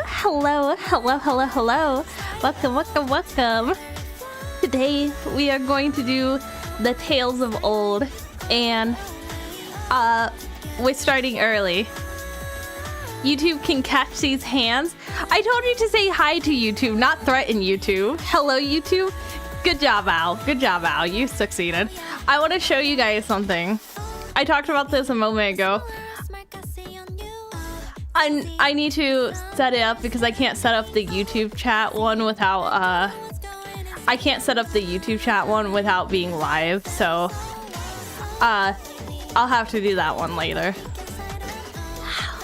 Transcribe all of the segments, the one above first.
hello, hello, hello, hello. Welcome, welcome, welcome. Today we are going to do the Tales of Old, and we're starting early. YouTube can catch these hands. I told you to say hi to YouTube, not threaten YouTube. Hello, YouTube. Good job, Al. Good job, Al. You succeeded. I want to show you guys something. I talked about this a moment ago. I need to set it up because I can't set up the YouTube chat one without I can't set up the YouTube chat one without being live, so I'll have to do that one later.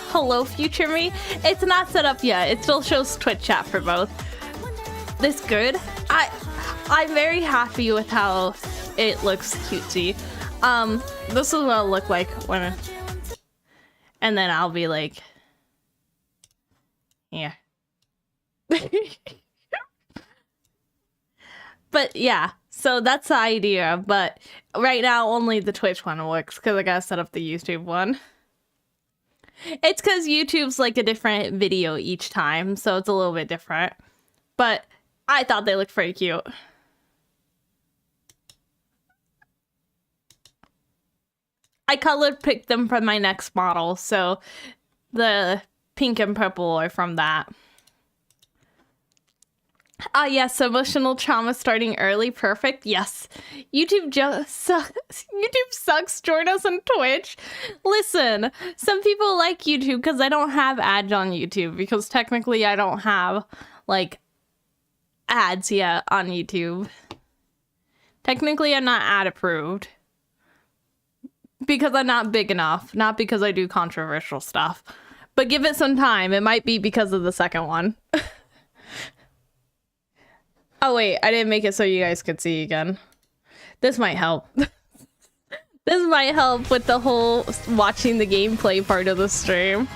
Hello, future me. It's not set up yet. It still shows Twitch chat for both. This good? I'm very happy with how it looks cutesy. This is what it'll look like when, and then I'll be like, yeah. But yeah, so that's the idea. But right now, only the Twitch one works because I gotta set up the YouTube one. It's because YouTube's like a different video each time, so it's a little bit different. But I thought they looked pretty cute. I color picked them from my next model, so the pink and purple are from that. Yes, emotional trauma starting early. Perfect. Yes. YouTube just sucks. YouTube sucks. Join us on Twitch. Listen, some people like YouTube because I don't have ads on YouTube, because technically I don't have like ads yet on YouTube. Technically I'm not ad approved because I'm not big enough, not because I do controversial stuff. But give it some time. It might be because of the second one. Oh wait, I didn't make it so you guys could see again. This might help. This might help with the whole watching the gameplay part of the stream.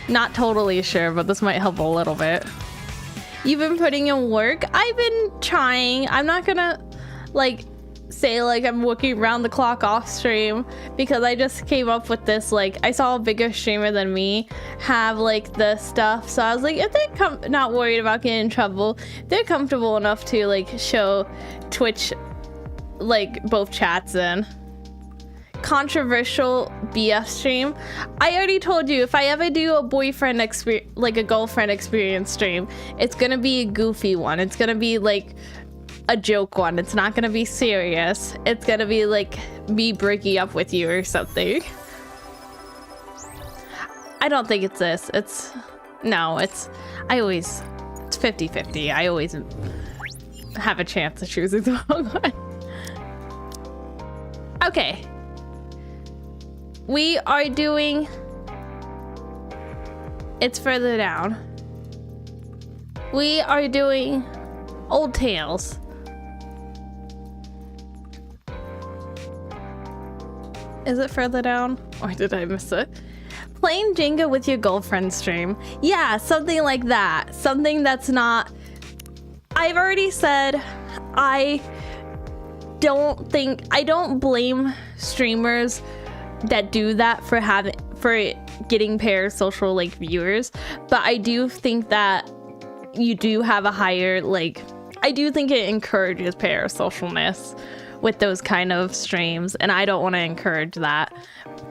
Not totally sure, but this might help a little bit. You've been putting in work? I've been trying. I'm not gonna like say like I'm working around the clock off stream, because I just came up with this. Like, I saw a bigger streamer than me have like the stuff, so I was like, if they're not worried about getting in trouble, they're comfortable enough to like show Twitch like both chats in. Controversial BF stream. I already told you, if I ever do a boyfriend experience, like a girlfriend experience stream, it's gonna be a goofy one. It's gonna be like a joke one. It's not gonna be serious. It's gonna be like me breaking up with you or something. I don't think it's this. It's 50-50. I always have a chance of choosing the wrong one. Okay. We are doing, it's further down. We are doing Old Tales. Is it further down? Or did I miss it? Playing Jenga with your girlfriend stream. Yeah, something like that. Something that's not... I've already said I don't blame streamers that do that for getting parasocial like viewers, but I do think that you do have a higher, like, I do think it encourages parasocialness with those kind of streams, and I don't want to encourage that,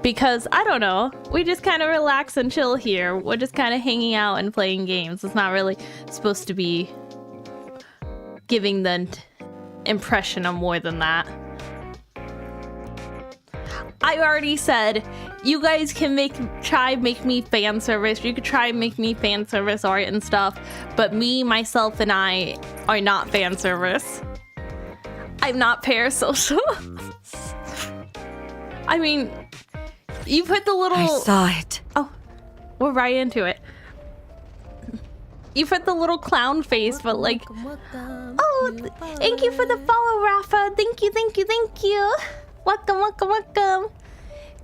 because I don't know, we just kind of relax and chill here. We're just kind of hanging out and playing games. It's not really supposed to be giving the impression of more than that. I already said you guys can try make me fan service. You could try and make me fan service art and stuff, but me, myself, and I are not fan service. I'm not parasocial. I mean, you put the little... I saw it. Oh, we're right into it. You put the little clown face, but like... Oh, thank you for the follow, Rafa. Thank you, thank you, thank you. Welcome, welcome, welcome.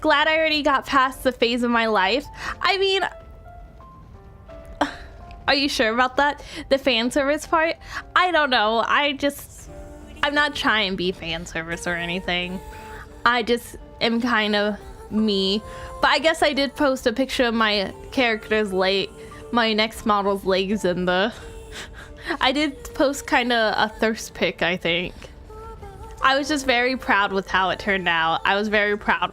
Glad I already got past the phase of my life. I mean... Are you sure about that? The fan service part? I don't know. I'm not trying to be fan service or anything. I just am kind of me. But I guess I did post a picture of my characters late my next model's legs in the... I did post kind of a thirst pic, I think. I was just very proud with how it turned out. I was very proud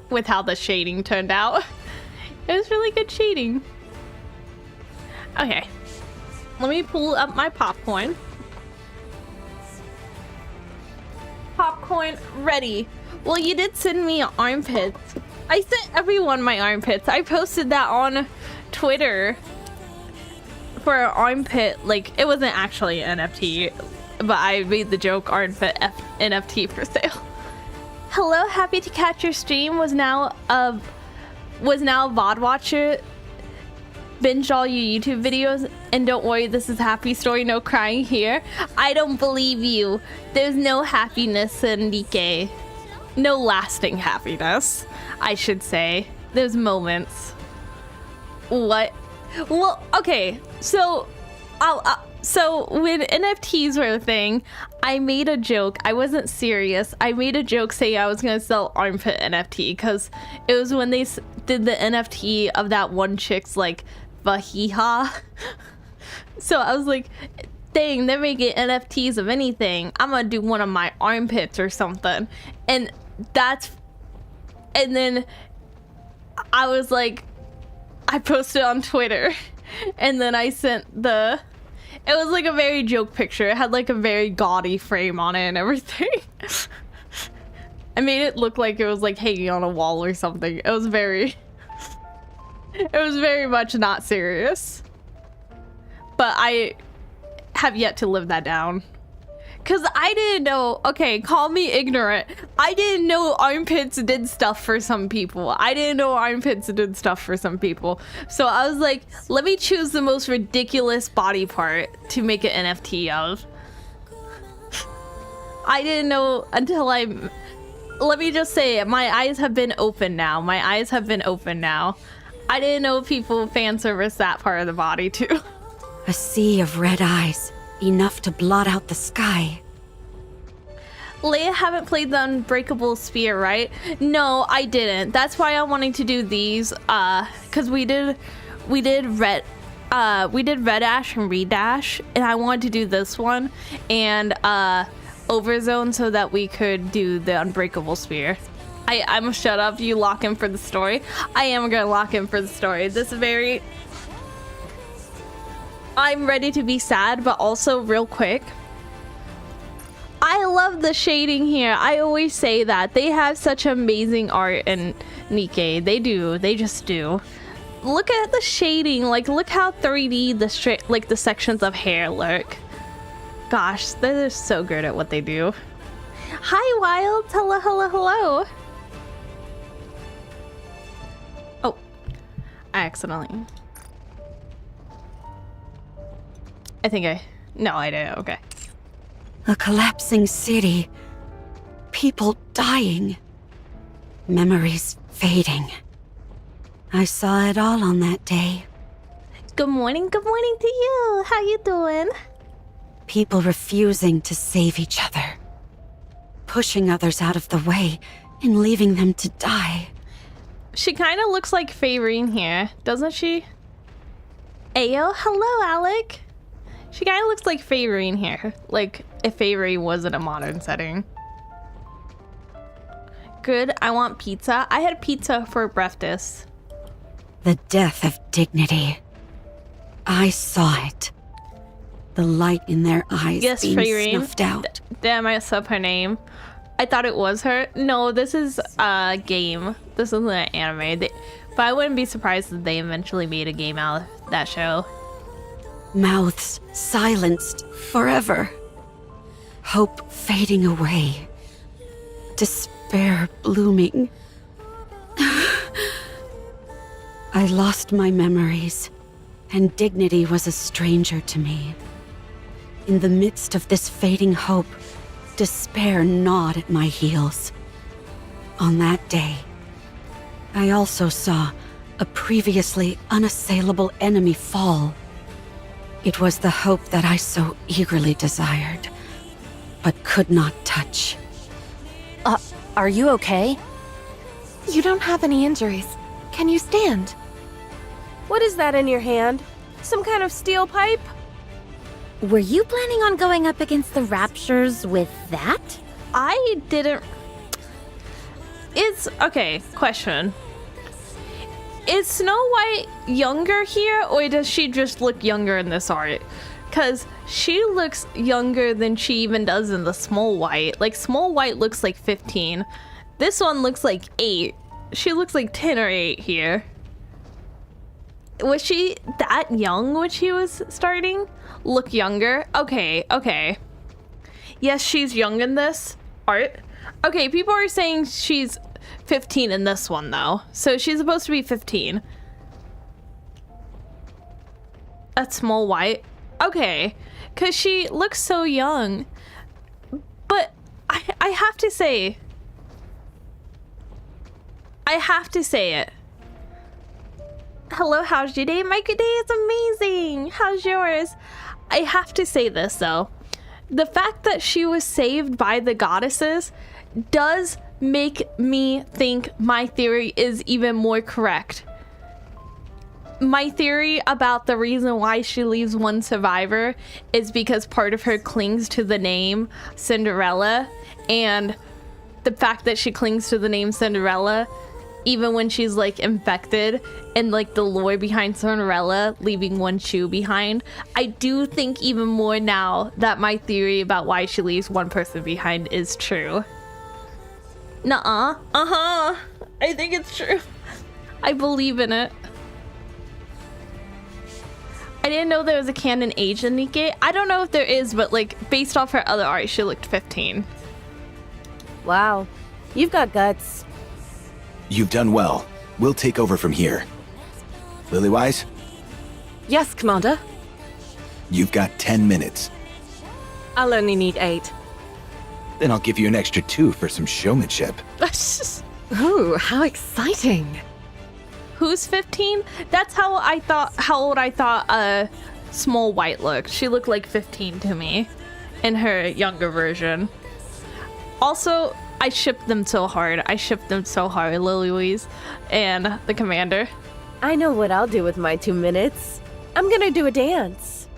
with how the shading turned out. It was really good shading. Okay. Let me pull up my popcorn. Popcorn ready. Well, you did send me armpits. I sent everyone my armpits. I posted that on Twitter for an armpit. Like, it wasn't actually an NFT, but I made the joke armpit NFT for sale. Hello, happy to catch your stream. Was now a VOD watcher. Binge all your YouTube videos, and don't worry, this is happy story, no crying here. I don't believe you. There's no happiness in Nikke. No lasting happiness, I should say. There's moments. What? Well, okay, so so when NFTs were a thing, I made a joke. I wasn't serious. I made a joke saying I was gonna sell armpit NFT because it was when they did the NFT of that one chick's like Vahiha. So I was like, dang, they're making NFTs of anything. I'm gonna do one of my armpits or something. And then I was like, I posted on Twitter, and then I sent it was like a very joke picture. It had like a very gaudy frame on it and everything. I made it look like it was like hanging on a wall or something. It was very much not serious. But I have yet to live that down. Cause I didn't know, okay, call me ignorant. I didn't know armpits did stuff for some people. So I was like, let me choose the most ridiculous body part to make an NFT of. I didn't know until let me just say it, my eyes have been open now. I didn't know people fan service that part of the body too. A sea of red eyes, enough to blot out the sky. Leia haven't played the Unbreakable Spear, right? No, I didn't. That's why I'm wanting to do these, cause we did Red Ash and Redash, and I wanted to do this one and Overzone so that we could do the Unbreakable Spear. I'm gonna shut up. You lock in for the story. I am gonna lock in for the story. I'm ready to be sad, but also real quick. I love the shading here. I always say that. They have such amazing art in Nikke. They do. They just do. Look at the shading. Like, look how 3D the sections of hair look. Gosh, they're just so good at what they do. Hi, Wild. Hello. Oh, I accidentally. No, I didn't. Okay. A collapsing city. People dying. Memories fading. I saw it all on that day. Good morning to you. How you doing? People refusing to save each other. Pushing others out of the way and leaving them to die. She kind of looks like Favorine here, doesn't she? Ayo, hello, Alec. She kind of looks like Favorine here, like if Favorine was in a modern setting. Good, I want pizza. I had pizza for breakfast. The death of dignity. I saw it. The light in their eyes being snuffed out. Damn, I messed up her name. I thought it was her. No, this is a game. This isn't an anime. But I wouldn't be surprised if they eventually made a game out of that show. Mouths silenced forever. Hope fading away. Despair blooming. I lost my memories, and dignity was a stranger to me. In the midst of this fading hope, despair gnawed at my heels. On that day, I also saw a previously unassailable enemy fall. It was the hope that I so eagerly desired, but could not touch. Are you okay? You don't have any injuries. Can you stand? What is that in your hand? Some kind of steel pipe? Were you planning on going up against the Raptures with that? I didn't. Okay, question. Is Snow White younger here, or does she just look younger in this art? Because she looks younger than she even does in the Small White. Like, Small White looks like 15. This one looks like 8. She looks like 10 or 8 here. Was she that young when she was starting? Look younger? Okay, okay. Yes, she's young in this art. Okay, people are saying she's 15 in this one, though. So she's supposed to be 15. That's Small White. Okay, because she looks so young. But I have to say... I have to say it. Hello, how's your day? My good day is amazing. How's yours? I have to say this, though. The fact that she was saved by the goddesses does make me think my theory is even more correct. My theory about the reason why she leaves one survivor is because part of her clings to the name Cinderella, and the fact that she clings to the name Cinderella even when she's like infected, and like the lore behind Cinderella leaving one shoe behind, I do think even more now that my theory about why she leaves one person behind is true. Nuh-uh. I think it's true. I believe in it. I didn't know there was a canon age in Nikke. I don't know if there is, but like based off her other art, she looked 15. Wow, you've got guts. You've done well. We'll take over from here. Lilywise, Yes, Commander. you've got 10 minutes. I'll only need 8. Then I'll give you an extra 2 for some showmanship. Ooh, how exciting. Who's 15? That's how old I thought Small White looked. She looked like 15 to me in her younger version. Also, I shipped them so hard. Lily Louise and the commander. I know what I'll do with my 2 minutes. I'm gonna do a dance.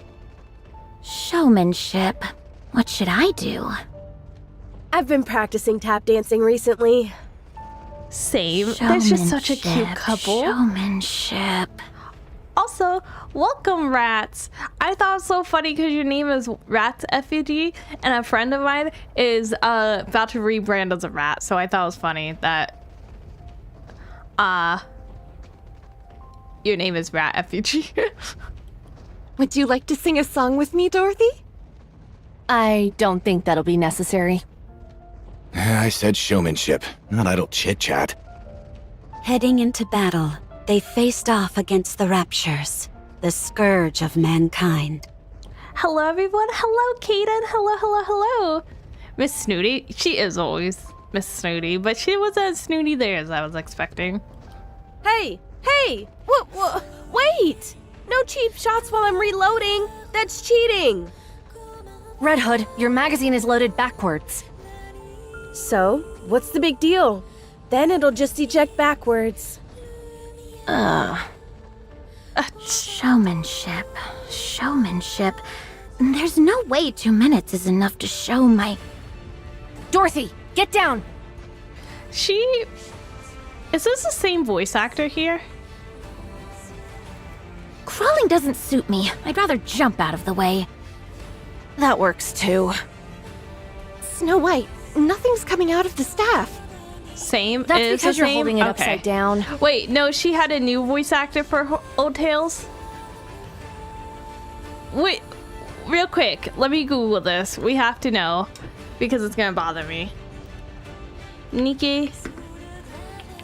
Showmanship. What should I do? I've been practicing tap dancing recently. Same. They're just such a cute Showmanship, couple. Showmanship. Also, welcome, Rats. I thought it was so funny because your name is Rats Effigy, and a friend of mine is about to rebrand as a rat. So I thought it was funny that your name is Rat Effigy. Would you like to sing a song with me, Dorothy? I don't think that'll be necessary. I said showmanship, not idle chit-chat. Heading into battle, they faced off against the Raptures, the scourge of mankind. Hello, everyone. Hello, Kaden. Hello. Miss Snooty. She is always Miss Snooty, but she wasn't as snooty there as I was expecting. Hey! What? Wait! No cheap shots while I'm reloading! That's cheating! Red Hood, your magazine is loaded backwards. So, what's the big deal? Then it'll just eject backwards. Showmanship. There's no way 2 minutes is enough to show my... Dorothy, get down! Is this the same voice actor here? Crawling doesn't suit me. I'd rather jump out of the way. That works too. Snow White, nothing's coming out of the staff. Same. That's is because the you're same? holding it Okay. upside down. Wait, no, she had a new voice actor for Old Tales? Wait, real quick, let me Google this. We have to know, because it's gonna bother me. Nikke,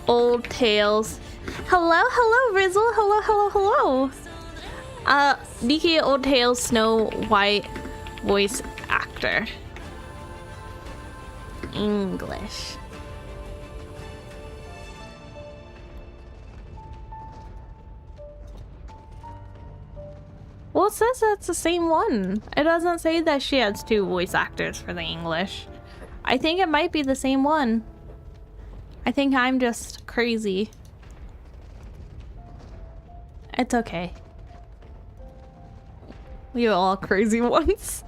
Old Tales. Hello, Rizzle. Hello. Nikke, Old Tales, Snow White voice actor. English. Well, it says that's the same one. It doesn't say that she has 2 voice actors for the English. I think it might be the same one. I think I'm just crazy. It's okay. We all crazy ones.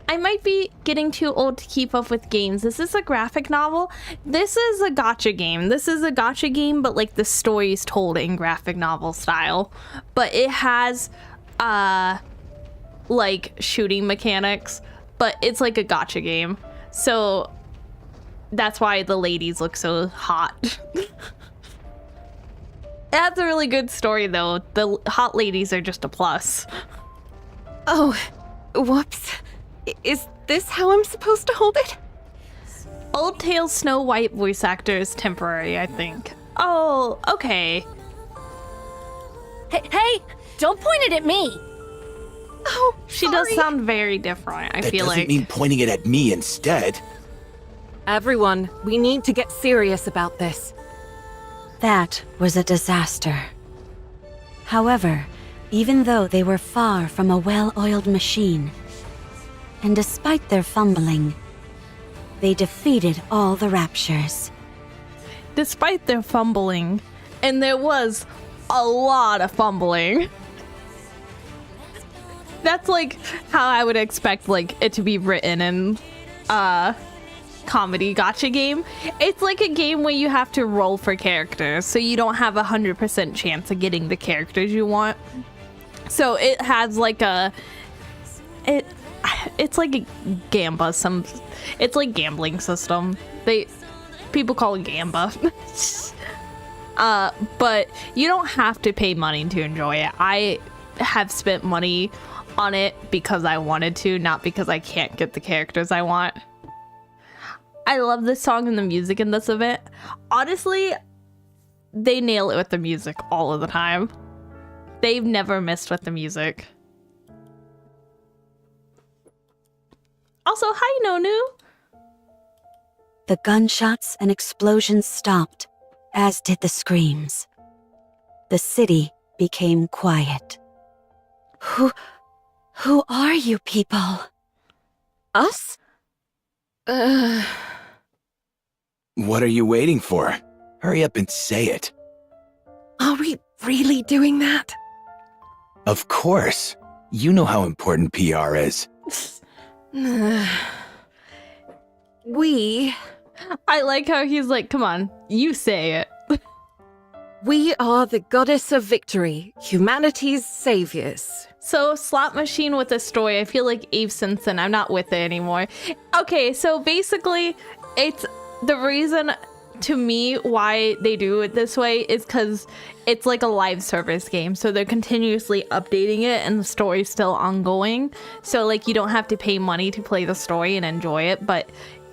I might be getting too old to keep up with games. Is this a graphic novel? This is a gacha game. This is a gacha game, but like the story is told in graphic novel style. But it has like shooting mechanics, but it's like a gacha game. So that's why the ladies look so hot. That's a really good story though. The hot ladies are just a plus. Oh, whoops. Is this how I'm supposed to hold it? Old Tale Snow White voice actor is temporary, I think. Oh, okay. Hey, don't point it at me. Oh, She does sound very different, I That feel doesn't like. mean pointing it at me instead. Everyone, we need to get serious about this. That was a disaster. However, even though they were far from a well-oiled machine, and despite their fumbling, they defeated all the Raptures. Despite their fumbling, and there was a lot of fumbling. That's like how I would expect like it to be written in comedy gacha game. It's like a game where you have to roll for characters, so you don't have 100% chance of getting the characters you want. So it has like it's like a gamba, it's like gambling system. People call it gamba. But you don't have to pay money to enjoy it. I have spent money on it because I wanted to, not because I can't get the characters I want. I love this song and the music in this event. Honestly, they nail it with the music all of the time. They've never missed with the music. Also, hi Nonu. The gunshots and explosions stopped, as did the screams. The city became quiet. Who are you people? Us? What are you waiting for? Hurry up and say it. Are we really doing that? Of course. You know how important PR is. We I like how he's like, come on, you say it. are the goddess of victory, humanity's saviors. So, slot machine with a story. I feel like Eve Simpson. I'm not with it anymore. Okay, so basically, it's the reason to me why they do it this way is because it's like a live service game. So they're continuously updating it and the story's still ongoing. So, like, you don't have to pay money to play the story and enjoy it, but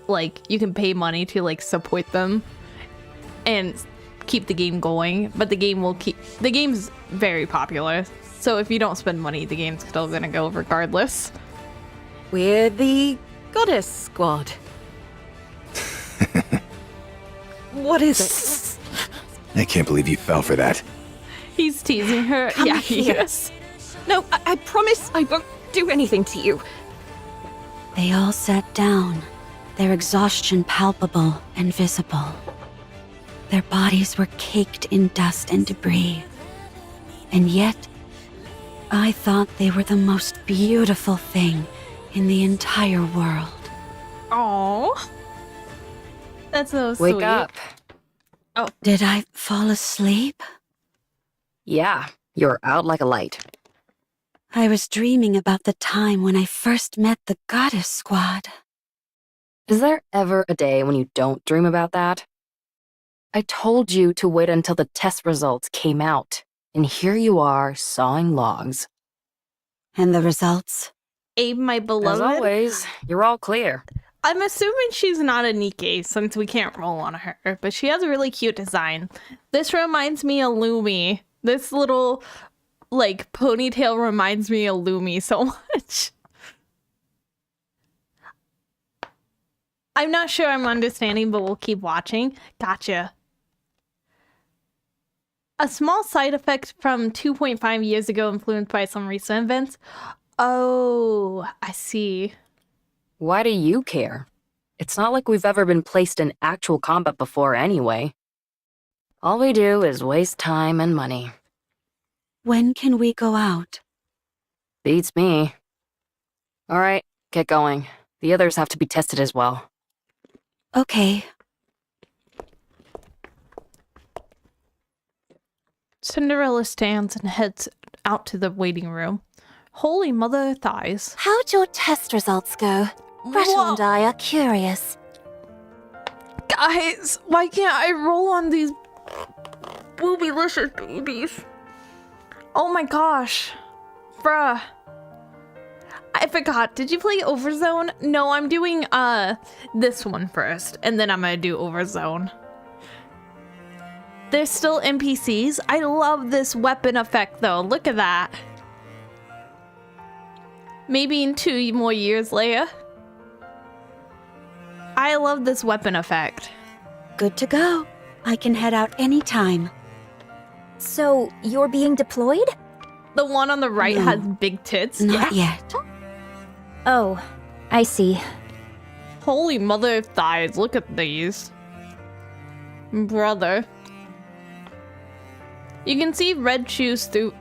like, you can pay money to like support them and keep the game going. But the game's very popular. So if you don't spend money, the game's still gonna go regardless. We're the goddess squad. What is it? I can't believe you fell for that. He's teasing her. Come Yeah, he here. is. No, I promise I won't do anything to you. They all sat down, their exhaustion palpable and visible. Their bodies were caked in dust and debris. And yet, I thought they were the most beautiful thing in the entire world. Aww. That's so sweet. Wake up. Did I fall asleep? Yeah, you're out like a light. I was dreaming about the time when I first met the Goddess Squad. Is there ever a day when you don't dream about that? I told you to wait until the test results came out, and here you are sawing logs. And the results? Abe, my As beloved. always, you're all clear. I'm assuming she's not a Nikke since we can't roll on her, but she has a really cute design. This reminds me of Lumi. This little, like, ponytail reminds me of Lumi so much. I'm not sure I'm understanding, but we'll keep watching. Gotcha. A small side effect from 2.5 years ago influenced by some recent events. Oh, I see. Why do you care? It's not like we've ever been placed in actual combat before anyway. All we do is waste time and money. When can we go out? Beats me. All right, get going. The others have to be tested as well. Okay. Cinderella stands and heads out to the waiting room. Holy mother thighs. How'd your test results go? Gretel Whoa. and I are curious. Guys, why can't I roll on these boobylicious babies? Oh my gosh. Bruh. I forgot. Did you play Overzone? No, I'm doing this one first, and then I'm gonna do Overzone. There's still NPCs. I love this weapon effect though. Look at that. Maybe in 2 more years later. I love this weapon effect. Good to go. I can head out anytime. So, you're being deployed? The one on the right No. has big tits. Not Yeah. yet. Oh, I see. Holy mother of thighs, look at these. Brother. You can see red shoes through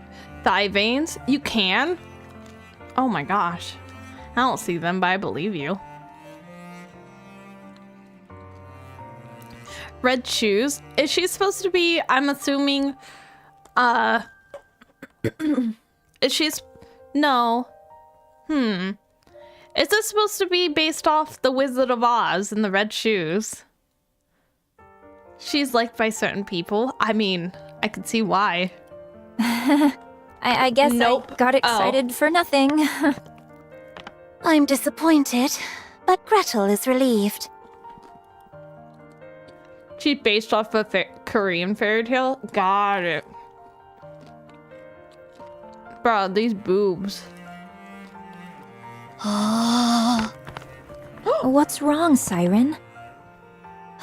thigh veins. You can? Oh my gosh. I don't see them, but I believe you. Red shoes. Is she supposed to be, I'm assuming, is she, no. Is this supposed to be based off The Wizard of Oz and the red shoes? She's liked by certain people. I mean, I can see why. I guess Nope. I got excited for nothing. I'm disappointed, but Gretel is relieved. She's based off a Korean fairy tale? Got it. Bro, these boobs. What's wrong, Siren?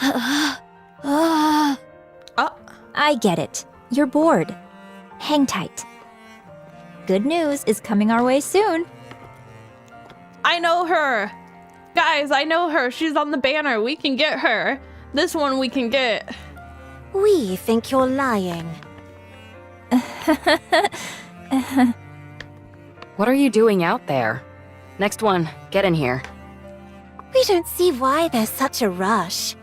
Oh, I get it. You're bored. Hang tight. Good news is coming our way soon. I know her. Guys, I know her. She's on the banner. We can get her. This one we can get. We think you're lying. What are you doing out there? Next one, get in here. We don't see why there's such a rush.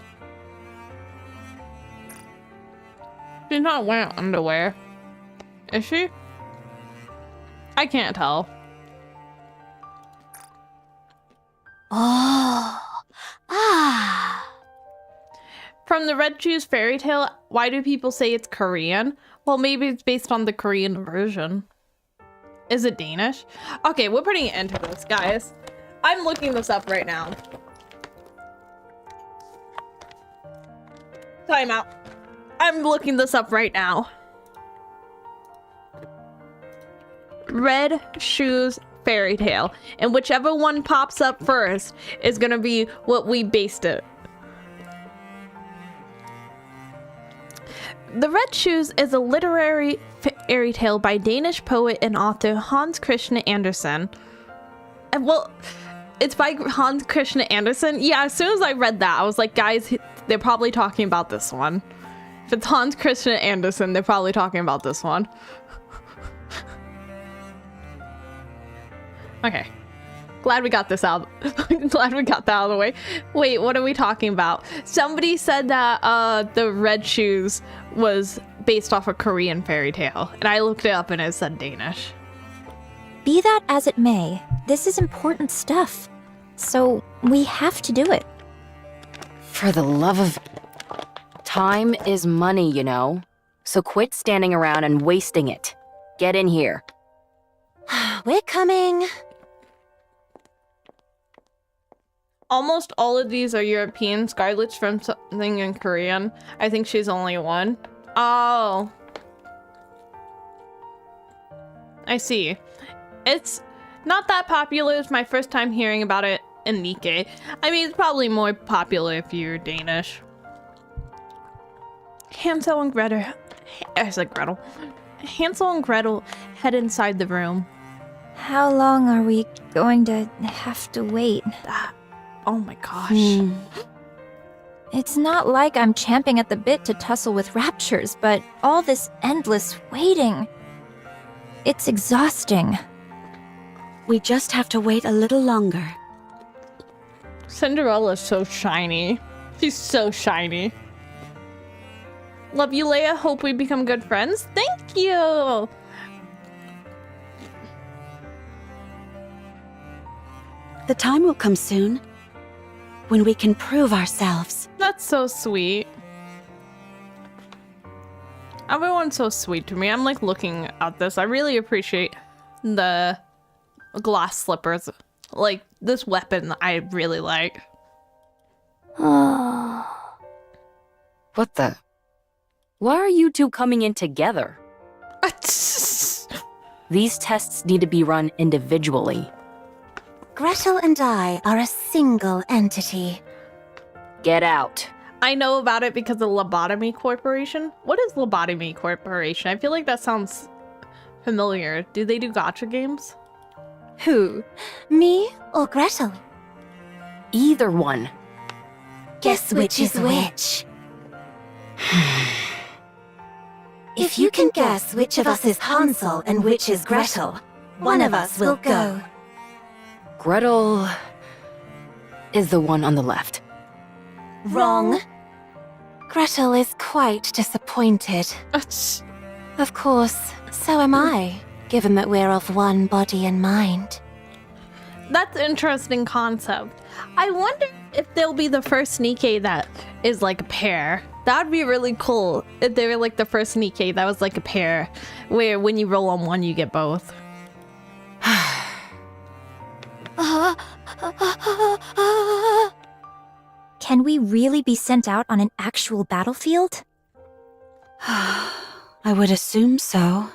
She's not wearing underwear. Is she? I can't tell. Oh. Ah. From the Red Shoes fairy tale, why do people say it's Korean? Well, maybe it's based on the Korean version. Is it Danish? Okay, we're putting it into this, guys. I'm looking this up right now. Time out. I'm looking this up right now. Red Shoes fairy tale. And whichever one pops up first is gonna be what we based it. The Red Shoes is a literary fairy tale by Danish poet and author Hans Christian Andersen. And well, it's by Hans Christian Andersen. Yeah, as soon as I read that, I was like, guys, they're probably talking about this one. If it's Hans Christian Andersen, they're probably talking about this one. Okay. Glad we got this out. Glad we got that out of the way. Wait, what are we talking about? Somebody said that the Red Shoes was based off a Korean fairy tale, and I looked it up and it said Danish. Be that as it may, this is important stuff. So we have to do it. For the love of... Time is money, you know? So quit standing around and wasting it. Get in here. We're coming. Almost all of these are European. Scarlet's from something in Korean. I think she's only one. Oh. I see. It's not that popular. It's my first time hearing about it in Nikke. I mean, it's probably more popular if you're Danish. Hansel and Gretel. I said Gretel. Hansel and Gretel head inside the room. How long are we going to have to wait? Oh my gosh. It's not like I'm champing at the bit to tussle with raptures, but all this endless waiting. It's exhausting. We just have to wait a little longer. Cinderella's so shiny. She's so shiny. Love you, Leia. Hope we become good friends. Thank you. The time will come soon when we can prove ourselves. That's so sweet. Everyone's so sweet to me. I'm like looking at this. I really appreciate the glass slippers. Like this weapon I really like. What the? Why are you two coming in together? These tests need to be run individually. Gretel and I are a single entity. Get out. I know about it because of Lobotomy Corporation. What is Lobotomy Corporation? I feel like that sounds familiar. Do they do gacha games? Who? Me or Gretel? Either one. Guess which is which. If you can guess which of us is Hansel and which is Gretel, one of us will go. Gretel is the one on the left. Wrong. Gretel is quite disappointed. Of course, so am I, given that we're of one body and mind. That's an interesting concept. I wonder if they'll be the first Nikke that is like a pair. That would be really cool if they were like the first Nikke that was like a pair, where when you roll on one, you get both. Can we really be sent out on an actual battlefield? I would assume so.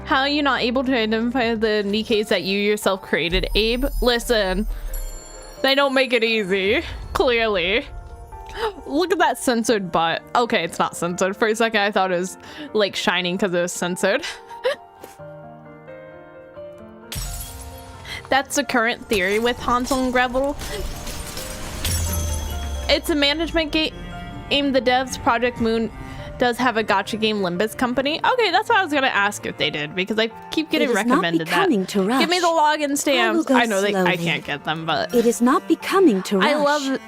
How are you not able to identify the Nikkes that you yourself created, Abe? Listen, they don't make it easy, clearly. Look at that censored butt. Okay, it's not censored. For a second, I thought it was like shining because it was censored. That's the current theory with Hansel and Gretel. It's a management game. The devs, Project Moon, does have a gacha game Limbus company. Okay, that's what I was gonna ask if they did, because I keep getting recommended that. To rush. Give me the login stamps. I know I slowly. can't get them, but It is not becoming to rush. I love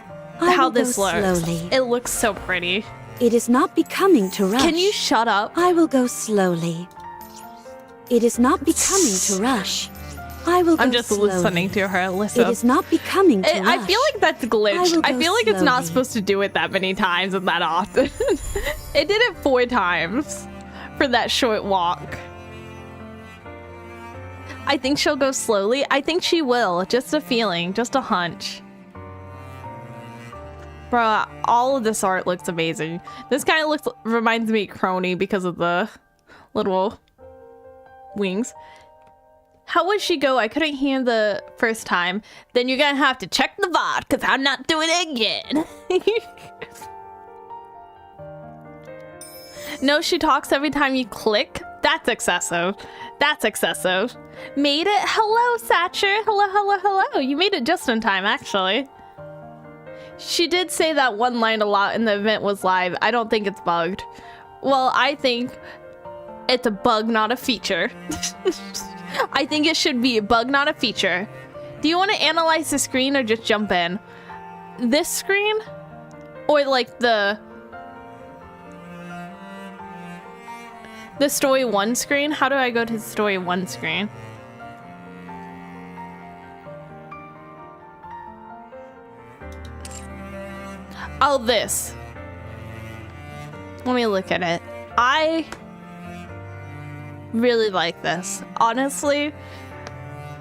I how will go this looks. slowly. It looks so pretty. It is not becoming to rush. Can you shut up? I will go slowly. It is not becoming to rush. I will go I'm just slowly. listening to her. Listen. It is not becoming to rush. I feel like that's glitched. I will I go feel like it's not slowly. supposed to do it that many times and that often. It did it 4 times for that short walk. I think she'll go slowly. I think she will. Just a feeling, just a hunch. Bro, all of this art looks amazing. This kind of reminds me of Crony because of the little wings. How would she go? I couldn't hear the first time. Then you're gonna have to check the VOD because I'm not doing it again. No, she talks every time you click. That's excessive. That's excessive. Made it? Hello, Satcher. Hello, hello, hello. You made it just in time, actually. She did say that one line a lot and the event was live. I don't think it's bugged. Well, I think it's a bug, not a feature. I think it should be a bug, not a feature. Do you want to analyze the screen or just jump in? This screen? Or like the story 1 screen? How do I go to the story 1 screen? Oh, this. Let me look at it. I really like this. Honestly,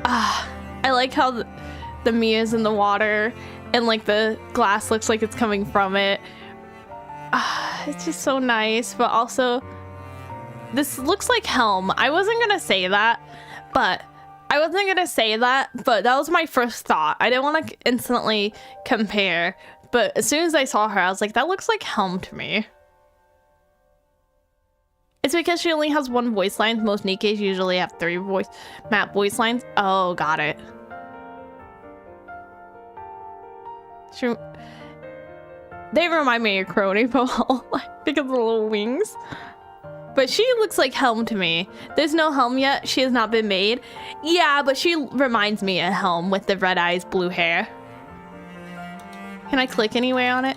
I like how the Mia's in the water and like the glass looks like it's coming from it. It's just so nice, but also this looks like Helm. I wasn't gonna say that, but that was my first thought. I didn't want to instantly compare, but as soon as I saw her, I was like, that looks like Helm to me. It's because she only has 1 voice line. Most Nikkes usually have 3 map voice lines. Oh, got it. They remind me of Crony Ball because of the little wings. But she looks like Helm to me. There's no Helm yet. She has not been made. Yeah, but she reminds me of Helm with the red eyes, blue hair. Can I click anywhere on it?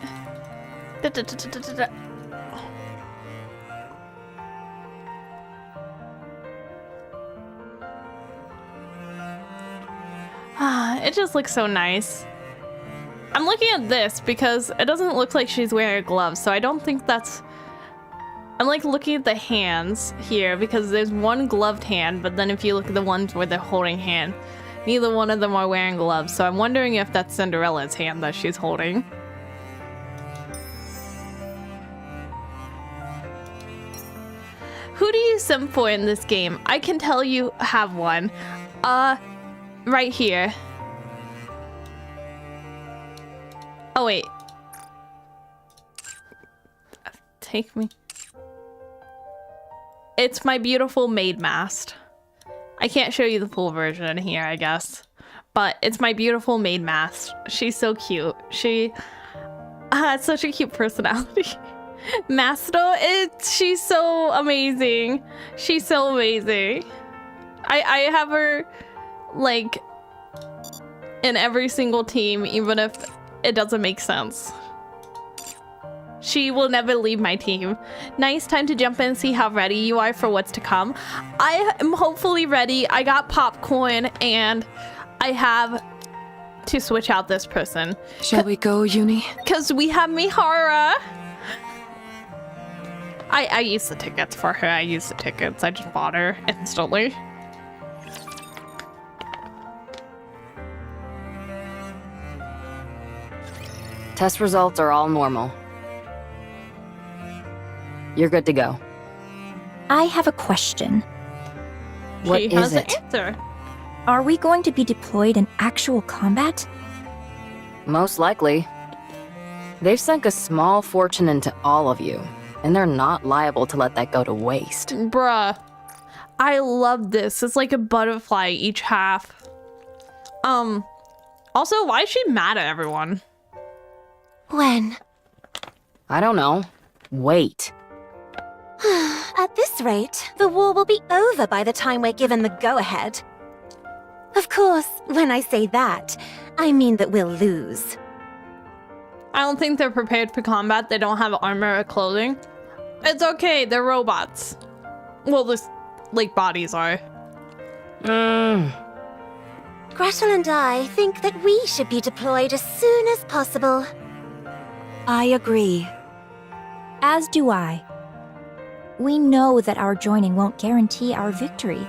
It just looks so nice. I'm looking at this because it doesn't look like she's wearing gloves, so I don't think that's... I'm like looking at the hands here because there's one gloved hand, but then if you look at the ones where they're holding hand, neither one of them are wearing gloves, so I'm wondering if that's Cinderella's hand that she's holding. Who do you simp for in this game? I can tell you have one. Right here. Oh, wait. Take me. It's my beautiful maid mast. I can't show you the full version here, I guess. But it's my beautiful maid mast. She's so cute. She has such a cute personality. Masto, she's so amazing. She's so amazing. I have her, like, in every single team, even if it doesn't make sense. She will never leave my team. Nice, time to jump in and see how ready you are for what's to come. I am hopefully ready. I got popcorn and I have to switch out this person. Shall we go, Uni? Because we have Mihara. I used the tickets for her. I used the tickets. I just bought her instantly. Test results are all normal. You're good to go. I have a question. What She is has it? an answer. Are we going to be deployed in actual combat? Most likely. They've sunk a small fortune into all of you, and they're not liable to let that go to waste. Bruh. I love this. It's like a butterfly each half. Also, why is she mad at everyone? When? I don't know. Wait. At this rate, the war will be over by the time we're given the go-ahead. Of course, when I say that, I mean that we'll lose. I don't think they're prepared for combat. They don't have armor or clothing. It's okay. They're robots. Well, this, like, bodies are. Gretel and I think that we should be deployed as soon as possible. I agree. As do I. We know that our joining won't guarantee our victory.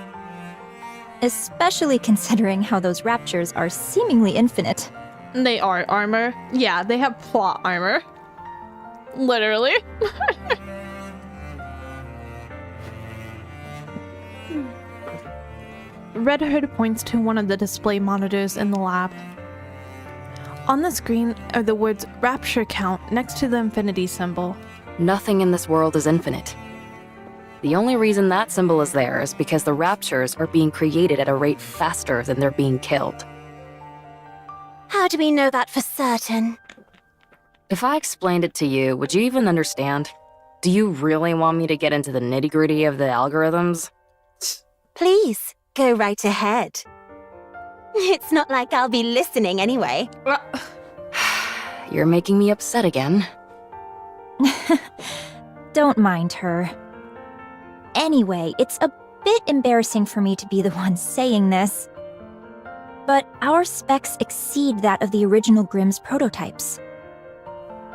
Especially considering how those raptures are seemingly infinite. They are armor. Yeah, they have plot armor. Literally. Red Hood points to one of the display monitors in the lab. On the screen are the words Rapture Count next to the infinity symbol. Nothing in this world is infinite. The only reason that symbol is there is because the raptures are being created at a rate faster than they're being killed. How do we know that for certain? If I explained it to you, would you even understand? Do you really want me to get into the nitty-gritty of the algorithms? Please, go right ahead. It's not like I'll be listening anyway. You're making me upset again. Don't mind her. Anyway, it's a bit embarrassing for me to be the one saying this. But our specs exceed that of the original Grimm's prototypes.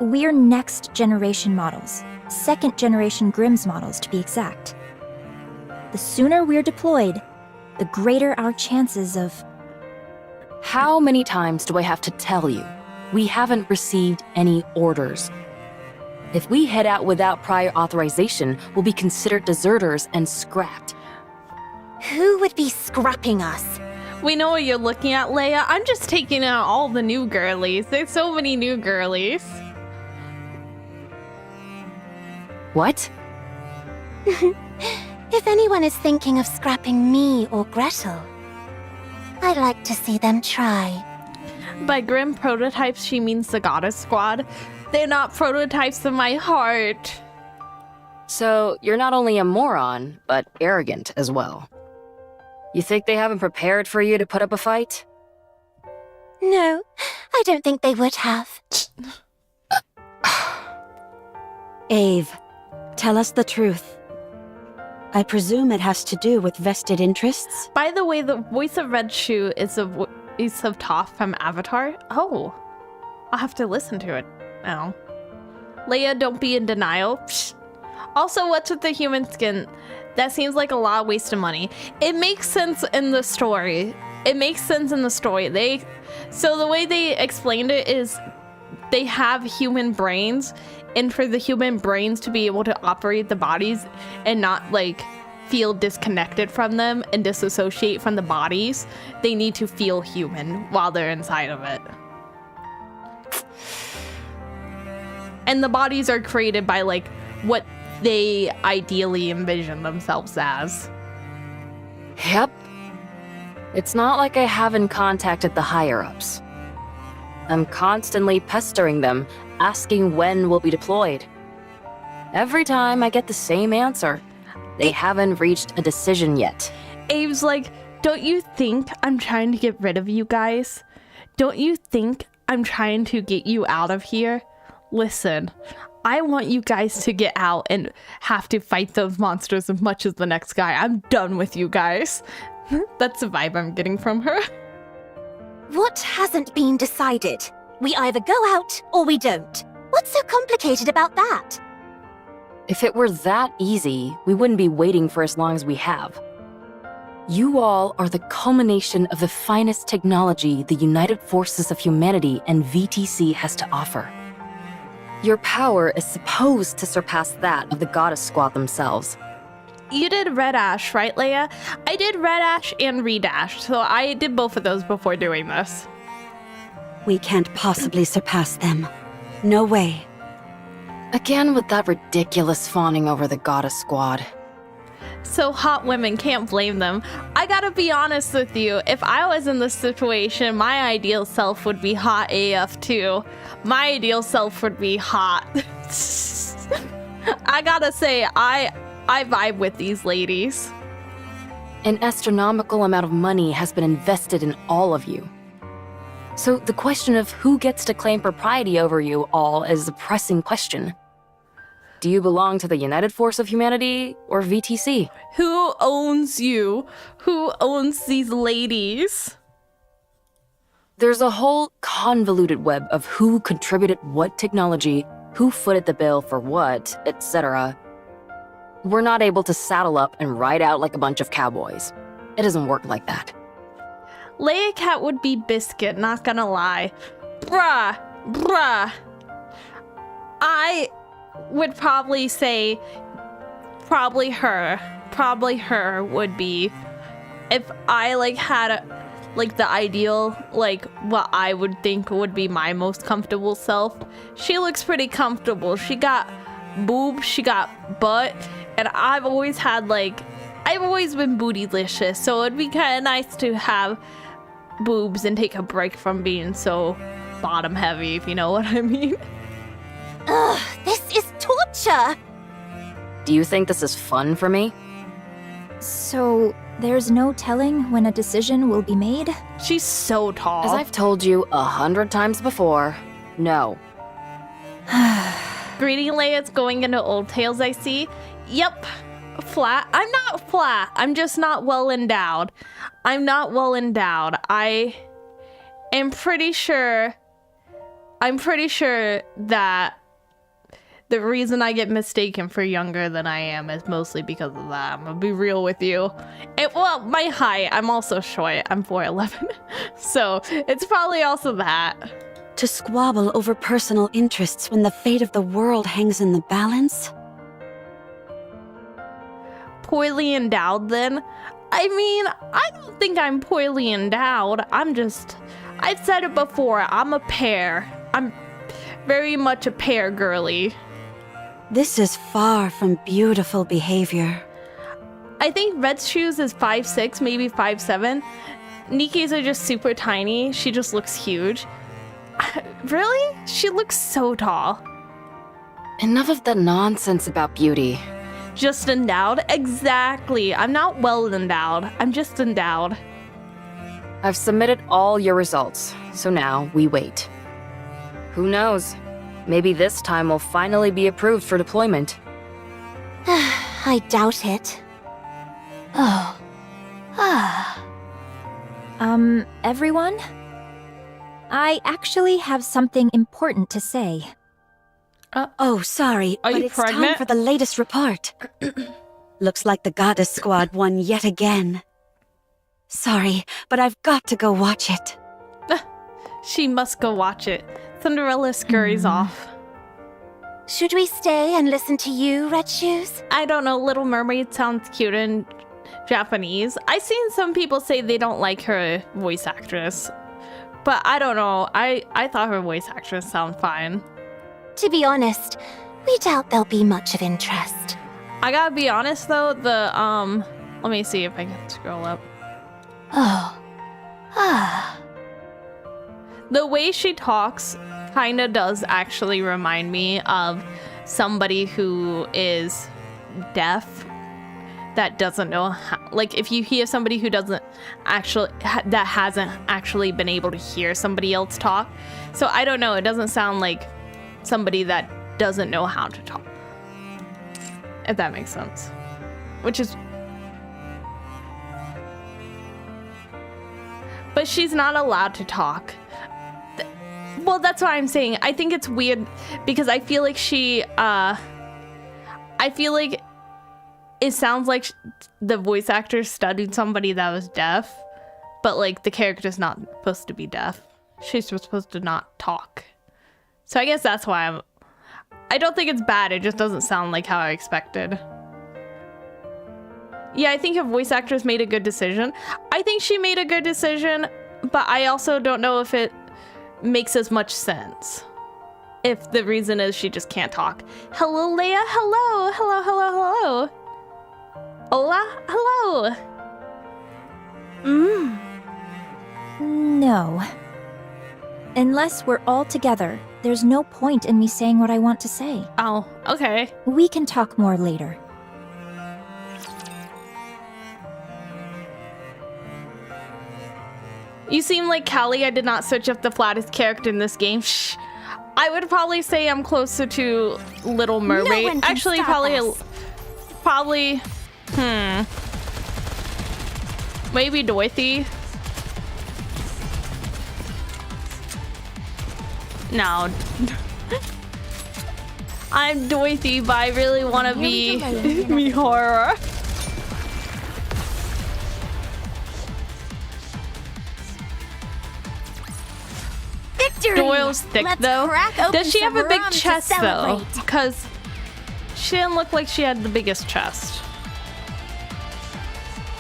We're next generation models, second generation Grimm's models to be exact. The sooner we're deployed, the greater our chances of... How many times do I have to tell you? We haven't received any orders. If we head out without prior authorization, we'll be considered deserters and scrapped. Who would be scrapping us? We know what you're looking at, Leia. I'm just taking out all the new girlies. There's so many new girlies. What? If anyone is thinking of scrapping me or Gretel, I'd like to see them try. By Grimm prototypes, she means the Goddess Squad. They're not prototypes in my heart. So, you're not only a moron, but arrogant as well. You think they haven't prepared for you to put up a fight? No, I don't think they would have. Ave, tell us the truth. I presume it has to do with vested interests? By the way, the voice of Red Shoe is the voice of Toph from Avatar. Oh, I'll have to listen to it now. Leia, don't be in denial. Psh. Also, what's with the human skin? That seems like a lot of waste of money. It makes sense in the story. So the way they explained it is they have human brains, and for the human brains to be able to operate the bodies and not like feel disconnected from them and disassociate from the bodies, they need to feel human while they're inside of it. And the bodies are created by like what they ideally envision themselves as. Yep. It's not like I haven't contacted the higher-ups. I'm constantly pestering them, asking when we'll be deployed. Every time I get the same answer. They haven't reached a decision yet. Abe's like, don't you think I'm trying to get rid of you guys? Don't you think I'm trying to get you out of here? Listen, I want you guys to get out and have to fight those monsters as much as the next guy. I'm done with you guys. That's the vibe I'm getting from her. What hasn't been decided? We either go out or we don't. What's so complicated about that? If it were that easy, we wouldn't be waiting for as long as we have. You all are the culmination of the finest technology the United Forces of Humanity and VTC has to offer. Your power is supposed to surpass that of the Goddess Squad themselves. You did Red Ash, right, Leia? I did Red Ash and Redash, so I did both of those before doing this. We can't possibly surpass them. No way. Again with that ridiculous fawning over the Goddess Squad. So hot women, can't blame them. I gotta be honest with you, if I was in this situation, my ideal self would be hot AF too. My ideal self would be hot. I gotta say, I vibe with these ladies. An astronomical amount of money has been invested in all of you. So the question of who gets to claim propriety over you all is a pressing question. Do you belong to the United Force of Humanity or VTC? Who owns you? Who owns these ladies? There's a whole convoluted web of who contributed what technology, who footed the bill for what, etc. We're not able to saddle up and ride out like a bunch of cowboys. It doesn't work like that. Leia Cat would be Biscuit, not gonna lie. Bruh. I would probably say probably her would be, if I like had like the ideal, like what I would think would be my most comfortable self. She looks pretty comfortable. She got boobs, she got butt, and I've always been bootylicious, so it'd be kind of nice to have boobs and take a break from being so bottom heavy, if you know what I mean. Ugh, this is torture! Do you think this is fun for me? So, there's no telling when a decision will be made? She's so tall. As I've told you 100 times before, no. Greedy Leia's going into Old Tales, I see. Yep. Flat. I'm not flat. I'm just not well endowed. I am pretty sure that the reason I get mistaken for younger than I am is mostly because of that. I'm gonna be real with you. Well, my height, I'm also short. I'm 4'11". So it's probably also that. To squabble over personal interests when the fate of the world hangs in the balance? Poorly endowed then? I mean, I don't think I'm poorly endowed. I've said it before, I'm a pear. I'm very much a pear girly. This is far from beautiful behavior. I think Red Shoes is 5'6", maybe 5'7". Nikke's are just super tiny. She just looks huge. Really? She looks so tall. Enough of that nonsense about beauty. Just endowed? Exactly. I'm not well endowed. I'm just endowed. I've submitted all your results, so now we wait. Who knows? Maybe this time we'll finally be approved for deployment. I doubt it. Oh. Everyone? I actually have something important to say. Oh, sorry, Are but you it's time pregnant? for the latest report. Looks like the Goddess Squad won yet again. Sorry, but I've got to go watch it. She must go watch it. Cinderella scurries off. Should we stay and listen to you, Red Shoes? I don't know, Little Mermaid sounds cute in Japanese. I've seen some people say they don't like her voice actress. But I don't know. I thought her voice actress sounded fine. To be honest, we doubt there'll be much of interest. I gotta be honest though, let me see if I can scroll up. Oh. The way she talks kinda does actually remind me of somebody who is deaf that doesn't know how, like if you hear somebody who doesn't actually, that hasn't actually been able to hear somebody else talk. So I don't know, it doesn't sound like somebody that doesn't know how to talk. If that makes sense. Which is... But she's not allowed to talk. Well, that's what I'm saying. I think it's weird because I feel like I feel like it sounds like the voice actor studied somebody that was deaf, but like the character's not supposed to be deaf. She's supposed to not talk. So I guess that's why I don't think it's bad. It just doesn't sound like how I expected. Yeah, I think her voice actress made a good decision. I think she made a good decision, but I also don't know if it makes as much sense. If the reason is she just can't talk. Hello, Leia. Hello. Hello, hello, hello. Hola. Hello. No. Unless we're all together, there's no point in me saying what I want to say. Oh, okay. We can talk more later. You seem like Callie. I did not search up the flattest character in this game. Shh. I would probably say I'm closer to Little Mermaid. one can Actually, stop us. probably, maybe Dorothy. No. I'm Dorothy, but I really want to be Mihara. Victory! Doyle's thick Let's though. crack open Does she have a some big rum to chest though? celebrate. Because she didn't look like she had the biggest chest.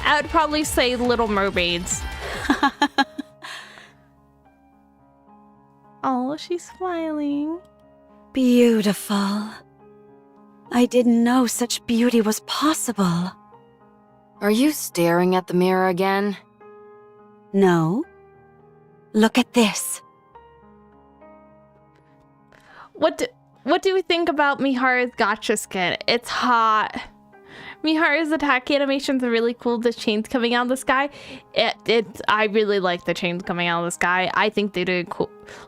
I would probably say Little Mermaids. Oh, she's smiling. Beautiful. I didn't know such beauty was possible. Are you staring at the mirror again? No. Look at this. What do we think about Mihara's gotcha skin? It's hot. Mihara's attack animations are really cool. The chains coming out of the sky. I really like the chains coming out of the sky. I think they did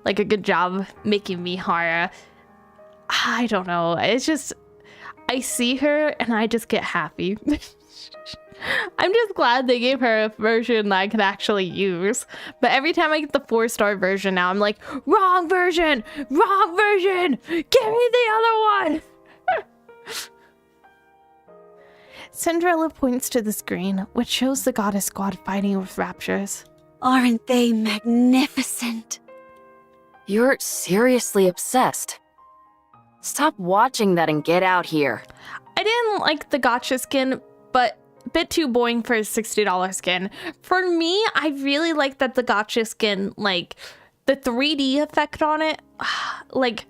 a good job making Mihara. I don't know. It's just, I see her and I just get happy. I'm just glad they gave her a version that I could actually use. But every time I get the 4-star version now, I'm like, wrong version! Wrong version! Give me the other one! Cinderella points to the screen, which shows the Goddess Squad fighting with raptures. Aren't they magnificent? You're seriously obsessed. Stop watching that and get out here. I didn't like the gotcha skin, but a bit too boring for a $60 skin. For me, I really like that the gotcha skin, like, the 3D effect on it, like,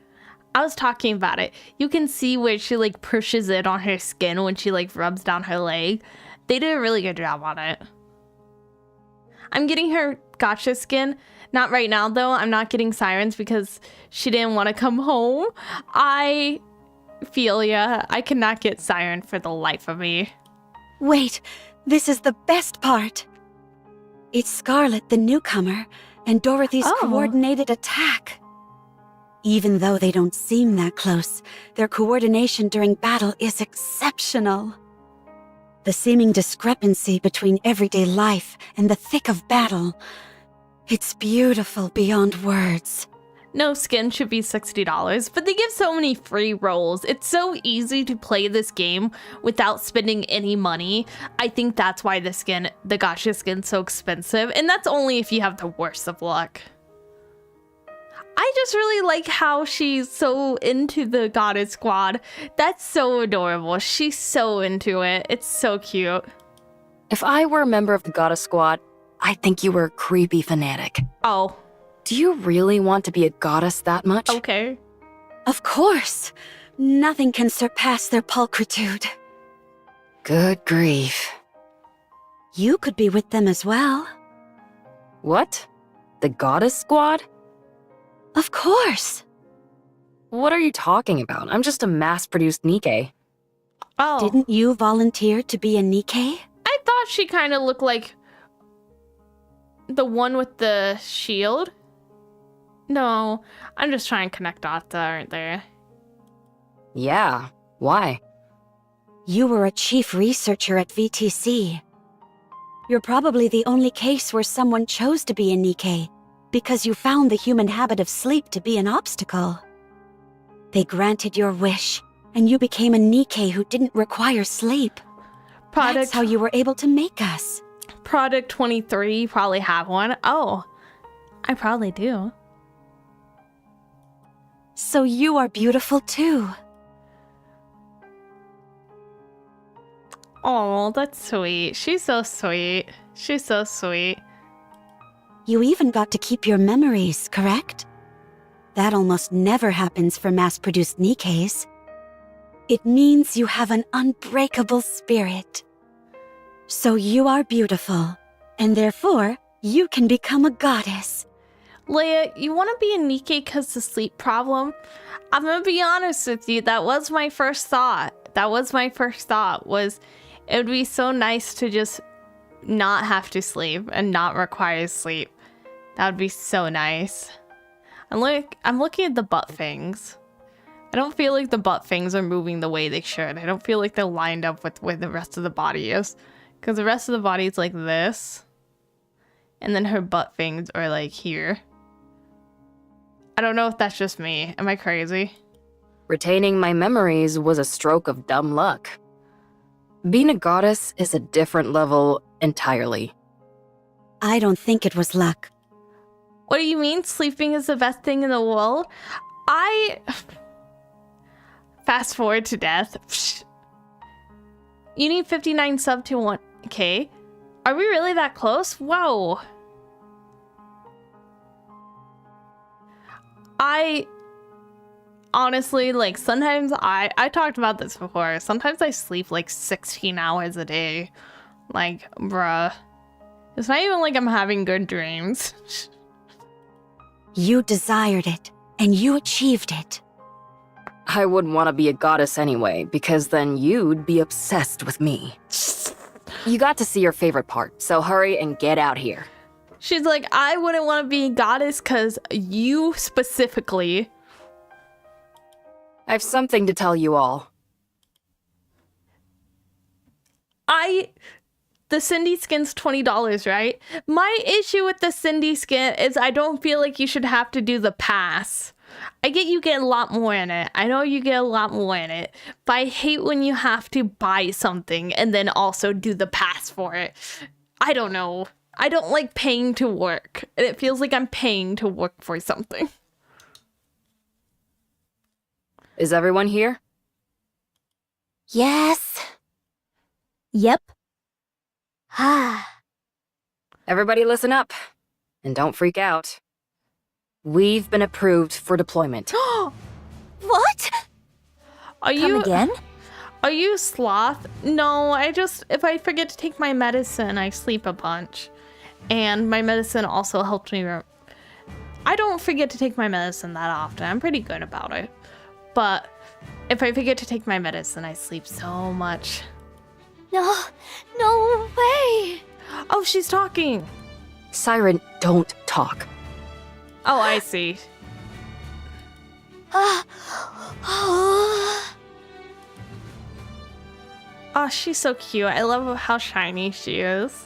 I was talking about it. You can see where she, like, pushes it on her skin when she, like, rubs down her leg. They did a really good job on it. I'm getting her gotcha skin. Not right now, though. I'm not getting Sirens because she didn't want to come home. I feel ya. I cannot get Siren for the life of me. Wait, this is the best part. It's Scarlet, the newcomer, and Dorothy's Oh. coordinated attack. Even though they don't seem that close, their coordination during battle is exceptional. The seeming discrepancy between everyday life and the thick of battle, it's beautiful beyond words. No skin should be $60, but they give so many free rolls. It's so easy to play this game without spending any money. I think that's why the gacha skin's so expensive, and that's only if you have the worst of luck. I just really like how she's so into the goddess squad. That's so adorable. She's so into it. It's so cute. If I were a member of the Goddess Squad, I'd think you were a creepy fanatic. Oh, Do you really want to be a goddess that much? okay. Of course, nothing can surpass their pulchritude. Good grief. You could be with them as well. What? The Goddess Squad? Of course. What are you talking about? I'm just a mass-produced Nikke. Oh, Didn't you volunteer to be a Nikke? I thought she kind of looked like the one with the shield. No, I'm just trying to connect dots that aren't there. Yeah, why? You were a chief researcher at VTC. You're probably the only case where someone chose to be a Nikke because you found the human habit of sleep to be an obstacle. They granted your wish, and you became a Nikke who didn't require sleep. Product, That's how you were able to make us. Product 23, you probably have one. Oh, I probably do. So you are beautiful too. Oh, that's sweet. She's so sweet. She's so sweet. You even got to keep your memories, correct? That almost never happens for mass-produced Nikkes. It means you have an unbreakable spirit. So you are beautiful, and therefore, you can become a goddess. Leia, you want to be a Nikke because the sleep problem? I'm going to be honest with you. That was my first thought. Was it would be so nice to just not have to sleep and not require sleep. That would be so nice. I'm looking at the butt things. I don't feel like the butt things are moving the way they should. I don't feel like they're lined up with where the rest of the body is. Because the rest of the body is like this. And then her butt things are like here. I don't know if that's just me. Am I crazy? Retaining my memories was a stroke of dumb luck. Being a goddess is a different level entirely. I don't think it was luck. What do you mean sleeping is the best thing in the world? Fast forward to death. Psh. You need 59 sub to 1K? Are we really that close? Whoa. I honestly, like, sometimes I talked about this before. Sometimes I sleep like 16 hours a day. Like, bruh. It's not even like I'm having good dreams. You desired it, and you achieved it. I wouldn't want to be a goddess anyway, because then you'd be obsessed with me. You got to see your favorite part, so hurry and get out here. She's like, I wouldn't want to be a goddess because you specifically. I have something to tell you all. The Cindy skin's $20, right? My issue with the Cindy skin is I don't feel like you should have to do the pass. I get you get a lot more in it. I know you get a lot more in it. But I hate when you have to buy something and then also do the pass for it. I don't know. I don't like paying to work. And it feels like I'm paying to work for something. Is everyone here? Yes. Yep. Ah. Everybody listen up. And don't freak out. We've been approved for deployment. What? Are Come you again? Are you sloth? No, if I forget to take my medicine, I sleep a bunch. And my medicine also helped me. I don't forget to take my medicine that often. I'm pretty good about it. But If I forget to take my medicine, I sleep so much. No, no way. Oh, she's talking. Siren, don't talk. Oh, I see. Oh, she's so cute. I love how shiny she is.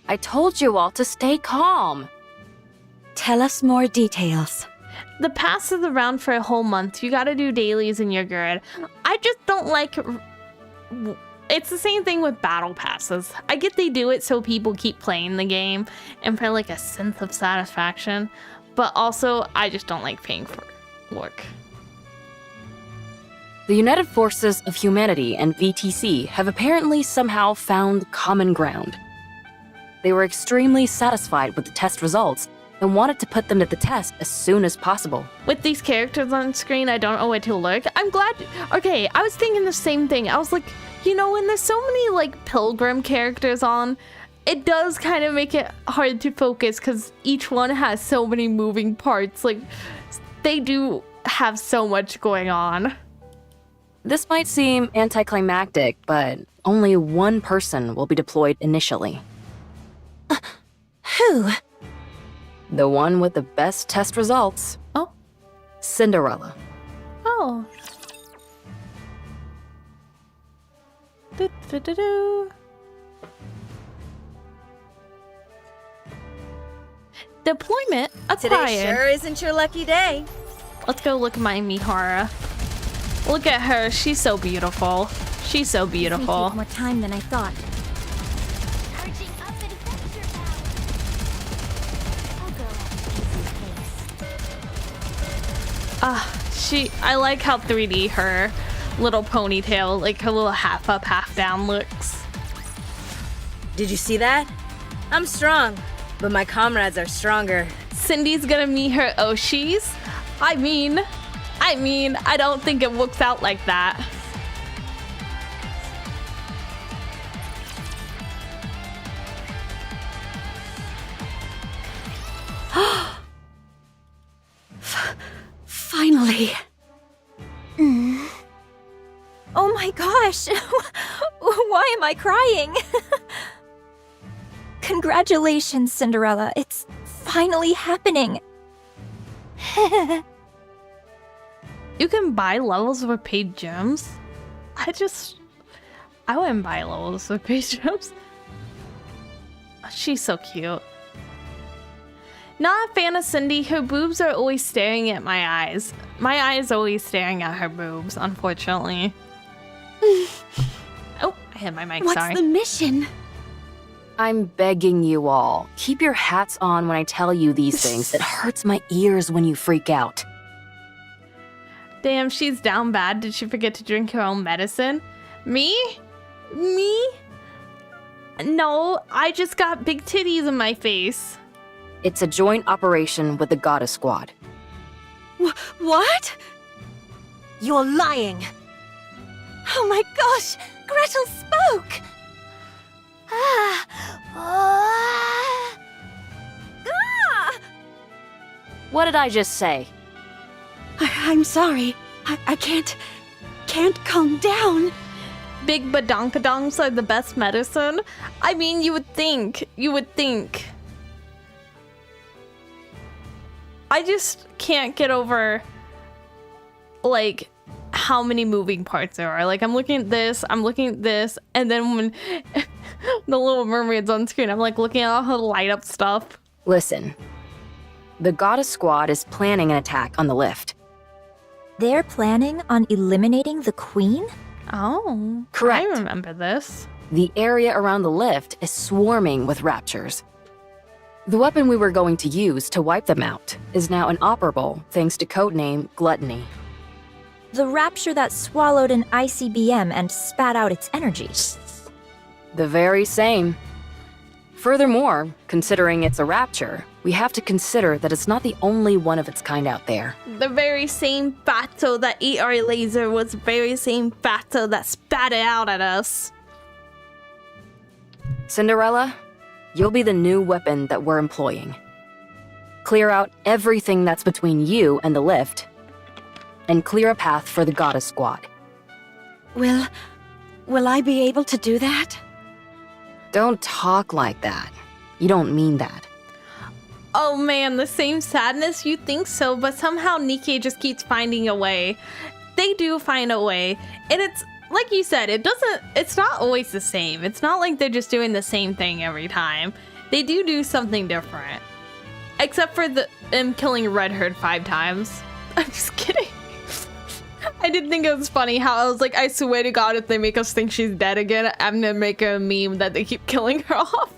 I told you all to stay calm. Tell us more details. The pass is around for a whole month. You gotta do dailies in your grid. I just don't like... It's the same thing with battle passes. I get they do it so people keep playing the game and for like a sense of satisfaction. But also, I just don't like paying for work. The United Forces of Humanity and VTC have apparently somehow found common ground. They were extremely satisfied with the test results and wanted to put them to the test as soon as possible. With these characters on screen, I don't know where to look. I'm glad... Okay, I was thinking the same thing. I was like, you know, when there's so many, like, Pilgrim characters on, it does kind of make it hard to focus because each one has so many moving parts. Like, they do have so much going on. This might seem anticlimactic, but only one person will be deployed initially. Who? The one with the best test results. Oh. Cinderella. Oh. Do-do-do-do. Deployment acquired. Today sure isn't your lucky day. Let's go look at my Mihara. Look at her. She's so beautiful. She's so beautiful. Take more time than I thought. I like how 3D her little ponytail, like her little half up, half down looks. Did you see that? I'm strong, but my comrades are stronger. Cindy's gonna meet her Oshis. I mean, I don't think it works out like that. Finally. Oh my gosh! Why am I crying? Congratulations, Cinderella. It's finally happening. You can buy levels with paid gems? I wouldn't buy levels with paid gems. She's so cute. Not a fan of Cindy. Her boobs are always staring at my eyes. My eye is always staring at her boobs, unfortunately. Oh, I hit my mic, What's sorry. the mission? I'm begging you all, keep your hats on when I tell you these things. It hurts my ears when you freak out. Damn, she's down bad. Did she forget to drink her own medicine? Me? No, I just got big titties in my face. It's a joint operation with the Goddess Squad. What? You're lying. Oh my gosh, Gretel spoke. What did I just say? I'm sorry. I can't calm down. Big badonkadonks are the best medicine. I mean, you would think. I just can't get over, like, how many moving parts there are. Like, I'm looking at this, and then when the Little Mermaid's on screen, I'm, like, looking at all her light-up stuff. Listen, the Goddess Squad is planning an attack on the lift. They're planning on eliminating the Queen? Oh, Correct. I remember this. The area around the lift is swarming with raptures. The weapon we were going to use to wipe them out is now inoperable thanks to codename Gluttony. The rapture that swallowed an ICBM and spat out its energy. The very same. Furthermore, considering it's a rapture, we have to consider that it's not the only one of its kind out there. The very same fatso that ate our laser was the very same fatso that spat it out at us. Cinderella, you'll be the new weapon that we're employing. Clear out everything that's between you and the lift, and clear a path for the goddess squad. Will I be able to do that? Don't talk like that. You don't mean that. Oh man, the same sadness? You think so, but somehow Nikke just keeps finding a way. They do find a way. And it's, like you said, it's not always the same. It's not like they're just doing the same thing every time. They do something different. Except for them killing Red Herd 5 times. I'm just kidding. I did think it was funny how I was like, I swear to God, if they make us think she's dead again, I'm gonna make a meme that they keep killing her off.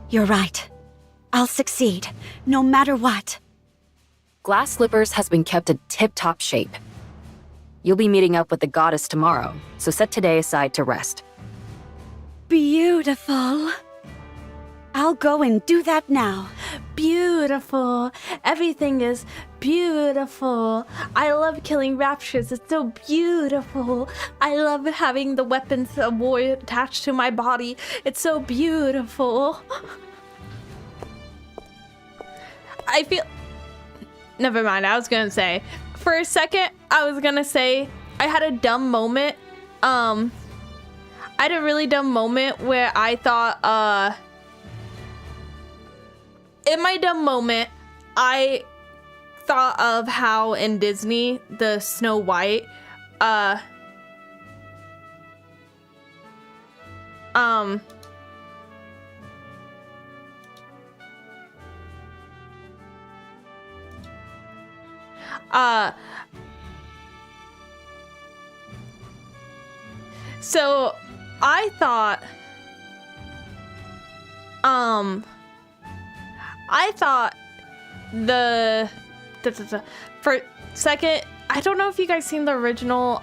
You're right. I'll succeed, no matter what. Glass Slippers has been kept in tip-top shape. You'll be meeting up with the goddess tomorrow, so set today aside to rest. Beautiful. I'll go and do that now. Beautiful. Everything is beautiful. I love killing raptures. It's so beautiful. I love having the weapons of war attached to my body. It's so beautiful. I feel... Never mind. I was going to say... For a second, I was going to say I had a dumb moment. I had a really dumb moment where I thought... In my dumb moment, I thought of how in Disney, the Snow White, so I thought, for a second, I don't know if you guys seen the original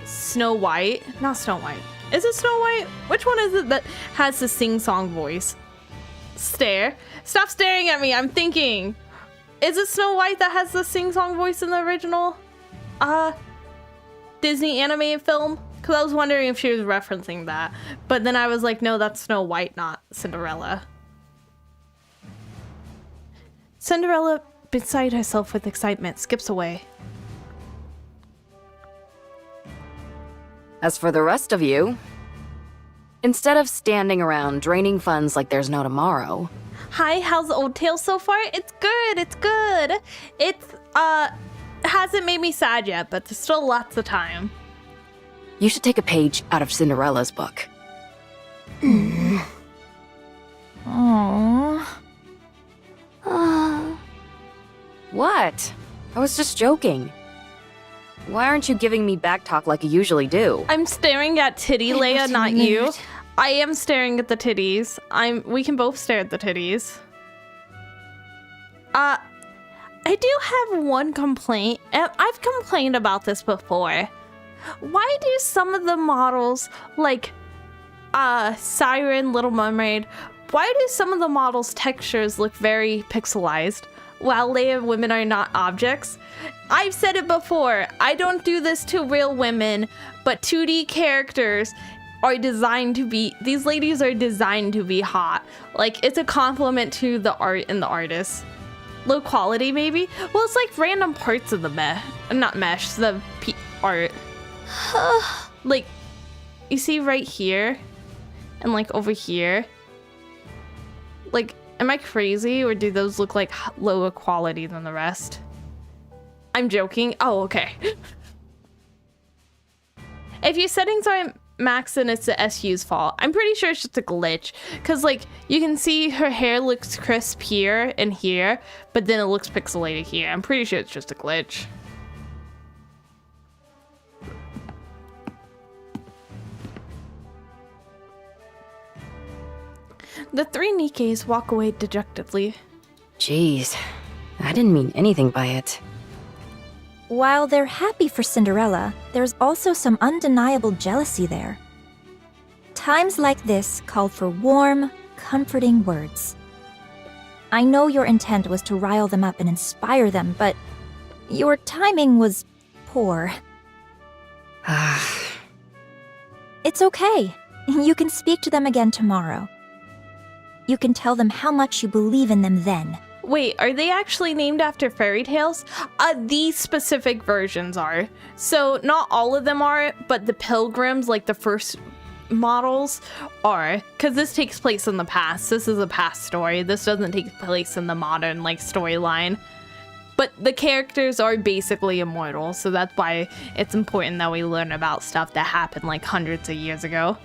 Snow White. Not Snow White. Is it Snow White? Which one is it that has the sing-song voice? Stare. Stop staring at me. I'm thinking. Is it Snow White that has the sing-song voice in the original Disney animated film? Because I was wondering if she was referencing that. But then I was like, no, that's Snow White, not Cinderella. Cinderella, beside herself with excitement, skips away. As for the rest of you, instead of standing around draining funds like there's no tomorrow... Hi, how's the old tale so far? It's good, it's good. It's, hasn't made me sad yet, but there's still lots of time. You should take a page out of Cinderella's book. Aww. What? I was just joking. Why aren't you giving me back talk like you usually do? I'm staring at titty, Leia, not you. I am staring at the titties. We can both stare at the titties. I do have one complaint, and I've complained about this before. Why do some of the models, like Siren, Little Mermaid, why do some of the models' textures look very pixelized, while Leia women are not objects? I've said it before, I don't do this to real women, but 2D characters are designed to be, these ladies are designed to be hot. Like, it's a compliment to the art and the artist. Low quality, maybe? Well, it's like random parts of the the art. Like, you see right here, and like over here. Like, am I crazy, or do those look like lower quality than the rest? I'm joking. Oh, okay. If your settings aren't maxed, then it's the SU's fault. I'm pretty sure it's just a glitch, because like you can see her hair looks crisp here and here, but then it looks pixelated here. I'm pretty sure it's just a glitch. The three Nikkes walk away dejectedly. Jeez, I didn't mean anything by it. While they're happy for Cinderella, there's also some undeniable jealousy there. Times like this call for warm, comforting words. I know your intent was to rile them up and inspire them, but your timing was poor. It's okay. You can speak to them again tomorrow. You can tell them how much you believe in them then, Wait, are they actually named after fairy tales? These specific versions are. So not all of them are, but the pilgrims, like the first models, are. Because this takes place in the past. This is a past story. This doesn't take place in the modern, like, storyline. But the characters are basically immortal, so that's why it's important that we learn about stuff that happened, like, hundreds of years ago.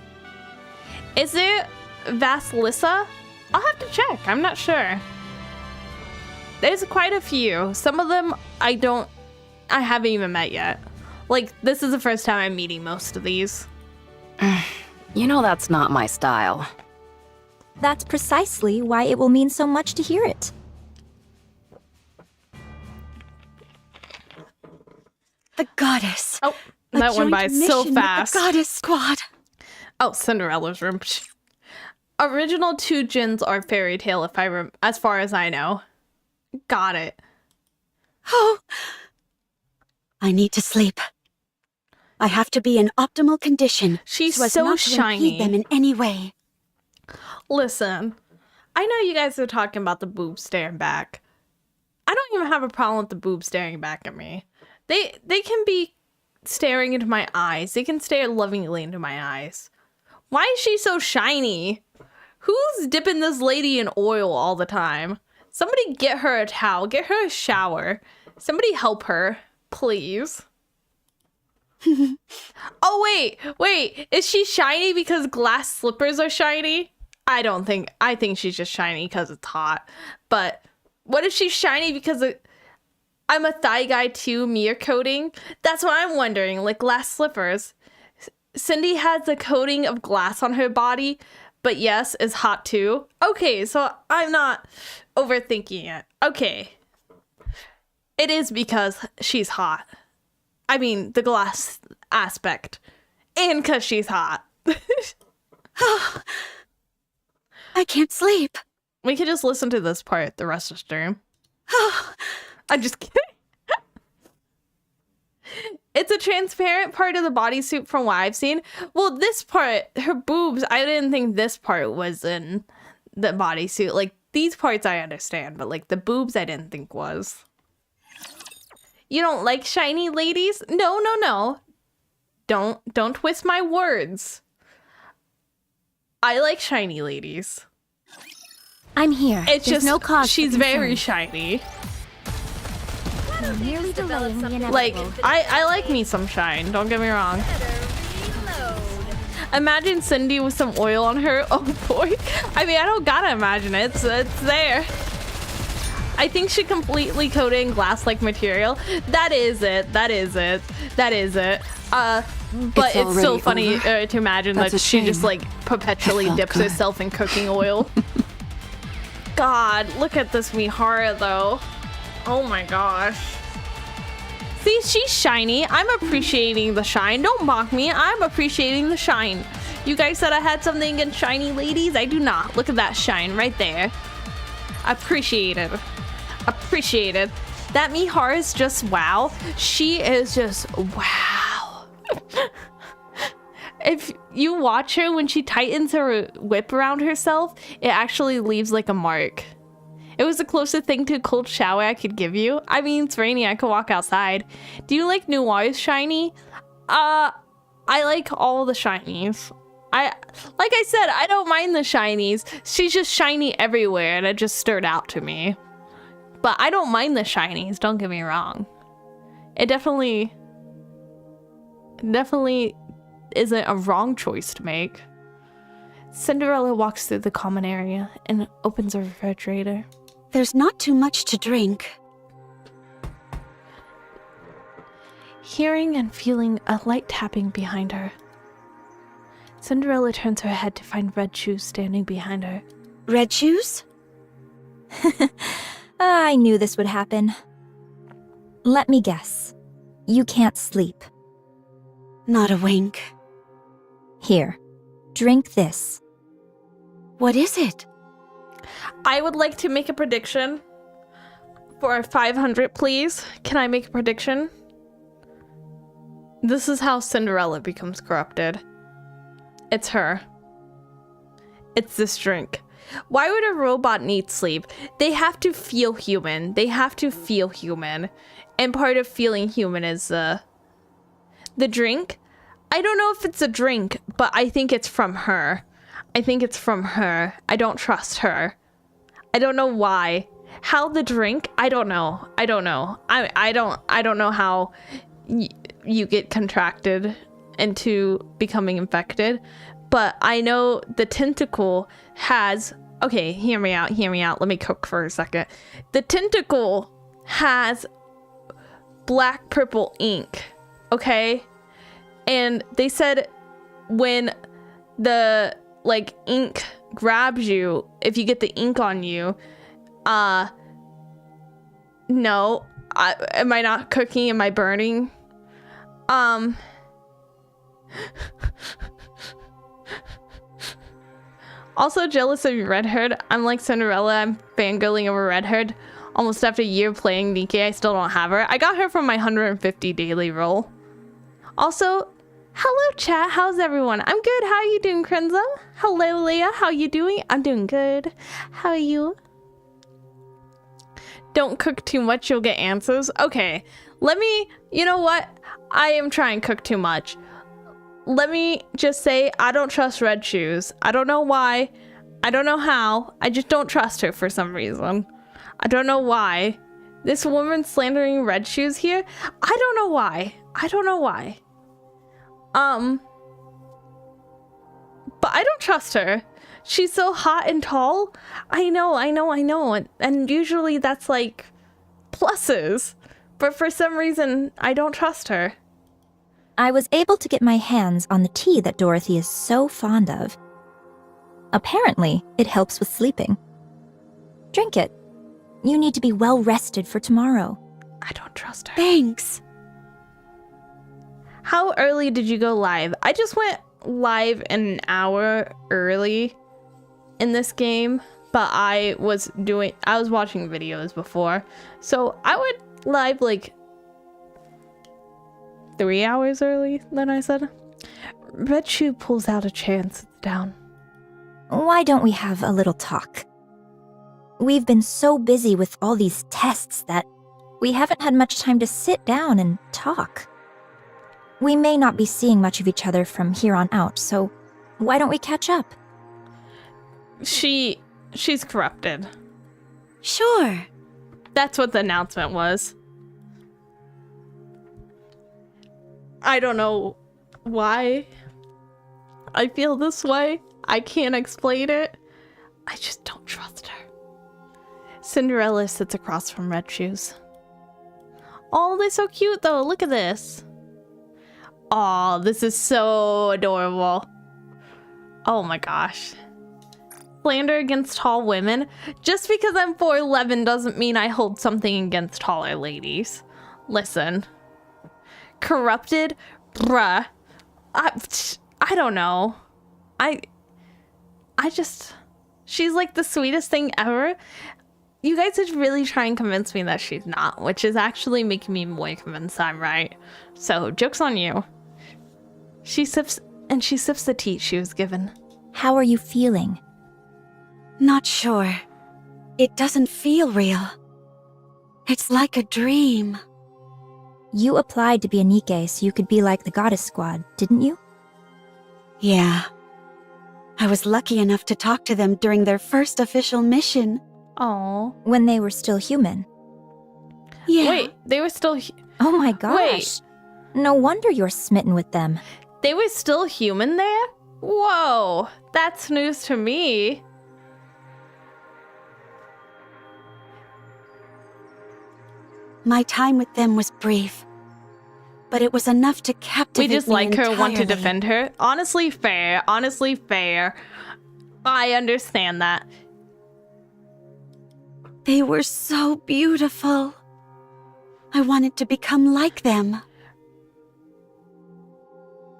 Is it Vasilissa? I'll have to check. I'm not sure. There's quite a few. Some of them I haven't even met yet. Like, this is the first time I'm meeting most of these. You know that's not my style. That's precisely why it will mean so much to hear it. The goddess. Oh, A that went joint by so mission with fast. The goddess squad. Oh, Cinderella's room. Original 2 djinns are fairy tale, as far as I know. Got it. Oh. I need to sleep. I have to be in optimal condition. She's so as so not to shiny. impede them in any way. Listen, I know you guys are talking about the boobs staring back. I don't even have a problem with the boobs staring back at me. They can be staring into my eyes. They can stare lovingly into my eyes. Why is she so shiny? Who's dipping this lady in oil all the time? Somebody get her a towel. Get her a shower. Somebody help her, please. Oh, wait. Is she shiny because glass slippers are shiny? I think she's just shiny because it's hot. But what if she's shiny because I'm a thigh guy too, mirror coating? That's what I'm wondering, like glass slippers. Cindy has a coating of glass on her body, but yes, is hot too. Okay, so I'm not overthinking it. Okay. It is because she's hot. I mean, the glass aspect. And because she's hot. I can't sleep. We could just listen to this part the rest of the stream. I'm just kidding. It's a transparent part of the bodysuit from what I've seen. Well, this part, her boobs, I didn't think this part was in the bodysuit. Like, these parts I understand, but like the boobs I didn't think was. You don't like shiny ladies? No. Don't twist my words. I like shiny ladies. I'm here. It's There's just no cause for she's very concern. shiny. You're merely delaying the inevitable. Like, I like me some shine, don't get me wrong. Imagine Cindy with some oil on her. Oh boy. I mean, I don't gotta imagine it. It's there. I think she completely coated in glass-like material. That is it. But it's still funny to imagine That's that a she just shame. like perpetually It felt dips good. herself in cooking oil. God, look at this Mihara though. Oh my gosh. See, she's shiny. I'm appreciating the shine. Don't mock me. I'm appreciating the shine. You guys said I had something against shiny ladies. I do not. Look at that shine right there. Appreciated. That Mihara is just wow. She is just wow. If you watch her when she tightens her whip around herself, it actually leaves like a mark. It was the closest thing to a cold shower I could give you. I mean, it's rainy, I could walk outside. Do you like Noir's shiny? I like all the shinies. Like I said, I don't mind the shinies. She's just shiny everywhere and it just stood out to me. But I don't mind the shinies, don't get me wrong. It definitely isn't a wrong choice to make. Cinderella walks through the common area and opens a refrigerator. There's not too much to drink. Hearing and feeling a light tapping behind her, Cinderella turns her head to find Red Shoes standing behind her. Red Shoes? I knew this would happen. Let me guess. You can't sleep. Not a wink. Here, drink this. What is it? I would like to make a prediction for 500, please. Can I make a prediction? This is how Cinderella becomes corrupted. It's her. It's this drink. Why would a robot need sleep? They have to feel human. They have to feel human. And part of feeling human is the drink. I don't know if it's a drink, but I think it's from her. I think it's from her. I don't trust her. I don't know why. How the drink? I don't know. I don't know. I don't know how you get contracted into becoming infected, but I know the tentacle has, okay, hear me out. Let me cook for a second. The tentacle has black purple ink, okay? And they said when the like ink grabs you, if you get the ink on you, no, am I not cooking? Am I burning? Also jealous of your red herd. I'm like Cinderella. I'm fangirling over red herd. Almost after a year playing Nikke, I still don't have her. I got her from my 150 daily roll. Also, hello chat. How's everyone? I'm good. How are you doing, Krenza? Hello, Leah. How you doing? I'm doing good. How are you? Don't cook too much. You'll get answers. Okay. Let me, you know what? I am trying to cook too much. Let me just say I don't trust Red Shoes. I don't know why. I don't know how. I just don't trust her for some reason. I don't know why. This woman slandering Red Shoes here? I don't know why. I don't know why. But I don't trust her. She's so hot and tall. I know. And usually that's like pluses. But for some reason, I don't trust her. I was able to get my hands on the tea that Dorothy is so fond of. Apparently, it helps with sleeping. Drink it. You need to be well rested for tomorrow. I don't trust her. Thanks. How early did you go live? I just went live an hour early in this game, but I was watching videos before. So I went live like 3 hours early, then I said. Red Shoe pulls out a chair and sits down. Why don't we have a little talk? We've been so busy with all these tests that we haven't had much time to sit down and talk. We may not be seeing much of each other from here on out, so why don't we catch up? She's corrupted. Sure. That's what the announcement was. I don't know why I feel this way. I can't explain it. I just don't trust her. Cinderella sits across from Red Shoes. Oh, they're so cute though. Look at this. Oh, this is so adorable. Oh my gosh. Slander against tall women. Just because I'm 4'11" doesn't mean I hold something against taller ladies. Listen. Corrupted? Bruh. I don't know. I just... She's like the sweetest thing ever. You guys should really try and convince me that she's not, which is actually making me more convinced I'm right. So, joke's on you. She sips the tea she was given. How are you feeling? Not sure. It doesn't feel real. It's like a dream. You applied to be a Nikke so you could be like the Goddess Squad, didn't you? Yeah. I was lucky enough to talk to them during their first official mission. Oh. When they were still human. Yeah. Wait, they were still... Oh my gosh. Wait. No wonder you're smitten with them. They were still human there? Whoa, that's news to me. My time with them was brief, but it was enough to captivate We just me like her, want to entirely. defend her. Honestly fair. Honestly fair. I understand that. They were so beautiful. I wanted to become like them.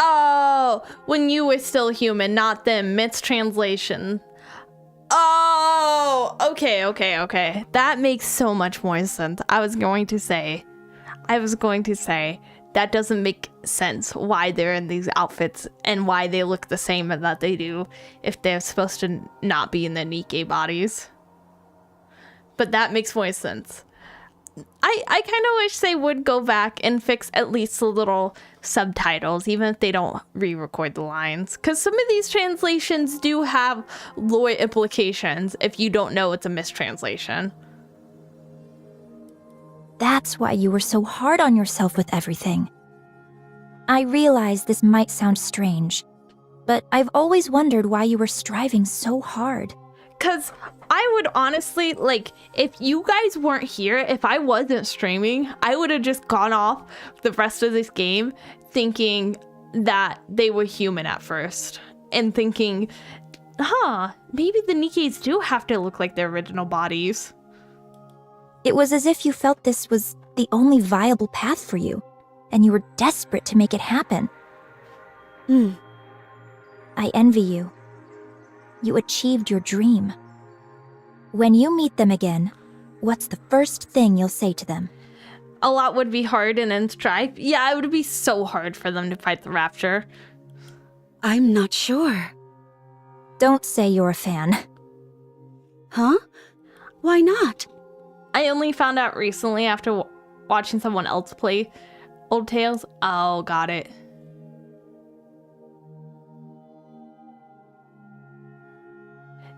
Oh, when you were still human, not them. Mistranslation. Oh, okay. That makes so much more sense. I was going to say, that doesn't make sense why they're in these outfits and why they look the same that they do if they're supposed to not be in the Nikke bodies. But that makes more sense. I kind of wish they would go back and fix at least the little subtitles, even if they don't re-record the lines. Because some of these translations do have lore implications if you don't know it's a mistranslation. That's why you were so hard on yourself with everything. I realize this might sound strange, but I've always wondered why you were striving so hard. Because I would honestly, like, if you guys weren't here, if I wasn't streaming, I would have just gone off the rest of this game thinking that they were human at first. And thinking, maybe the Nikkes do have to look like their original bodies. It was as if you felt this was the only viable path for you, and you were desperate to make it happen. I envy you. You achieved your dream. When you meet them again, what's the first thing you'll say to them? A lot would be hard and in strife. Yeah, it would be so hard for them to fight the Rapture. I'm not sure. Don't say you're a fan. Huh? Why not? I only found out recently after watching someone else play Old Tales. Oh, got it.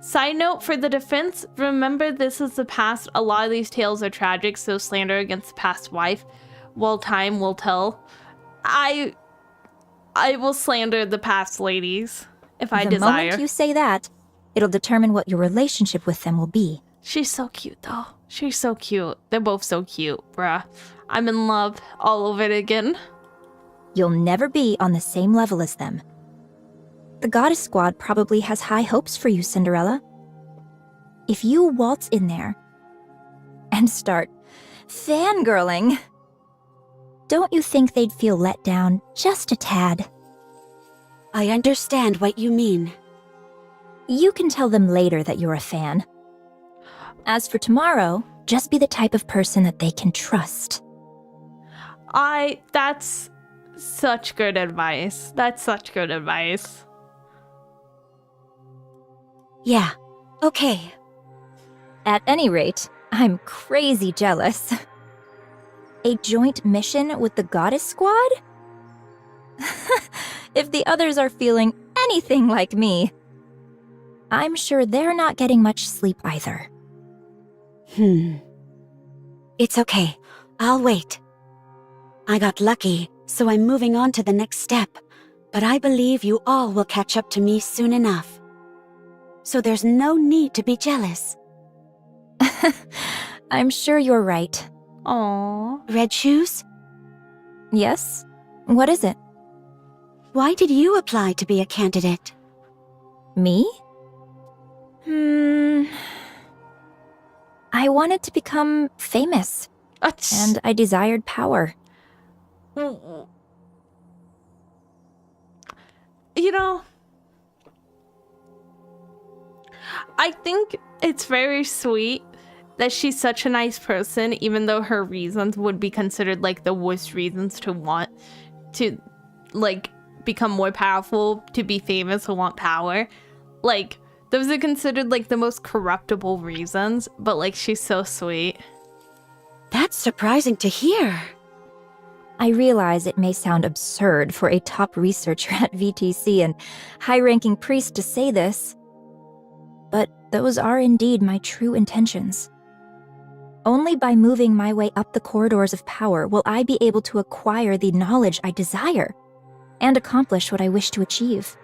Side note for the defense, remember this is the past. A lot of these tales are tragic, so slander against the past wife, well, time will tell. I will slander the past ladies if I desire. The moment you say that, it'll determine what your relationship with them will be. She's so cute, though. She's so cute. They're both so cute, bruh. I'm in love all over it again. You'll never be on the same level as them. The Goddess Squad probably has high hopes for you, Cinderella. If you waltz in there and start fangirling, don't you think they'd feel let down just a tad? I understand what you mean. You can tell them later that you're a fan. As for tomorrow, just be the type of person that they can trust. That's such good advice. That's such good advice. Yeah, okay. At any rate, I'm crazy jealous. A joint mission with the Goddess Squad? If the others are feeling anything like me, I'm sure they're not getting much sleep either. It's okay. I'll wait. I got lucky, so I'm moving on to the next step. But I believe you all will catch up to me soon enough. So there's no need to be jealous. I'm sure you're right. Aww. Red Shoes? Yes? What is it? Why did you apply to be a candidate? Me? I wanted to become famous, and I desired power. You know, I think it's very sweet that she's such a nice person, even though her reasons would be considered like the worst reasons to want to, like, become more powerful, to be famous, or want power. Like, those are considered like the most corruptible reasons, but like, she's so sweet. That's surprising to hear. I realize it may sound absurd for a top researcher at VTC and high-ranking priest to say this, but those are indeed my true intentions. Only by moving my way up the corridors of power will I be able to acquire the knowledge I desire and accomplish what I wish to achieve.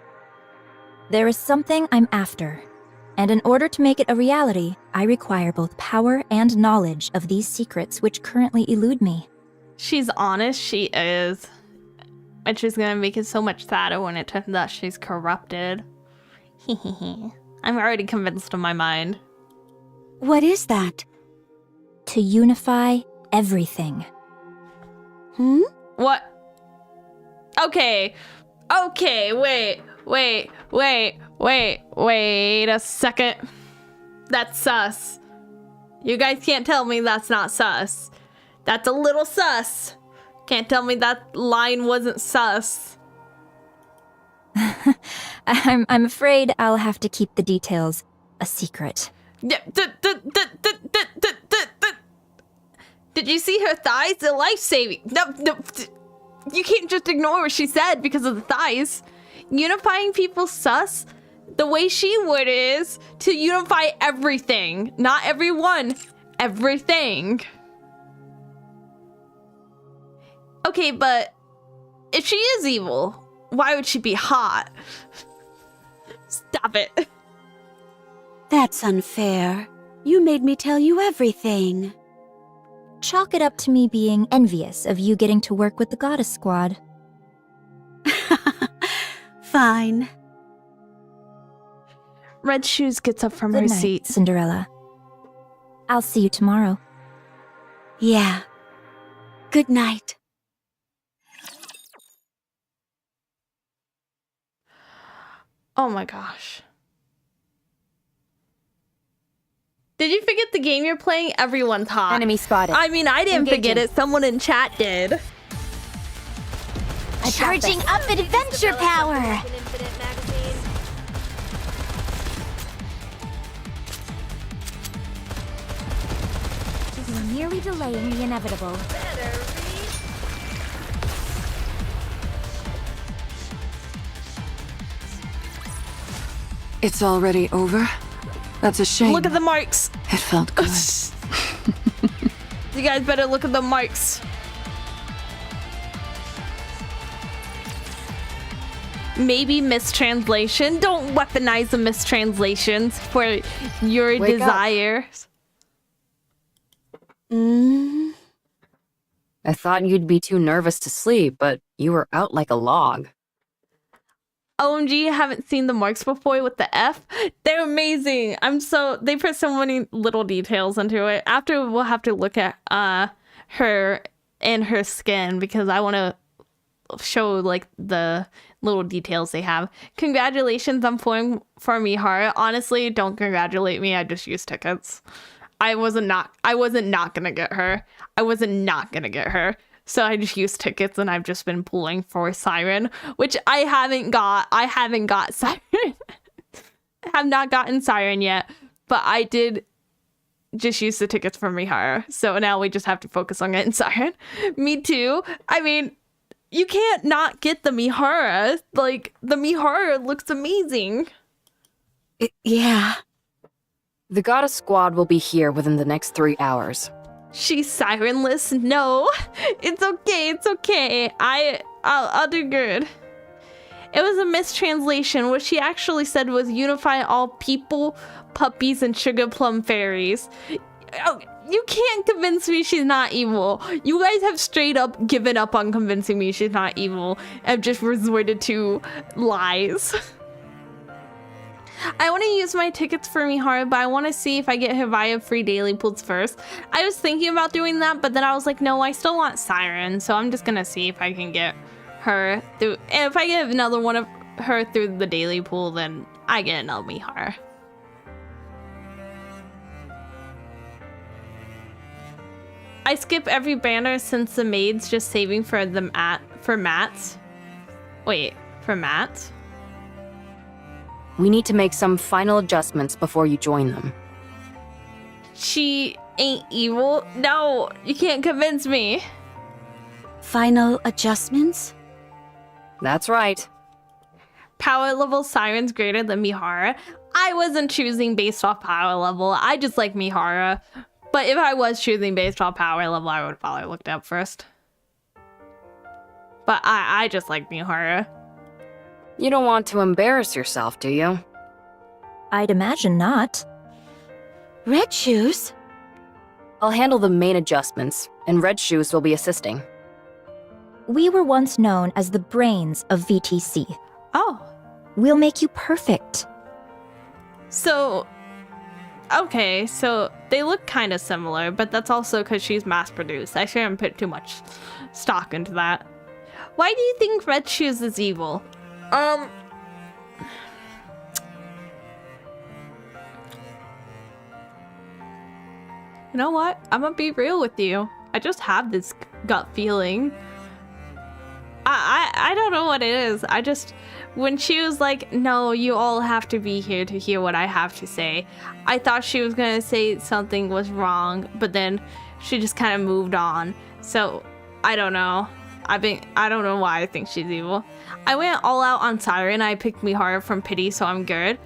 There is something I'm after, and in order to make it a reality, I require both power and knowledge of these secrets which currently elude me. She's honest, she is. Which is gonna make it so much sadder when it turns out she's corrupted. I'm already convinced in my mind. What is that? To unify everything. What? Okay, wait a second. That's sus. You guys can't tell me that's not sus. That's a little sus. Can't tell me that line wasn't sus. I'm afraid I'll have to keep the details a secret. Did you see her thighs? They're life-saving. No. You can't just ignore what she said because of the thighs. Unifying people sus? The way she would is to unify everything. Not everyone. Everything. Okay, but if she is evil, why would she be hot? Stop it. That's unfair. You made me tell you everything. Chalk it up to me being envious of you getting to work with the Goddess Squad. Fine. Red Shoes gets up from Good her night, seat. Cinderella. I'll see you tomorrow. Yeah. Good night. Oh my gosh. Did you forget the game you're playing? Everyone's hot. Enemy spotted. I mean, I didn't forget Engaging. it. Someone in chat did. Charging up adventure power. You're merely delaying the inevitable. It's already over? That's a shame. Look at the marks. It felt good. You guys better look at the marks. Maybe mistranslation. Don't weaponize the mistranslations for your Wake up. desires. Mm. I thought you'd be too nervous to sleep, but you were out like a log. OMG, haven't seen the marks before with the F. They're amazing. They put so many little details into it. After we'll have to look at her and her skin because I want to show like the little details they have. Congratulations on pulling for Mihara. Honestly, don't congratulate me. I just used tickets. I wasn't not gonna get her. So I just used tickets and I've just been pulling for Siren, which I haven't got Siren. I have not gotten Siren yet, but I did just use the tickets for Mihara. So now we just have to focus on getting Siren. Me too. I mean, you can't not get the Mihara. Like, the Mihara looks amazing. Yeah. The Goddess Squad will be here within the next 3 hours. She's sirenless. No, it's okay. I'll do good. It was a mistranslation. What she actually said was unify all people, puppies, and sugar plum fairies. Oh, you can't convince me she's not evil. You guys have straight up given up on convincing me she's not evil and just resorted to lies. I want to use my tickets for Mihara, but I want to see if I get her via free daily pools first. I was thinking about doing that, but then I was like, no, I still want Siren, so I'm just gonna see if I can get her through. And if I get another one of her through the daily pool, then I get another Mihara. I skip every banner since the maid's just saving for them for mats. Wait, for mats? We need to make some final adjustments before you join them. She ain't evil. No, you can't convince me. Final adjustments? That's right. Power level Siren's greater than Mihara. I wasn't choosing based off power level. I just like Mihara. But if I was choosing based off power level, I would have probably looked up first. But I just like Mihara. You don't want to embarrass yourself, do you? I'd imagine not. Red Shoes? I'll handle the main adjustments, and Red Shoes will be assisting. We were once known as the brains of VTC. Oh. We'll make you perfect. So, okay, so they look kind of similar, but that's also because she's mass-produced. I shouldn't put too much stock into that. Why do you think Red Shoes is evil? You know what? I'm gonna be real with you. I just have this gut feeling. I don't know what it is. I just, when she was like, no, you all have to be here to hear what I have to say, I thought she was gonna say something was wrong, but then she just kind of moved on. So I don't know. I don't know why I think she's evil. I went all out on Siren. I picked Mihara from pity, so I'm good.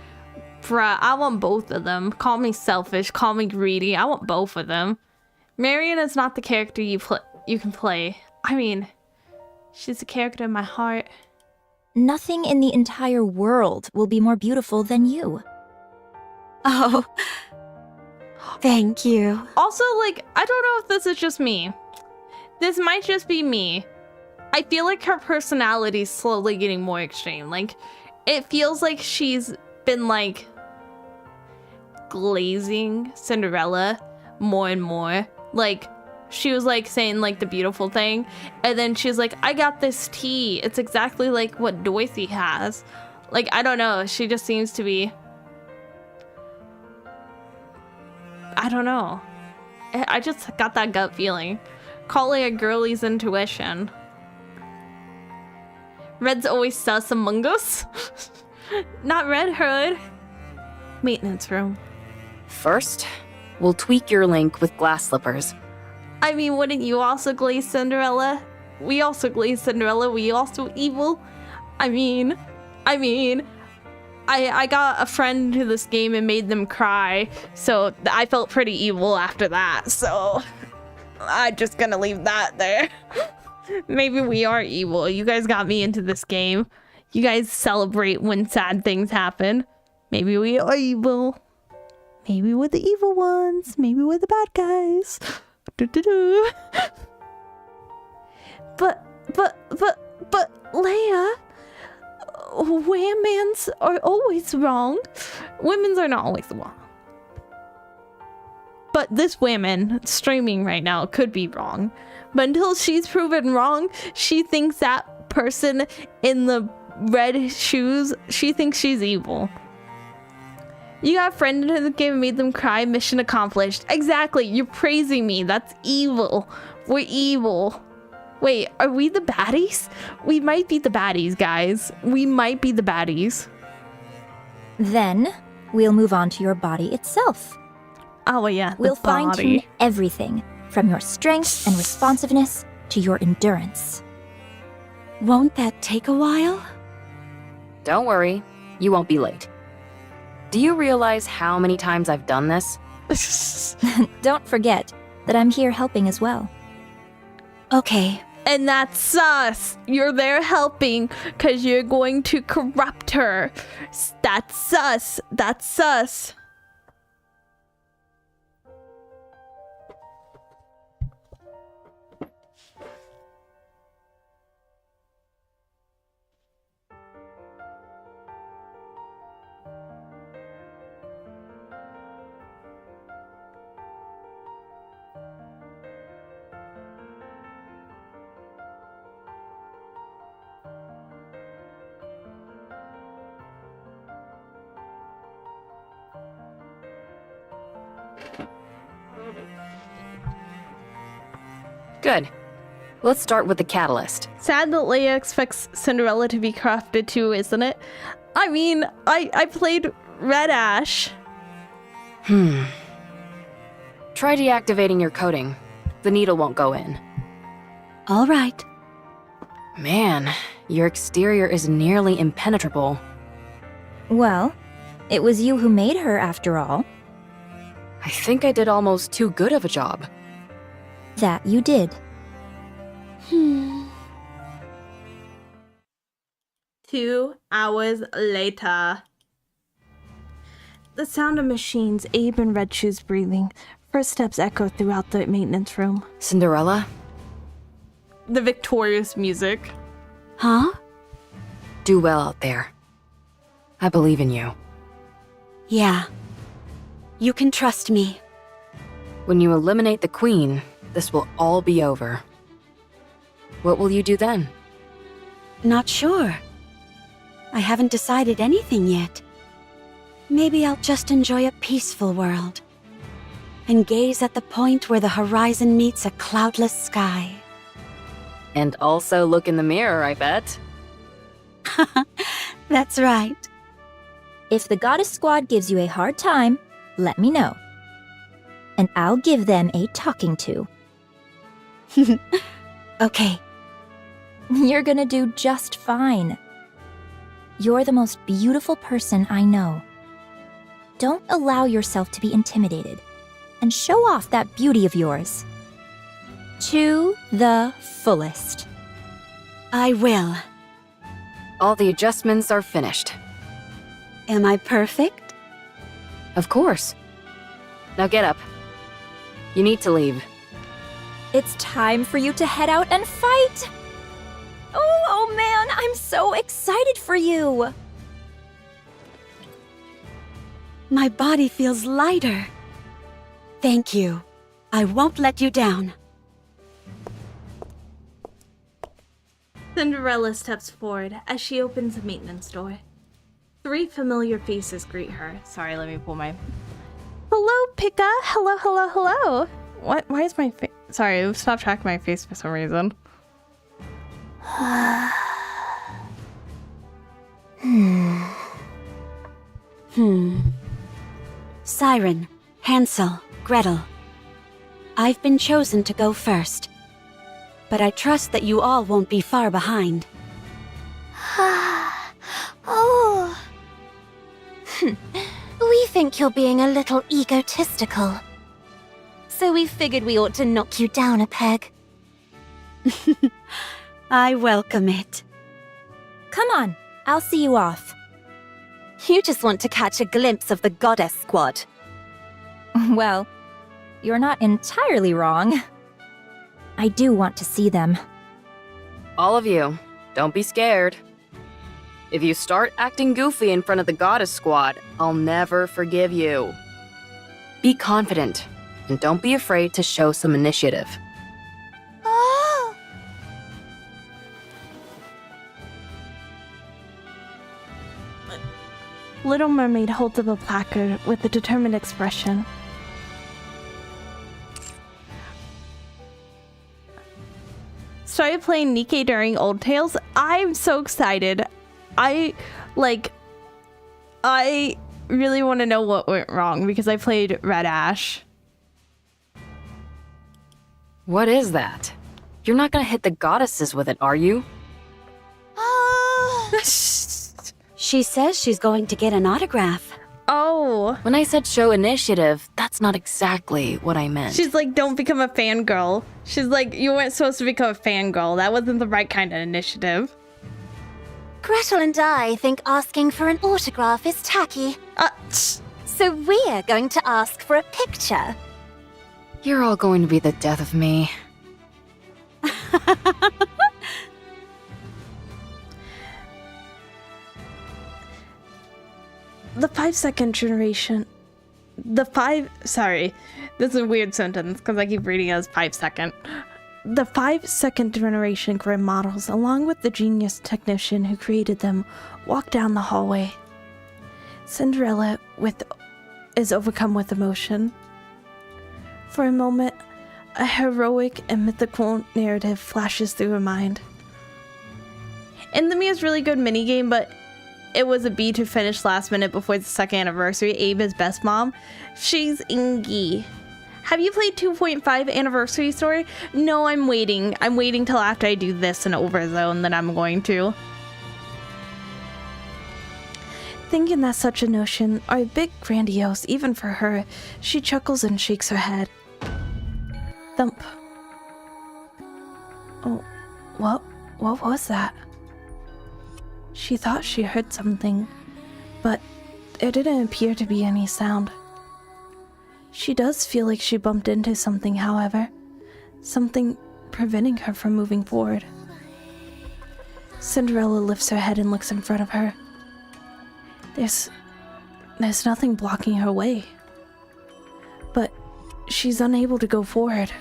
Bruh, I want both of them. Call me selfish, call me greedy. I want both of them. Marion is not the character you can play. I mean, she's a character in my heart. Nothing in the entire world will be more beautiful than you. Oh, thank you. Also, like, I don't know if this is just me. This might just be me. I feel like her personality is slowly getting more extreme. Like, it feels like she's been, like, glazing Cinderella more and more. Like, she was, like, saying, like, the beautiful thing. And then she's like, I got this tea. It's exactly like what Dorothy has. Like, I don't know. She just seems to be... I don't know. I just got that gut feeling. Call it a girlie's intuition. Red's always sus among us. Not Red Hood. Maintenance room. First, we'll tweak your link with glass slippers. I mean, wouldn't you also glaze Cinderella? We also glaze Cinderella. We also evil. I got a friend into this game and made them cry, so I felt pretty evil after that, so I'm just gonna leave that there. Maybe we are evil. You guys got me into this game. You guys celebrate when sad things happen. Maybe we are evil. Maybe we're the evil ones. Maybe we're the bad guys. Do-do-do. But, Leia, women's are always wrong. Women's are not always wrong. But this woman streaming right now could be wrong. But until she's proven wrong, she thinks that person in the red shoes, she thinks she's evil. You got a friend into the game and made them cry, mission accomplished. Exactly, you're praising me. That's evil. We're evil. Wait, are we the baddies? We might be the baddies, guys. We might be the baddies. Then, we'll move on to your body itself. Oh, yeah, We'll fine-tune everything, from your strength and responsiveness to your endurance. Won't that take a while? Don't worry, you won't be late. Do you realize how many times I've done this? Don't forget that I'm here helping as well. Okay. And that's sus. You're there helping because you're going to corrupt her. That's sus. That's sus. Good. Let's start with the catalyst. Sad that Leia expects Cinderella to be crafted too, isn't it? I mean, I played Red Ash. Try deactivating your coating. The needle won't go in. All right. Man, your exterior is nearly impenetrable. Well, it was you who made her after all. I think I did almost too good of a job. That you did. 2 hours later. The sound of machines, Abe and Red Shoes breathing. First steps echo throughout the maintenance room. Cinderella? The victorious music. Huh? Do well out there. I believe in you. Yeah. You can trust me. When you eliminate the queen, this will all be over. What will you do then? Not sure. I haven't decided anything yet. Maybe I'll just enjoy a peaceful world and gaze at the point where the horizon meets a cloudless sky. And also look in the mirror, I bet. That's right. If the Goddess Squad gives you a hard time, let me know. And I'll give them a talking to. Okay. You're gonna do just fine. You're the most beautiful person I know. Don't allow yourself to be intimidated, and show off that beauty of yours. To the fullest. I will. All the adjustments are finished. Am I perfect? Of course. Now get up. You need to leave. It's time for you to head out and fight! Oh man, I'm so excited for you! My body feels lighter. Thank you. I won't let you down. Cinderella steps forward as she opens the maintenance door. 3 familiar faces greet her. Sorry, let me pull my... Hello, Pika! Hello, hello, hello! What? Why is my face... Sorry, it stopped tracking my face for some reason. Siren, Hansel, Gretel. I've been chosen to go first. But I trust that you all won't be far behind. Oh. We think you're being a little egotistical. So we figured we ought to knock you down a peg. I welcome it. Come on, I'll see you off. You just want to catch a glimpse of the Goddess Squad. Well, you're not entirely wrong. I do want to see them. All of you, don't be scared. If you start acting goofy in front of the Goddess Squad, I'll never forgive you. Be confident, and don't be afraid to show some initiative. Oh! Little Mermaid holds up a placard with a determined expression. Started playing Nikke during Old Tales. I'm so excited. I really want to know what went wrong because I played Red Ash. What is that? You're not gonna hit the goddesses with it, are you? She says she's going to get an autograph. Oh. When I said show initiative, that's not exactly what I meant. She's like, don't become a fangirl. She's like, you weren't supposed to become a fangirl. That wasn't the right kind of initiative. Gretel and I think asking for an autograph is tacky. So we're going to ask for a picture. You're all going to be the death of me. The 5-second generation. Sorry, this is a weird sentence because I keep reading it as 5-second. The 5-second generation Grimm models, along with the genius technician who created them, walk down the hallway. Cinderella is overcome with emotion. For a moment, a heroic and mythical narrative flashes through her mind. Enthymia is a really good minigame, but it was a B to finish last minute before the 2nd anniversary. Ava's best mom. She's Ingy. Have you played 2.5 anniversary story? No, I'm waiting. I'm waiting till after I do this in Overzone, then I'm going to. Thinking that such a notion are a bit grandiose, even for her, she chuckles and shakes her head. Thump. Oh, what was that? She thought she heard something, but there didn't appear to be any sound. She does feel like she bumped into something, however. Something preventing her from moving forward. Cinderella lifts her head and looks in front of her. There's nothing blocking her way. But she's unable to go forward.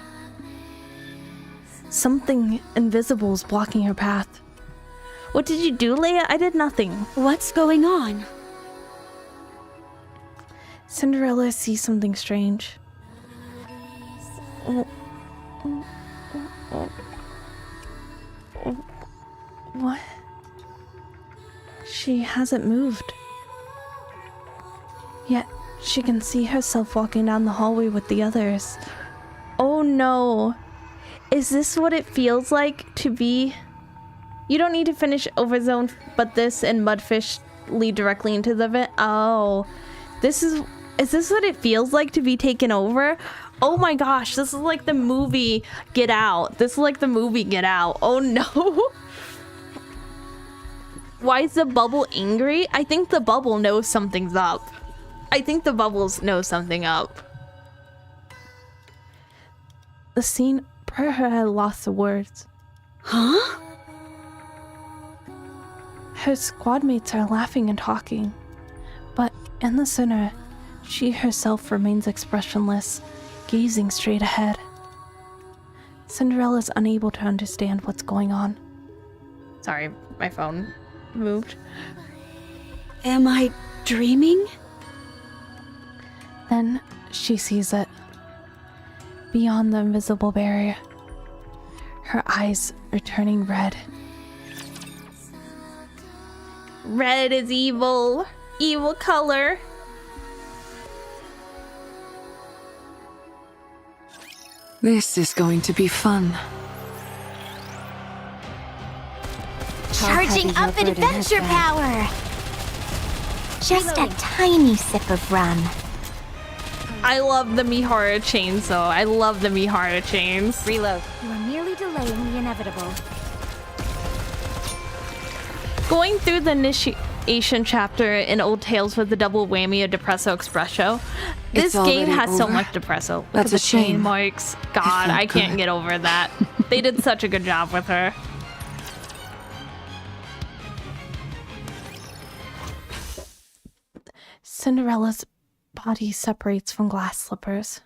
Something invisible is blocking her path. What did you do, Leia? I did nothing. What's going on? Cinderella sees something strange. What? She hasn't moved. Yet she can see herself walking down the hallway with the others. Oh no. Is this what it feels like to be? You don't need to finish Overzone, but this and Mudfish lead directly into the vent. Oh, is this what it feels like to be taken over? Oh my gosh, this is like the movie Get Out. This is like the movie Get Out. Oh no. Why is the bubble angry? I think the bubble knows something's up. I think the bubbles know something up. The scene, her had lost the words. Huh? Her squad mates are laughing and talking, but in the center, she herself remains expressionless, gazing straight ahead. Cinderella's unable to understand what's going on. Sorry, my phone moved. Am I dreaming? Then she sees it. Beyond the invisible barrier, her eyes are turning red. Red is evil. Evil color. This is going to be fun. Charging up adventure power! Just a tiny sip of rum. I love the Mihara chains though. I love the Mihara chains. Reload. You are merely delaying the inevitable. Going through the initiation chapter in Old Tales with the double whammy of Depresso Espresso. This It's game already has so over? much Depresso. Look That's at the a shame. chain marks. God, felt I can't good. get over that. They did such a good job with her. Cinderella's body separates from glass slippers.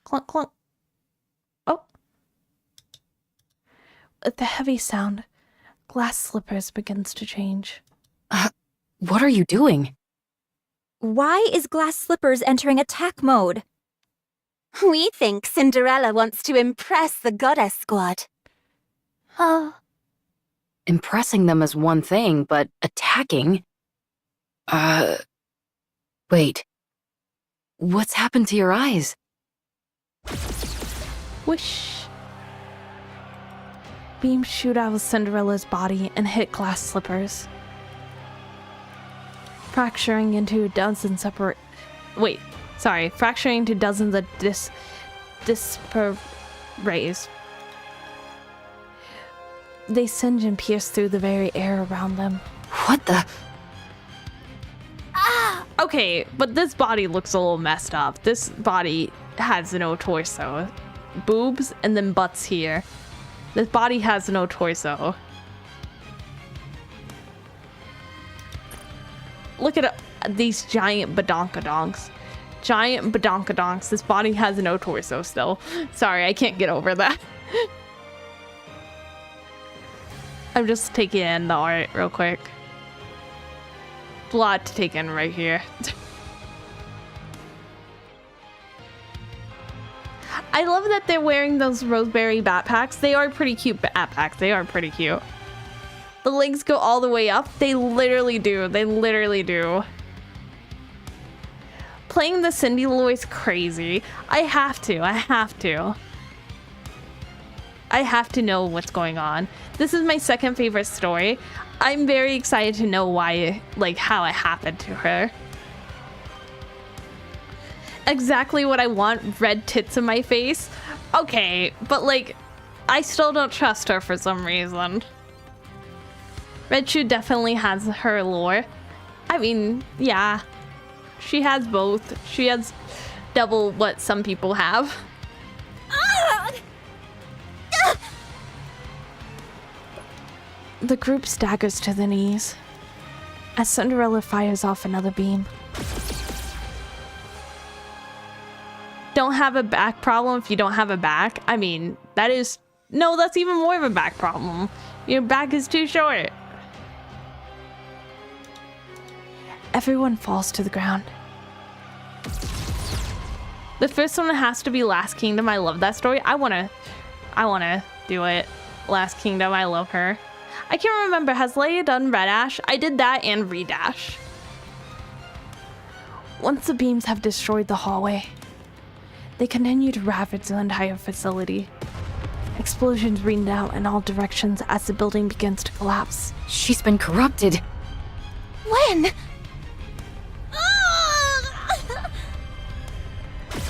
Clunk, clunk. Oh. With the heavy sound, glass slippers begins to change. What are you doing? Why is Glass Slippers entering attack mode? We think Cinderella wants to impress the Goddess Squad. Oh. Impressing them is one thing, but attacking? Wait. What's happened to your eyes? Whoosh. Beams shoot out of Cinderella's body and hit glass slippers, fracturing into dozens of disparate rays. They singe and pierce through the very air around them. What the? Okay, but this body looks a little messed up. This body has no torso. Boobs and then butts here. This body has no torso. Look at these giant badonkadonks. Giant badonkadonks. This body has no torso still. Sorry, I can't get over that. I'm just taking in the art real quick. A lot to take in right here. I love that they're wearing those roseberry backpacks. They are pretty cute backpacks. They are pretty cute. The legs go all the way up. They literally do. They literally do. Playing the Cindy Lou is crazy. I have to. I have to. I have to know what's going on. This is my second favorite story. I'm very excited to know why, like, how it happened to her. Exactly what I want, red tits in my face. Okay, but like, I still don't trust her for some reason. Red Shoe definitely has her lore. I mean, yeah. She has both. She has double what some people have. The group staggers to the knees as Cinderella fires off another beam. Don't have a back problem if you don't have a back. I mean, that is... No, that's even more of a back problem. Your back is too short. Everyone falls to the ground. The first one has to be Last Kingdom. I love that story. I wanna do it. Last Kingdom. I love her. I can't remember. Has Leia done Red Ash? I did that and Redash. Once the beams have destroyed the hallway, they continue to ravage the entire facility. Explosions rain out in all directions as the building begins to collapse. She's been corrupted. When?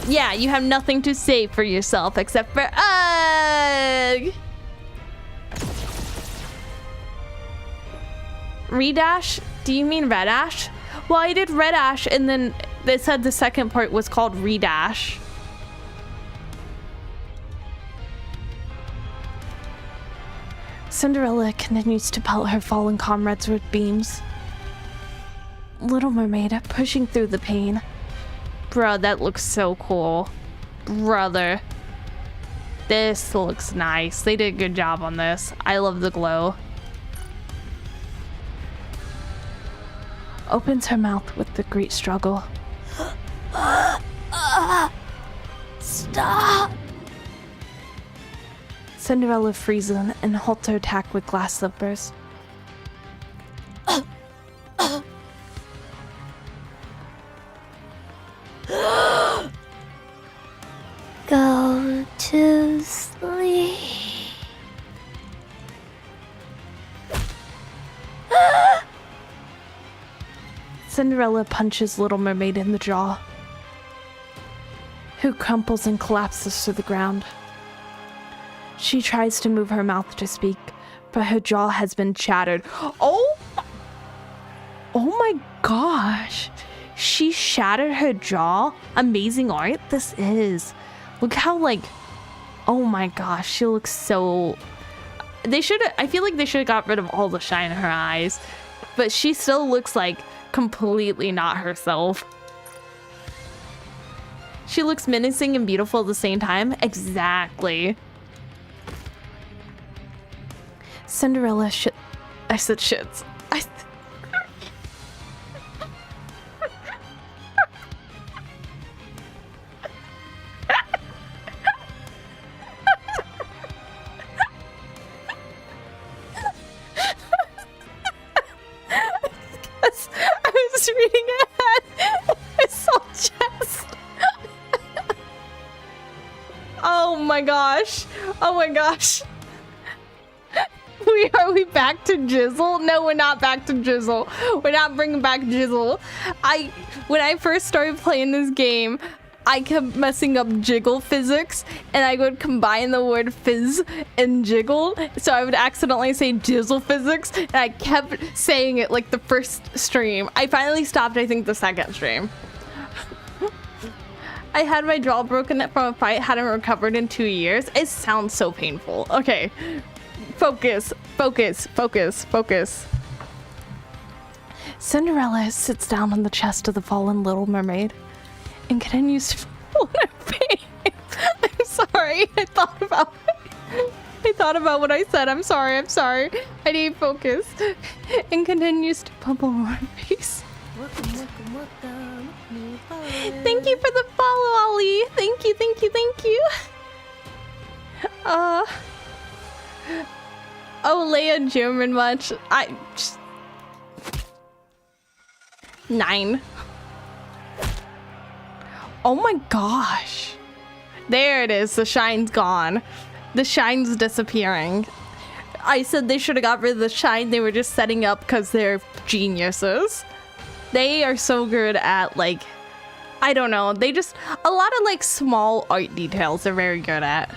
Yeah, you have nothing to say for yourself except for ugh. Redash? Do you mean Red Ash? Well, I did Red Ash and then they said the second part was called Redash. Cinderella continues to pelt her fallen comrades with beams. Little Mermaid pushing through the pain. Bro, that looks so cool. Brother. This looks nice. They did a good job on this. I love the glow. Opens her mouth with the great struggle. Stop! Cinderella freezes and halts her attack with glass slippers. Go to sleep. Cinderella punches Little Mermaid in the jaw, who crumples and collapses to the ground. She tries to move her mouth to speak, but her jaw has been shattered. Oh my gosh. She shattered her jaw. Amazing art this is. Look how oh my gosh, she looks so... I feel like they should have got rid of all the shine in her eyes, but she still looks like completely not herself. She looks menacing and beautiful at the same time. Exactly. Cinderella I said shits. I was reading ahead. I saw chest. Oh my gosh. Oh my gosh. Are we back to Jizzle? No, we're not back to Jizzle. We're not bringing back Jizzle. When I first started playing this game, I kept messing up jiggle physics, and I would combine the word fizz and jiggle, so I would accidentally say jizzle physics, and I kept saying it like the first stream. I finally stopped, I think, the second stream. I had my jaw broken from a fight, hadn't recovered in 2 years. It sounds so painful. Okay. Focus, focus, focus, focus. Cinderella sits down on the chest of the fallen Little Mermaid and continues to feel her pain. I'm sorry. I thought about what I said. I'm sorry. I need focus. And continues to bubble her face. Thank you for the follow, Ollie. Thank you. Oh, Leia German much. 9. Oh my gosh. There it is. The shine's gone. The shine's disappearing. I said they should have got rid of the shine. They were just setting up because they're geniuses. They are so good at I don't know. They just, a lot of small art details they're very good at.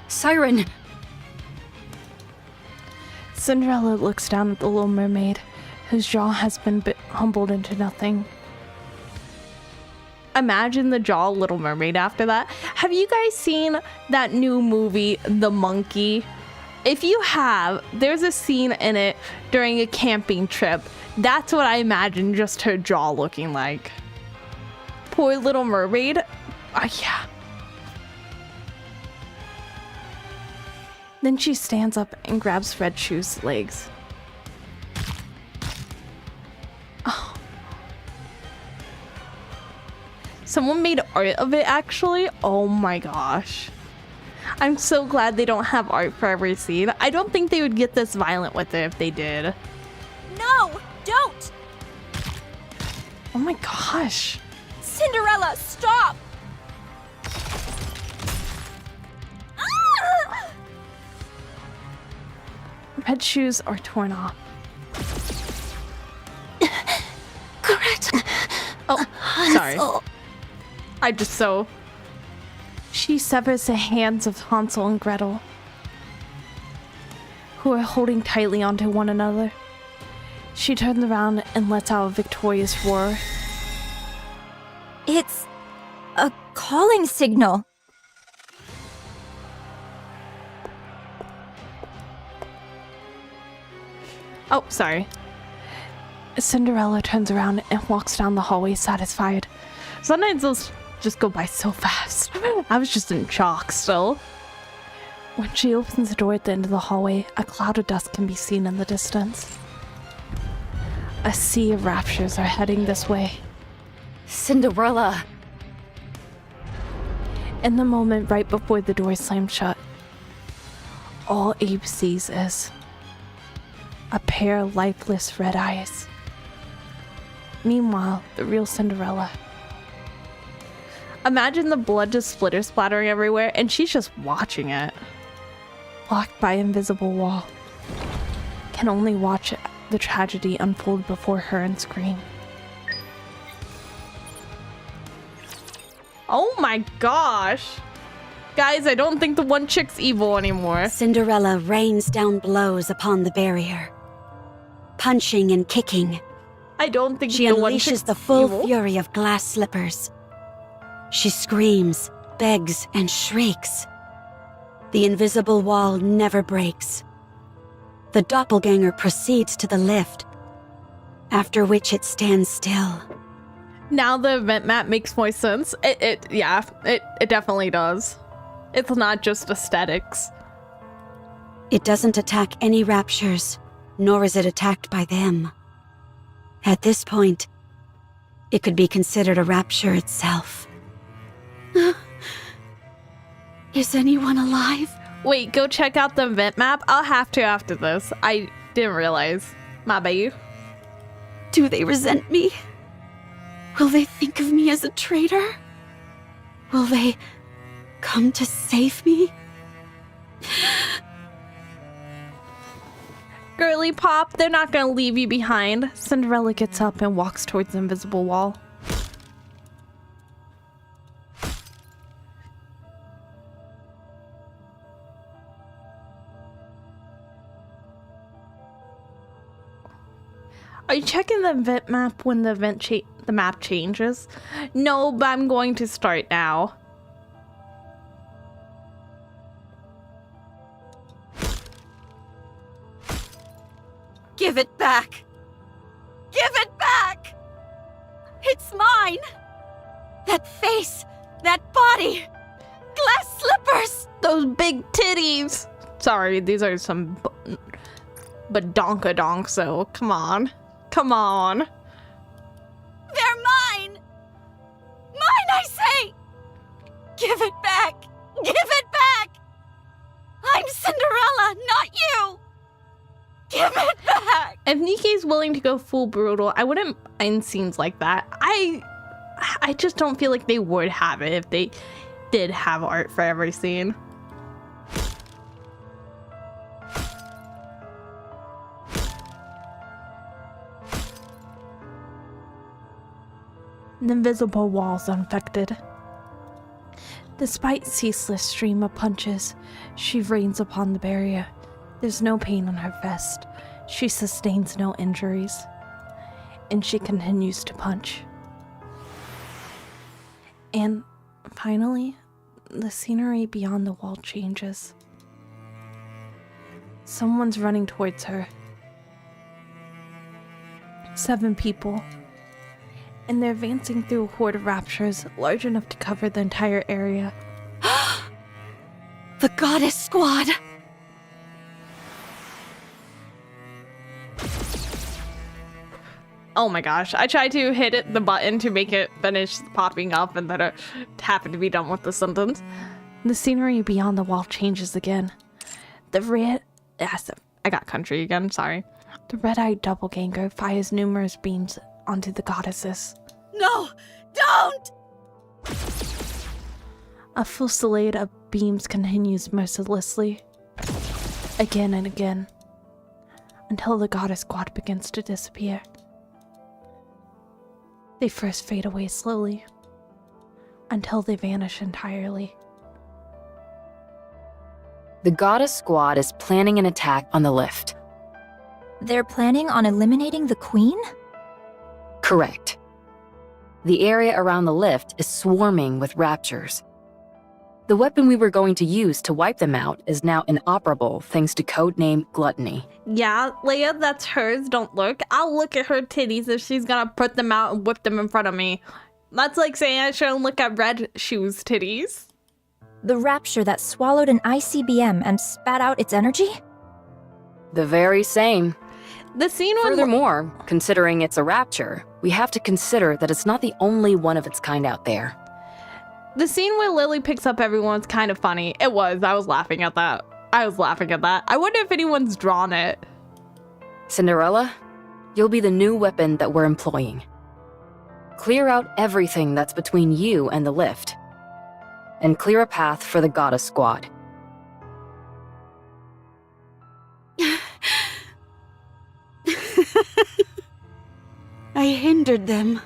Siren! Cinderella looks down at the Little Mermaid, whose jaw has been humbled into nothing. Imagine the jaw Little Mermaid after that. Have you guys seen that new movie, The Monkey? If you have, there's a scene in it during a camping trip. That's what I imagine just her jaw looking like. Poor Little Mermaid. Yeah. Then she stands up and grabs Red Shoe's legs. Someone made art of it, actually. Oh my gosh. I'm so glad they don't have art for every scene. I don't think they would get this violent with it if they did. No, don't! Oh my gosh. Cinderella, stop! Ah! Red shoes are torn off. Gretel. Oh, sorry. I just so... She severs the hands of Hansel and Gretel, who are holding tightly onto one another. She turns around and lets out a victorious roar. It's a calling signal. Oh, sorry. Cinderella turns around and walks down the hallway satisfied. Sometimes those just go by so fast. I was just in shock still. When she opens the door at the end of the hallway, a cloud of dust can be seen in the distance. A sea of raptures are heading this way. Cinderella! In the moment right before the door slams shut, all Abe sees is a pair of lifeless red eyes. Meanwhile, the real Cinderella. Imagine the blood just splattering everywhere, and she's just watching it. Blocked by invisible wall. Can only watch the tragedy unfold before her and scream. Oh my gosh! Guys, I don't think the one chick's evil anymore. Cinderella rains down blows upon the barrier, punching and kicking. I don't think She the one unleashes chick's the full evil. fury of glass slippers. She screams, begs, and shrieks. The invisible wall never breaks. The doppelganger proceeds to the lift, after which it stands still. Now the event map makes more sense. It definitely does. It's not just aesthetics. It doesn't attack any raptures, nor is it attacked by them. At this point, it could be considered a rapture itself. Is anyone alive? Wait, go check out the event map. I'll have to after this. I didn't realize. My bad. Do they resent me? Will they think of me as a traitor? Will they come to save me? Girly Pop, they're not gonna leave you behind. Cinderella gets up and walks towards the invisible wall. Are you checking the event map when the map changes? No, but I'm going to start now. Give it back! Give it back! It's mine! That face! That body! Glass slippers! Those big titties! Sorry, these are some badonkadonks, so come on. Come on. They're mine! Mine, I say! Give it back! Give it back! I'm Cinderella, not you! Give it back! If Nikke's willing to go full brutal, I wouldn't mind scenes like that. I just don't feel like they would have it if they did have art for every scene. The invisible wall's unaffected. Despite ceaseless stream of punches, she rains upon the barrier. There's no pain on her vest. She sustains no injuries. And she continues to punch. And finally, the scenery beyond the wall changes. Someone's running towards her. 7 people. And they're advancing through a horde of raptures large enough to cover the entire area. The goddess squad! Oh my gosh. I tried to hit the button to make it finish popping up and then it happened to be done with the sentence. The scenery beyond the wall changes again. The red... Yes, I got country again, sorry. The red-eyed doppelganger fires numerous beams onto the goddesses. No! Don't! A fusillade of beams continues mercilessly. Again and again. Until the goddess squad begins to disappear. They first fade away slowly. Until they vanish entirely. The goddess squad is planning an attack on the lift. They're planning on eliminating the queen? Correct. The area around the lift is swarming with raptures. The weapon we were going to use to wipe them out is now inoperable thanks to codename Gluttony. Yeah, Leia, that's hers. Don't look. I'll look at her titties if she's gonna put them out and whip them in front of me. That's like saying I shouldn't look at Red Shoes' titties. The rapture that swallowed an ICBM and spat out its energy? The very same. The scene when... Furthermore, considering it's a rapture, we have to consider that it's not the only one of its kind out there. The scene where Lily picks up everyone's kind of funny. It was. I was laughing at that. I wonder if anyone's drawn it. Cinderella, you'll be the new weapon that we're employing. Clear out everything that's between you and the lift. And clear a path for the goddess squad. I hindered them.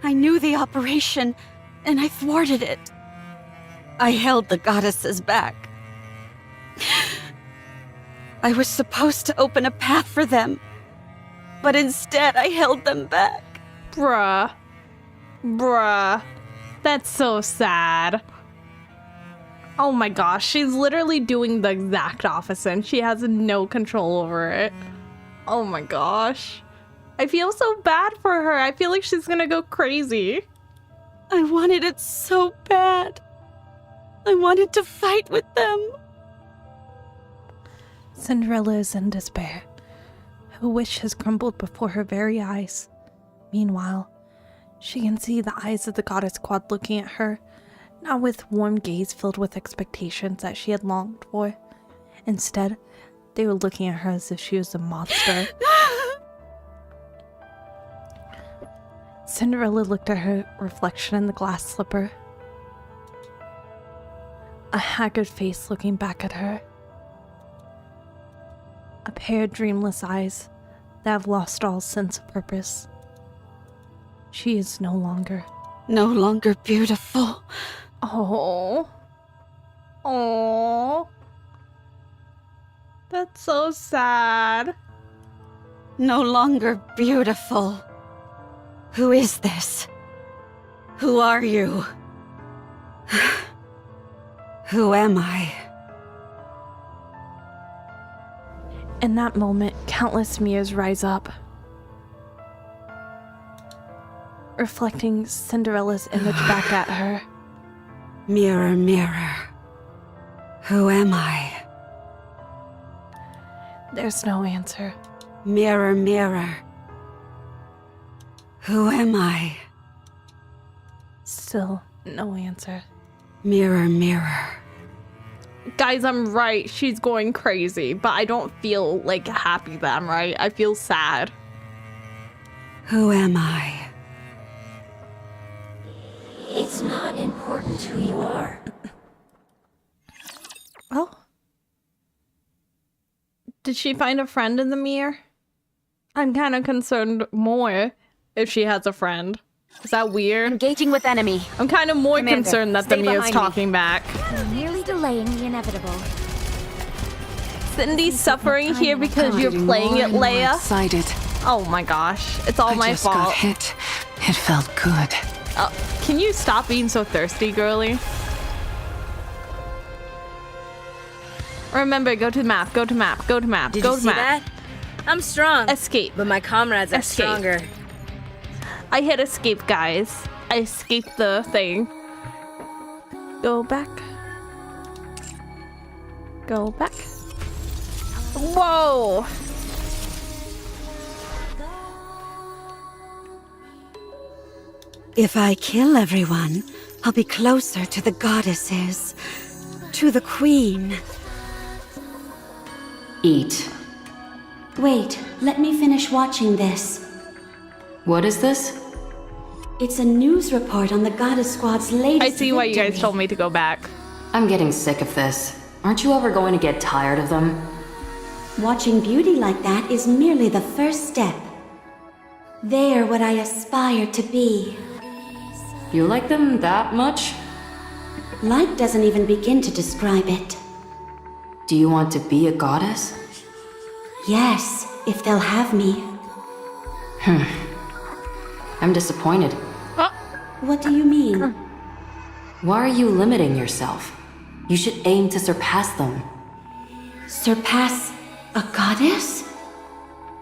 I knew the operation, and I thwarted it. I held the goddesses back. I was supposed to open a path for them, but instead I held them back. Bruh. That's so sad. Oh my gosh, she's literally doing the exact opposite and she has no control over it. Oh my gosh. I feel so bad for her. I feel like she's gonna go crazy. I wanted it so bad. I wanted to fight with them. Cinderella is in despair. Her wish has crumbled before her very eyes. Meanwhile, she can see the eyes of the goddess squad looking at her, not with warm gaze filled with expectations that she had longed for. Instead, they were looking at her as if she was a monster. Cinderella looked at her reflection in the glass slipper. A haggard face looking back at her. A pair of dreamless eyes that have lost all sense of purpose. She is no longer beautiful. Oh. That's so sad. No longer beautiful. Who is this? Who are you? Who am I? In that moment, countless mirrors rise up, reflecting Cinderella's image back at her. Mirror, mirror. Who am I? There's no answer. Mirror, mirror. Who am I? Still no answer. Mirror, mirror. Guys, I'm right. She's going crazy, but I don't feel like happy that I'm right. I feel sad. Who am I? It's not important who you are. Oh. Did she find a friend in the mirror? I'm kind of concerned more if she has a friend. Is that weird? Engaging with enemy. I'm kind of more Commander, concerned that the stay mirror's behind me. talking back. You're merely delaying the inevitable. Cindy's suffering here because I'm you're getting playing more it, and more Leia. excited. Oh my gosh. It's all I my just got fault. hit. It felt good. Can you stop being so thirsty, girly? Remember, go to the map, go to map, go to map, Did go you to see map. that? I'm strong, Escape. but my comrades are Escape. stronger. I hit escape, guys. I escaped the thing. Go back. Go back. Whoa! If I kill everyone, I'll be closer to the goddesses. To the queen. Eat. Wait, let me finish watching this. What is this? It's a news report on the Goddess Squad's latest I see why you guys victory. told me to go back. I'm getting sick of this. Aren't you ever going to get tired of them? Watching beauty like that is merely the first step. They are what I aspire to be. You like them that much? Like doesn't even begin to describe it. Do you want to be a goddess? Yes, if they'll have me. I'm disappointed. What do you mean? Why are you limiting yourself? You should aim to surpass them. Surpass a goddess?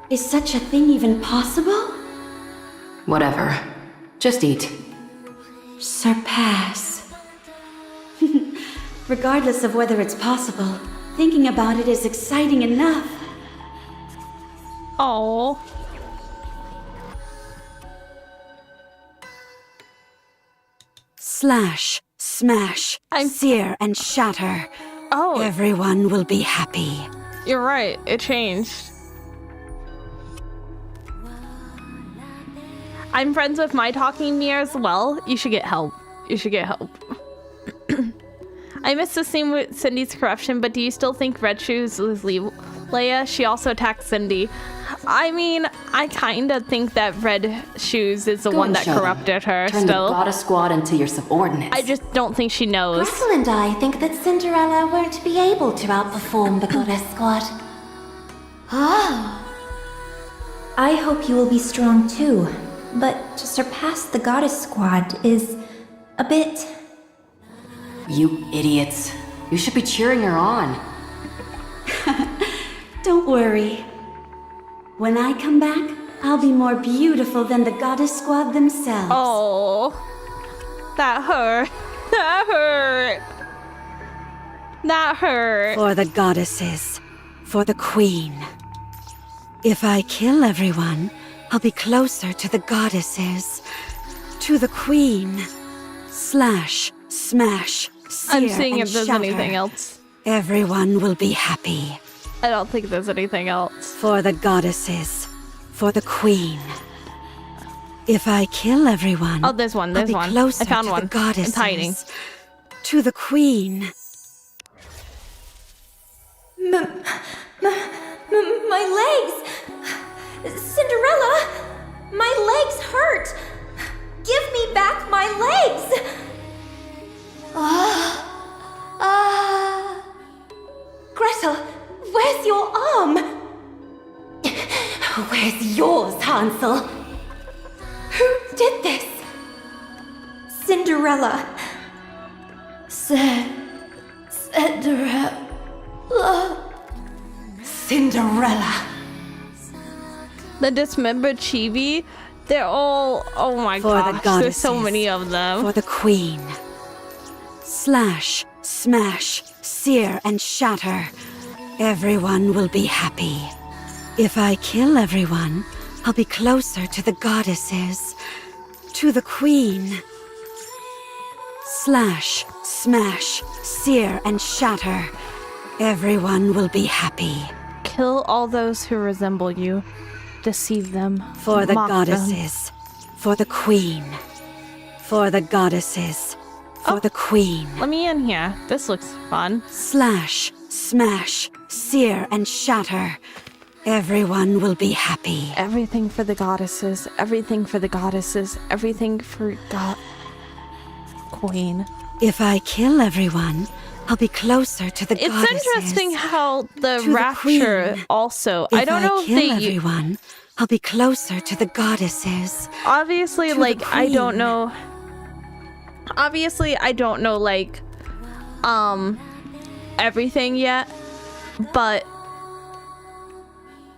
Is such a thing even possible? Whatever. Just eat. Surpass. Regardless of whether it's possible, thinking about it is exciting enough. Oh. Slash, smash, sear and shatter. Oh, Everyone will be happy. you're right. It changed. I'm friends with my talking mirror as well. You should get help. You should get help. I missed the scene with Cindy's corruption, but do you still think Red Shoes is Leia? She also attacked Cindy. I mean, I kind of think that Red Shoes is the Go one and that show them. corrupted her Turn still. the goddess squad into your subordinates. I just don't think she knows. Gretel and I think that Cinderella won't be able to outperform the Goddess Squad. I hope you will be strong too, but to surpass the Goddess Squad is a bit... You idiots. You should be cheering her on. Don't worry. When I come back, I'll be more beautiful than the Goddess Squad themselves. Oh, that hurt. That hurt. That hurt. For the goddesses. For the queen. If I kill everyone, I'll be closer to the goddesses. To the queen. Slash, smash, sear I'm seeing and if there's shatter. anything else. Everyone will be happy. I don't think there's anything else. For the goddesses. For the queen. If I kill everyone, Oh, there's one. There's I'll be one. closer I found to one. the goddesses. It's hiding. To the queen. My legs! Cinderella! My legs hurt! Give me back my legs! Gretel, where's your arm? Where's yours, Hansel? Who did this? Cinderella. Cinderella. The dismembered chibi, they're all, oh my For the gosh, there's so goddesses. many of them. For the queen. Slash, smash, sear and shatter. Everyone will be happy. If I kill everyone, I'll be closer to the goddesses. To the queen. Slash, smash, sear and shatter. Everyone will be happy. Kill all those who resemble you. Deceive them. For the mock them. goddesses. For the queen. For the goddesses. For the queen. Let me in here. This looks fun. Slash, smash, sear and shatter. Everyone will be happy. Everything for the goddesses. Everything for the goddesses. Everything for God. Queen. If I kill everyone, I'll be closer to the It's goddesses. interesting how the To the rapture queen. also. If I don't know if kill they everyone, I'll be closer to the goddesses. obviously To the like I don't queen. know. Obviously I don't know like everything yet, but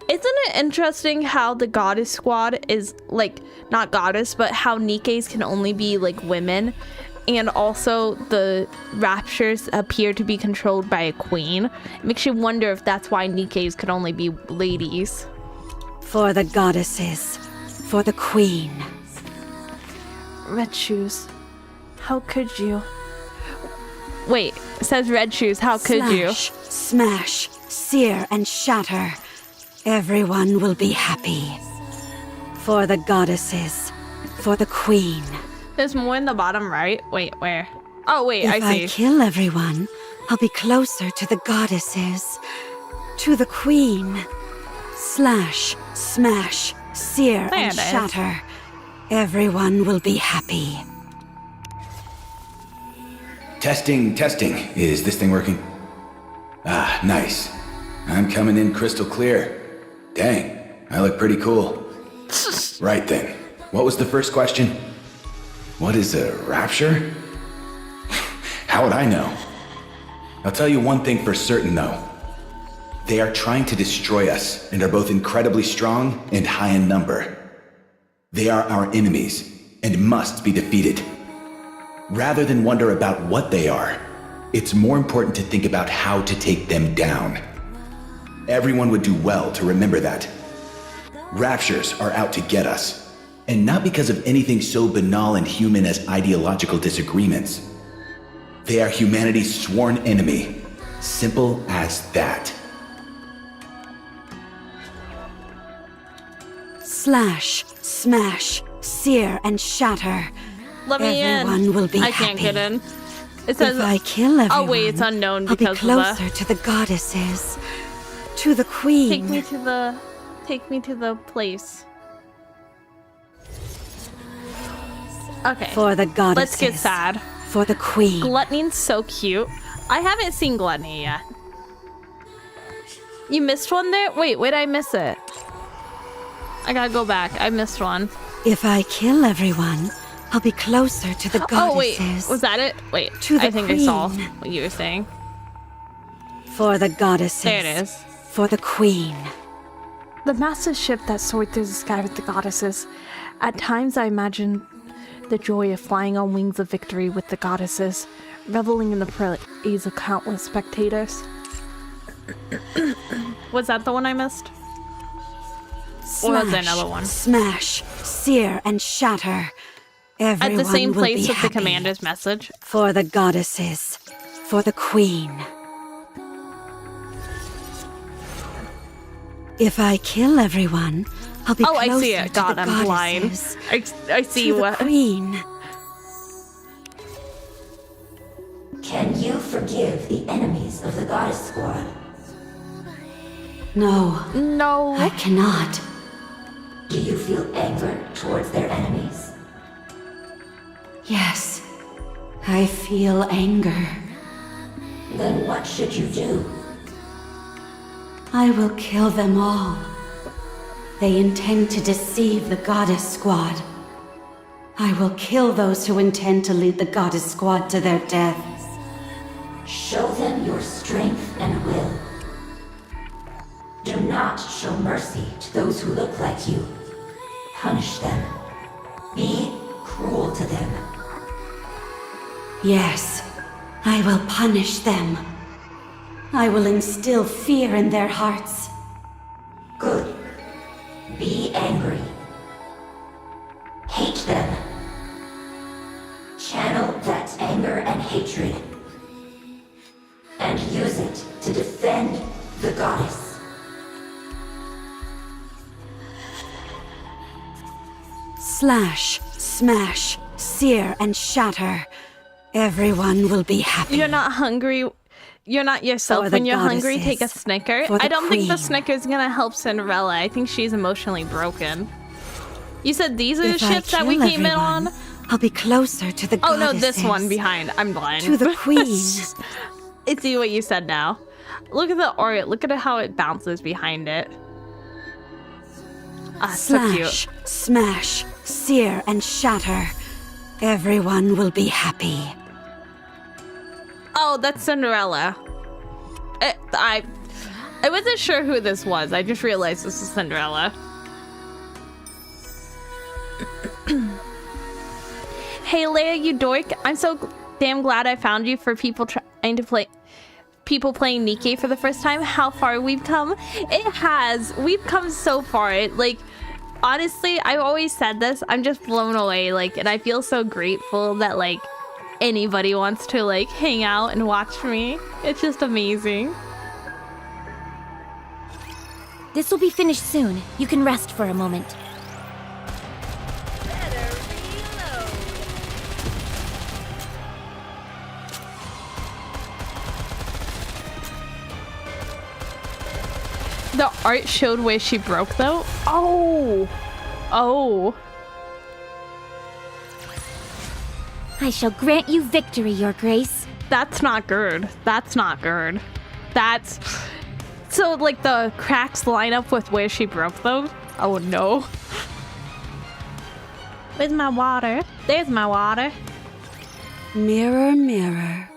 isn't it interesting how the goddess squad is like not goddess, but how Nikkes can only be like women, and also the raptures appear to be controlled by a queen. It makes you wonder if that's why Nikkes could only be ladies. For the goddesses. For the queen. Red shoes. How could you? Wait, it says red shoes. How could you? Slash, smash, sear, and shatter. Everyone will be happy. For the goddesses. For the queen. There's more in the bottom right. Wait, where? Oh, wait, If I see. I kill everyone, I'll be closer to the goddesses. To the queen. Slash, smash, sear, There and it is. shatter. Everyone will be happy. Testing, testing. Is this thing working? Ah, nice. I'm coming in crystal clear. Dang, I look pretty cool. Right then. What was the first question? What is a rapture? How would I know? I'll tell you one thing for certain, though. They are trying to destroy us and are both incredibly strong and high in number. They are our enemies and must be defeated. Rather than wonder about what they are, it's more important to think about how to take them down. Everyone would do well to remember that. Raptures are out to get us, and not because of anything so banal and human as ideological disagreements. They are humanity's sworn enemy. Simple as that. Slash, smash, sear, and shatter. Let me Everyone in. will be I can't happy. get in. It says. If I kill everyone, Oh wait, it's unknown I'll be because of the. closer to the goddesses. To the queen. Take me to the. Take me to the place. Okay. For the goddesses. Let's get sad. For the queen. Gluttony's so cute. I haven't seen Gluttony yet. You missed one there? Wait, where'd I miss it? I gotta go back. I missed one. If I kill everyone, I'll be closer to the goddesses. Oh wait, was that it? Wait, To the I think I saw queen. what you were saying. For the goddesses. There it is. For the queen. The massive ship that soared through the sky with the goddesses. At times I imagine the joy of flying on wings of victory with the goddesses, reveling in the praise of countless spectators. Was that the one I missed? Or was there another one? Smash, sear, and shatter. Everyone At the same will place be with the happy. commander's message. For the goddesses. For the queen. If I kill everyone, I'll be Oh, closer I see it. to God, the I'm blind. goddesses. I see To the what. queen. Can you forgive the enemies of the Goddess Squad? No, No. I cannot. Do you feel anger towards their enemies? Yes, I feel anger. Then what should you do? I will kill them all. They intend to deceive the Goddess Squad. I will kill those who intend to lead the Goddess Squad to their deaths. Show them your strength and will. Do not show mercy to those who look like you. Punish them. Be cruel to them. Yes, I will punish them. I will instill fear in their hearts. Good. Be angry. Hate them. Channel that anger and hatred. And use it to defend the goddess. Slash, smash, sear, and shatter. Everyone will be happy. You're not hungry. You're not yourself For the when you're hungry. goddesses. Take a Snicker. For the I don't think the queen. Snicker's gonna help Cinderella. I think she's emotionally broken. You said these are the If I ships that we kill came in everyone, on? I'll be closer to the Oh goddesses. no, this one behind. I'm blind. To the queen. I see what you said now. Look at the aura. Look at how it bounces behind it. Ah, so cute. Slash, smash, sear, and shatter. Everyone will be happy. Oh, that's Cinderella. I wasn't sure who this was. I just realized this is Cinderella. Hey, Leia, you dork. I'm so damn glad I found you for people trying to play... People playing Nikke for the first time. How far we've come. It has. We've come so far. honestly, I've always said this. I'm just blown away. Like, and I feel so grateful that like anybody wants to like hang out and watch me. It's just amazing. This will be finished soon. You can rest for a moment. The art showed where she broke though. Oh. Oh. I shall grant you victory, Your Grace. That's not good. That's not good. That's... So, like, the cracks line up with where she broke them? Oh, no. Where's my water? There's my water. Mirror, mirror.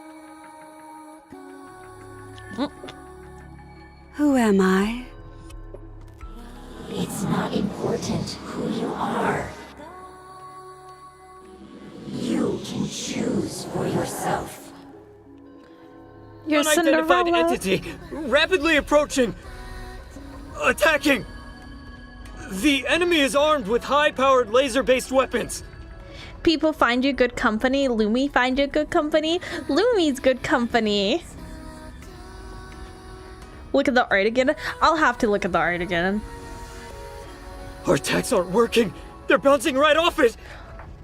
Who am I? It's not important who you are. You can choose for yourself. You're Unidentified Cinderella. entity, rapidly approaching. Attacking. The enemy is armed with high-powered laser-based weapons. People find you good company. Lumi find you good company. Lumi's good company. Look at the art again. I'll have to look at the art again. Our attacks aren't working. They're bouncing right off it.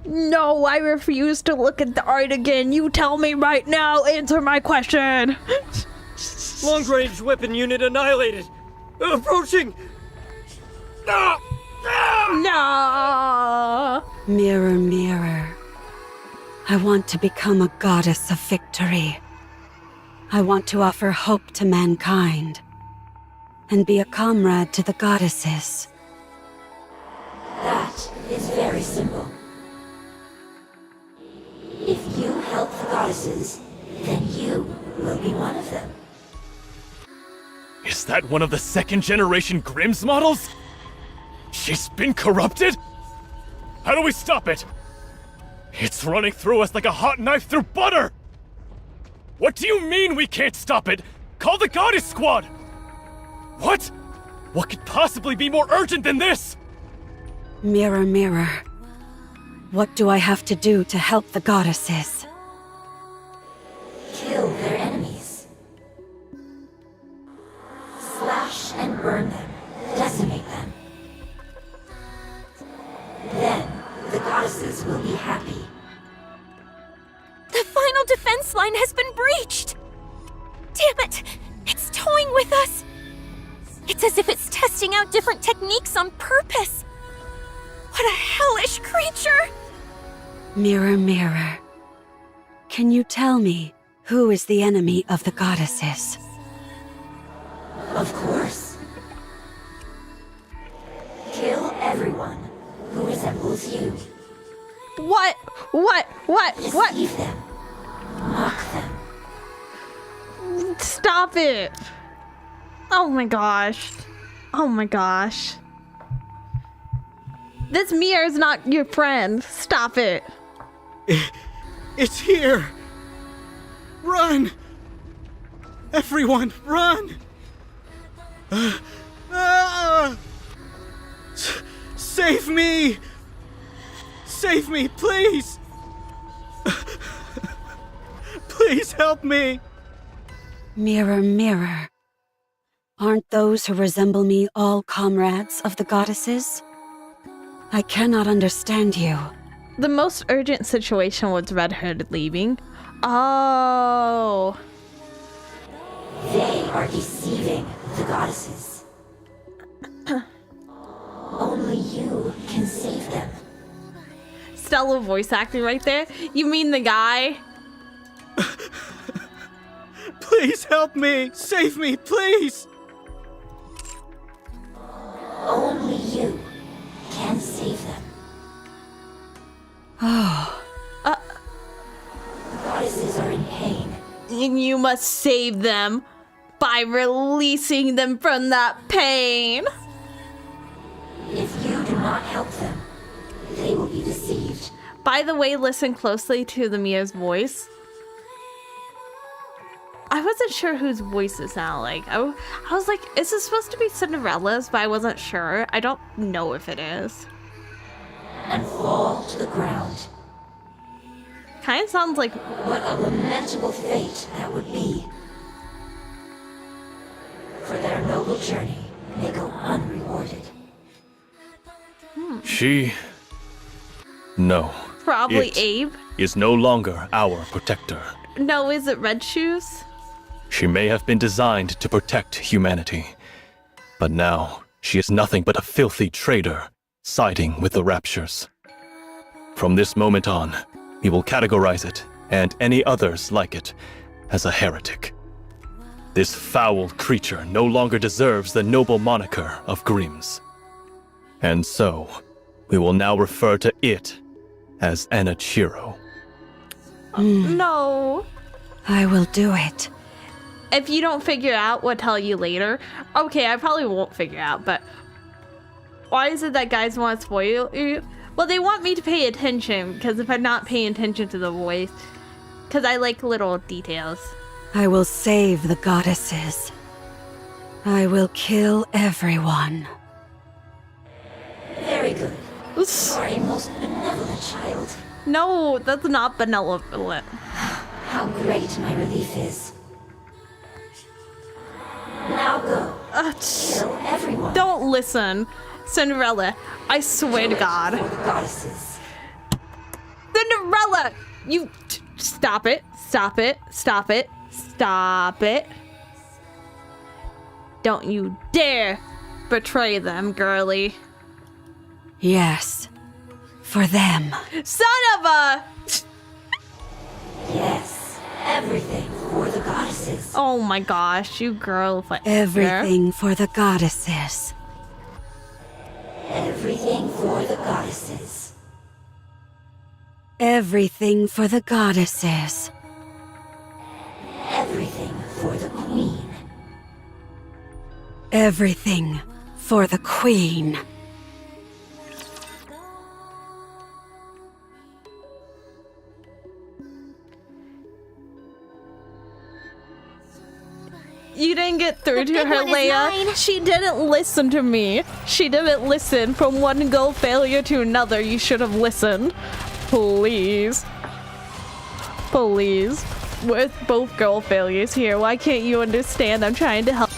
No, I refuse to look at the art again. You tell me right now. Answer my question. Long-range weapon unit annihilated. Approaching. Ah! Ah! No. Mirror, mirror. I want to become a goddess of victory. I want to offer hope to mankind and be a comrade to the goddesses. That is very simple. If you help the goddesses, then you will be one of them. Is that one of the second-generation Grimm's models? She's been corrupted? How do we stop it? It's running through us like a hot knife through butter! What do you mean we can't stop it? Call the Goddess Squad! What? What could possibly be more urgent than this? Mirror, mirror. What do I have to do to help the goddesses? Kill their enemies. Slash and burn them. Decimate them. Then the goddesses will be happy. The final defense line has been breached! Damn it! It's toying with us! It's as if it's testing out different techniques on purpose! What a hellish creature! Mirror, mirror. Can you tell me who is the enemy of the goddesses? Of course. Kill everyone who resembles you. What? Deceive them. Mock them. Stop it. Oh my gosh. Oh my gosh. This mirror is not your friend. Stop it. It's here. Run. Everyone, run. Save me. Save me, please. Please help me. Mirror, mirror. Aren't those who resemble me all comrades of the goddesses? I cannot understand you. The most urgent situation was Red Hood leaving. Oh. They are deceiving the goddesses. Only you can save them. Stellar voice acting right there. You mean the guy? Please help me. Save me, please. Only you can save them. Oh. The goddesses are in pain. And you must save them by releasing them from that pain. If you do not help them, they will be deceived. By the way, listen closely to the Mia's voice. I wasn't sure whose voice it sounded like. I was like, is this supposed to be Cinderella's? But I wasn't sure. I don't know if it is. And fall to the ground. Kind of sounds like... What a lamentable fate that would be. For their noble journey, they go unrewarded. She... No. Probably It Abe. is no longer our protector. No, is it Red Shoes? She may have been designed to protect humanity, but now she is nothing but a filthy traitor, siding with the Raptures. From this moment on, we will categorize it, and any others like it, as a heretic. This foul creature no longer deserves the noble moniker of Grimm's. And so, we will now refer to it as Enichiro. No. I will do it. If you don't figure out, we'll tell you later. Okay, I probably won't figure out, but why is it that guys want to spoil you? Well, they want me to pay attention, because if I'm not paying attention to the voice, because I like little details. I will save the goddesses. I will kill everyone. Very good. You are a most benevolent child. No, that's not benevolent. How great my relief is. Now go. Kill everyone. Don't listen. Cinderella, I swear to God. For the goddesses. Cinderella! You... Stop it. Stop it. Stop it. Stop it. Don't you dare betray them, girly. Yes. For them. Son of a... Yes. Everything for the goddesses. Oh my gosh, you girl. Everything for the goddesses. Everything for the goddesses. Everything for the goddesses. Everything for the queen. Everything for the queen. You didn't get through to her, Leia. She didn't listen to me. She didn't listen. From one goal failure to another, you should have listened. Please. Please. With both goal failures here, why can't you understand? I'm trying to help.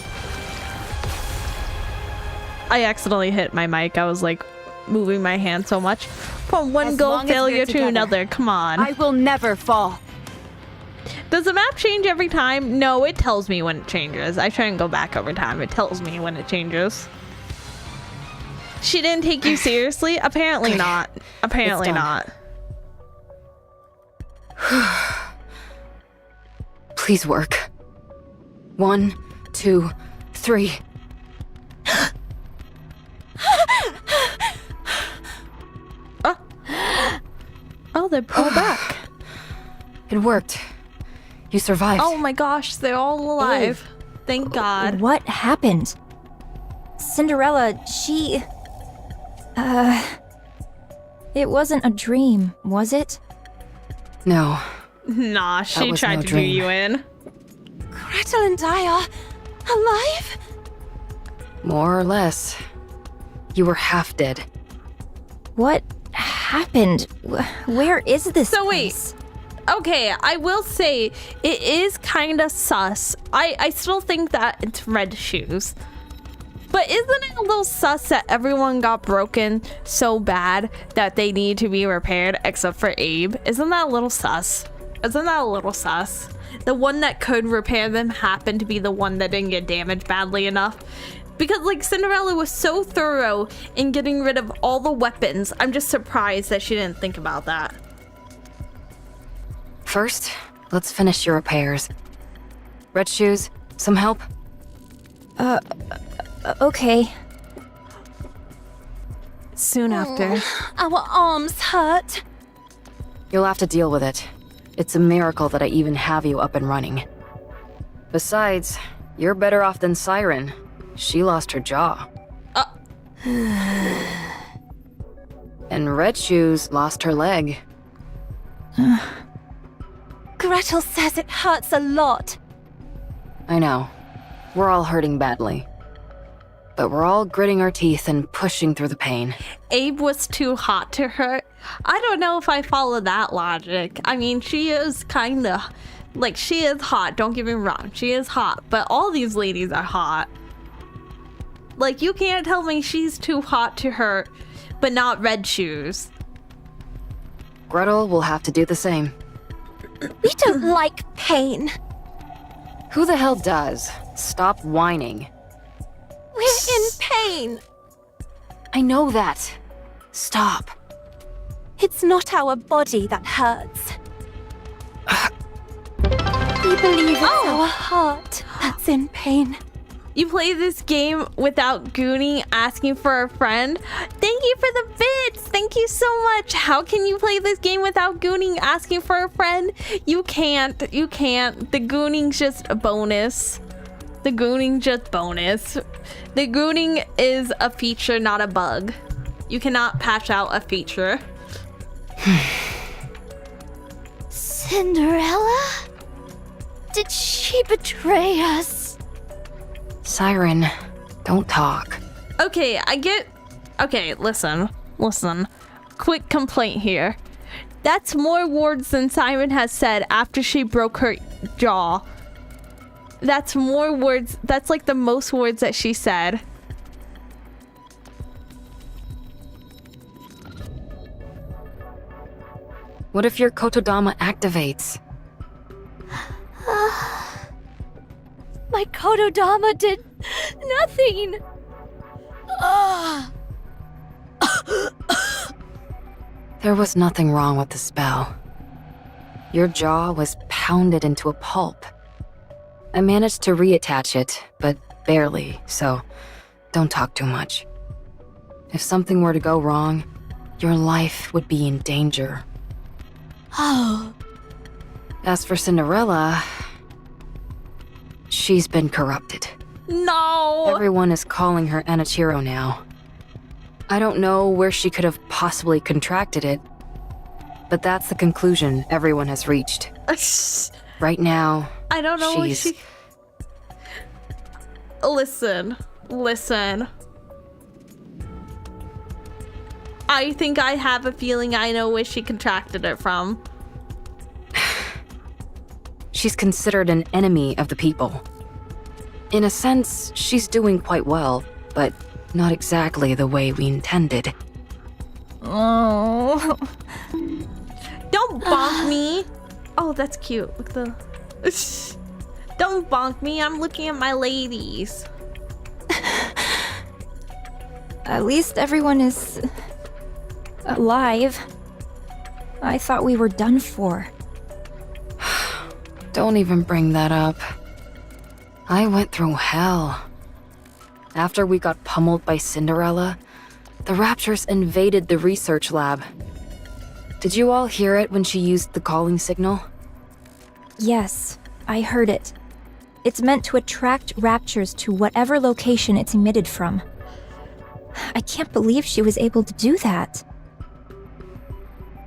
I accidentally hit my mic. I was like moving my hand so much. From one goal failure to another. Come on. I will never fall. Does the map change every time? No, it tells me when it changes. I try and go back over time. It tells me when it changes. She didn't take you seriously? Apparently not. Apparently not. Please work. 1, 2, 3. Oh, they pulled back. It worked. You survived. Oh my gosh, they're all alive. Thank God. What happened? Cinderella, she... It wasn't a dream, was it? No. Nah, she was tried no to do dream. you in. Gretel and I are alive? More or less. You were half dead. What happened? Where is this So wait. place? Okay, I will say it is kind of sus. I still think that it's Red Shoes. But isn't it a little sus that everyone got broken so bad that they need to be repaired except for Abe? Isn't that a little sus? Isn't that a little sus? The one that could repair them happened to be the one that didn't get damaged badly enough. Because like Cinderella was so thorough in getting rid of all the weapons. I'm just surprised that she didn't think about that. First, let's finish your repairs. Red Shoes, some help? Okay. Soon after. Our arms hurt. You'll have to deal with it. It's a miracle that I even have you up and running. Besides, you're better off than Siren. She lost her jaw. And Red Shoes lost her leg. Gretel says it hurts a lot. I know. We're all hurting badly. But we're all gritting our teeth and pushing through the pain. Abe was too hot to hurt. I don't know if I follow that logic. I mean, she is kinda... Like, she is hot, don't get me wrong. She is hot, but all these ladies are hot. Like, you can't tell me she's too hot to hurt, but not Red Shoes. Gretel will have to do the same. We don't like pain. Who the hell does? Stop whining. We're in pain. I know that. Stop. It's not our body that hurts. We believe it's our heart that's in pain. You play this game without Goonie asking for a friend? Thank you for the bits! Thank you so much! How can you play this game without Goonie asking for a friend? You can't. You can't. The Gooning's just a bonus. The Gooning just bonus. The Gooning is a feature, not a bug. You cannot patch out a feature. Cinderella? Did she betray us? Siren, don't talk. Okay, Okay, listen. Quick complaint here. That's more words than Siren has said after she broke her jaw. That's more words. That's like the most words that she said. What if your Kotodama activates? My Kotodama did nothing. There was nothing wrong with the spell. Your jaw was pounded into a pulp. I managed to reattach it, but barely, so don't talk too much. If something were to go wrong, your life would be in danger. Oh. As for Cinderella, she's been corrupted. No! Everyone is calling her Anichiro now. I don't know where she could have possibly contracted it, but that's the conclusion everyone has reached. Right now, I don't know what she's... she... Listen. I think I have a feeling I know where she contracted it from. She's considered an enemy of the people. In a sense, she's doing quite well, but not exactly the way we intended. Oh. Don't bonk me. Oh, that's cute. Look at the... Don't bonk me. I'm looking at my ladies. At least everyone is alive. I thought we were done for. Don't even bring that up. I went through hell. After we got pummeled by Cinderella, the Raptures invaded the research lab. Did you all hear it when she used the calling signal? Yes, I heard it. It's meant to attract raptures to whatever location it's emitted from. I can't believe she was able to do that.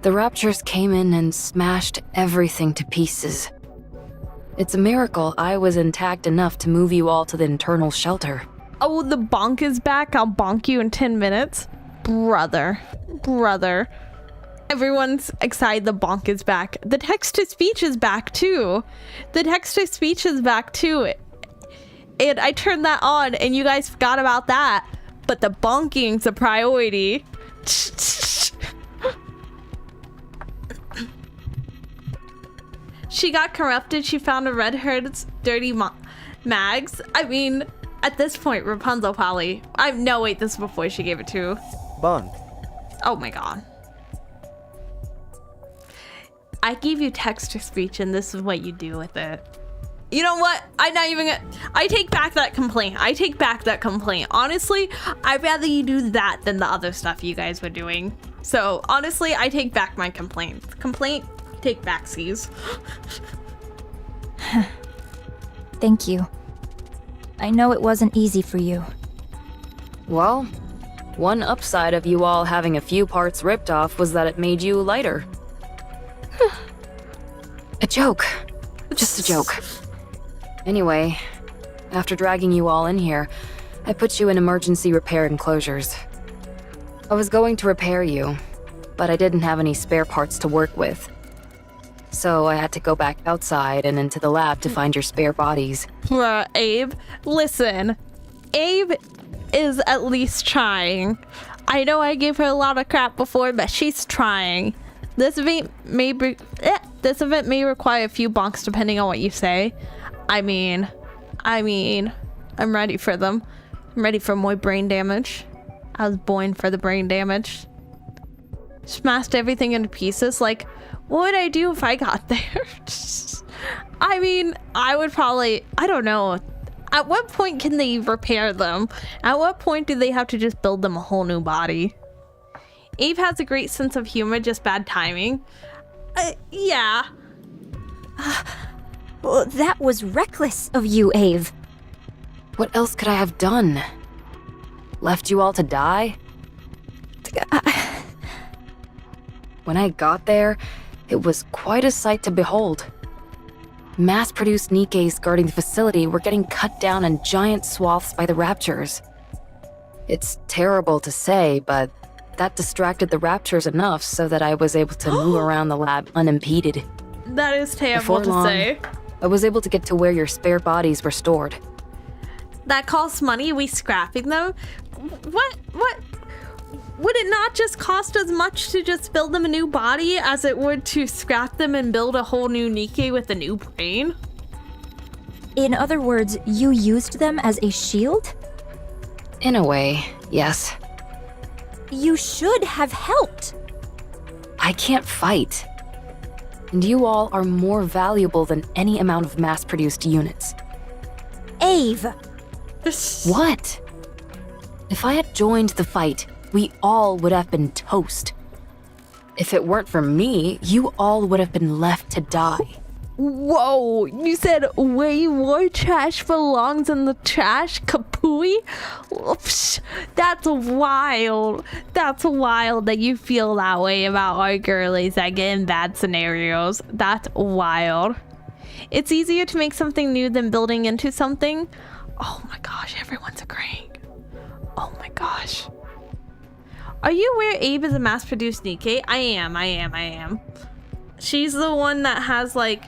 The Raptures came in and smashed everything to pieces. It's a miracle I was intact enough to move you all to the internal shelter. Oh, the bonk is back. I'll bonk you in 10 minutes. Brother. Everyone's excited the bonk is back. The text-to-speech is back too. And I turned that on and you guys forgot about that. But the bonking's a priority. She got corrupted. She found a red-haired dirty mags. I mean, at this point, Rapunzel probably... No, wait, this is before she gave it to... Bond. Oh my god. I gave you text-to-speech and this is what you do with it. You know what? I'm not even gonna... I take back that complaint. Honestly, I'd rather you do that than the other stuff you guys were doing. So, honestly, I take back my complaint. Take backsies. Thank you. I know it wasn't easy for you. Well, one upside of you all having a few parts ripped off was that it made you lighter. A joke. Just a joke. Anyway, after dragging you all in here, I put you in emergency repair enclosures. I was going to repair you, but I didn't have any spare parts to work with. So I had to go back outside and into the lab to find your spare bodies. Abe, listen. Abe is at least trying. I know I gave her a lot of crap before, but she's trying. This event may require a few bonks depending on what you say. I mean, I'm ready for them. I'm ready for more brain damage. I was born for the brain damage. Smashed everything into pieces. Like, what would I do if I got there? I mean, I would probably, I don't know. At what point can they repair them? At what point do they have to just build them a whole new body? Eve has a great sense of humor, just bad timing. Yeah. Well, that was reckless of you, Ave. What else could I have done? Left you all to die? When I got there, it was quite a sight to behold. Mass-produced Nikkes guarding the facility were getting cut down in giant swaths by the Raptures. It's terrible to say, but that distracted the Raptures enough so that I was able to move around the lab unimpeded. That is terrible Before to long, say. I was able to get to where your spare bodies were stored. That costs money, we scrapping them? What? Would it not just cost as much to just build them a new body as it would to scrap them and build a whole new Nikke with a new brain? In other words, you used them as a shield? In a way, yes. You should have helped. I can't fight. And you all are more valuable than any amount of mass-produced units. Ave! What? If I had joined the fight, we all would have been toast. If it weren't for me, you all would have been left to die. Whoa, you said way more trash belongs in the trash? Kapooey? Psh, that's wild. That's wild that you feel that way about our girlies that get in bad scenarios. That's wild. It's easier to make something new than building into something. Oh my gosh, everyone's agreeing. Oh my gosh. Are you aware Abe is a mass-produced Nikke? I am. She's the one that has like,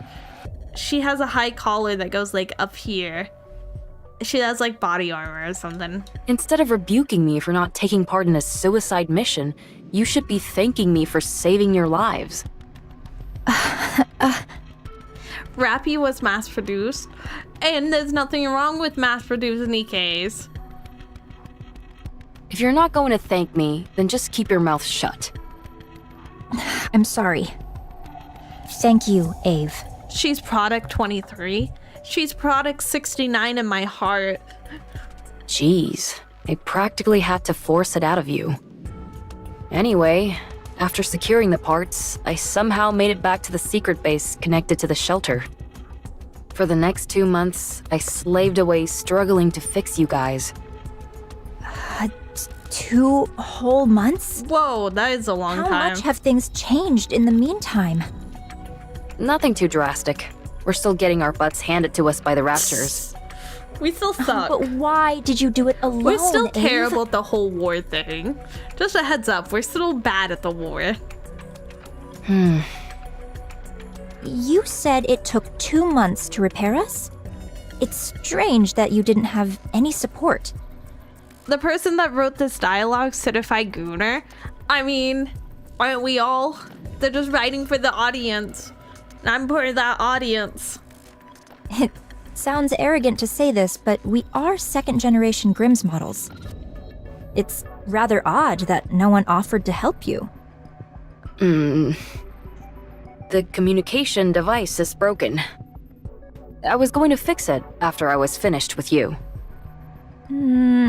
she has a high collar that goes like up here. She has like body armor or something. Instead of rebuking me for not taking part in a suicide mission, you should be thanking me for saving your lives. Rappy was mass-produced, and there's nothing wrong with mass-produced Nikkes. If you're not going to thank me, then just keep your mouth shut. I'm sorry. Thank you, Ave. She's product 23. She's product 69 in my heart. Jeez, I practically had to force it out of you. Anyway, after securing the parts, I somehow made it back to the secret base connected to the shelter. For the next 2 months, I slaved away struggling to fix you guys. 2 whole months? Whoa, that is a long time. How much have things changed in the meantime? Nothing too drastic. We're still getting our butts handed to us by the Raptures. We still suck. But why did you do it alone, We're still Ave? terrible at the whole war thing. Just a heads up, we're still bad at the war. You said it took 2 months to repair us? It's strange that you didn't have any support. The person that wrote this dialogue, Certified Gooner, I mean, aren't we all? They're just writing for the audience. And I'm part of that audience. It sounds arrogant to say this, but we are second-generation Grimm's models. It's rather odd that no one offered to help you. The communication device is broken. I was going to fix it after I was finished with you.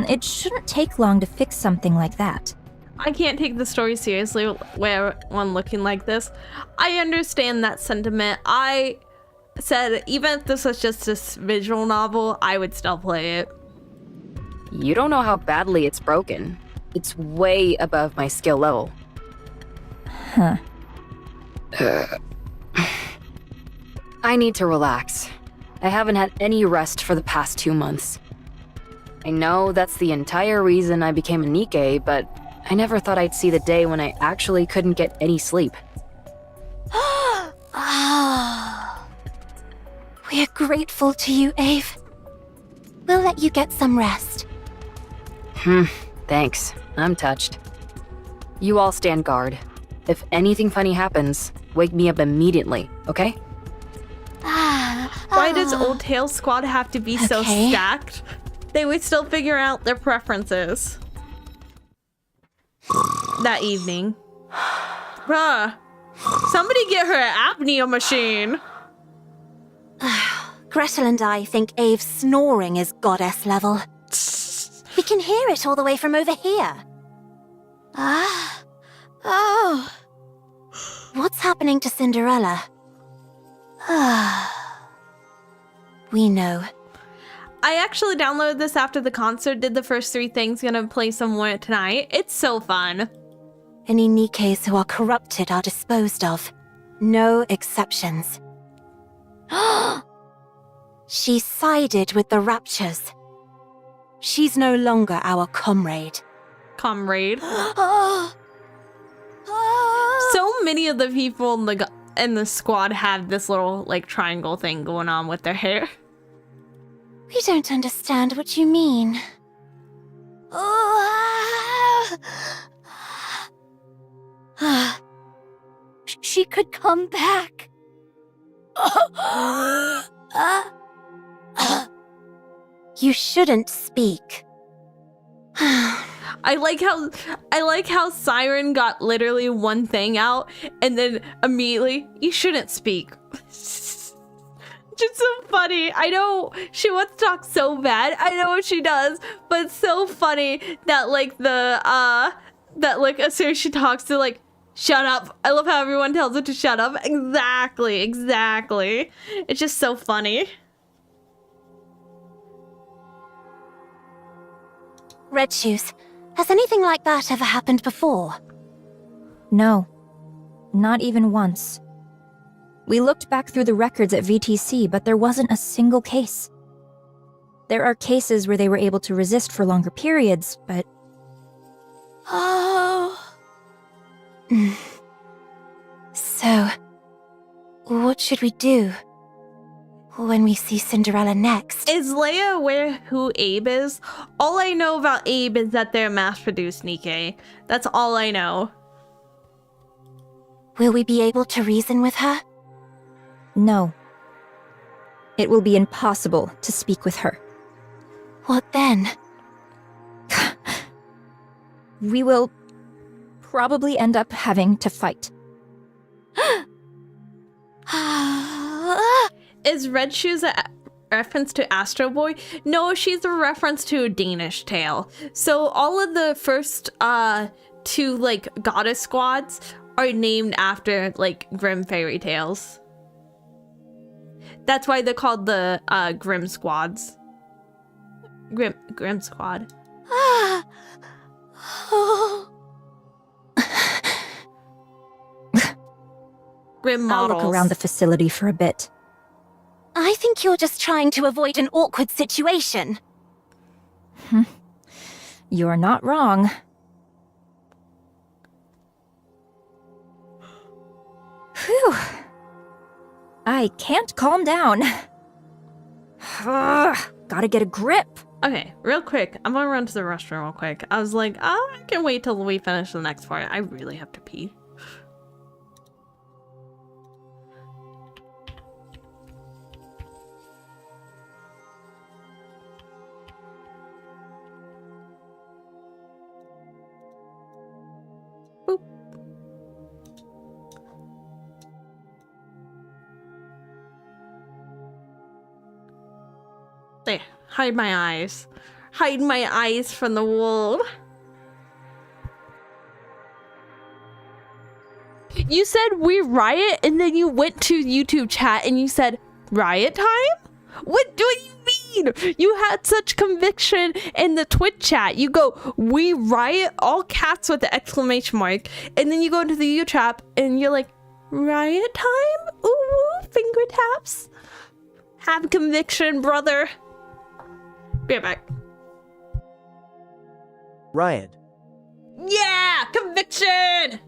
It shouldn't take long to fix something like that. I can't take the story seriously where one looking like this. I understand that sentiment. I said even if this was just this visual novel, I would still play it. You don't know how badly it's broken. It's way above my skill level. Huh. I need to relax. I haven't had any rest for the past 2 months. I know that's the entire reason I became a Nikke, but I never thought I'd see the day when I actually couldn't get any sleep. We're grateful to you, Ave. We'll let you get some rest. Thanks. I'm touched. You all stand guard. If anything funny happens, wake me up immediately, okay? Why does Old Tail Squad have to be so stacked? They would still figure out their preferences. That evening. Bruh. Somebody get her an apnea machine. Gretel and I think Ave's snoring is goddess level. We can hear it all the way from over here. What's happening to Cinderella? We know. I actually downloaded this after the concert, did the first 3 things, gonna play some more tonight. It's so fun. Any Nikkes who are corrupted are disposed of. No exceptions. She sided with the Raptures. She's no longer our comrade. Comrade. So many of the people in the squad have this little like triangle thing going on with their hair. We don't understand what you mean. She could come back. You shouldn't speak. I like how Siren got literally one thing out and then immediately, you shouldn't speak. Just so funny. I know she wants to talk so bad. I know what she does, but it's so funny that like as soon as she talks to like, shut up. I love how everyone tells her to shut up. Exactly. It's just so funny. Red Shoes, has anything like that ever happened before? No, not even once. We looked back through the records at VTC, but there wasn't a single case. There are cases where they were able to resist for longer periods, but... So, what should we do when we see Cinderella next? Is Leia aware who Abe is? All I know about Abe is that they're mass-produced Nikke. That's all I know. Will we be able to reason with her? No. It will be impossible to speak with her. What then? We will probably end up having to fight. Is Red Shoes a reference to Astro Boy? No, she's a reference to a Danish tale. So all of the first 2 like goddess squads are named after like Grimm fairy tales. That's why they're called the Grimm squads. Grimm squad. Grimm models. I'll look around the facility for a bit. I think you're just trying to avoid an awkward situation. You're not wrong. Whew. I can't calm down. Gotta get a grip. Okay, real quick. I'm gonna run to the restroom real quick. I was like, I can wait till we finish the next part. I really have to pee. Boop. There, hide my eyes. Hide my eyes from the world. You said we riot and then you went to YouTube chat and you said riot time? What do you mean? You had such conviction in the Twitch chat. You go, we riot, all caps with the exclamation mark. And then you go into the YouTube chat and you're like, riot time? Ooh, finger taps. Have conviction, brother. Be right back. Riot. Yeah! Conviction!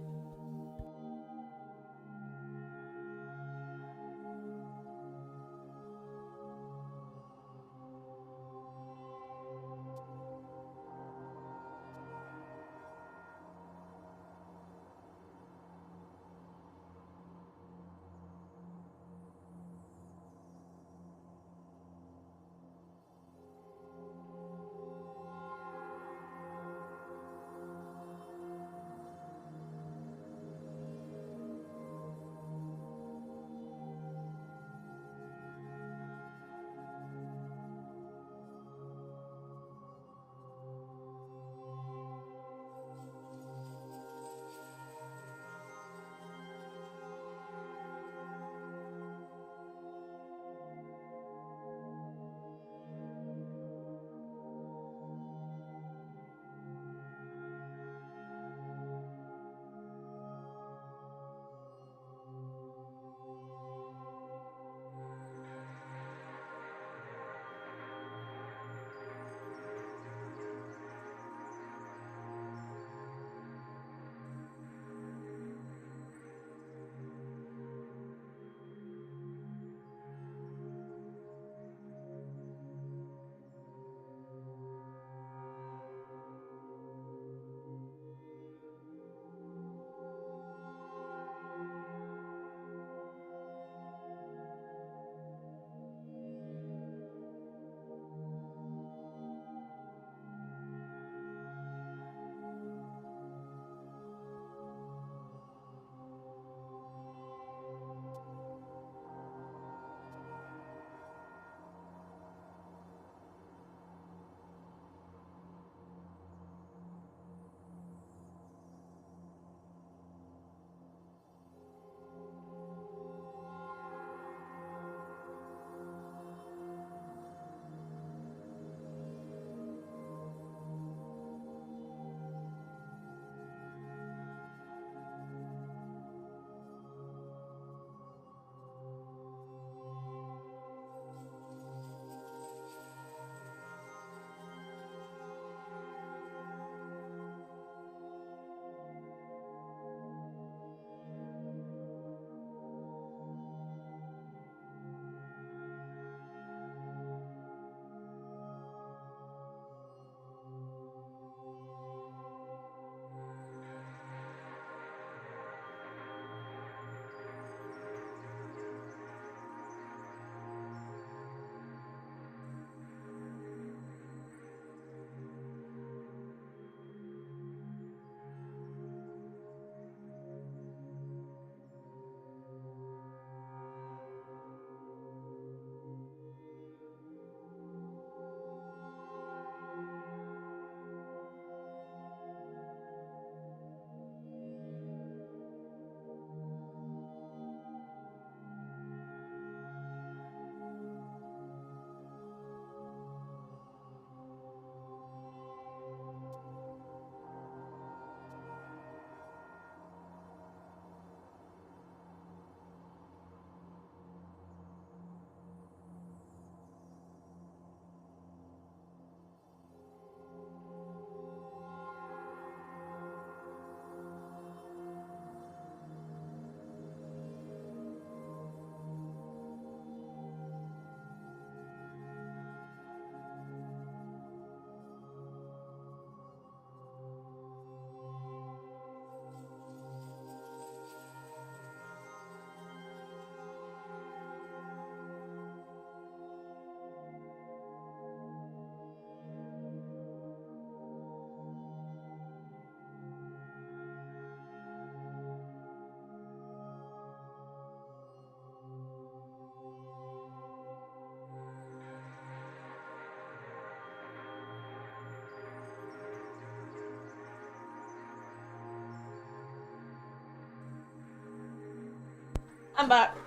I'm back.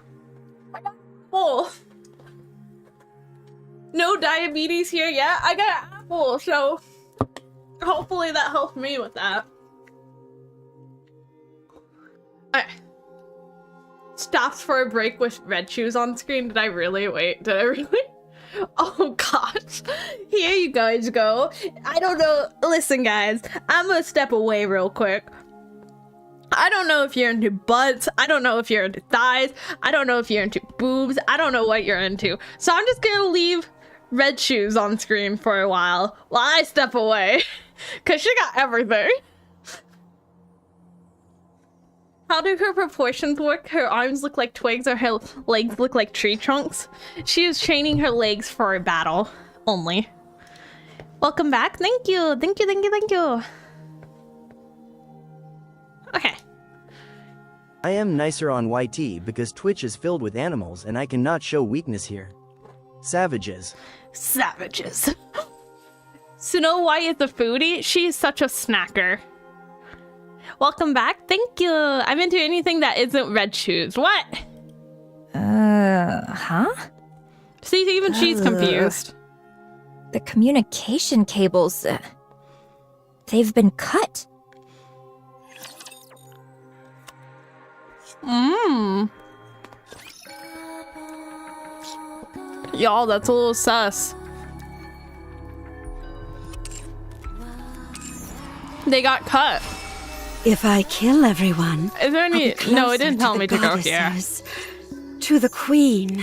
Apple. No diabetes here yet. I got an apple, so hopefully that helps me with that. Alright. stops for a break with red shoes on screen. Did I really? Wait, did I really? Oh gosh. Here you guys go. I don't know. Listen, guys, I'm gonna step away real quick. I don't know if you're into butts. I don't know if you're into thighs. I don't know if you're into boobs. I don't know what you're into. So I'm just gonna leave red shoes on screen for a while I step away. Cause she got everything. How do her proportions work? Her arms look like twigs or her legs look like tree trunks? She is training her legs for a battle only. Welcome back. Thank you. Thank you, thank you, thank you. Okay. I am nicer on YT because Twitch is filled with animals and I cannot show weakness here. Savages. Savages. Snow White is a foodie. She is such a snacker. Welcome back. Thank you. I'm into anything that isn't red shoes. What? Huh? See, even she's confused. The communication cables, they've been cut. Y'all, that's a little sus. They got cut. If I kill everyone, Is there any? I'll be No, it closer didn't tell the me to go here. goddesses, to the queen.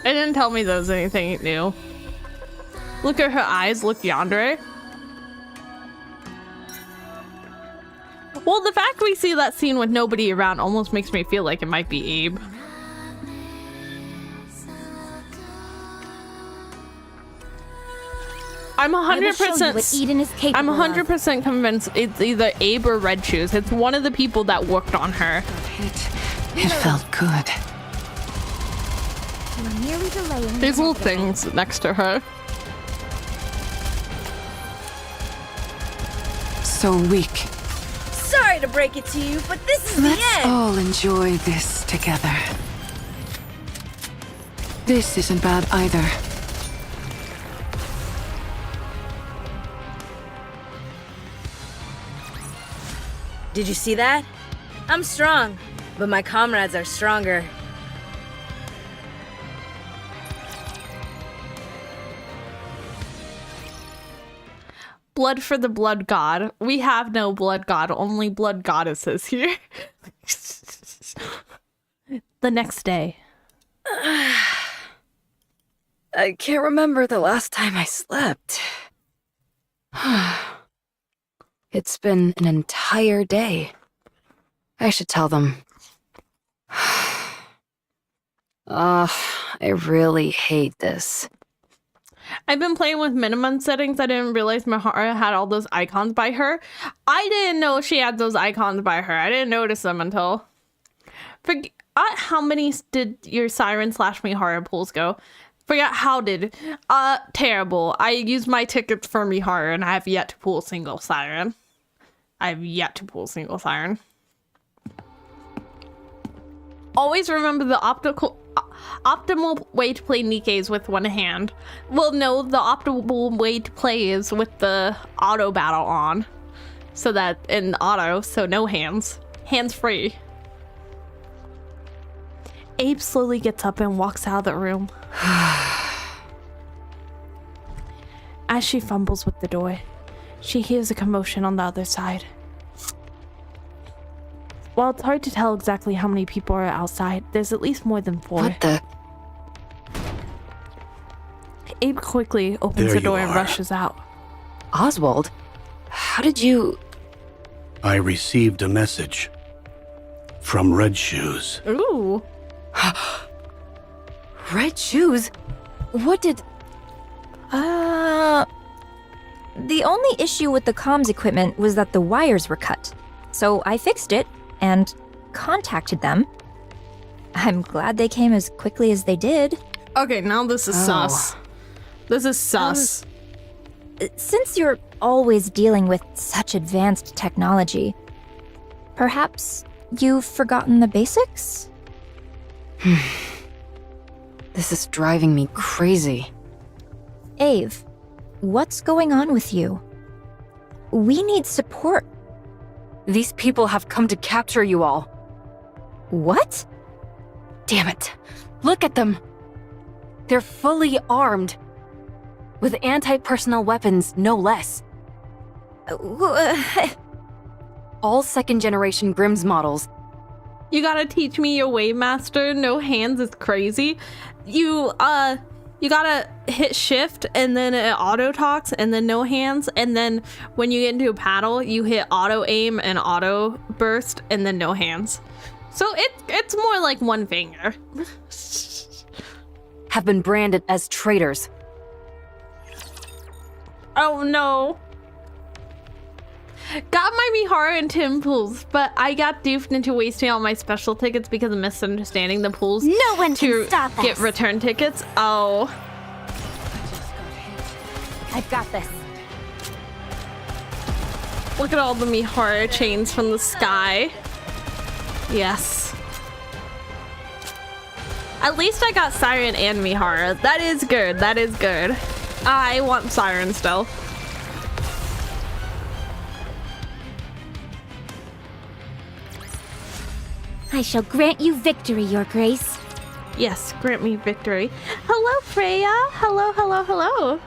It didn't tell me there was anything new. Look at her eyes. Look yonder. Well, the fact we see that scene with nobody around almost makes me feel like it might be Abe. I'm 100%. I'm 100% convinced it's either Abe or Red Shoes. It's one of the people that worked on her. It felt good. These little things next to her. So weak. Sorry to break it to you, but this is Let's the end. all enjoy this together. This isn't bad either. Did you see that? I'm strong, but my comrades are stronger. Blood for the blood god. We have no blood god, only blood goddesses here. The next day. I can't remember the last time I slept. It's been an entire day. I should tell them. I really hate this. I've been playing with minimum settings. I didn't realize Mihara had all those icons by her. I didn't know she had those icons by her. I didn't notice them until... Forget how many did your Siren / Mihara pulls go? Forget how did. Terrible. I used my tickets for Mihara and I have yet to pull a single Siren. Always remember the optimal way to play Nikke is with one hand. Well, no, the optimal way to play is with the auto battle on. So that in auto, so no hands. Hands free. Abe slowly gets up and walks out of the room. As she fumbles with the door, she hears a commotion on the other side. While it's hard to tell exactly how many people are outside, there's at least more than 4. What the? Abe quickly opens the door and rushes out. Oswald? How did you... I received a message from Red Shoes. Ooh. Red Shoes? What did... The only issue with the comms equipment was that the wires were cut. So I fixed it and contacted them. I'm glad they came as quickly as they did. Okay, now this is sus. This is sus. Since you're always dealing with such advanced technology, perhaps you've forgotten the basics? This is driving me crazy. Ave, what's going on with you? We need support. These people have come to capture you all. What? Damn it. Look at them. They're fully armed. With anti-personnel weapons, no less. All second-generation Grimm's models. You gotta teach me your way, master. No hands is crazy. You gotta hit shift and then it auto talks and then no hands, and then when you get into a paddle you hit auto aim and auto burst and then no hands. So it's more like one finger. Have been branded as traitors. Oh no. Got my Mihara and Tim pools, but I got duped into wasting all my special tickets because of misunderstanding the pools. No one can stop us. Get return tickets. Oh. I've got this. Look at all the Mihara chains from the sky. Yes. At least I got Siren and Mihara. That is good. That is good. I want Siren still. I shall grant you victory, Your Grace. Yes, grant me victory. Hello, Freya. Hello, hello, hello.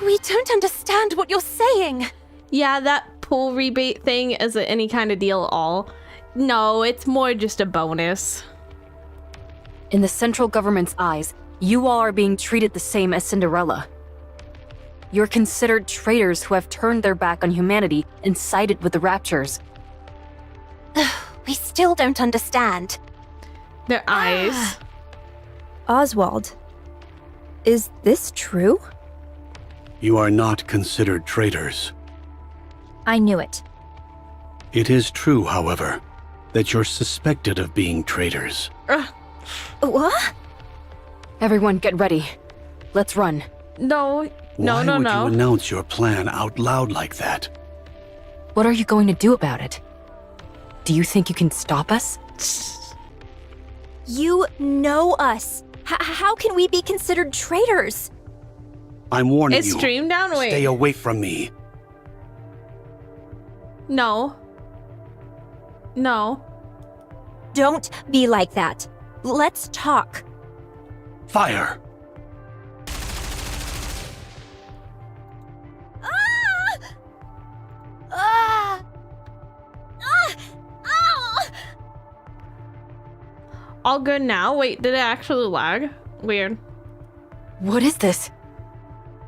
We don't understand what you're saying. Yeah, that pool rebate thing isn't any kind of deal at all. No, it's more just a bonus. In the central government's eyes, you all are being treated the same as Cinderella. You're considered traitors who have turned their back on humanity and sided with the Raptures. We still don't understand. Their eyes. Oswald, is this true? You are not considered traitors. I knew it. It is true, however, that you're suspected of being traitors. What? Everyone get ready. Let's run. No, Why would you announce your plan out loud like that? What are you going to do about it? Do you think you can stop us? You know us. How can we be considered traitors? I'm warning Is you. stream down? Wait. Stay away from me. No. No. Don't be like that. Let's talk. Fire! All good now? Wait, did it actually lag? Weird. What is this?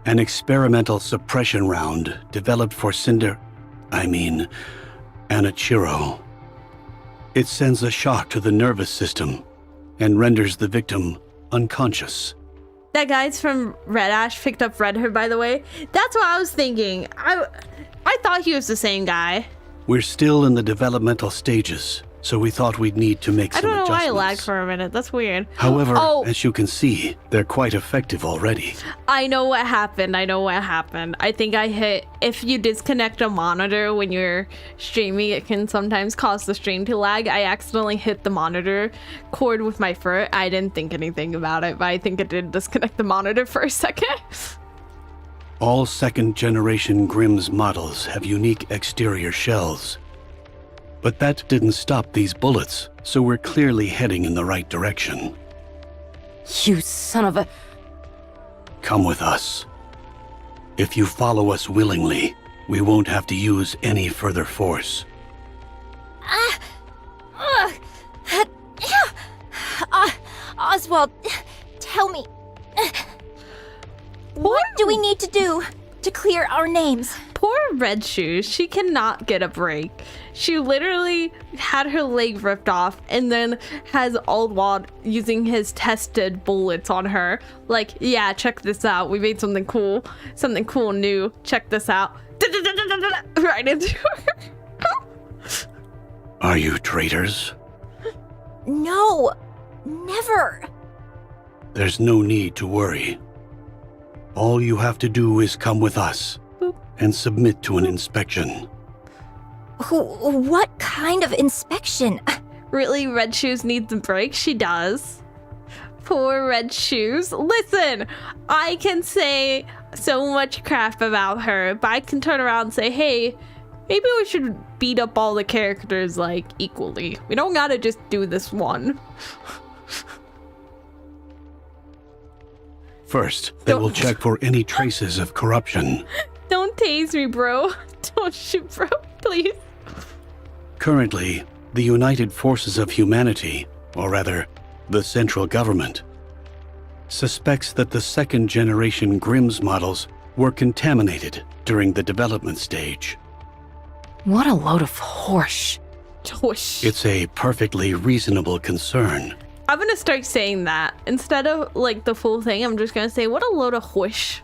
An experimental suppression round developed for Anichiro. It sends a shock to the nervous system and renders the victim unconscious. That guy's from Red Ash picked up Red Hood, by the way. That's what I was thinking. I thought he was the same guy. We're still in the developmental stages, so we thought we'd need to make some adjustments. I don't know why I lagged for a minute. That's weird. However, as you can see, they're quite effective already. I know what happened. I think I hit, if you disconnect a monitor when you're streaming, it can sometimes cause the stream to lag. I accidentally hit the monitor cord with my foot. I didn't think anything about it, but I think it did disconnect the monitor for a second. All second-generation Grimm's models have unique exterior shells. But that didn't stop these bullets, so we're clearly heading in the right direction. You son of a... Come with us. If you follow us willingly, we won't have to use any further force. Oswald, tell me. What do we need to do to clear our names? Poor Red Shoes, she cannot get a break. She literally had her leg ripped off and then has Oswald using his tested bullets on her. Like, yeah, check this out. We made something cool new. Check this out. Right into her. Are you traitors? No, never. There's no need to worry. All you have to do is come with us and submit to an inspection. What kind of inspection? Really, Red Shoes needs a break? She does. Poor Red Shoes. Listen, I can say so much crap about her, but I can turn around and say, hey, Maybe we should beat up all the characters, like, equally. We don't gotta just do this one. First, they will check for any traces of corruption. Don't tase me, bro. Don't shoot, bro. Please. Currently, the United Forces of Humanity, or rather, the central government, suspects that the second-generation Grimm's models were contaminated during the development stage. What a load of horse. It's a perfectly reasonable concern. I'm gonna start saying that. Instead of, like, the full thing, I'm just gonna say, what a load of whoosh.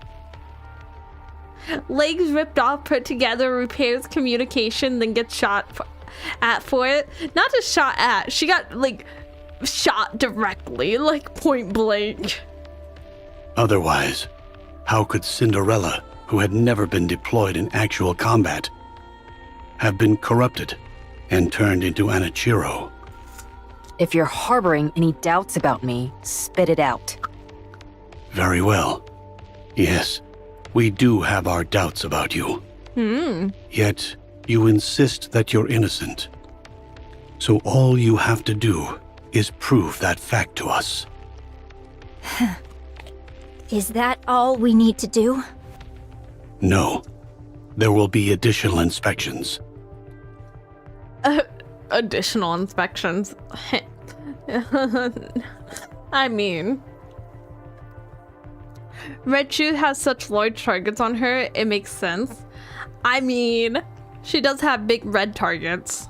Legs ripped off, put together, repairs communication, then gets shot at for it. Not just shot at, she got, like, shot directly, like, point blank. Otherwise, how could Cinderella, who had never been deployed in actual combat, have been corrupted and turned into Anichiro? If you're harboring any doubts about me, spit it out. Very well. Yes, we do have our doubts about you. Yet, you insist that you're innocent. So all you have to do is prove that fact to us. Is that all we need to do? No. There will be additional inspections. Additional inspections. I mean, Red Shoe has such large targets on her, it makes sense. I mean, she does have big red targets.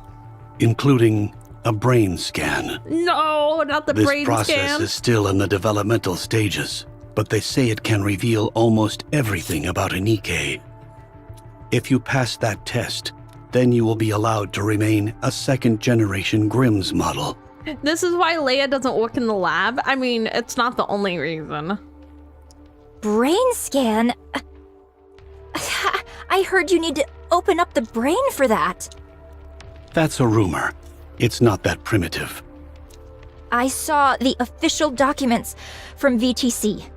Including a brain scan. No, not the brain scan. This process is still in the developmental stages, but they say it can reveal almost everything about a Nikke. If you pass that test, then you will be allowed to remain a second-generation Grimm's model. This is why Leia doesn't work in the lab. I mean, it's not the only reason. Brain scan? I heard you need to open up the brain for that. That's a rumor. It's not that primitive. I saw the official documents from VTC.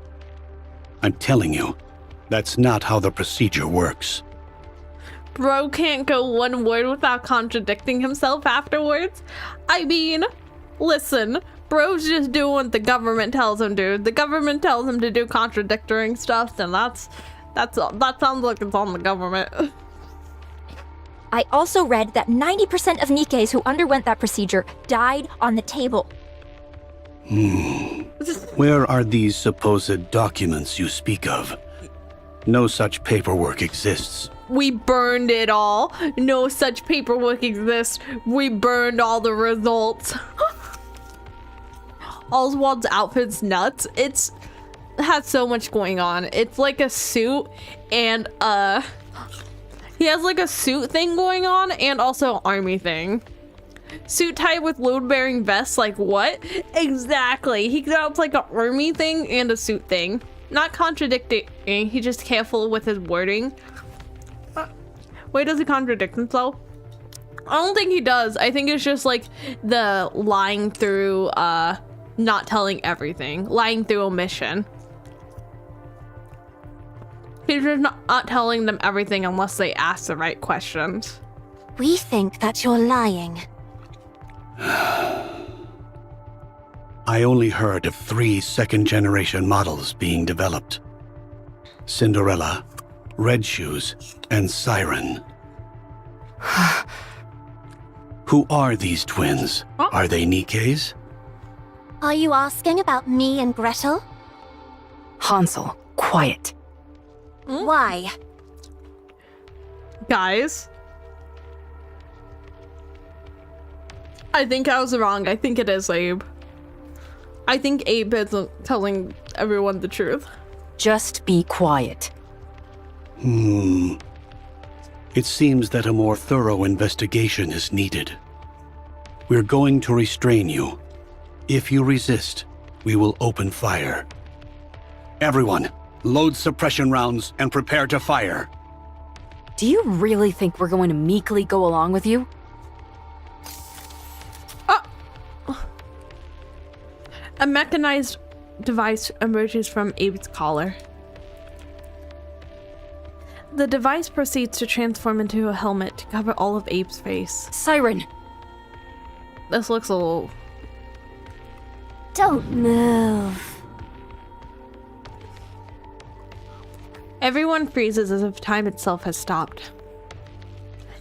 I'm telling you, that's not how the procedure works. Bro can't go one word without contradicting himself afterwards. I mean, listen, bro's just doing what the government tells him to. The government tells him to do contradicting stuff, and that sounds like it's on the government. I also read that 90% of Nikkes who underwent that procedure died on the table. Where are these supposed documents you speak of? No such paperwork exists. We burned it all. No such paperwork exists. We burned all the results. Oswald's outfit's nuts. It has so much going on. It's like a suit and he has like a suit thing going on and also army thing. Suit tied with load-bearing vest, like what? Exactly. He got like an army thing and a suit thing. Not contradicting, he's just careful with his wording. Wait, does he contradict himself? I don't think he does. I think it's just like the lying through, not telling everything. Lying through omission. He's just not telling them everything unless they ask the right questions. We think that you're lying. I only heard of 3 second-generation models being developed. Cinderella, Red Shoes, and Siren. Who are these twins? Are they Nikkes? Are you asking about me and Gretel? Hansel, quiet. Why? Guys, I think I was wrong. I think it is Abe. I think Abe isn't telling everyone the truth. Just be quiet. It seems that a more thorough investigation is needed. We're going to restrain you. If you resist, we will open fire. Everyone, load suppression rounds and prepare to fire. Do you really think we're going to meekly go along with you? A mechanized device emerges from Abe's collar. The device proceeds to transform into a helmet to cover all of Abe's face. Siren! This looks a little... Don't move. Everyone freezes as if time itself has stopped.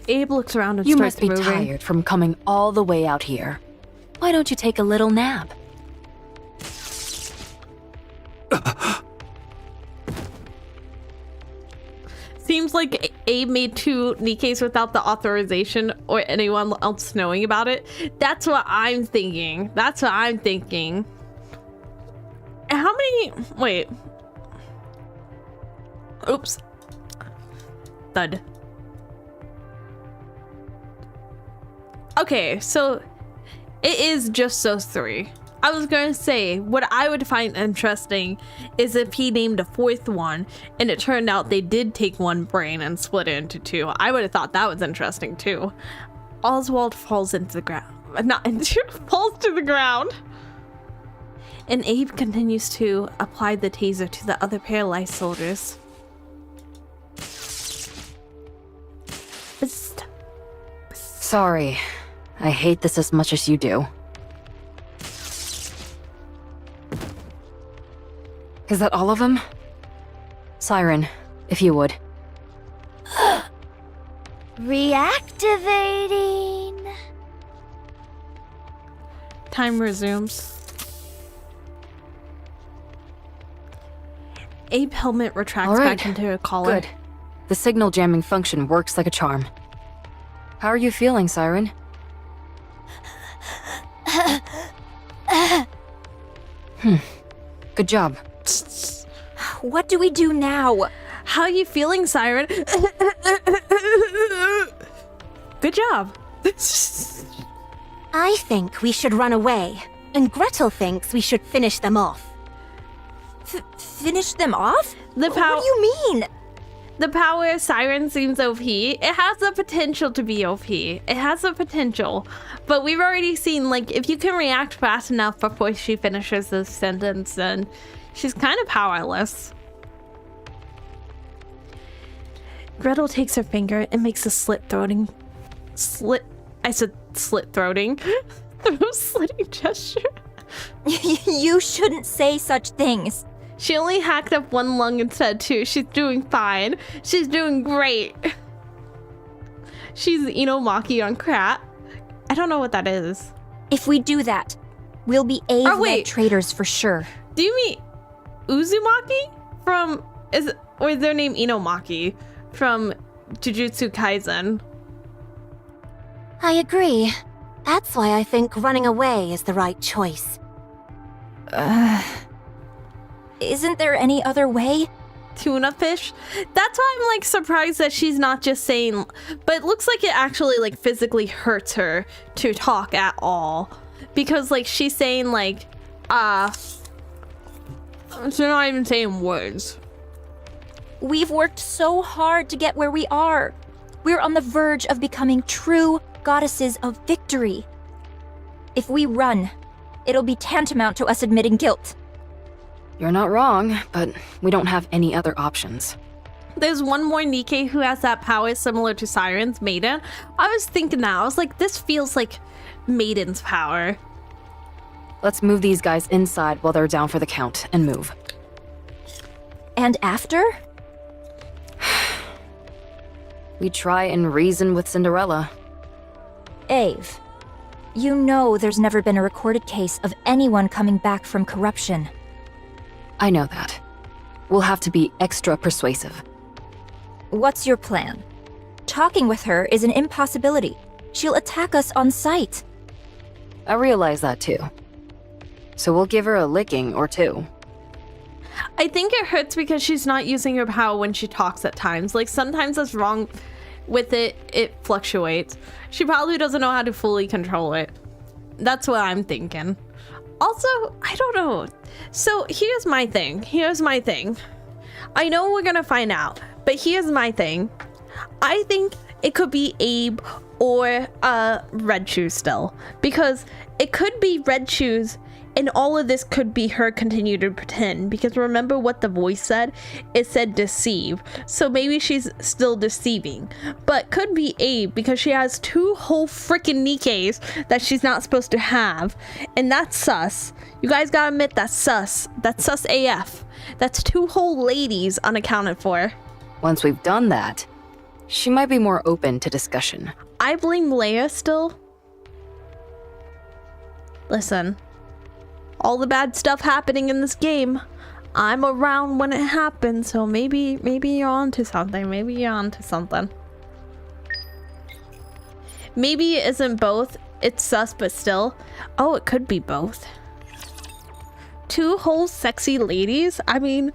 Abe looks around and You starts must be moving. tired from coming all the way out here. Why don't you take a little nap? Seems like Abe made 2 Nikkes without the authorization or anyone else knowing about it. That's what I'm thinking. That's what I'm thinking. How many... Wait. Oops. Thud. Okay, so it is just those 3. I was gonna say, what I would find interesting is if he named a 4th one and it turned out they did take 1 brain and split it into 2. I would have thought that was interesting too. Oswald falls into the ground. Not into, falls to the ground. And Abe continues to apply the taser to the other paralyzed soldiers. Psst. Sorry. I hate this as much as you do. Is that all of them? Siren, if you would. Reactivating. Time resumes. Abe helmet retracts back into a collar. Good. The signal jamming function works like a charm. How are you feeling, Siren? Good job. What do we do now? How are you feeling, Siren? Good job. I think we should run away, and Gretel thinks we should finish them off. Finish them off? The power. What do you mean? The power of Siren seems OP. It has the potential to be OP. It has the potential. But we've already seen, like, if you can react fast enough before she finishes this sentence, then she's kind of powerless. Gretel takes her finger and makes a slit-throating gesture. You shouldn't say such things. She only hacked up 1 lung instead, too. She's doing fine. She's doing great. She's Inomaki on crack. I don't know what that is. If we do that, we'll be Ave-led traitors for sure. Do you mean Uzumaki from... Or is their name Inomaki from Jujutsu Kaisen? I agree. That's why I think running away is the right choice. Isn't there any other way? Tuna fish? That's why I'm like surprised that she's not just saying, but it looks like it actually like physically hurts her to talk at all. Because like she's saying like, she's not even saying words. We've worked so hard to get where we are. We're on the verge of becoming true goddesses of victory. If we run, it'll be tantamount to us admitting guilt. You're not wrong, but we don't have any other options. There's one more Nikke who has that power similar to Siren's, Maiden. I was thinking that. I was like, this feels like Maiden's power. Let's move these guys inside while they're down for the count and move. And after? We try and reason with Cinderella. Ave, you know there's never been a recorded case of anyone coming back from corruption. I know that. We'll have to be extra persuasive. What's your plan? Talking with her is an impossibility. She'll attack us on sight. I realize that too. So we'll give her a licking or 2. I think it hurts because she's not using her power when she talks at times. Like sometimes that's wrong with it. It fluctuates. She probably doesn't know how to fully control it. That's what I'm thinking. Also, I don't know. So here's my thing. I know we're gonna find out, but here's my thing. I think it could be Abe or Red Shoes still, because it could be Red Shoes and all of this could be her continue to pretend, because remember what the voice said? It said deceive. So maybe she's still deceiving. But could be Abe, because she has 2 whole freaking Nikkes that she's not supposed to have. And that's sus. You guys gotta admit that's sus. That's sus AF. That's 2 whole ladies unaccounted for. Once we've done that, she might be more open to discussion. I blame Leia still. Listen. All the bad stuff happening in this game, I'm around when it happens, so maybe you're onto something. Maybe you're onto something. Maybe it isn't both. It's sus, but still. Oh, it could be both. 2 whole sexy ladies? I mean...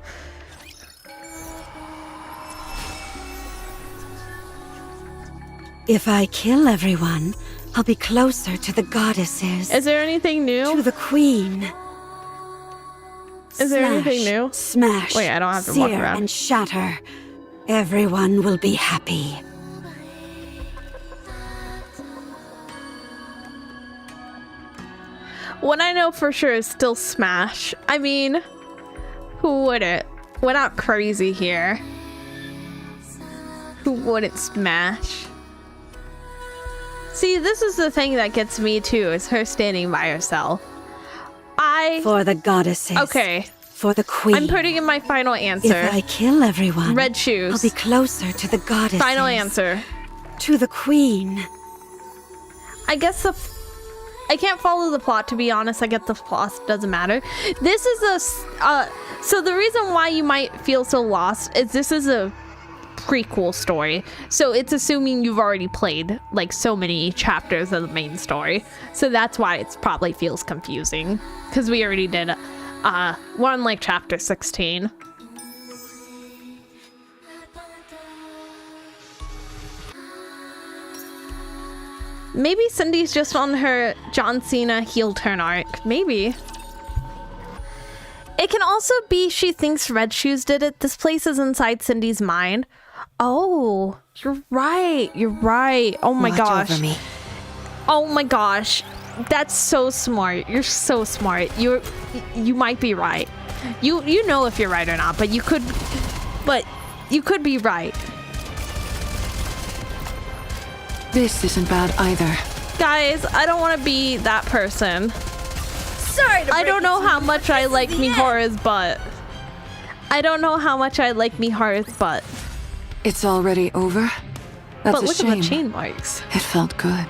If I kill everyone, I'll be closer to the goddesses. Is there anything new? To the queen. Is there anything new? Smash. Wait, I don't have to walk sear around. And shatter. Everyone will be happy. What I know for sure is still Smash. I mean, who wouldn't? We're not crazy here. Who wouldn't smash? See, this is the thing that gets me too, is her standing by herself. For the goddesses. Okay. For the queen. I'm putting in my final answer. If I kill everyone, Red Shoes. I'll be closer to the goddesses. Final answer. To the queen. I guess I can't follow the plot, to be honest. I get the plot, doesn't matter. This is so the reason why you might feel so lost is this is a prequel story, so it's assuming you've already played like so many chapters of the main story, so that's why it probably feels confusing, because we already did one like chapter 16. Maybe Cindy's just on her John Cena heel turn arc. Maybe. It can also be she thinks Red Shoes did it. This place is inside Cindy's mind. Oh, you're right. You're right. Oh my gosh. Watch over me. Oh my gosh. That's so smart. You're so smart. You might be right. You know if you're right or not, but you could be right. This isn't bad either. Guys, I don't want to be that person. Sorry to I break don't know it to how you, much but I this like is the end. Miharu's butt. I don't know how much I like Miharu's butt. It's already over? That's But a look shame. at the chain marks. It felt good.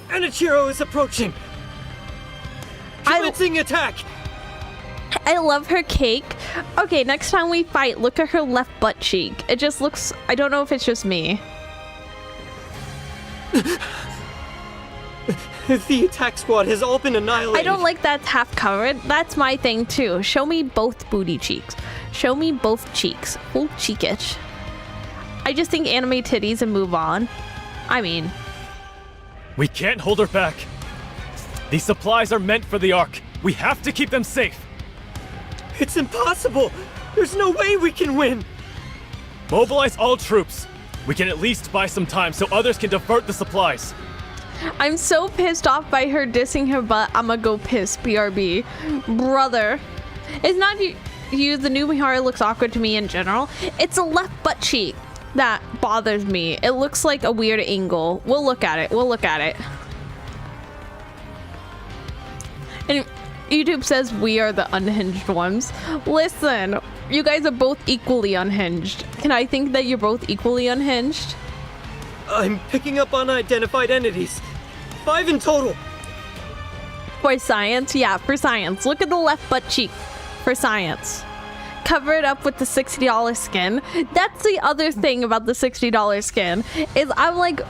Enichiro is approaching! Commencing attack! I love her cake. Okay, next time we fight, look at her left butt cheek. It just looks... I don't know if it's just me. The attack squad has all been annihilated. I don't like that half covered. That's my thing too. Show me both booty cheeks. Show me both cheeks. Full cheekage. I just think anime titties and move on. I mean... We can't hold her back. These supplies are meant for the Ark. We have to keep them safe. It's impossible! There's no way we can win! Mobilize all troops. We can at least buy some time so others can divert the supplies. I'm so pissed off by her dissing her butt. I'ma go piss. BRB. Brother. It's not you. The new Miharu looks awkward to me in general. It's a left butt cheek that bothers me. It looks like a weird angle. We'll look at it. We'll look at it. And YouTube says we are the unhinged ones. Listen, you guys are both equally unhinged. Can I think that you're both equally unhinged? I'm picking up unidentified entities. 5 in total. For science? Yeah, for science. Look at the left butt cheek. For science. Cover it up with the $60 skin. That's the other thing about the $60 skin. Is I'm like,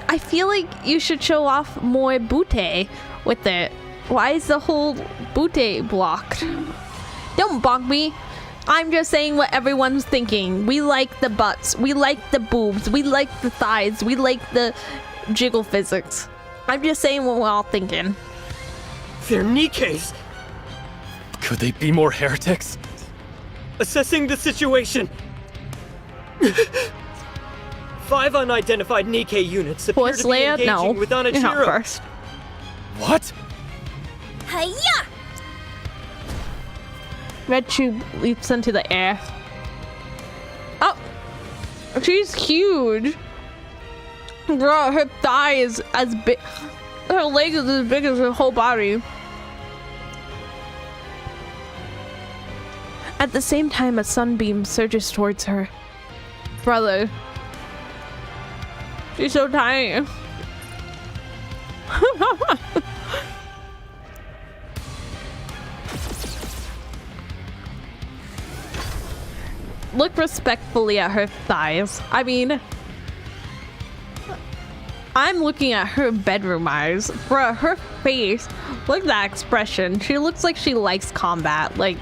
I feel like you should show off more booty with it. Why is the whole booty blocked? Don't bonk me. I'm just saying what everyone's thinking. We like the butts. We like the boobs. We like the thighs. We like the jiggle physics. I'm just saying what we're all thinking. They're Nikkes. Could they be more heretics? Assessing the situation. 5 unidentified Nikke units appear to be Leia? engaging No. with You're not Anachiro. first. What? Hiya! Red Shoe leaps into the air. Oh! She's huge! Girl, her thigh is as big. Her leg is as big as her whole body. At the same time, a sunbeam surges towards her. Brother. She's so tiny. Look respectfully at her thighs. I mean, I'm looking at her bedroom eyes. Bruh, her face. Look at that expression. She looks like she likes combat. Like,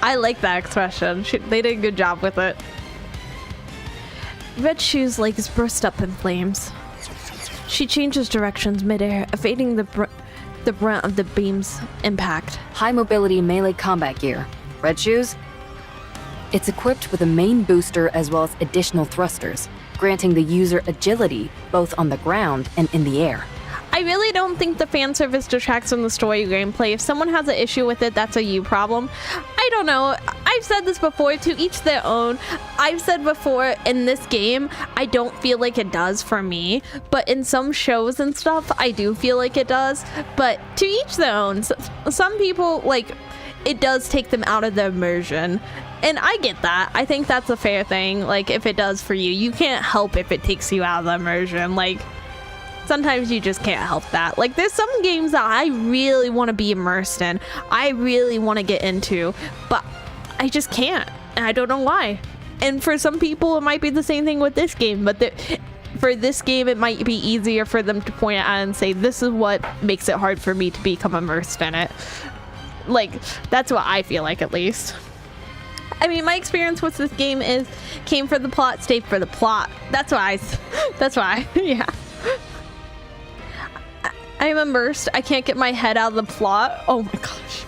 I like that expression. They did a good job with it. Red Shoe's legs burst up in flames. She changes directions midair, evading the brunt of the beam's impact. High mobility melee combat gear. Red Shoes? It's equipped with a main booster as well as additional thrusters, granting the user agility both on the ground and in the air. I really don't think the fan service detracts from the story gameplay. If someone has an issue with it, that's a you problem. I don't know. I've said this before, to each their own. I've said before, in this game, I don't feel like it does for me. But in some shows and stuff, I do feel like it does. But to each their own. Some people, like, it does take them out of the immersion. And I get that. I think that's a fair thing. Like, if it does for you, you can't help if it takes you out of the immersion. Like, sometimes you just can't help that. Like, there's some games that I really want to be immersed in. I really want to get into, but I just can't. And I don't know why. And for some people, it might be the same thing with this game, but for this game, it might be easier for them to point it out and say, this is what makes it hard for me to become immersed in it. Like, that's what I feel like, at least. I mean, my experience with this game is came for the plot, stayed for the plot. That's why, yeah. I'm immersed. I can't get my head out of the plot. Oh my gosh.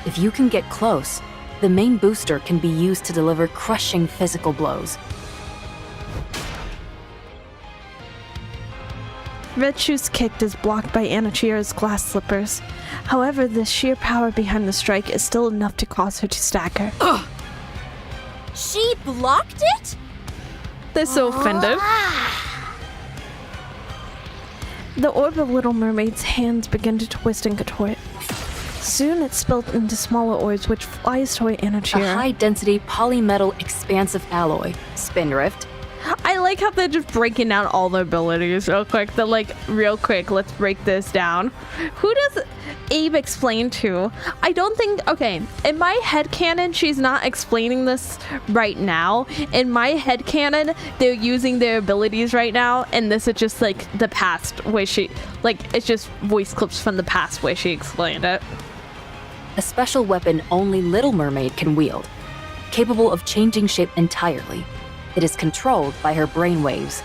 If you can get close, the main booster can be used to deliver crushing physical blows. Red Shoe's kick is blocked by Anachiro's glass slippers. However, the sheer power behind the strike is still enough to cause her to stagger. Ugh. She blocked it? They're so offended. The orb of Little Mermaid's hands begin to twist and contort. Soon it's spilled into smaller orbs which flies toward Anachiro. A high-density polymetal expansive alloy, Spindrift. I like how they're just breaking down all the abilities real quick. They're like, real quick, let's break this down. Who does Abe explain to? I don't think, okay, in my headcanon, she's not explaining this right now. In my headcanon, they're using their abilities right now, and this is just like the past where she, like, it's just voice clips from the past where she explained it. A special weapon only Little Mermaid can wield, capable of changing shape entirely. It is controlled by her brainwaves.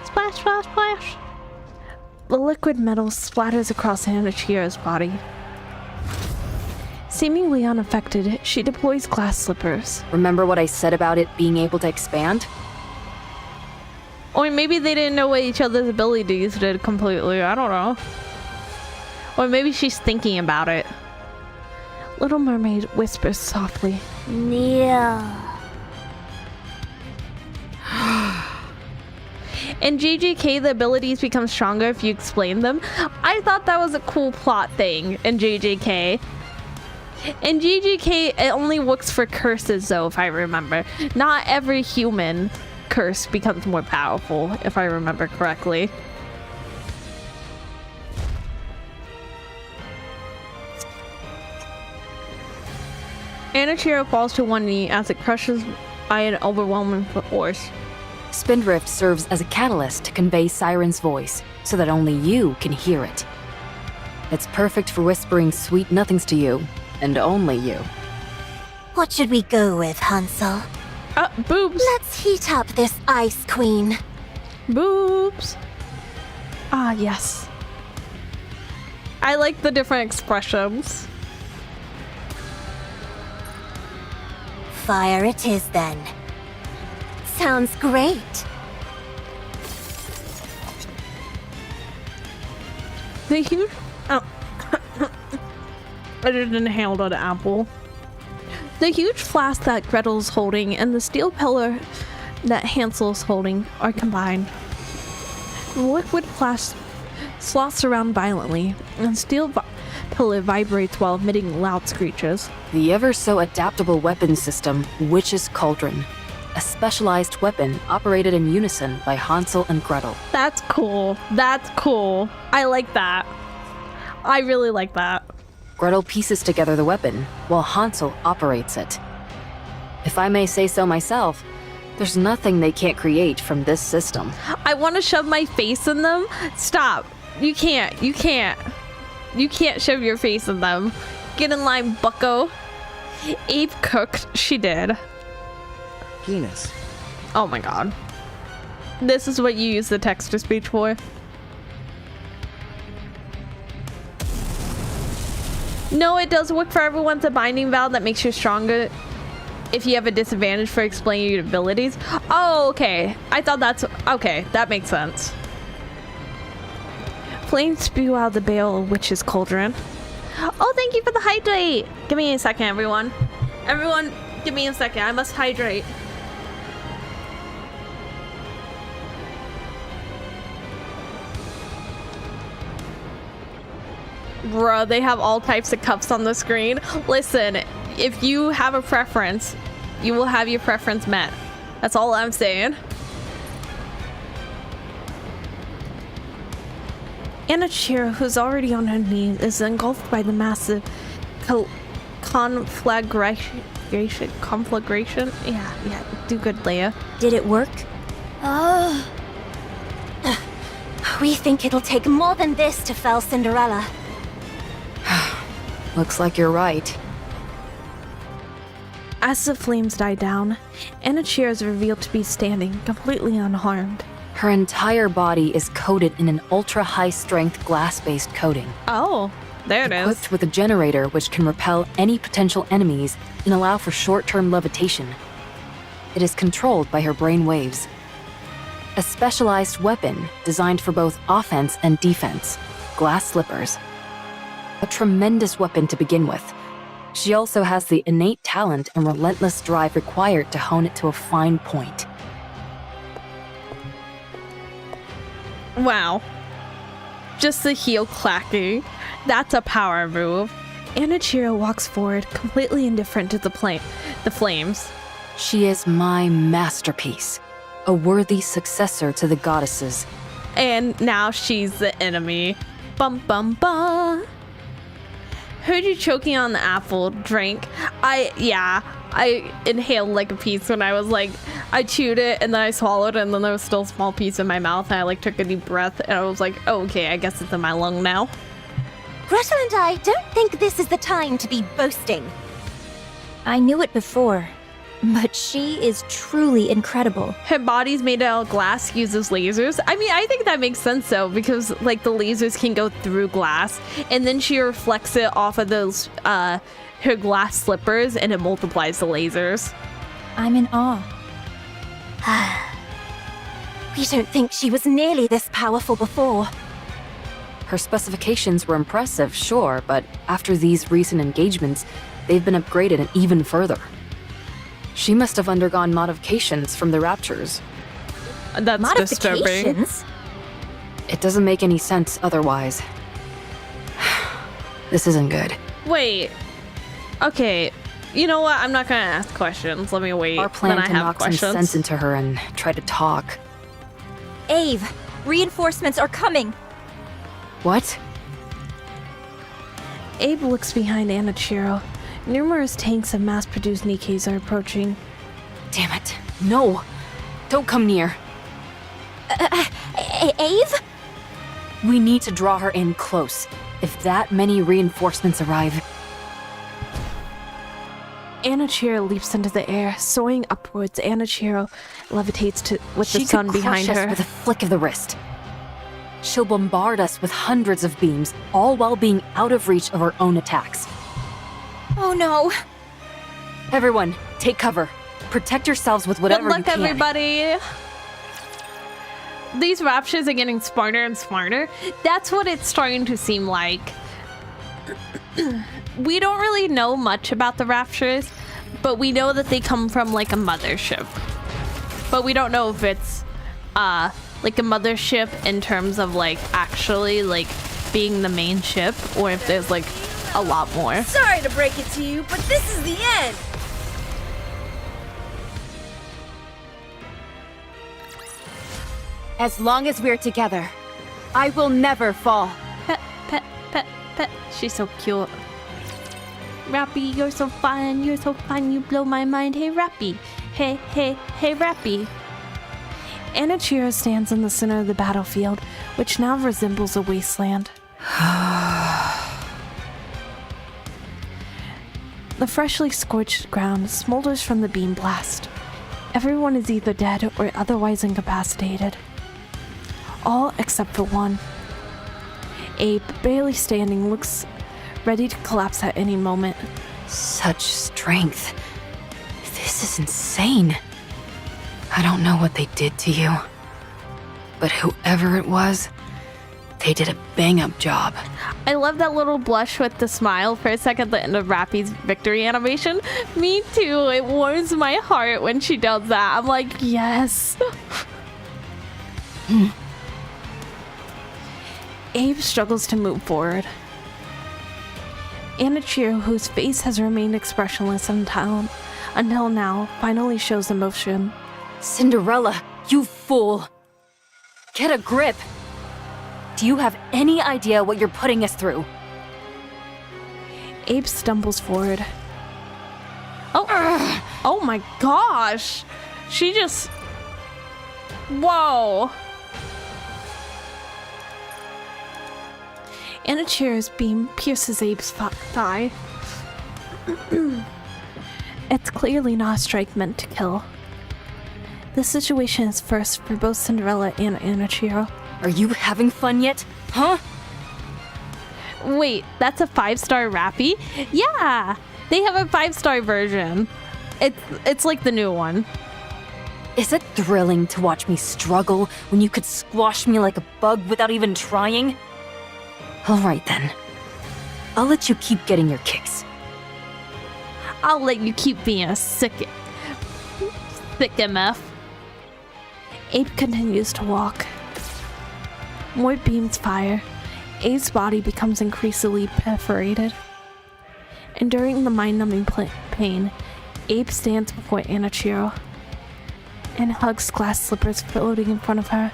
Splash, splash, splash. The liquid metal splatters across Anachiro's body. Seemingly unaffected, she deploys glass slippers. Remember what I said about it being able to expand? Or maybe they didn't know what each other's abilities did completely. I don't know. Or maybe she's thinking about it. Little Mermaid whispers softly. Neil. In JJK, the abilities become stronger if you explain them. I thought that was a cool plot thing in JJK. In JJK, it only works for curses, though, if I remember. Not every human curse becomes more powerful, if I remember correctly. Anachiro falls to one knee as it crushes by an overwhelming force. Spindrift serves as a catalyst to convey Siren's voice, so that only you can hear it. It's perfect for whispering sweet nothings to you, and only you. What should we go with, Hansel? Boobs. Let's heat up this Ice Queen. Boobs. Ah, yes. I like the different expressions. fire it is then. Sounds great. The huge... Oh. I just inhaled an apple. The huge flask that Gretel's holding and the steel pillar that Hansel's holding are combined. The liquid flask sloths around violently, and steel pillar vibrates while emitting loud screeches. The ever-so-adaptable weapon system, Witch's Cauldron. A specialized weapon operated in unison by Hansel and Gretel. That's cool. That's cool. I like that. I really like that. Gretel pieces together the weapon, while Hansel operates it. If I may say so myself, there's nothing they can't create from this system. I want to shove my face in them. Stop. You can't. You can't. You can't shove your face in them. Get in line, bucko. Abe cooked. She did. Penis. Oh my god. This is what you use the text-to-speech for. No, it does work for everyone. It's a binding vow that makes you stronger if you have a disadvantage for explaining your abilities. Oh, okay. I thought that's... Okay, that makes sense. Flames spew out the bale of Witch's Cauldron. Oh, thank you for the hydrate. Give me a second, everyone. Everyone, give me a second. I must hydrate. Bruh, they have all types of cups on the screen. Listen, if you have a preference, you will have your preference met. That's all I'm saying. Anna Cheer, who's already on her knees, is engulfed by the massive conflagration. Yeah, do good, Leia. Did it work? Oh. We think it'll take more than this to fell Cinderella. Looks like you're right. As the flames die down, Anna Cheer is revealed to be standing, completely unharmed. Her entire body is coated in an ultra-high-strength glass-based coating. Oh, there it is. Equipped with a generator which can repel any potential enemies and allow for short-term levitation. It is controlled by her brain waves. A specialized weapon designed for both offense and defense. Glass slippers. A tremendous weapon to begin with. She also has the innate talent and relentless drive required to hone it to a fine point. Wow. Just the heel clacking. That's a power move. Anna Cheer walks forward, completely indifferent to the flames. She is my masterpiece. A worthy successor to the goddesses. And now she's the enemy. Bum bum bum. Heard you choking on the apple drink. I inhaled like a piece when I was like, I chewed it and then I swallowed it and then there was still a small piece in my mouth and I like took a deep breath and I was like, oh, okay, I guess it's in my lung now. Gretel and I don't think this is the time to be boasting. I knew it before, but she is truly incredible. Her body's made out of glass, uses lasers. I mean, I think that makes sense though, because like the lasers can go through glass and then she reflects it off of those, her glass slippers and it multiplies the lasers. I'm in awe. We don't think she was nearly this powerful before. Her specifications were impressive, sure, but after these recent engagements, they've been upgraded even further. She must have undergone modifications from the Raptures. That's disturbing. It doesn't make any sense otherwise. This isn't good. Wait. Okay. You know what? I'm not gonna ask questions. Let me wait. Our plan then I to have knock questions. some sense into her and try to talk. Ave, reinforcements are coming. What? Abe looks behind Anna Chiro. Numerous tanks of mass-produced Nikkes are approaching. Damn it. No! Don't come near. Ave? We need to draw her in close. If that many reinforcements arrive... Anna Chiro leaps into the air, soaring upwards. Anna Chiro levitates with the sun behind her. She could crush us with a flick of the wrist. She'll bombard us with hundreds of beams, all while being out of reach of her own attacks. Oh no! Everyone, Take cover. Protect yourselves with whatever Good luck, you can. everybody. These raptures are getting smarter and smarter. That's what it's starting to seem like. We don't really know much about the raptures, but we know that they come from like a mothership. But we don't know if it's like a mothership in terms of like actually like being the main ship, or if there's like a lot more. Sorry to break it to you, but this is the end. As long as we're together, I will never fall. Pet, pet, pet, pet. She's so cute. Rappy, you're so fun. You're so fun. You blow my mind. Hey, Rappy. Hey, hey, hey, Rappy. Anichiro stands in the center of the battlefield, which now resembles a wasteland. The freshly scorched ground smolders from the beam blast. Everyone is either dead or otherwise incapacitated. All except for one. Abe, barely standing, looks ready to collapse at any moment. Such strength. This is insane. I don't know what they did to you, but whoever it was, they did a bang-up job. I love that little blush with the smile for a second at the end of Rappy's victory animation. Me too. It warms my heart when she does that. I'm like, yes. Abe struggles to move forward. Anichiro, whose face has remained expressionless until now, finally shows emotion. Cinderella, you fool! Get a grip! Do you have any idea what you're putting us through? Abe stumbles forward. Oh, oh my gosh! She just... Whoa! Anichiro's beam pierces Abe's thigh. It's clearly not a strike meant to kill. This situation is first for both Cinderella and Anichiro. Are you having fun yet? Huh? Wait, that's a 5-star Rappy? Yeah! They have a 5-star version. It's like the new one. Is it thrilling to watch me struggle when you could squash me like a bug without even trying? Alright then. I'll let you keep getting your kicks. I'll let you keep being a sick MF. Abe continues to walk. More beams fire. Abe's body becomes increasingly perforated. Enduring the mind-numbing pain, Abe stands before Anichiro and hugs glass slippers floating in front of her.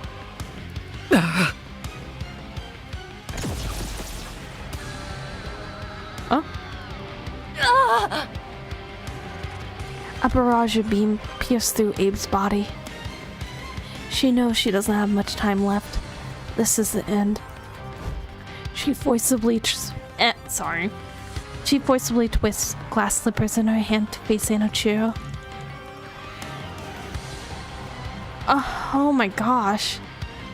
Oh? A barrage of beam pierced through Abe's body. She knows she doesn't have much time left. This is the end. She forcibly twists glass slippers in her hand to face Anichiro. Oh my gosh.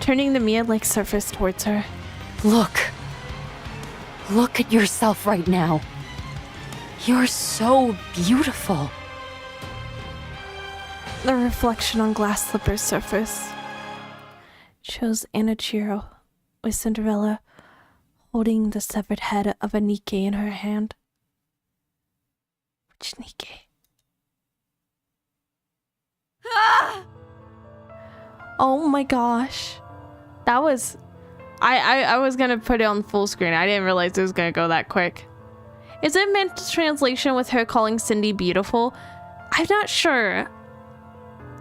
Turning the mirror-like surface towards her. Look. Look at yourself right now. You're so beautiful. The reflection on glass slipper's surface shows Anichiro with Cinderella holding the severed head of a Nikke in her hand. Which Nikke? Oh my gosh. That was... I was gonna put it on full screen. I didn't realize it was gonna go that quick. Is it meant to translation with her calling Cindy beautiful? I'm not sure.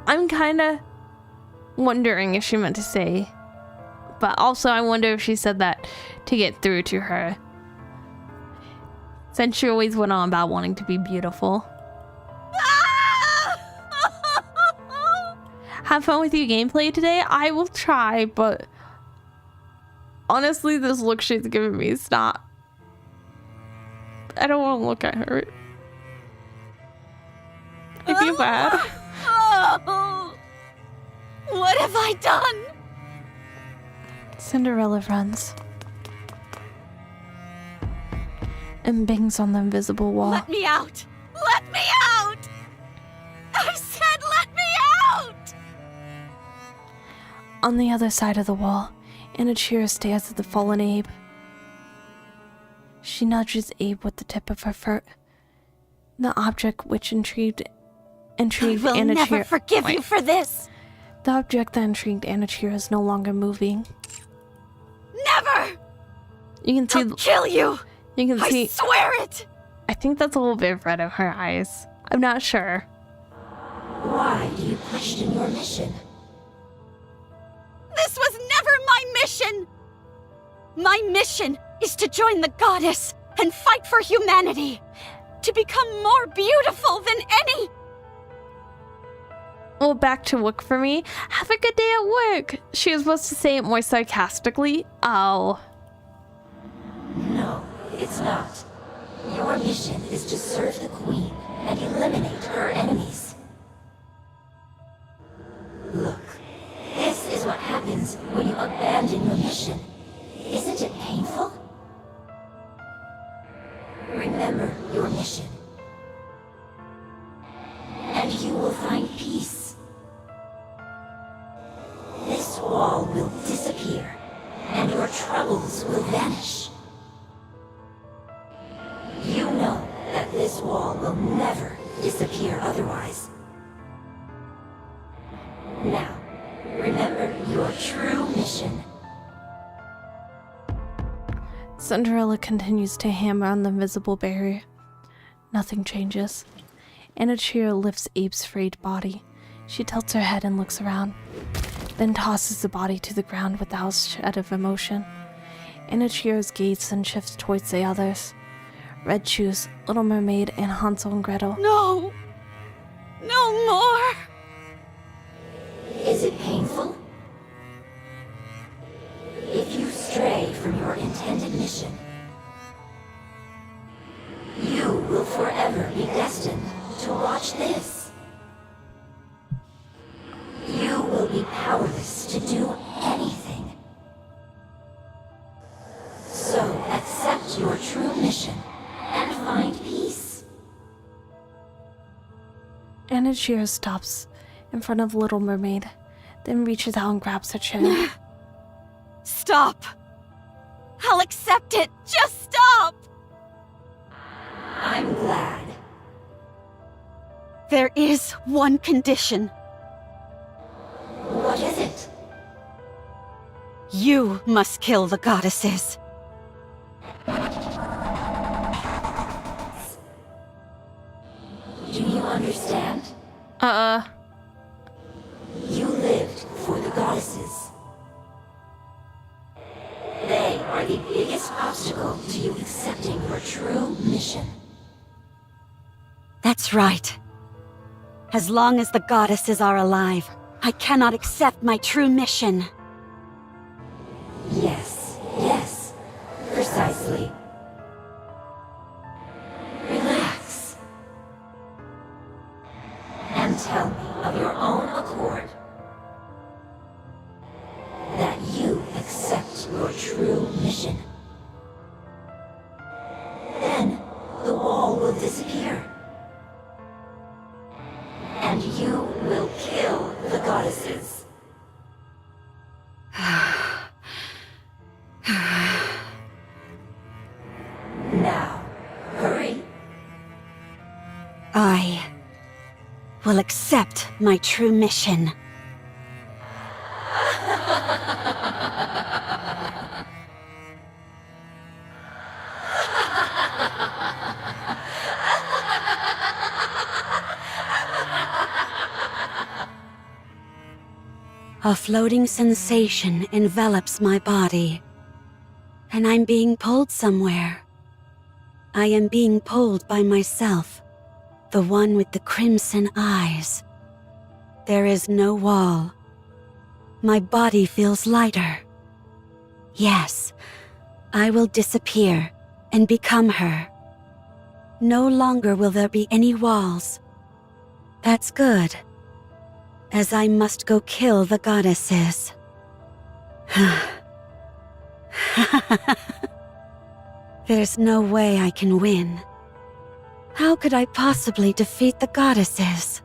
I'm kinda wondering if she meant to say. But also I wonder if she said that to get through to her. Since she always went on about wanting to be beautiful. Have fun with your gameplay today? I will try, but honestly, this look she's giving me is not... I don't want to look at her. I feel bad. Oh, what have I done? Cinderella runs and bangs on the invisible wall. Let me out! Let me out! On the other side of the wall, Anachira stares at the fallen Abe. She nudges Abe with the tip of her foot. The object which intrigued I will Anachira. never forgive you for this. The object that intrigued Anachira is no longer moving. Never! You can see. I'll kill you! You can see. I swear it! I think that's a little bit red in her eyes. I'm not sure. Why do you question your mission? This was never my mission! My mission is to join the goddess and fight for humanity. To become more beautiful than any. Well, back to work for me. Have a good day at work. She was supposed to say it more sarcastically. Oh. No, it's not. Your mission is to serve the Queen and eliminate her enemies. Look, this is what happens when you abandon your mission. Isn't it painful? Remember your mission, and you will find peace. This wall will disappear, and your troubles will vanish. You know that this wall will never disappear otherwise. Now, remember your true mission. Cinderella continues to hammer on the invisible barrier. Nothing changes. Anachira lifts Abe's frayed body. She tilts her head and looks around, then tosses the body to the ground without a shed of emotion. Anachira's gaze then shifts towards the others. Red Shoes, Little Mermaid, and Hansel and Gretel. No! No more! Is it painful? If you stray from your intended mission, you will forever be destined to watch this. You will be powerless to do anything. So accept your true mission and find peace. Anachira stops in front of Little Mermaid, then reaches out and grabs her chin. Stop! I'll accept it! Just stop! I'm glad. There is one condition. What is it? You must kill the goddesses. Do you understand? You lived for the goddesses. They are the biggest obstacle to you accepting your true mission. That's right. As long as the goddesses are alive, I cannot accept my true mission. Yes, yes, precisely. Relax. And tell me of your own accord that you accept your true mission. Then the wall will disappear. And you will kill the goddesses. Now, hurry. I will accept my true mission. A floating sensation envelops my body, and I'm being pulled somewhere. I am being pulled by myself, the one with the crimson eyes. There is no wall. My body feels lighter. Yes, I will disappear and become her. No longer will there be any walls. That's good, as I must go kill the goddesses. There's no way I can win. How could I possibly defeat the goddesses?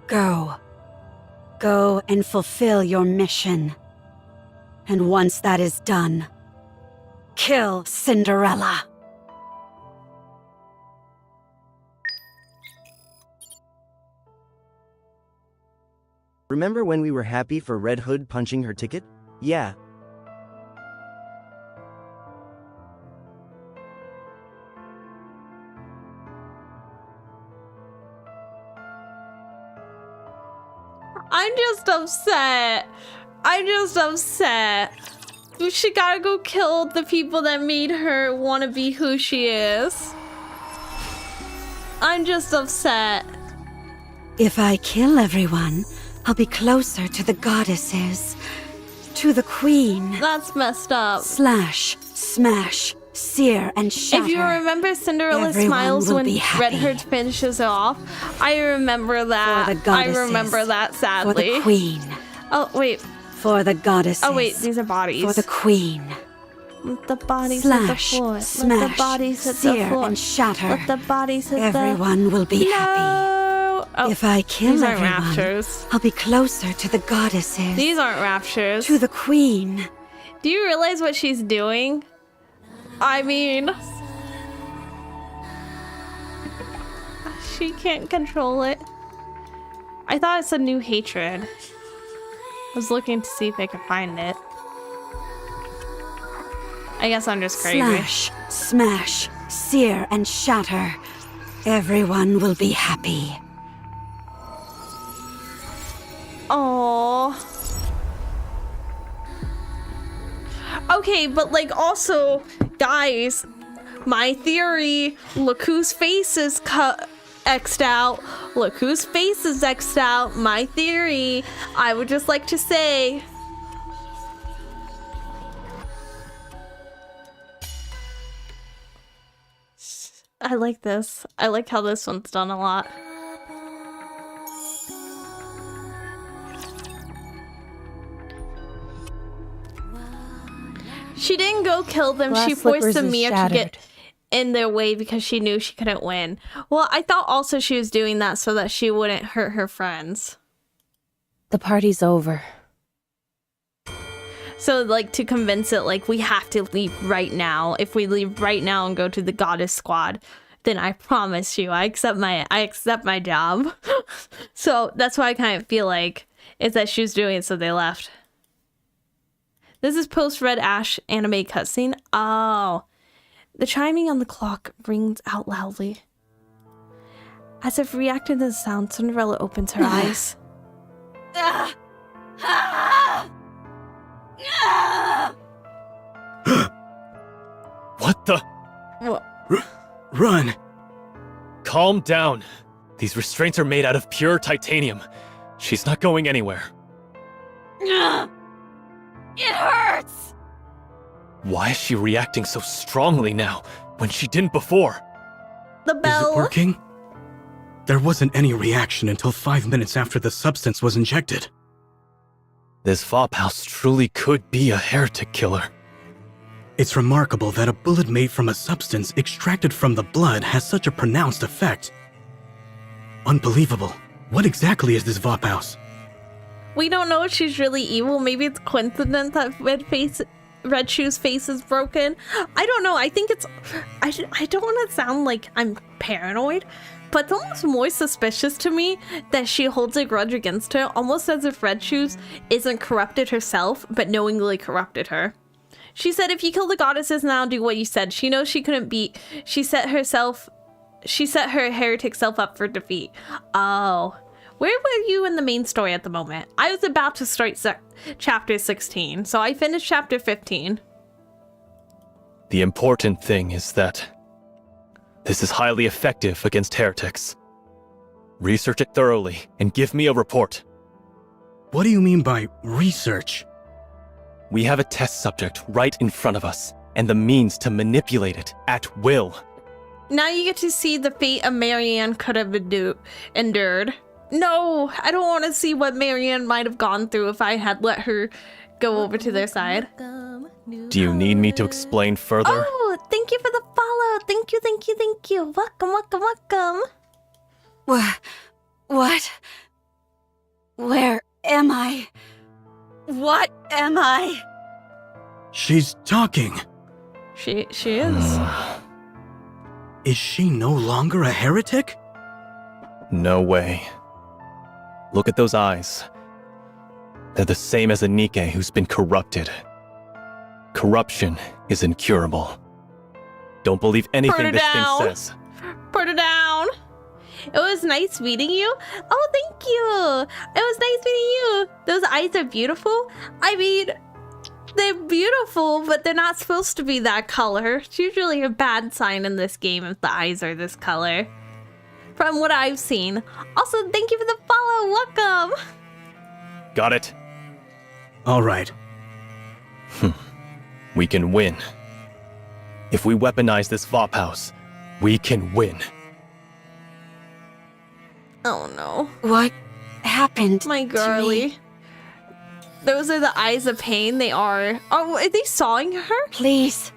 Go. Go and fulfill your mission. And once that is done, kill Cinderella. Remember when we were happy for Red Hood punching her ticket? Yeah. I'm just upset. I'm just upset. She gotta go kill the people that made her want to be who she is. I'm just upset. If I kill everyone, I'll be closer to the goddesses. To the queen. That's messed up. Slash, smash, sear, and shatter. If you remember Cinderella Everyone smiles will when be happy. Red Hood finishes it off, I remember that. For the I goddesses. remember that sadly. For the queen. Oh, wait. For the goddesses. Oh, wait, these are bodies. For the queen. Let the bodies Slash, hit the floor. Let smash, the bodies hit the sear, floor. and shatter. Let the bodies hit Everyone will be happy. Oh, if I kill these aren't everyone, raptures. I'll be closer to the goddesses. These aren't raptures. To the queen. Do you realize what she's doing? I mean... She can't control it. I thought it's a new hatred. I was looking to see if I could find it. I guess I'm just crazy. Slash, smash, sear, and shatter. Everyone will be happy. Aww. Okay, but like also, guys, my theory, look whose face is X'd out. Look whose face is X'd out. My theory. I would just like to say... I like this. I like how this one's done a lot. She didn't go kill them. Glass She forced slippers is Amir to shattered. get in their way because she knew she couldn't win. Well, I thought also she was doing that so that she wouldn't hurt her friends. The party's over. So, like, to convince it, like, we have to leave right now. If we leave right now and go to the goddess squad, then I promise you, I accept my job. So that's why I kind of feel like is that she was doing it, so they left. This is post Red Ash anime cutscene. Oh, the chiming on the clock rings out loudly. As if reacting to the sound, Cinderella opens her eyes. What the? What? Run! Calm down. These restraints are made out of pure titanium. She's not going anywhere. It hurts! Why is she reacting so strongly now, when she didn't before? The bell. Is it working? There wasn't any reaction until 5 minutes after the substance was injected. This Vophouse truly could be a heretic killer. It's remarkable that a bullet made from a substance extracted from the blood has such a pronounced effect. Unbelievable. What exactly is this Vophouse? We don't know if she's really evil. Maybe it's coincidence that Red Shoe's face is broken. I don't know. I think it's... I don't want to sound like I'm paranoid, but it's almost more suspicious to me that she holds a grudge against her, almost as if Red Shoes isn't corrupted herself, but knowingly corrupted her. She said, if you kill the goddesses now, do what you said. She knows she couldn't beat. She set her heretic self up for defeat. Oh. Where were you in the main story at the moment? I was about to start chapter 16, so I finished chapter 15. The important thing is that this is highly effective against heretics. Research it thoroughly and give me a report. What do you mean by research? We have a test subject right in front of us, and the means to manipulate it at will. Now you get to see the fate of Marianne could have endured. No, I don't want to see what Marianne might have gone through if I had let her go over to their side. Do you need me to explain further? Oh, thank you for the follow. Thank you, thank you, thank you. Welcome, welcome, welcome. What? Where am I? What am I? She's talking. She is. Is she no longer a heretic? No way. Look at those eyes. They're the same as a Nikke who's been corrupted. Corruption is incurable. Don't believe anything this thing says. Put her down. It was nice meeting you. Oh, thank you. It was nice meeting you. Those eyes are beautiful. I mean, they're beautiful, but they're not supposed to be that color. It's usually a bad sign in this game if the eyes are this color. From what I've seen. Also, thank you for the follow. Welcome. Got it? All right. We can win. If we weaponize this VOP house, we can win. Oh no. What happened? My to girly. me? Those are the eyes of pain. They are. Oh, are they sawing her? Please,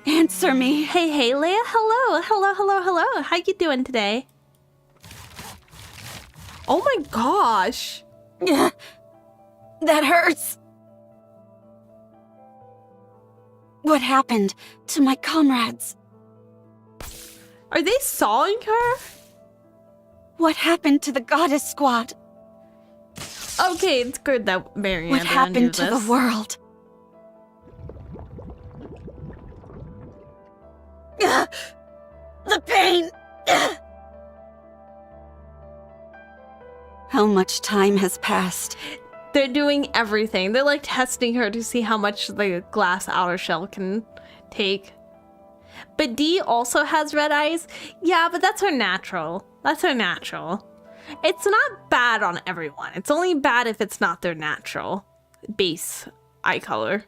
answer me. Hey, Leia. Hello. Hello. How you doing today? Oh my gosh. That hurts. What happened to my comrades? Are they sawing her? What happened to the goddess squad? Okay, it's good that Marianne What didn't do happened to this. the world? The pain! How much time has passed? They're doing everything. They're like testing her to see how much the glass outer shell can take. But Dee also has red eyes. Yeah, but that's her natural. That's her natural. It's not bad on everyone. It's only bad if it's not their natural base eye color.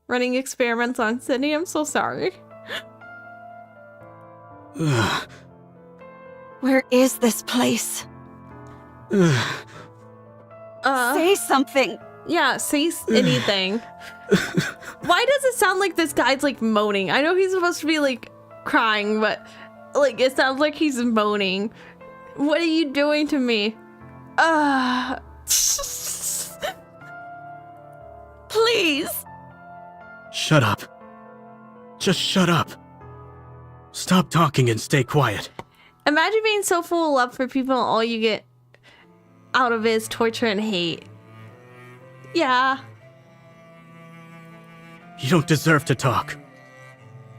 Running experiments on Sydney, I'm so sorry. Where is this place? Say something. Yeah, say anything. Why does it sound like this guy's like moaning? I know he's supposed to be like crying, but like it sounds like he's moaning. What are you doing to me? Please. Shut up. Just shut up. Stop talking and stay quiet. Imagine being so full of love for people and all you get out of it is torture and hate. Yeah. You don't deserve to talk.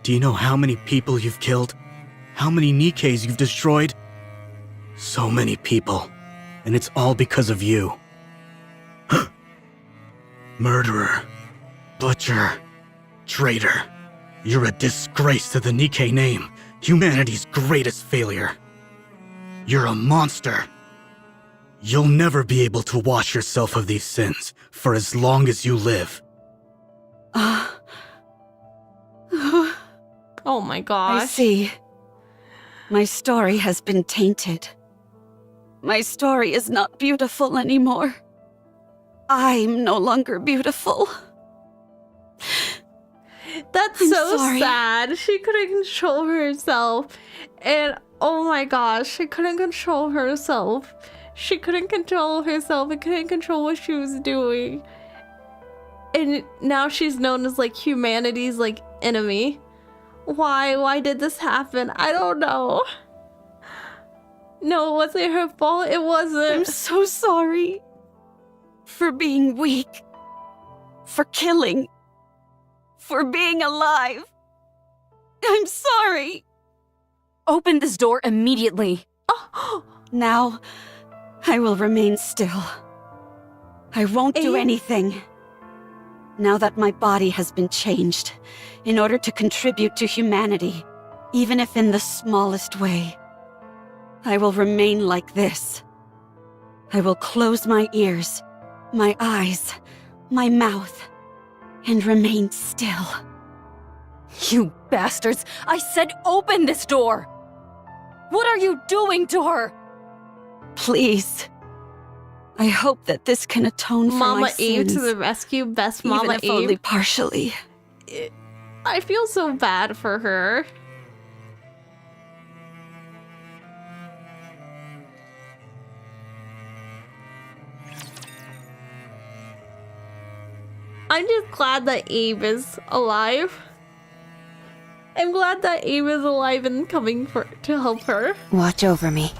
Do you know how many people you've killed? How many Nikkes you've destroyed? So many people. And it's all because of you. Murderer. Butcher. Traitor. You're a disgrace to the Nikke name. Humanity's greatest failure. You're a monster. You'll never be able to wash yourself of these sins for as long as you live. Oh my gosh. I see. My story has been tainted. My story is not beautiful anymore. I'm no longer beautiful. That's I'm so sorry. sad. She couldn't control herself. And oh my gosh, she couldn't control herself. She couldn't control herself and couldn't control what she was doing. And now she's known as like humanity's like enemy. Why did this happen? I don't know. No, it wasn't her fault. It wasn't. I'm so sorry. For being weak. For killing. For being alive. I'm sorry. Open this door immediately. Now, I will remain still. I won't do anything. Now that my body has been changed, in order to contribute to humanity, even if in the smallest way, I will remain like this. I will close my ears, my eyes, my mouth, and remain still. You bastards! I said open this door! What are you doing to her? Please. I hope that this can atone for Mama my Eve sins. to the rescue, best Even Mama if Eve. only partially. I feel so bad for her. I'm just glad that Abe is alive. I'm glad that Abe is alive and coming to help her. Watch over me.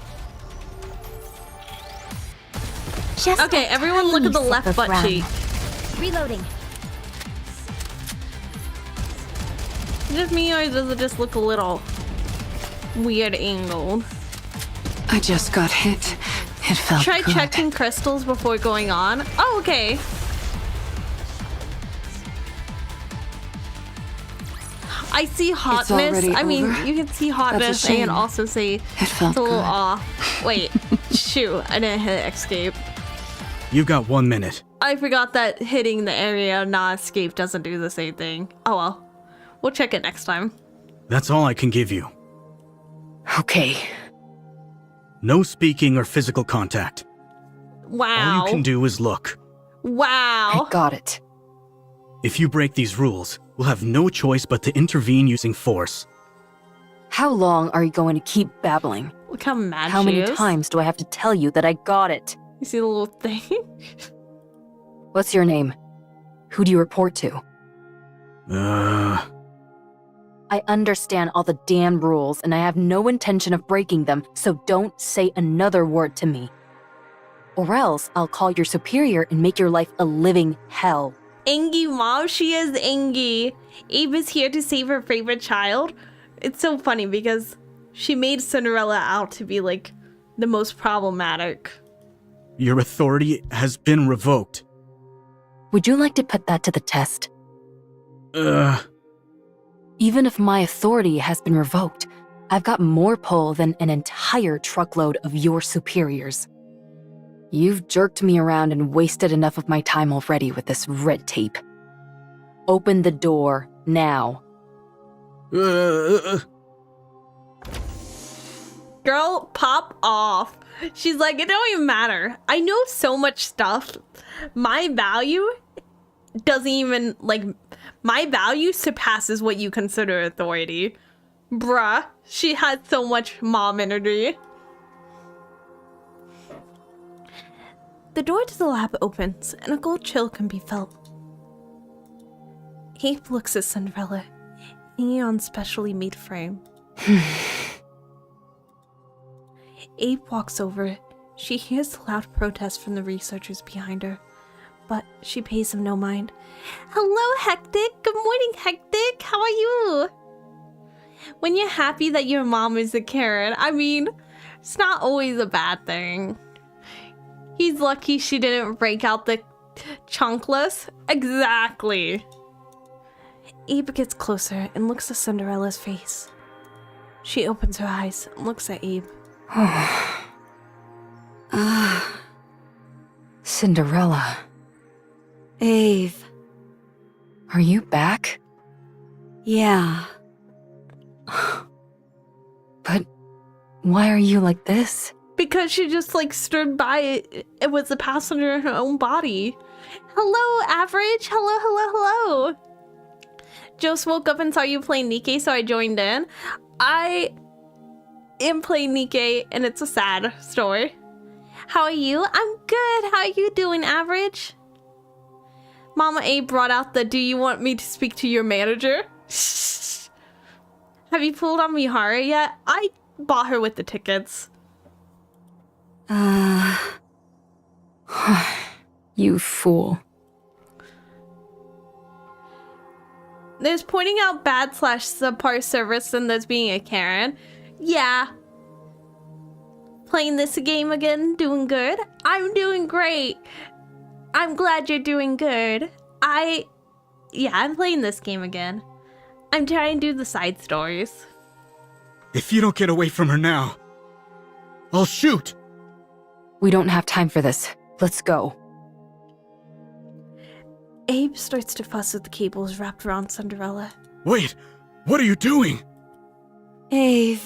Just okay, everyone look at the left butt round. cheek. Reloading. Is it just me or does it just look a little weird angled? I just got hit. It felt Try good. checking crystals before going on. Oh, okay. I see hotness. already I mean, over. you can see That's a hotness shame. and also say It felt it's a little good. off. Wait, shoot, I didn't hit escape. You've got 1 minute. I forgot that hitting the area, not escape, doesn't do the same thing. Oh well. We'll check it next time. That's all I can give you. Okay. No speaking or physical contact. Wow. All you can do is look. Wow. I got it. If you break these rules, we'll have no choice but to intervene using force. How long are you going to keep babbling? Look how mad How she many is. times do I have to tell you that I got it? You see the little thing? What's your name? Who do you report to? I understand all the damn rules, and I have no intention of breaking them, so don't say another word to me. Or else I'll call your superior and make your life a living hell. Angie, mom, she is Angie. Abe is here to save her favorite child. It's so funny because she made Cinderella out to be like the most problematic. Your authority has been revoked. Would you like to put that to the test? Even if my authority has been revoked, I've got more pull than an entire truckload of your superiors. You've jerked me around and wasted enough of my time already with this red tape. Open the door, now. Girl, pop off. She's like, it don't even matter. I know so much stuff. My value doesn't even, like, my value surpasses what you consider authority. Bruh, she has so much mom energy. The door to the lab opens, and a cold chill can be felt. Abe looks at Cinderella, hanging on specially made frame. Abe walks over. She hears the loud protest from the researchers behind her, but she pays him no mind. Hello, Hectic. Good morning, Hectic. How are you? When you're happy that your mom is a Karen, I mean, it's not always a bad thing. He's lucky she didn't break out the chunkless. Exactly. Abe gets closer and looks at Cinderella's face. She opens her eyes and looks at Abe. Cinderella. Abe. Are you back? Yeah. But why are you like this? Because she just like stood by it was a passenger in her own body. Hello, Average. Hello. Just woke up and saw you playing Nikke, so I joined in. I am playing Nikke, and it's a sad story. How are you? I'm good. How are you doing, Average? Mama A brought out the, do you want me to speak to your manager? Have you pulled on Mihara yet? I bought her with the tickets. You fool. There's pointing out bad / subpar service and there's being a Karen. Yeah. Playing this game again, doing good. I'm doing great. I'm glad you're doing good. I'm playing this game again. I'm trying to do the side stories. If you don't get away from her now, I'll shoot! We don't have time for this. Let's go. Abe starts to fuss with the cables wrapped around Cinderella. Wait! What are you doing? Abe.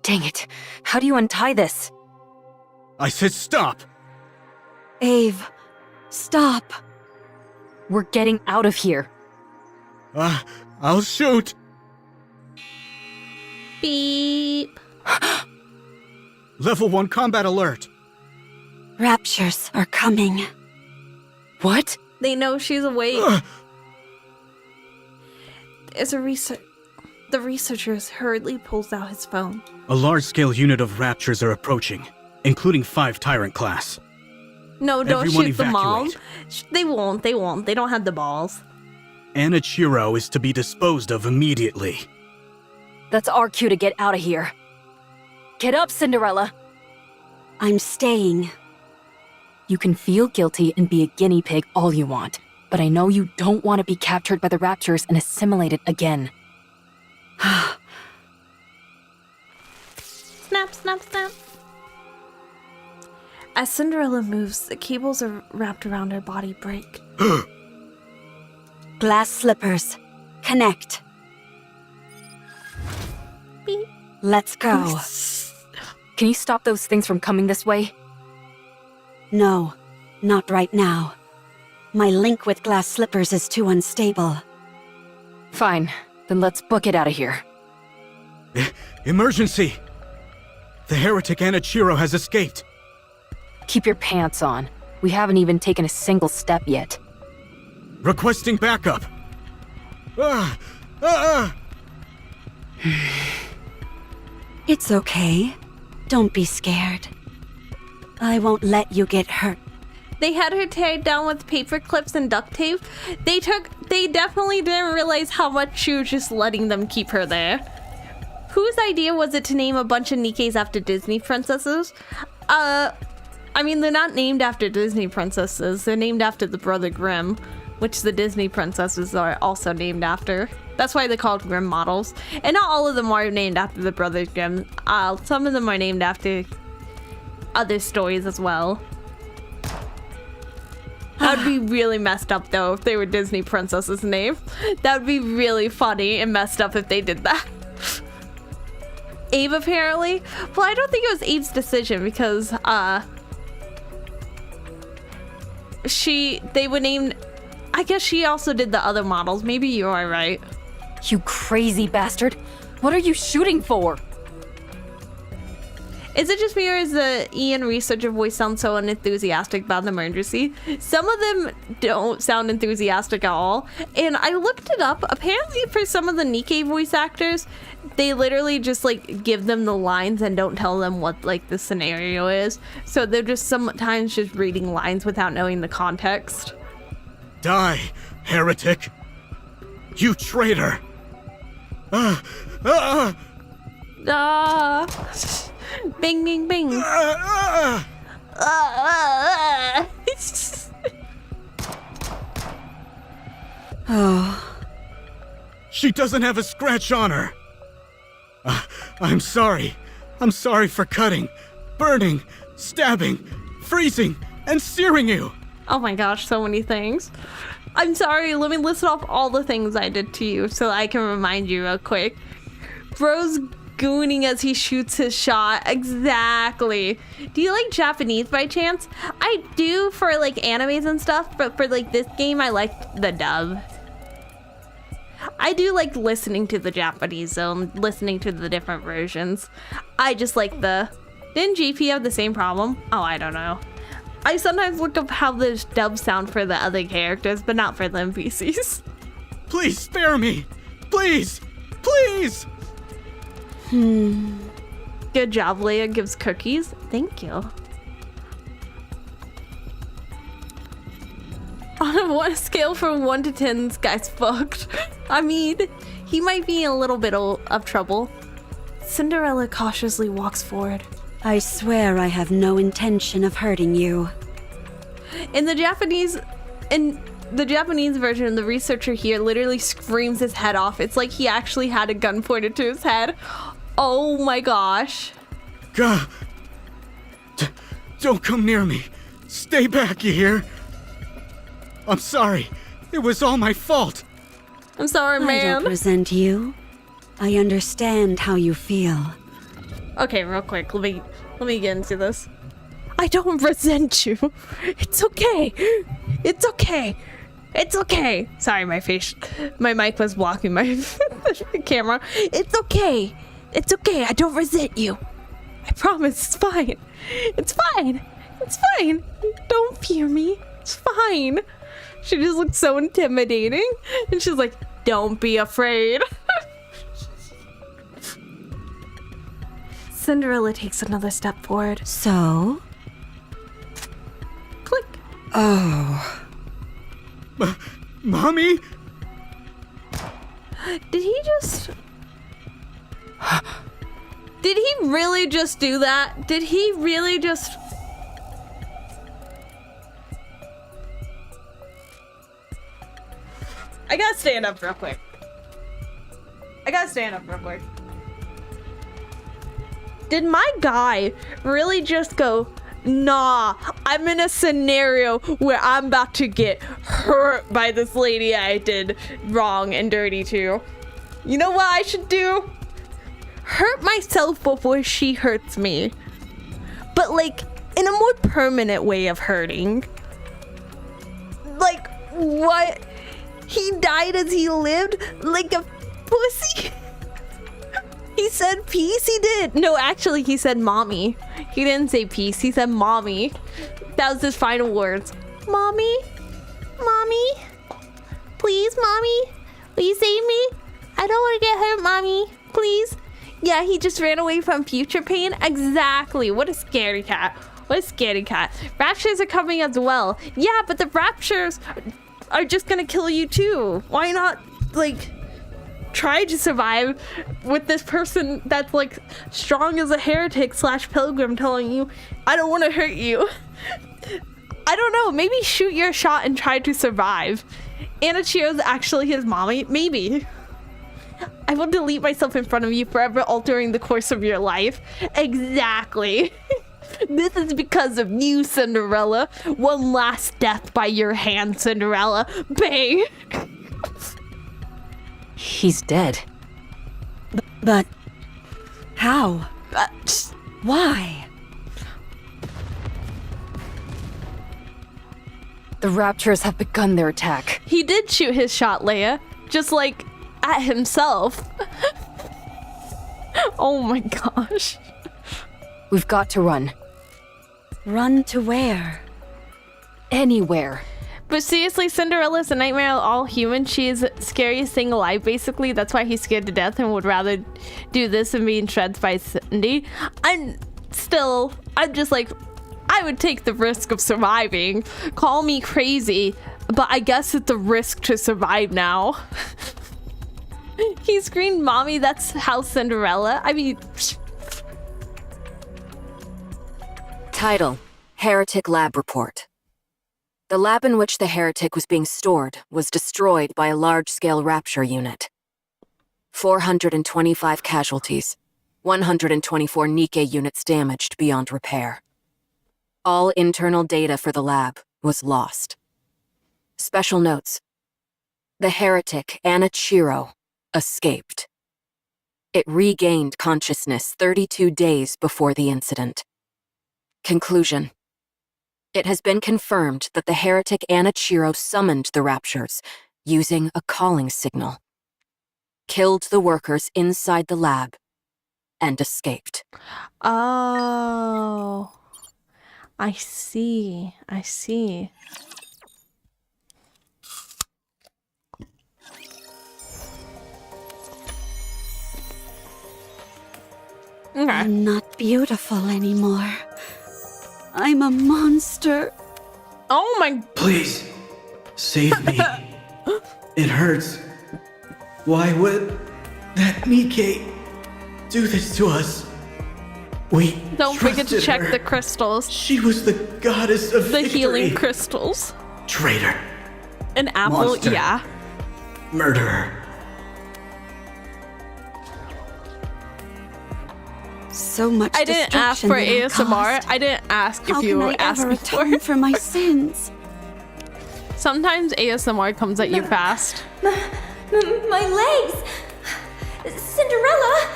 Dang it. How do you untie this? I said stop! Abe. Stop. We're getting out of here. I'll shoot! Beep. Level 1 combat alert! Raptures are coming. What? They know she's awake. The researcher hurriedly pulls out his phone. A large-scale unit of Raptures are approaching, including 5 Tyrant class. No, don't Everyone shoot them all. evacuate. They won't. They don't have the balls. Anichiro is to be disposed of immediately. That's our cue to get out of here. Get up, Cinderella. I'm staying. You can feel guilty and be a guinea pig all you want, but I know you don't want to be captured by the Raptors and assimilated again. Snap, snap, snap. As Cinderella moves, the cables are wrapped around her body break. Glass slippers. Connect. Beep. Let's go. Can you stop those things from coming this way? No, not right now. My link with glass slippers is too unstable. Fine, then let's book it out of here. Emergency! The heretic Anichiro has escaped. Keep your pants on. We haven't even taken a single step yet. Requesting backup. It's okay. Don't be scared. I won't let you get hurt. They had her tied down with paper clips and duct tape. They definitely didn't realize how much she was just letting them keep her there. Whose idea was it to name a bunch of Nikkes after Disney princesses? I mean, they're not named after Disney princesses. They're named after the Brother Grimm, which the Disney princesses are also named after. That's why they're called Grimm models. And not all of them are named after the Brother Grimm. Some of them are named after other stories as well. That would be really messed up, though, if they were Disney princesses' name. That would be really funny and messed up if they did that. Abe, apparently. Well, I don't think it was Abe's decision because, they were named... I guess she also did the other models. Maybe you are right. You crazy bastard. What are you shooting for? Is it just me or is the Ian researcher voice sound so unenthusiastic about the emergency? Some of them don't sound enthusiastic at all. And I looked it up. Apparently for some of the Nikke voice actors, they literally just like give them the lines and don't tell them what like the scenario is. So they're just sometimes just reading lines without knowing the context. Die, heretic! You traitor! Bing, bing, bing. Oh. She doesn't have a scratch on her. I'm sorry. I'm sorry for cutting, burning, stabbing, freezing, and searing you. Oh my gosh, so many things. I'm sorry, let me list off all the things I did to you so I can remind you real quick. Bro's gooning as he shoots his shot. Exactly. Do you like Japanese by chance? I do for like animes and stuff, but for like this game, I like the dub. I do like listening to the Japanese though, listening to the different versions. I just like the... Didn't GP have the same problem? Oh, I don't know. I sometimes look up how the dubs sound for the other characters, but not for the NPCs. Please spare me! Please! Please! Good job, Leia gives cookies. Thank you. On a scale from 1 to 10, this guy's fucked. I mean, he might be in a little bit of trouble. Cinderella cautiously walks forward. I swear I have no intention of hurting you. In the Japanese version, the researcher here literally screams his head off. It's like he actually had a gun pointed to his head. Oh my gosh. God. Don't come near me. Stay back, you hear? I'm sorry. It was all my fault. I'm sorry, man. I don't resent you. I understand how you feel. Okay, real quick. Let me get into this. I don't resent you. It's okay. It's okay. It's okay. Sorry, my mic was blocking my camera. It's okay. It's okay. I don't resent you. I promise. It's fine. It's fine. It's fine. Don't fear me. It's fine. She just looks so intimidating. And she's like, don't be afraid. Cinderella takes another step forward. So? Click. Oh. Mommy? Did he just... Did he really just do that? Did he really just... I gotta stand up real quick. Did my guy really just go, nah, I'm in a scenario where I'm about to get hurt by this lady I did wrong and dirty to? You know what I should do? Hurt myself before she hurts me. But like, in a more permanent way of hurting. Like, what? He died as he lived? Like a pussy? He said peace? He did. No, actually, he said mommy. He didn't say peace. He said mommy. That was his final words. Mommy? Mommy? Please, mommy? Will you save me? I don't want to get hurt, mommy. Please? Yeah, he just ran away from future pain. Exactly. What a scary cat. What a scary cat. Raptures are coming as well. Yeah, but the raptures are just gonna kill you too. Why not, like, try to survive with this person that's like strong as a heretic / pilgrim telling you, I don't want to hurt you. I don't know. Maybe shoot your shot and try to survive. Anachiro's actually his mommy. Maybe. I will delete myself in front of you, forever altering the course of your life. Exactly. This is because of you, Cinderella. One last death by your hand, Cinderella. Bang. He's dead. But how? Why? The Raptures have begun their attack. He did shoot his shot, Leia. Just like at himself. Oh my gosh. We've got to run. Run to where? Anywhere. But seriously, Cinderella's a nightmare of all humans. She is the scariest thing alive, basically. That's why he's scared to death and would rather do this than be in shreds by Cindy. I'm just like, I would take the risk of surviving. Call me crazy, but I guess it's a risk to survive now. He screamed, mommy, that's how Cinderella. I mean... Title: Heretic Lab Report. The lab in which the heretic was being stored was destroyed by a large-scale rapture unit. 425 casualties, 124 Nikke units damaged beyond repair. All internal data for the lab was lost. Special notes: the heretic, Anichiro, escaped. It regained consciousness 32 days before the incident. Conclusion: it has been confirmed that the heretic Anichiro summoned the Raptures using a calling signal, killed the workers inside the lab, and escaped. Oh, I see. I see. Okay. I'm not beautiful anymore. I'm a monster. Oh my... Please, save me. It hurts. Why would that Nikke do this to us? We Don't forget to trusted check her. the crystals. She was the goddess of the victory. healing crystals. Traitor. An apple, Monster. yeah. Murderer. So much I didn't ask for destruction that I ASMR. caused. I didn't ask How if you can were I asking ever for atone it. for my sins? Sometimes ASMR comes at you fast. My legs! Cinderella!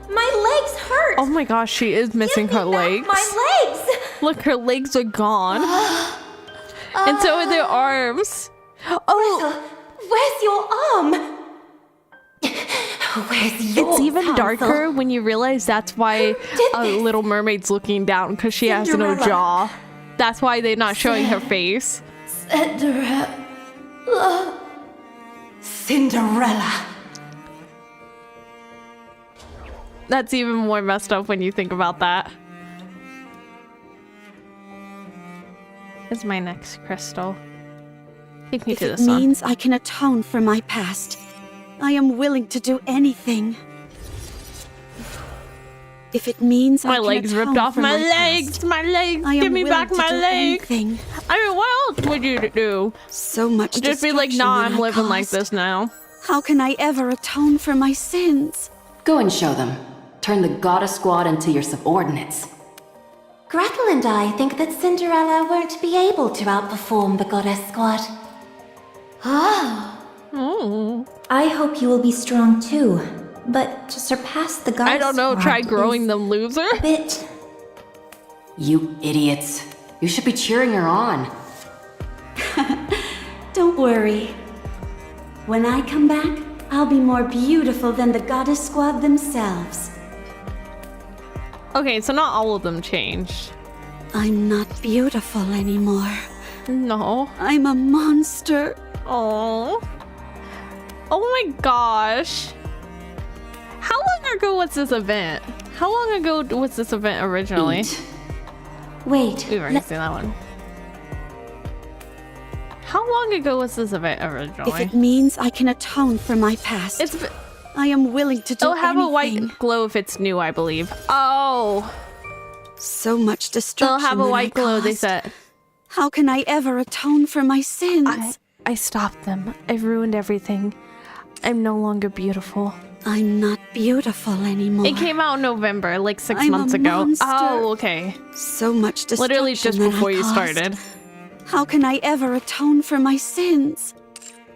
My legs hurt! Oh my gosh, she is missing her legs. My legs! Look, her legs are gone. And so are their arms. Oh, Where's your arm? Where's your it's even Hansel? darker when you realize that's why Little Mermaid's looking down, because she has no Cinderella. jaw. That's why they're not showing her face. Cinderella. Cinderella. That's even more messed up when you think about that. Is my next crystal. Take me to this one. If it means I can atone for my past, I am willing to do anything. If it means My I can legs ripped atone off for my past, legs, my legs. I am Give me willing back to my do legs. anything. I mean, what else would you do? So much Just be like, destruction nah, that I'm I living like caused. this now. How can I ever atone for my sins? Go and show them. Turn the goddess squad into your subordinates. Gretel and I think that Cinderella won't be able to outperform the Goddess Squad. Oh. I hope you will be strong too. But to surpass the goddess I don't know, squad try growing is them, loser. a bit. You idiots. You should be cheering her on. Don't worry. When I come back, I'll be more beautiful than the goddess squad themselves. Okay, so not all of them changed. I'm not beautiful anymore. No. I'm a monster. Oh. Oh my gosh. How long ago was this event? How long ago was this event originally? Wait. We've already seen that one. How long ago was this event originally? If it means I can atone for my past, I am willing to do It'll have anything. a white glow if it's new, I believe. Oh. So much destruction. They'll have a that white I glow, they caused. said. How can I ever atone for my sins? I stopped them. I've ruined everything. I'm no longer beautiful. I'm not beautiful anymore. It came out in November, like 6 I'm months a ago. monster. Oh, okay. So much destruction. Literally just that I before you caused. started. How can I ever atone for my sins?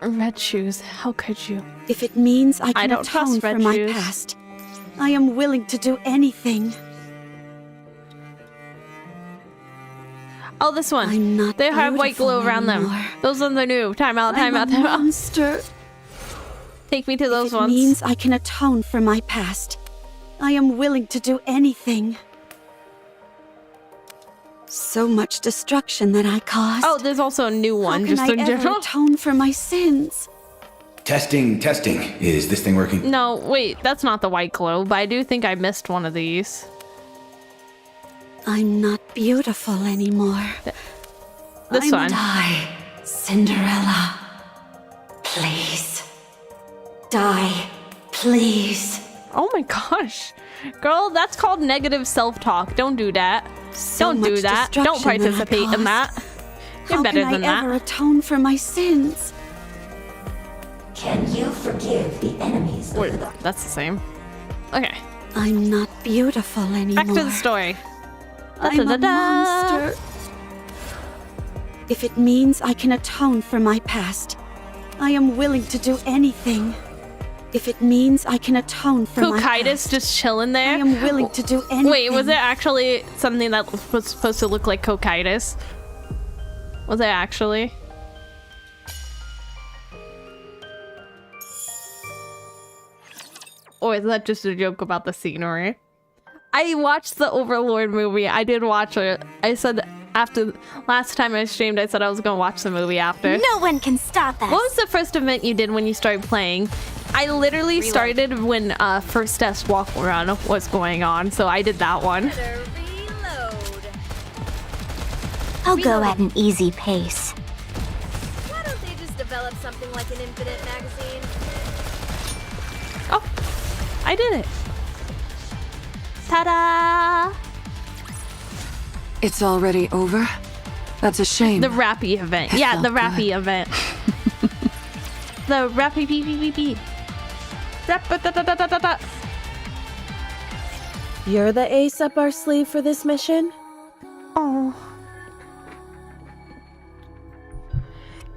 Red shoes, how could you? If it means I can don't atone trust for red my shoes. past, I am willing to do anything. Oh, this one. I'm not They have white beautiful glow around them. anymore. Those ones are new. Time out, time out, I'm a time out. monster. Take me to those If it ones. means I can atone for my past, I am willing to do anything. So much destruction that I caused. Oh, there's also a new one, How can just I in ever general. atone for my sins? Testing. Is this thing working? No, wait, that's not the white glow, but I do think I missed one of these. I'm not beautiful anymore. This one. Die, Cinderella. Please. Die, please. Oh my gosh. Girl, that's called negative self-talk. Don't do that. So Don't do much that. Don't destruction that I participate in that. caused. You're How better can than I ever that. atone for my sins? Can you forgive the enemies Wait, that's the same. Okay, I'm not beautiful anymore. back to the story. I'm a Da-da-da-da. monster. If it means I can atone for my past, I am willing to do anything. If it means I can atone for my Cocytus past, just chilling there. I am willing to do anything. Wait, was it actually something that was supposed to look like Cocytus? Was it actually? Or is that just a joke about the scenery? I watched the Overlord movie. I did watch it. I said after last time I streamed, I said I was gonna watch the movie after. No one can stop us. What was the first event you did when you started playing? I literally started when first test walk run was going on, so I did that one. I'll go at an easy pace. Why don't they just develop something like an infinite magazine? Oh, I did it. Ta-da! It's already over? That's a shame. The Rappy event. Yeah, the Rappy event. The Rappy PPPP. Rap-a-da-da-da-da-da. You're the ace up our sleeve for this mission? Oh.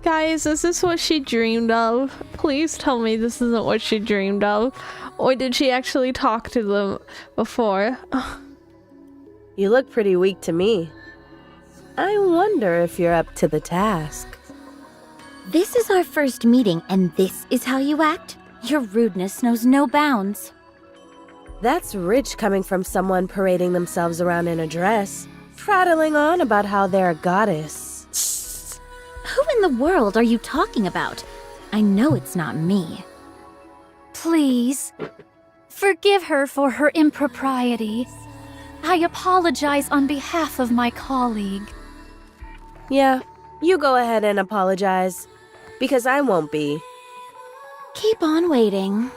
Guys, is this what she dreamed of? Please tell me this isn't what she dreamed of. Or did she actually talk to them before? You look pretty weak to me. I wonder if you're up to the task. This is our first meeting, and this is how you act? Your rudeness knows no bounds. That's rich coming from someone parading themselves around in a dress, prattling on about how they're a goddess. Who in the world are you talking about? I know it's not me. Please, forgive her for her impropriety. I apologize on behalf of my colleague. Yeah, you go ahead and apologize. Because I won't be. Keep on waiting.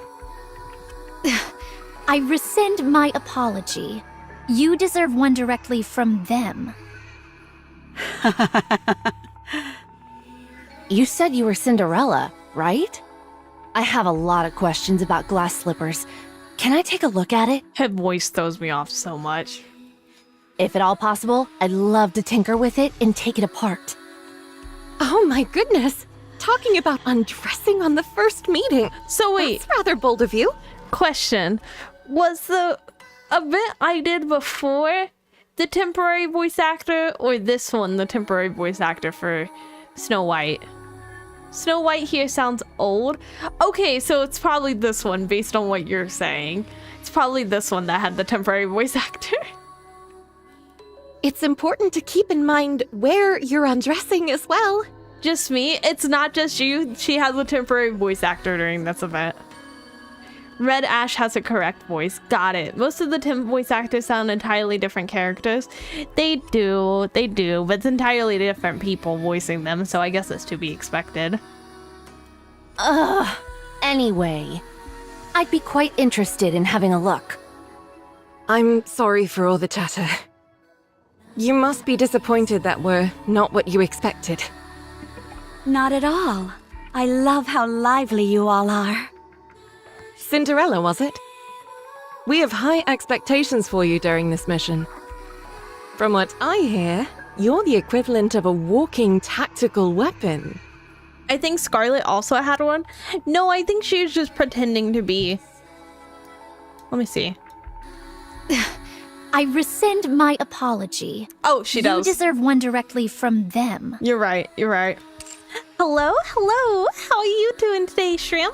I rescind my apology. You deserve one directly from them. You said you were Cinderella, right? I have a lot of questions about glass slippers. Can I take a look at it? Her voice throws me off so much. If at all possible, I'd love to tinker with it and take it apart. Oh my goodness! Talking about undressing on the first meeting. So wait. That's rather bold of you. Question. Was the event I did before the temporary voice actor, or this one the temporary voice actor for Snow White? Snow White here sounds old. Okay, so it's probably this one based on what you're saying. It's probably this one that had the temporary voice actor. It's important to keep in mind where you're undressing as well. Just me? It's not just you. She has a temporary voice actor during this event. Red Ash has a correct voice. Got it. Most of the temp voice actors sound entirely different characters. They do, but it's entirely different people voicing them, so I guess it's to be expected. Anyway, I'd be quite interested in having a look. I'm sorry for all the chatter. You must be disappointed that we're not what you expected. Not at all. I love how lively you all are. Cinderella, was it? We have high expectations for you during this mission. From what I hear, you're the equivalent of a walking tactical weapon. I think Scarlet also had one. No, I think she was just pretending to be. Let me see. I rescind my apology. Oh, she does. You deserve one directly from them. You're right, you're right. Hello, hello. How are you doing today, Shrimp?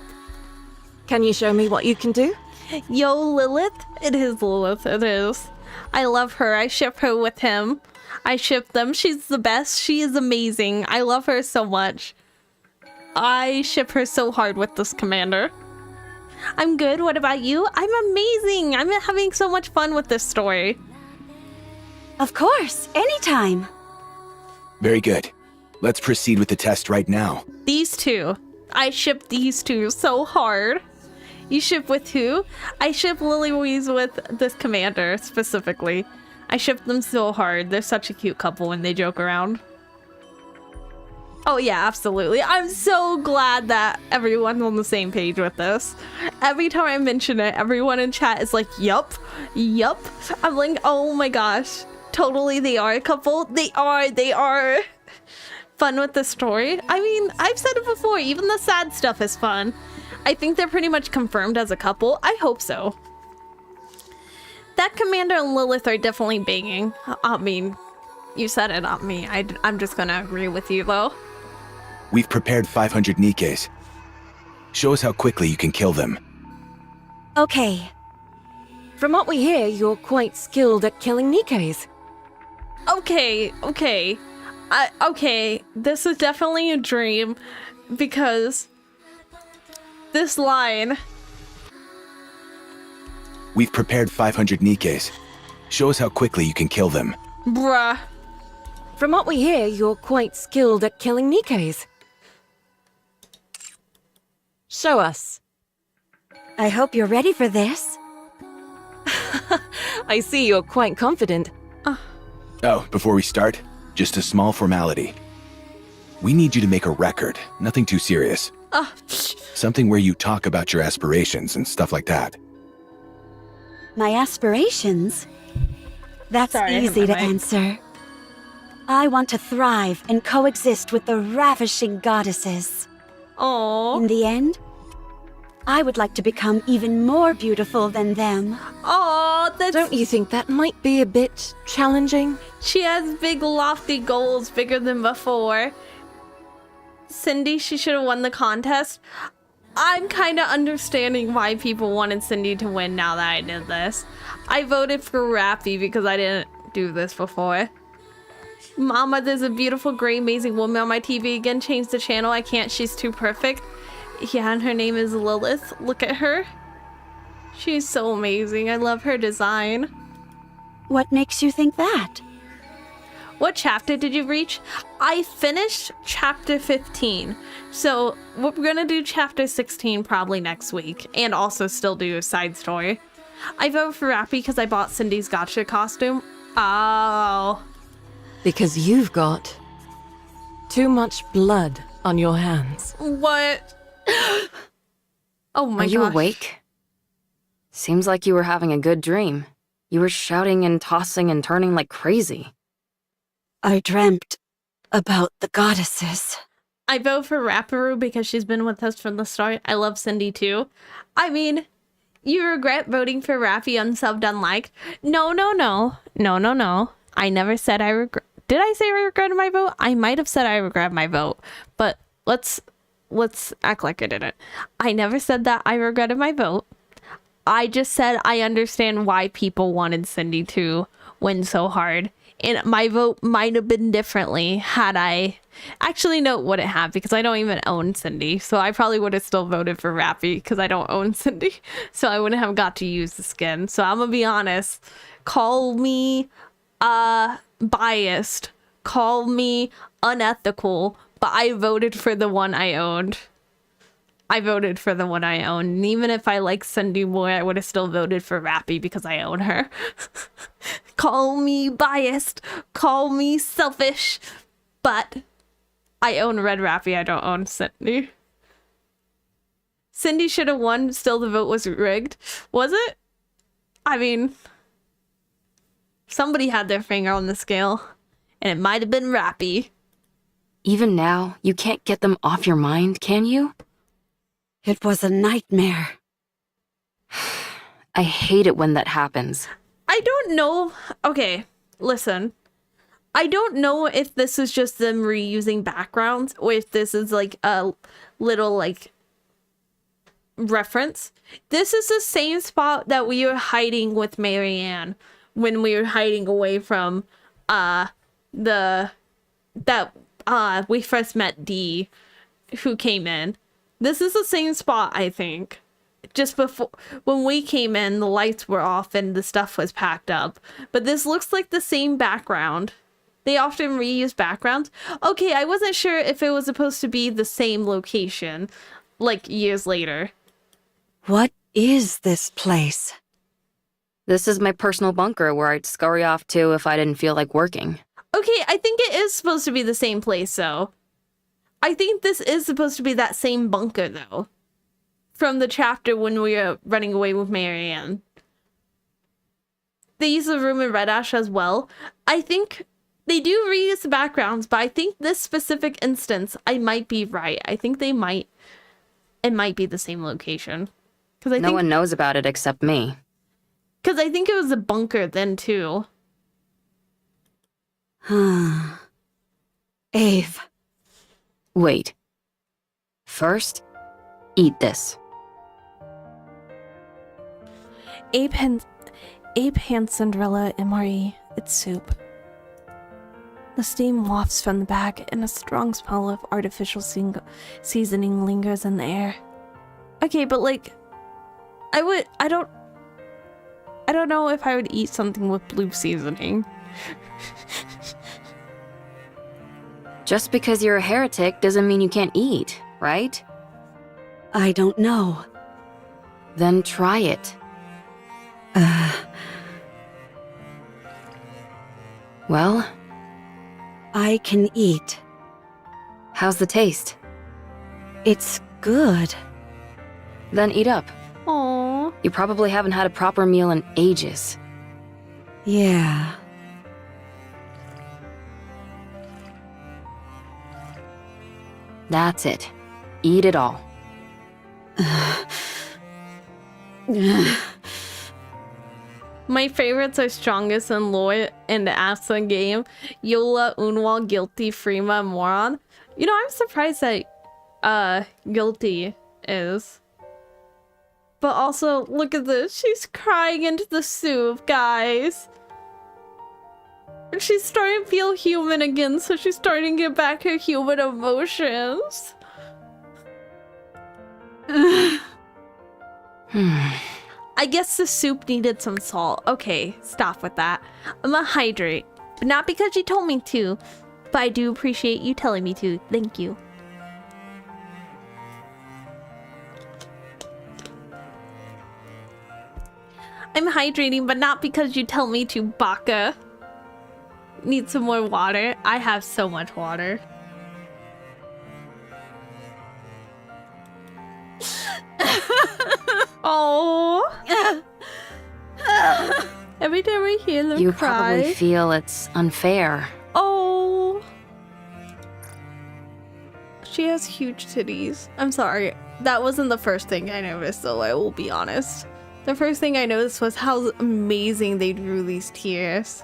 Can you show me what you can do? Yo, Lilith. It is Lilith, it is. I love her. I ship her with him. I ship them. She's the best. She is amazing. I love her so much. I ship her so hard with this commander. I'm good. What about you? I'm amazing. I'm having so much fun with this story. Of course, anytime. Very good. Let's proceed with the test right now. These two. I ship these two so hard. You ship with who? I ship Lily Louise with this commander, specifically. I ship them so hard. They're such a cute couple when they joke around. Oh yeah, absolutely. I'm so glad that everyone's on the same page with this. Every time I mention it, everyone in chat is like, yup, yup. I'm like, oh my gosh. Totally, they are a couple. They are. Fun with the story. I mean, I've said it before, even the sad stuff is fun. I think they're pretty much confirmed as a couple. I hope so. That Commander and Lilith are definitely banging. I mean, you said it, not me. I'm just gonna agree with you, though. We've prepared 500 Nikkes. Show us how quickly you can kill them. Okay. From what we hear, you're quite skilled at killing Nikkes. Okay. Okay, this is definitely a dream, because this line... We've prepared 500 Nikkes. Show us how quickly you can kill them. Bruh. From what we hear, you're quite skilled at killing Nikkes. Show us. I hope you're ready for this. I see you're quite confident. Oh, before we start, just a small formality. We need you to make a record, nothing too serious. Something where you talk about your aspirations and stuff like that. My aspirations? That's easy to answer. I want to thrive and coexist with the ravishing goddesses. Aww. In the end, I would like to become even more beautiful than them. Aww, that's... Don't you think that might be a bit challenging? She has big, lofty goals, bigger than before. Cindy, she should have won the contest. I'm kind of understanding why people wanted Cindy to win now that I did this. I voted for Rappy because I didn't do this before. Mama, there's a beautiful, gray, amazing woman on my TV again. Change the channel. I can't. She's too perfect. Yeah, and her name is Lilith. Look at her. She's so amazing. I love her design. What makes you think that? What chapter did you reach? I finished chapter 15. So we're gonna do chapter 16 probably next week. And also still do a side story. I vote for Rappy because I bought Cindy's gotcha costume. Oh. Because you've got too much blood on your hands. What? Oh my gosh. Are you awake? Seems like you were having a good dream. You were shouting and tossing and turning like crazy. I dreamt about the goddesses. I vote for Rapparoo because she's been with us from the start. I love Cindy too. I mean, you regret voting for Rappy unsubbed unliked? No. I never said I regret. Did I say I regretted my vote? I might have said I regret my vote, but let's act like I didn't. I never said that I regretted my vote. I just said I understand why people wanted Cindy to win so hard. And my vote might have been differently had I... Actually, no, it wouldn't have because I don't even own Cindy. So I probably would have still voted for Rappy because I don't own Cindy. So I wouldn't have got to use the skin. So I'm going to be honest. Call me biased. Call me unethical. But I voted for the one I owned. I voted for the one I own. And even if I like Cindy more, I would have still voted for Rappy because I own her. Call me biased. Call me selfish. But I own Red Rappy. I don't own Cindy. Cindy should have won. Still, the vote was rigged. Was it? I mean, somebody had their finger on the scale. And it might have been Rappy. Even now, you can't get them off your mind, can you? It was a nightmare. I hate it when that happens. I don't know. Okay, listen. I don't know if this is just them reusing backgrounds or if this is like a little like reference. This is the same spot that we were hiding with Marianne when we were hiding away from we first met Dee, who came in. This is the same spot, I think. Just before, when we came in, the lights were off and the stuff was packed up. But this looks like the same background. They often reuse backgrounds. Okay, I wasn't sure if it was supposed to be the same location, like years later. What is this place? This is my personal bunker where I'd scurry off to if I didn't feel like working. Okay, I think it is supposed to be the same place, though. I think this is supposed to be that same bunker, though. From the chapter when we were running away with Marianne. They use the room in Red Ash as well. I think they do reuse the backgrounds, but I think this specific instance, I might be right. I think it might be the same location. No one knows about it except me. Because I think it was a bunker then, too. Ave. Wait. First, eat this. Abe hands Cinderella MRE its soup. The steam wafts from the bag, and a strong smell of artificial seasoning lingers in the air. Okay, but like, I don't know if I would eat something with blue seasoning. Just because you're a heretic doesn't mean you can't eat, right? I don't know. Then try it. Well? I can eat. How's the taste? It's good. Then eat up. Aww. You probably haven't had a proper meal in ages. Yeah. That's it. Eat it all. My favorites are Strongest and Lloyd and the Asa game. Yola, Unwal, Guilty, Freema, Moron. You know, I'm surprised that Guilty is. But also, look at this. She's crying into the soup, guys. She's starting to feel human again, so she's starting to get back her human emotions. I guess the soup needed some salt. Okay, stop with that. I'm gonna hydrate. But not because you told me to, but I do appreciate you telling me to. Thank you. I'm hydrating, but not because you tell me to, Baka. Need some more water? I have so much water. Oh. Every time I hear them You cry. probably feel it's unfair. Oh. She has huge titties. I'm sorry. That wasn't the first thing I noticed, though, I will be honest. The first thing I noticed was how amazing they drew these tears.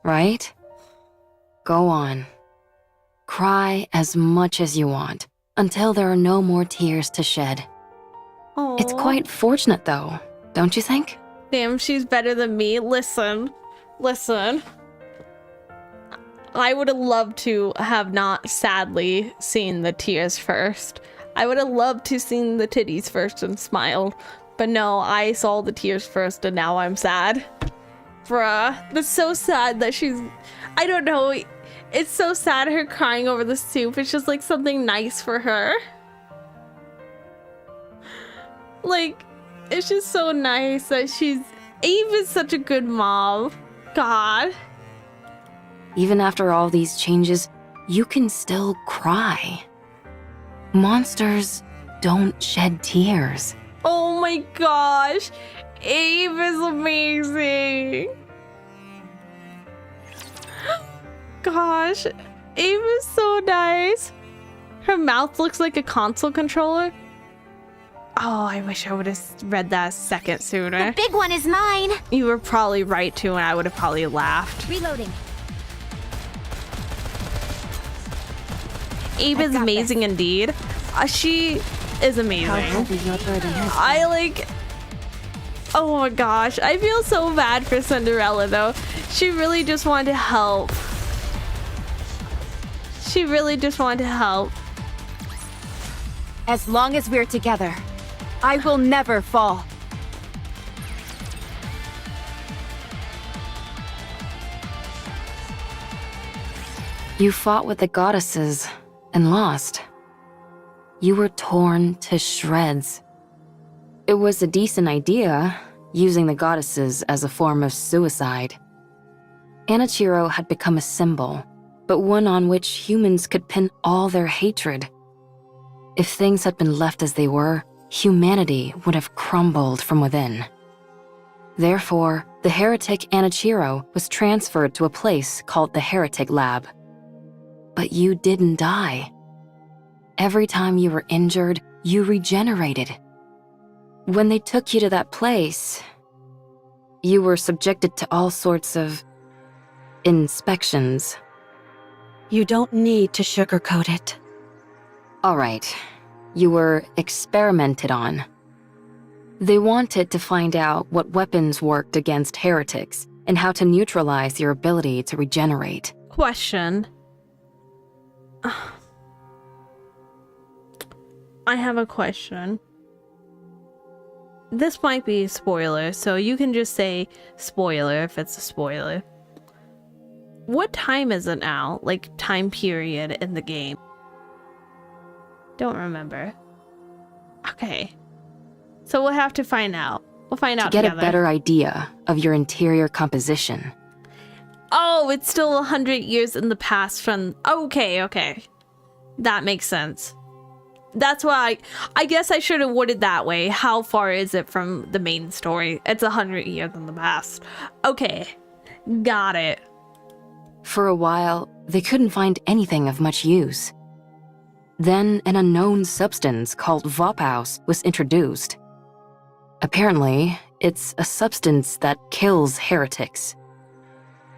Right? Go on. Cry as much as you want, until there are no more tears to shed. Aww. It's quite fortunate, though, don't you think? Damn, she's better than me. Listen. I would have loved to have not, sadly, seen the tears first. I would have loved to seen the titties first and smiled. But no, I saw the tears first and now I'm sad. Bruh, that's so sad that she's... I don't know. It's so sad her crying over the soup. It's just like something nice for her. Like, it's just so nice that she's... Eve is such a good mom. God. Even after all these changes, you can still cry. Monsters don't shed tears. Oh my gosh. Eve is amazing. Gosh, Eve is so nice. Her mouth looks like a console controller. Oh, I wish I would have read that a second sooner. The big one is mine. You were probably right too, and I would have probably laughed. Reloading. Eve is amazing indeed. She is amazing. I like... Oh my gosh, I feel so bad for Cinderella though. She really just wanted to help. She really just wanted to help. As long as we're together, I will never fall. You fought with the goddesses and lost. You were torn to shreds. It was a decent idea, using the goddesses as a form of suicide. Anichiro had become a symbol, but one on which humans could pin all their hatred. If things had been left as they were, humanity would have crumbled from within. Therefore, the heretic Anichiro was transferred to a place called the Heretic Lab. But you didn't die. Every time you were injured, you regenerated. When they took you to that place, you were subjected to all sorts of inspections. You don't need to sugarcoat it. All right, you were experimented on. They wanted to find out what weapons worked against heretics and how to neutralize your ability to regenerate. Question. I have a question. This might be a spoiler, so you can just say spoiler if it's a spoiler. What time is it now? Like, time period in the game? Don't remember. Okay. So we'll have to find out. We'll find out together. To get a better idea of your interior composition. Oh, it's still 100 years in the past from... Okay. That makes sense. That's why I guess I should have worded that way. How far is it from the main story? It's 100 years in the past. Okay, got it. For a while, they couldn't find anything of much use. Then an unknown substance called Vopaus was introduced. Apparently, it's a substance that kills heretics.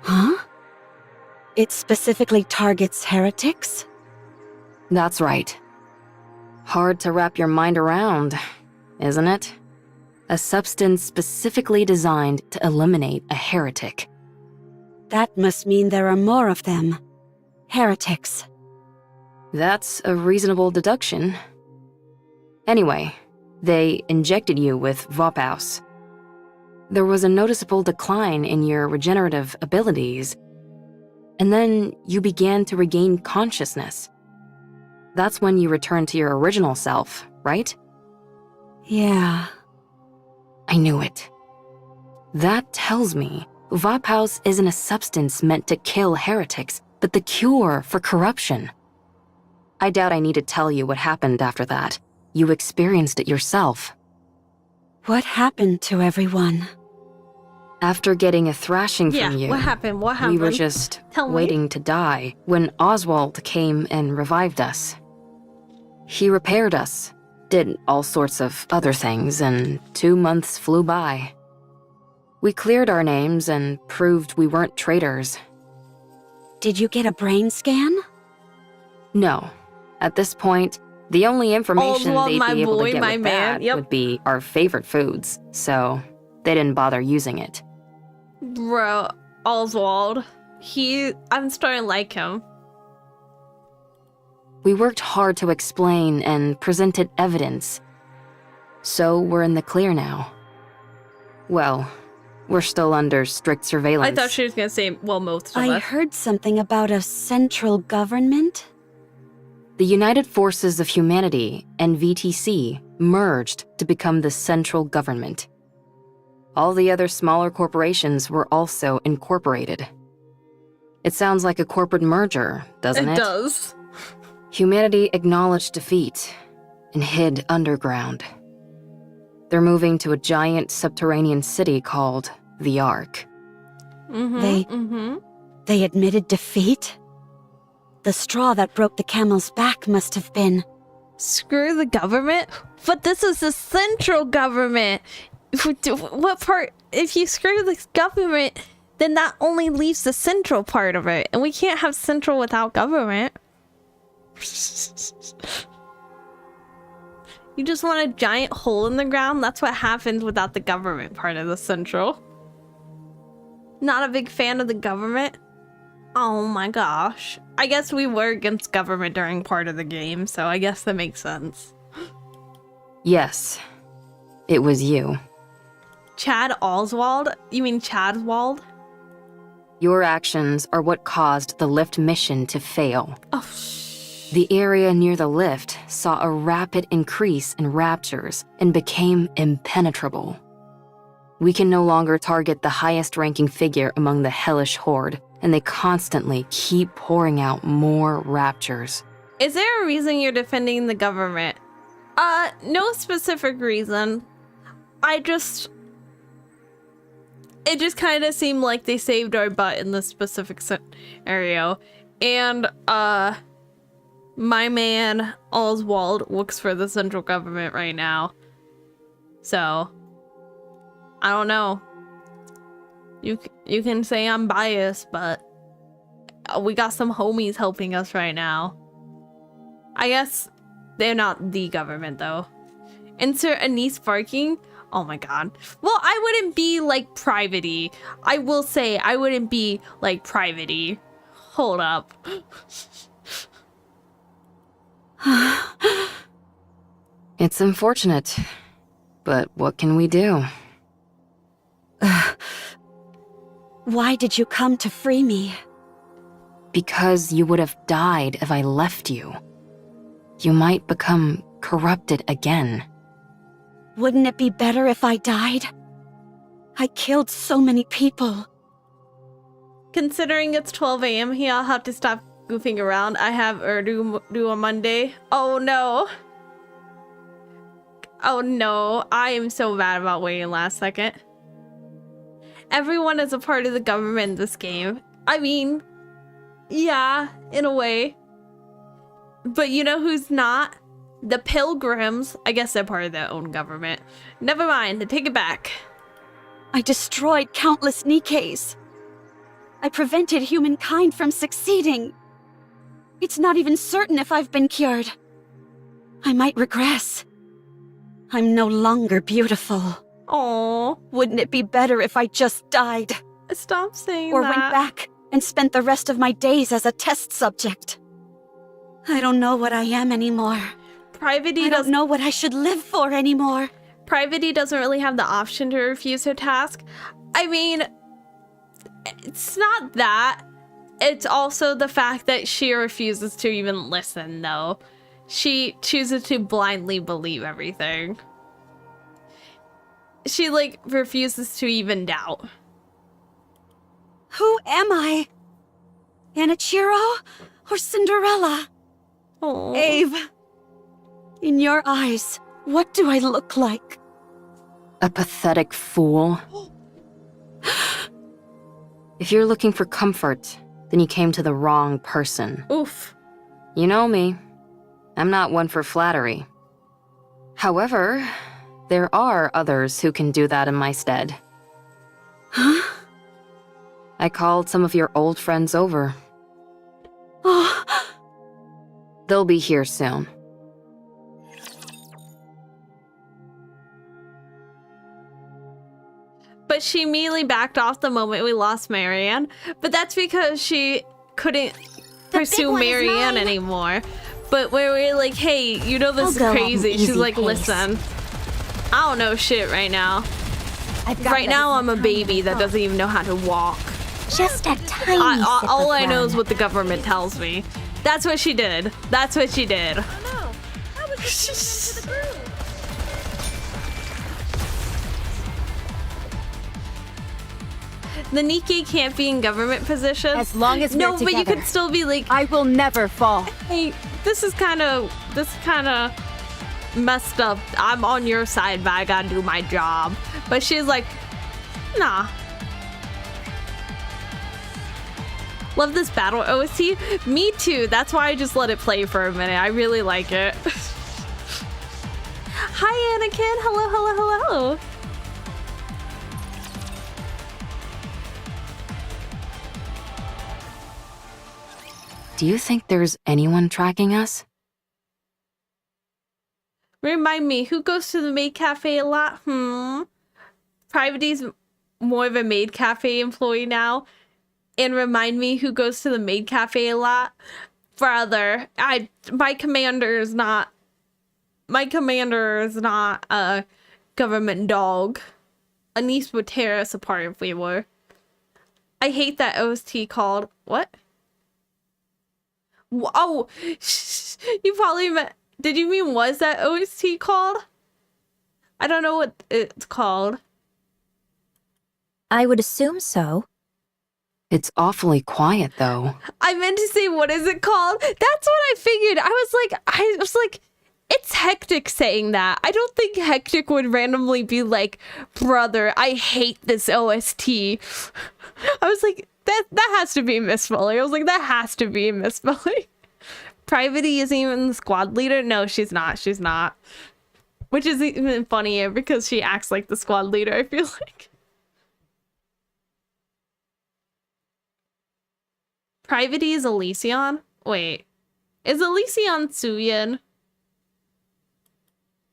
Huh? It specifically targets heretics? That's right. Hard to wrap your mind around, isn't it? A substance specifically designed to eliminate a heretic. That must mean there are more of them. Heretics. That's a reasonable deduction. Anyway, they injected you with Vopaus. There was a noticeable decline in your regenerative abilities, and then you began to regain consciousness. That's when you returned to your original self, right? Yeah. I knew it. That tells me Vopaus isn't a substance meant to kill heretics, but the cure for corruption. I doubt I need to tell you what happened after that. You experienced it yourself. What happened to everyone? After getting a thrashing Yeah, from you, what happened? What happened? we were just Tell me. waiting to die when Oswald came and revived us. He repaired us, did all sorts of other things, and 2 months flew by. We cleared our names and proved we weren't traitors. Did you get a brain scan? No. At this point, the only information Oswald, they'd my be able boy, to get my with man, that yep. would be our favorite foods, so they didn't bother using it. Bro, Oswald. I'm starting to like him. We worked hard to explain and presented evidence. So we're in the clear now. Well, we're still under strict surveillance. I thought she was gonna say, well, most of I us. heard something about a central government. The United Forces of Humanity, NVTC, merged to become the central government. All the other smaller corporations were also incorporated. It sounds like a corporate merger, doesn't it? It does. Humanity acknowledged defeat and hid underground. They're moving to a giant subterranean city called the Ark. They admitted defeat? The straw that broke the camel's back must have been... Screw the government? But this is the central government. What part? If you screw the government, then that only leaves the central part of it. And we can't have central without government. You just want a giant hole in the ground? That's what happens without the government part of the central. Not a big fan of the government? Oh my gosh. I guess we were against government during part of the game, so I guess that makes sense. Yes, it was you. Chad Oswald? You mean Chadwald? Your actions are what caused the lift mission to fail. Oh, The area near the lift saw a rapid increase in raptures and became impenetrable. We can no longer target the highest-ranking figure among the hellish horde, and they constantly keep pouring out more raptures. Is there a reason you're defending the government? No specific reason. It just kind of seemed like they saved our butt in this specific scenario. And, my man Oswald works for the central government right now. So, I don't know. You can say I'm biased, but we got some homies helping us right now. I guess they're not the government though. Insert Anise barking. Oh my god. Well, I wouldn't be like private-y. I will say I wouldn't be like private-y. Hold up. It's unfortunate, but what can we do? Why did you come to free me? Because you would have died if I left you. You might become corrupted again. Wouldn't it be better if I died? I killed so many people. Considering it's 12 a.m. here, I'll have to stop goofing around. I have Urdu on Monday. Oh no. Oh no. I am so bad about waiting last second. Everyone is a part of the government in this game. I mean, yeah, in a way. But you know who's not? The Pilgrims. I guess they're part of their own government. Never mind, I take it back. I destroyed countless Nikkes. I prevented humankind from succeeding. It's not even certain if I've been cured. I might regress. I'm no longer beautiful. Oh, wouldn't it be better if I just died? Stop saying or that. went back and spent the rest of my days as a test subject. I don't know what I am anymore. Private-E I don't know what I should live for anymore. Private-E doesn't really have the option to refuse her task. I mean, it's not that. It's also the fact that she refuses to even listen, though. She chooses to blindly believe everything. She, like, refuses to even doubt. Who am I? Anichiro or Cinderella? Oh. Ave, in your eyes, what do I look like? A pathetic fool. If you're looking for comfort, then you came to the wrong person. Oof. You know me. I'm not one for flattery. However, there are others who can do that in my stead. Huh? I called some of your old friends over. Oh. They'll be here soon. But she immediately backed off the moment we lost Marianne. But that's because she couldn't pursue Marianne anymore. But when we were like, hey, you know this is crazy. She's like, listen, I don't know shit right now. Right now I'm a baby that doesn't even know how to walk. Just a tiny sip all of I know rum. is what the government tells me. That's what she did. That's what she did. The Nikke can't be in government positions. As long as we're no, but you together. could still be like, I will never fall. hey, this is kind of messed up. I'm on your side, but I gotta do my job. But she's like, nah. Love this battle OST. Me too. That's why I just let it play for a minute. I really like it. Hi, Anakin. Hello, hello, hello. Do you think there's anyone tracking us? Remind me, who goes to the maid cafe a lot? Private-E's more of a maid cafe employee now. And remind me, who goes to the maid cafe a lot? Brother, my commander is not a government dog. Anise would tear us apart if we were. I hate that OST called what? Oh, you probably meant. Did you mean was that OST called? I don't know what it's called. I would assume so. It's awfully quiet, though. I meant to say, what is it called? That's what I figured. I was like, it's Hectic saying that. I don't think Hectic would randomly be like, brother, I hate this OST. I was like, that has to be Miss Molly. I was like, that has to be Miss Molly. Private-E isn't even the squad leader. No, she's not. She's not. Which is even funnier because she acts like the squad leader, I feel like. Private-E is Elysion? Wait. Is Elysion Tsuyin?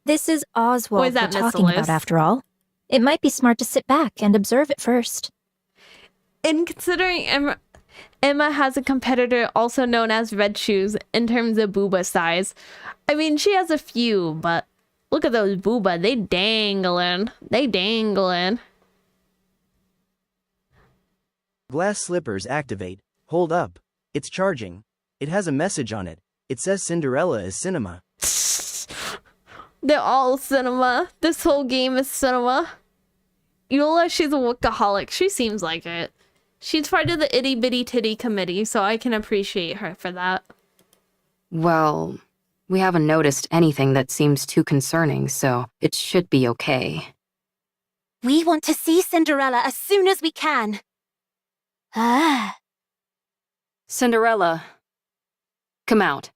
This is Oswald Or is we're that talking about, Missalus? after all. It might be smart to sit back and observe it first. And considering Emma has a competitor also known as Red Shoes in terms of booba size. I mean, she has a few, but look at those booba. They dangling. They dangling. Glass slippers activate. Hold up. It's charging. It has a message on it. It says Cinderella is cinema. They're all cinema. This whole game is cinema. Yola, she's a workaholic. She seems like it. She's part of the itty bitty titty committee, so I can appreciate her for that. Well, we haven't noticed anything that seems too concerning, so it should be okay. We want to see Cinderella as soon as we can. Ah. Cinderella, come out.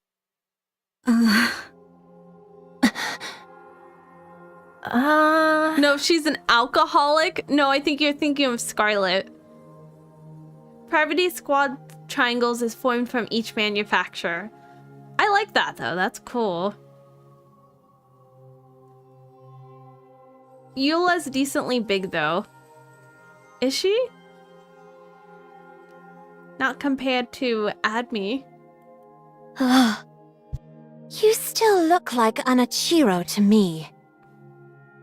No, she's an alcoholic. No, I think you're thinking of Scarlet. Priority squad triangles is formed from each manufacturer. I like that though, that's cool. Eula's decently big though. Is she? Not compared to Admi. You still look like Anachiro to me.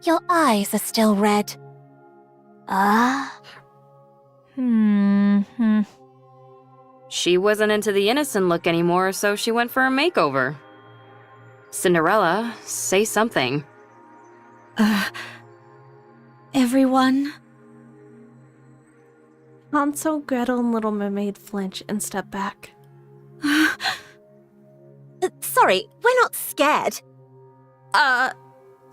Your eyes are still red. She wasn't into the innocent look anymore, so she went for a makeover. Cinderella, say something. Everyone? Hansel, Gretel, and Little Mermaid flinch and step back. Sorry, we're not scared.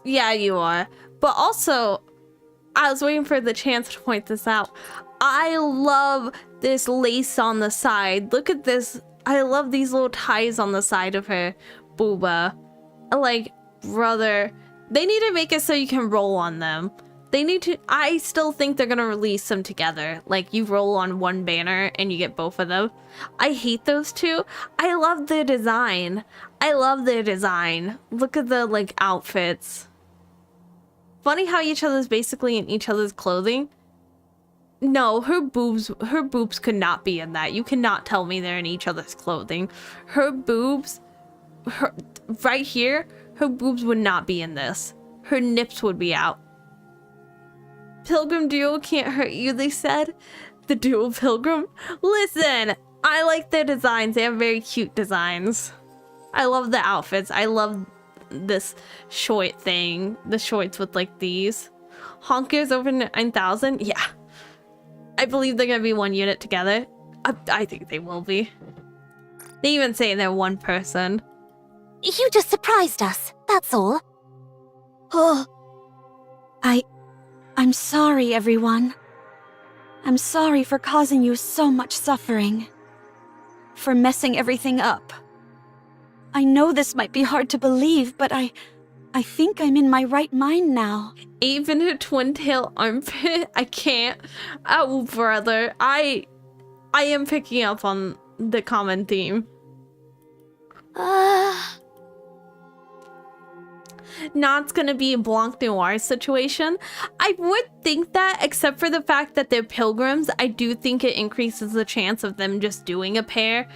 Yeah, you are. But also, I was waiting for the chance to point this out. I love this lace on the side. Look at this. I love these little ties on the side of her booba. Like, brother, they need to make it so you can roll on them. They need to, I still think they're gonna release them together. Like, you roll on one banner and you get both of them. I hate those two. I love their design. I love their design. Look at the, like, outfits. Funny how each other's basically in each other's clothing. No, her boobs could not be in that. You cannot tell me they're in each other's clothing. Her boobs, right here, her boobs would not be in this. Her nips would be out. Pilgrim duo can't hurt you, they said. The duo Pilgrim? Listen, I like their designs. They have very cute designs. I love the outfits. I love this short thing. The shorts with like these. Honkers over 9,000? Yeah. I believe they're gonna be one unit together. I think they will be. They even say they're one person. You just surprised us, that's all. Oh. I'm sorry, everyone. I'm sorry for causing you so much suffering. For messing everything up. I know this might be hard to believe, but I think I'm in my right mind now. Even a twin tail armpit? I can't. Oh, brother. I am picking up on the common theme. Not it's gonna be a Blanc Noir situation. I would think that, except for the fact that they're pilgrims, I do think it increases the chance of them just doing a pair,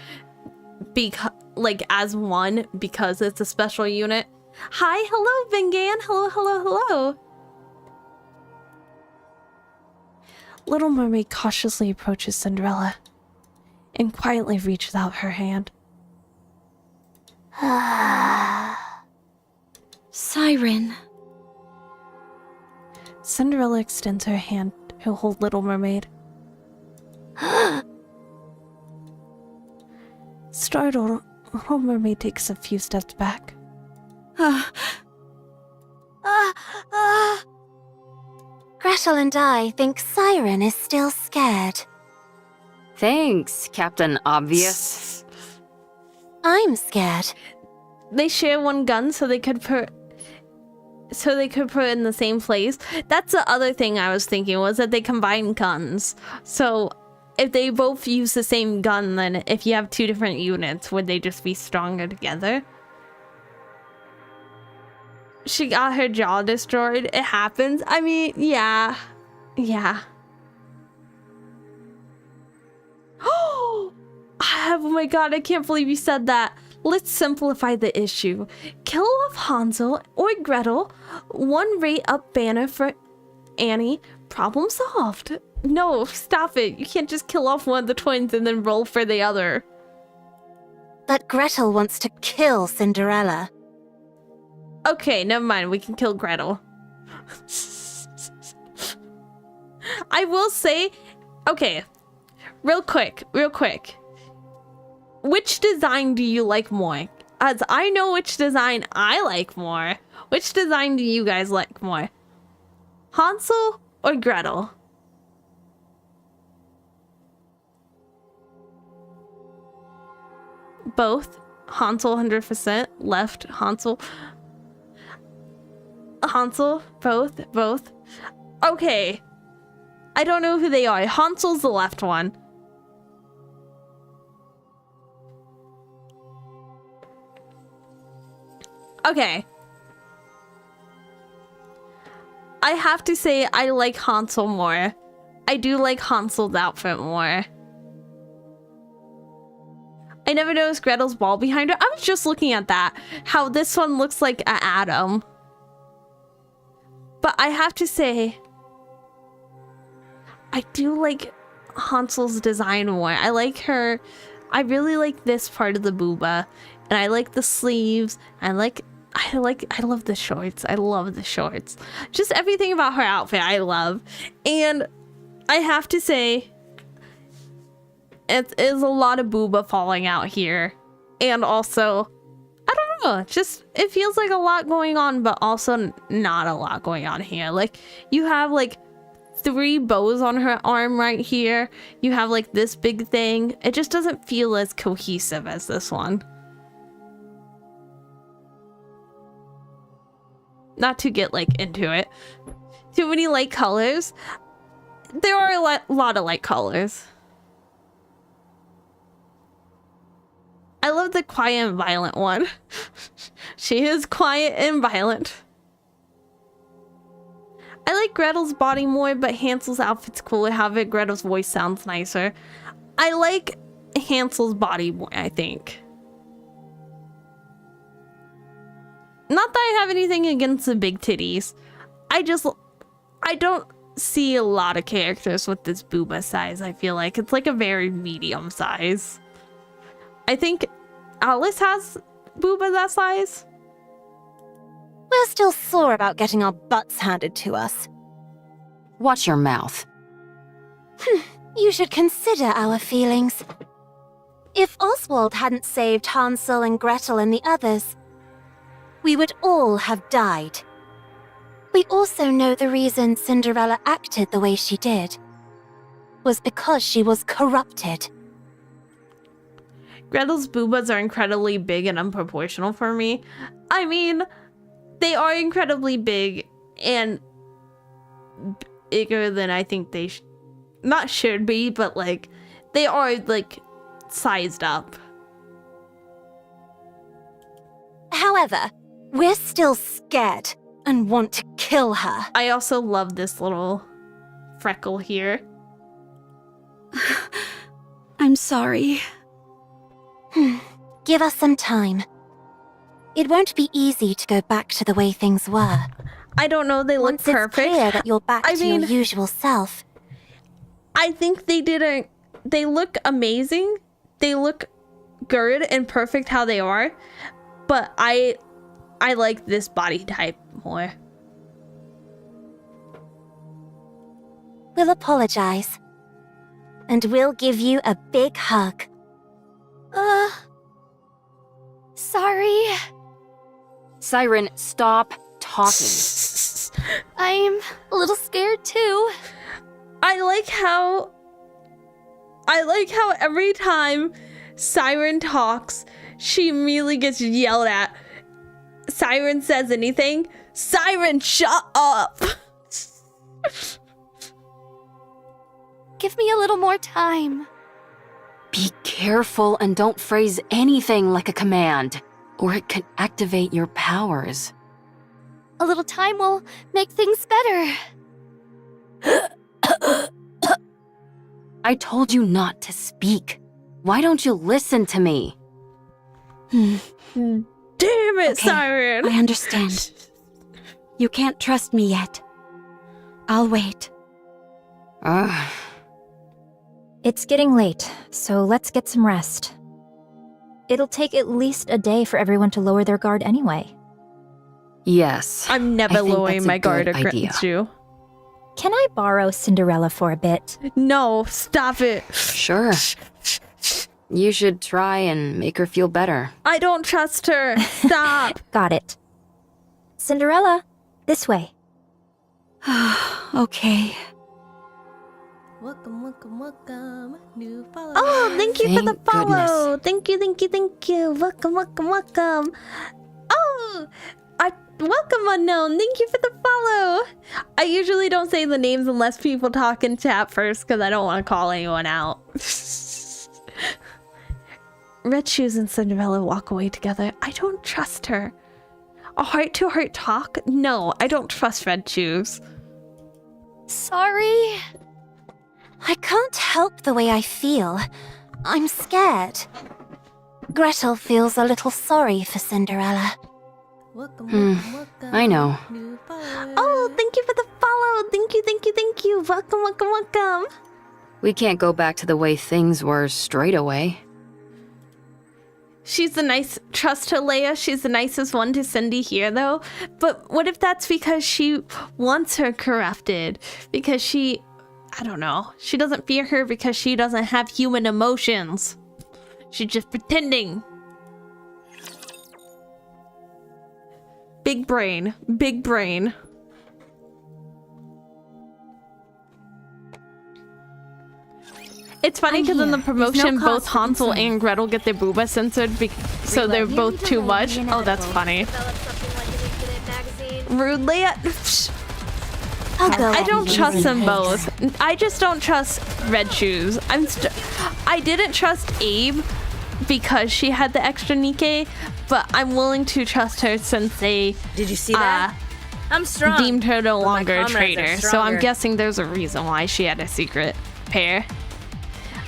like as one, because it's a special unit. Hi, hello, Vingan. Hello, hello, hello. Little Mermaid cautiously approaches Cinderella and quietly reaches out her hand. Siren. Cinderella extends her hand to hold Little Mermaid. Startled, Little Mermaid takes a few steps back. Gretel and I think Siren is still scared. Thanks, Captain Obvious. I'm scared. They share one gun so they could put in the same place. That's the other thing I was thinking, was that they combine guns. So if they both use the same gun, then if you have two different units, would they just be stronger together? She got her jaw destroyed. It happens. I mean, yeah. Yeah. Oh my god, I can't believe you said that. Let's simplify the issue. Kill off Hansel or Gretel, one rate up banner for Annie, problem solved. No, stop it. You can't just kill off one of the twins and then roll for the other. But Gretel wants to kill Cinderella. Okay, never mind. We can kill Gretel. I will say, okay, real quick. Which design do you like more? As I know which design I like more. Which design do you guys like more? Hansel or Gretel? Both. Hansel 100%. Left Hansel. Hansel, both. Okay. I don't know who they are. Hansel's the left one. Okay. I have to say I like Hansel more. I do like Hansel's outfit more. I never noticed Gretel's ball behind her. I was just looking at that. How this one looks like an atom. But I have to say, I do like Hansel's design more. I like her. I really like this part of the booba. And I like the sleeves. I love the shorts. I love the shorts. Just everything about her outfit I love. And I have to say, it is a lot of booba falling out here. And also, I don't know, just it feels like a lot going on, but also not a lot going on here. Like, you have like 3 bows on her arm right here. You have like this big thing. It just doesn't feel as cohesive as this one. Not to get like into it. Too many light colors. There are a lot of light colors. I love the quiet and violent one. She is quiet and violent. I like Gretel's body more, but Hansel's outfit's cooler. However, Gretel's voice sounds nicer. I like Hansel's body more, I think. Not that I have anything against the big titties. I don't see a lot of characters with this booba size. I feel like it's like a very medium size. I think Alice has booba that size. We're still sore about getting our butts handed to us. Watch your mouth. You should consider our feelings. If Oswald hadn't saved Hansel and Gretel and the others, we would all have died. We also know the reason Cinderella acted the way she did was because she was corrupted. Gretel's boobas are incredibly big and unproportional for me. I mean, they are incredibly big and bigger than I think they not should be, but like they are like sized up. However, we're still scared and want to kill her. I also love this little freckle here. I'm sorry. Give us some time. It won't be easy to go back to the way things were. I don't know, they look Once perfect. It's clear that you're back to your usual self. I think they look amazing. They look good and perfect how they are. But I like this body type more. We'll apologize. And we'll give you a big hug. Sorry. Siren, stop talking. I'm a little scared too. I like how every time Siren talks, she immediately gets yelled at. Siren says anything, Siren, shut up! Give me a little more time. Be careful and don't phrase anything like a command, or it could activate your powers. A little time will make things better. I told you not to speak. Why don't you listen to me? Damn it, Okay, Siren! I understand. You can't trust me yet. I'll wait. It's getting late, so let's get some rest. It'll take at least a day for everyone to lower their guard anyway. Yes. I'm never lowering my guard against you. Can I borrow Cinderella for a bit? No, stop it. Sure. You should try and make her feel better. I don't trust her. Stop. Got it. Cinderella, this way. Okay. Welcome. New follow. Oh, thank you for the Thank follow. Thank you. Welcome. Oh, welcome unknown. Thank you for the follow. I usually don't say the names unless people talk in chat first because I don't want to call anyone out. Red Shoes and Cinderella walk away together. I don't trust her. A heart-to-heart talk? No, I don't trust Red Shoes. Sorry. I can't help the way I feel. I'm scared. Gretel feels a little sorry for Cinderella. I know. Oh, thank you for the follow. Thank you, thank you, thank you. Welcome, welcome, welcome. We can't go back to the way things were straight away. She's the nice, trust her, Leia. She's the nicest one to Cindy here, though. But what if that's because she wants her corrupted? Because she, I don't know. She doesn't fear her because she doesn't have human emotions. She's just pretending. Big brain. Big brain. It's funny because in the promotion, both Hansel and Gretel get their booba censored, so they're both too much. Oh, that's funny. Rude Leia. I don't trust them both. I just don't trust Red Shoes. I didn't trust Abe because she had the extra Nikke, but I'm willing to trust her since they Did you see that? I'm strong. Deemed her no but my longer a comrades are traitor. So I'm stronger. guessing there's a reason why she had a secret pair.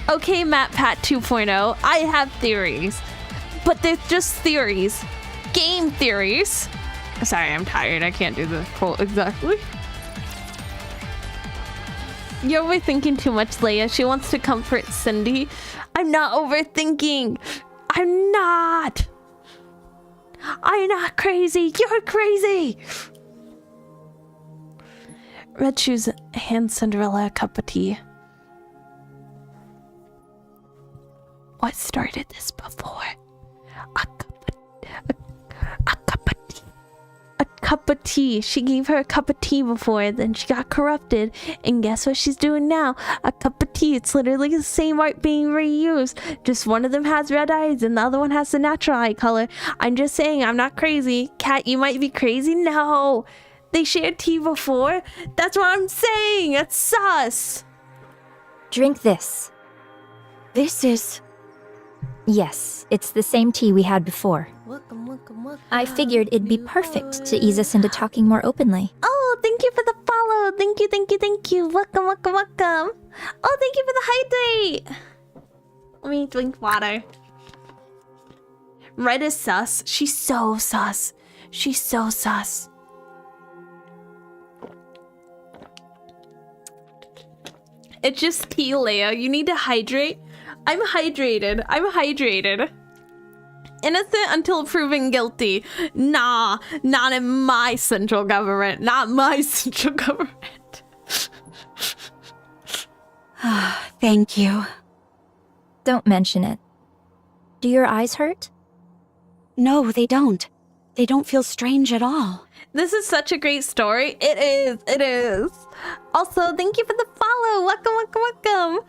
Okay, Matt Pat 2.0, I have theories, but they're just theories. Game theories. Sorry, I'm tired. I can't do the quote exactly. You're overthinking too much, Leia. She wants to comfort Cindy. I'm not overthinking. I'm not. I'm not crazy. You're crazy. Red Shoes hands Cinderella a cup of tea. What started this before? A cup of tea. She gave her a cup of tea before, then she got corrupted. And guess what she's doing now? A cup of tea. It's literally the same art being reused. Just one of them has red eyes and the other one has the natural eye color. I'm just saying, I'm not crazy. Cat, you might be crazy. No. They shared tea before. That's what I'm saying. It's sus. Drink this. This is... Yes, it's the same tea we had before. Welcome, welcome, welcome. I figured it'd be perfect to ease us into talking more openly. Oh, thank you for the follow. Thank you, thank you, thank you. Welcome, welcome, welcome. Oh, thank you for the hydrate. Let me drink water. Red is sus. She's so sus. She's so sus. It's just tea, Leia. You need to hydrate. I'm hydrated. I'm hydrated. Innocent until proven guilty. Nah, not in my central government. Not my central government. Thank you. Don't mention it. Do your eyes hurt? No, they don't. They don't feel strange at all. This is such a great story. It is. It is. Also, thank you for the follow. Welcome, welcome, welcome.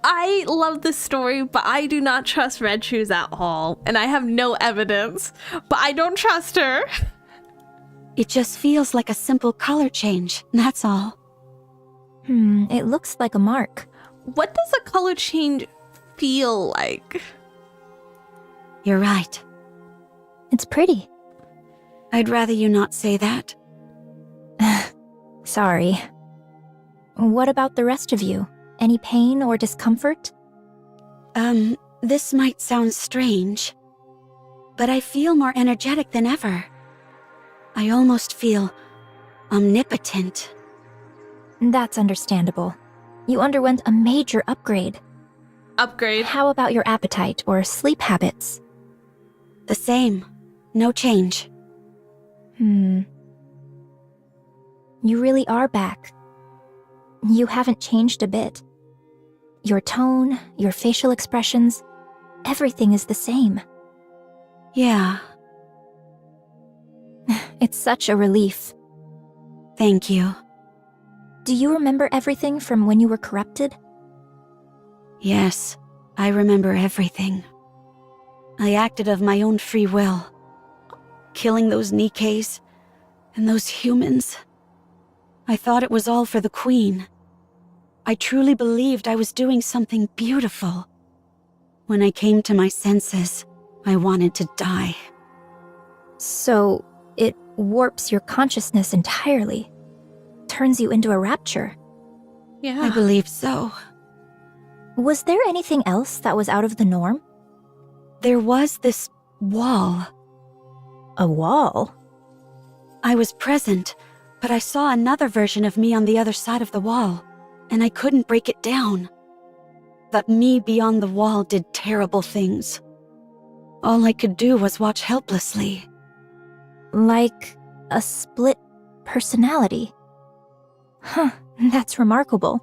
I love this story, but I do not trust Red Shoes at all. And I have no evidence, but I don't trust her. It just feels like a simple color change, that's all. It looks like a mark. What does a color change feel like? You're right. It's pretty. I'd rather you not say that. Sorry. What about the rest of you? Any pain or discomfort? This might sound strange, but I feel more energetic than ever. I almost feel omnipotent. That's understandable. You underwent a major upgrade. Upgrade? How about your appetite or sleep habits? The same. No change. You really are back. You haven't changed a bit. Your tone, your facial expressions, everything is the same. Yeah. It's such a relief. Thank you. Do you remember everything from when you were corrupted? Yes, I remember everything. I acted of my own free will. Killing those Nikkes and those humans. I thought it was all for the Queen. I truly believed I was doing something beautiful. When I came to my senses, I wanted to die. So, it warps your consciousness entirely. Turns you into a rapture. Yeah. I believe so. Was there anything else that was out of the norm? There was this wall. A wall? I was present, but I saw another version of me on the other side of the wall, and I couldn't break it down. That me beyond the wall did terrible things. All I could do was watch helplessly. Like a split personality. Huh, that's remarkable.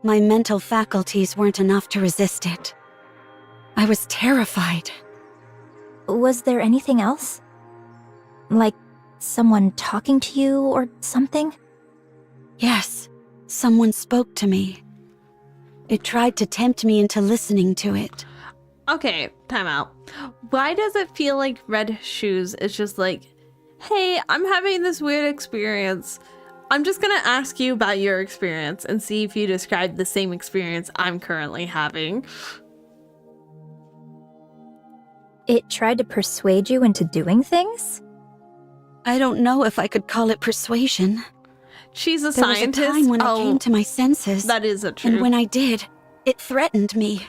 My mental faculties weren't enough to resist it. I was terrified. Was there anything else? Like someone talking to you or something? Yes, someone spoke to me. It tried to tempt me into listening to it. Okay, time out. Why does it feel like Red Shoes is just like, hey, I'm having this weird experience. I'm just gonna ask you about your experience and see if you describe the same experience I'm currently having. It tried to persuade you into doing things? I don't know if I could call it persuasion. She's a There scientist. was a time when I came to my senses. That is a true. And when I did, it threatened me.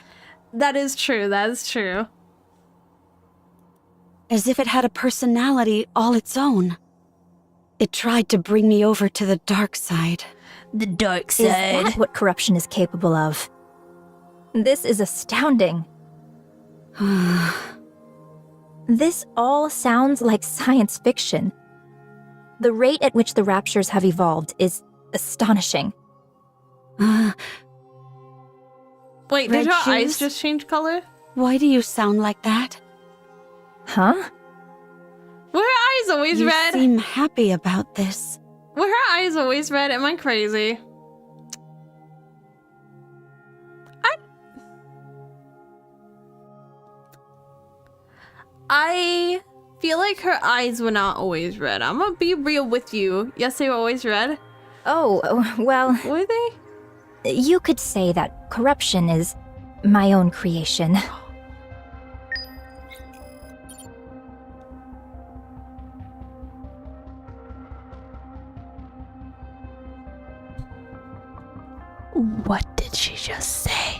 That is true. That is true. As if it had a personality all its own. It tried to bring me over to the dark side. The dark side. Is that what corruption is capable of? This is astounding. This all sounds like science fiction. The rate at which the raptures have evolved is astonishing. Wait, did your eyes just change color? Why do you sound like that? Huh? Were her eyes always red? You seem happy about this. Were her eyes always red? Am I crazy? I feel like her eyes were not always red. I'm gonna be real with you. Yes, they were always red. Oh, well... Were they? You could say that corruption is my own creation. What did she just say?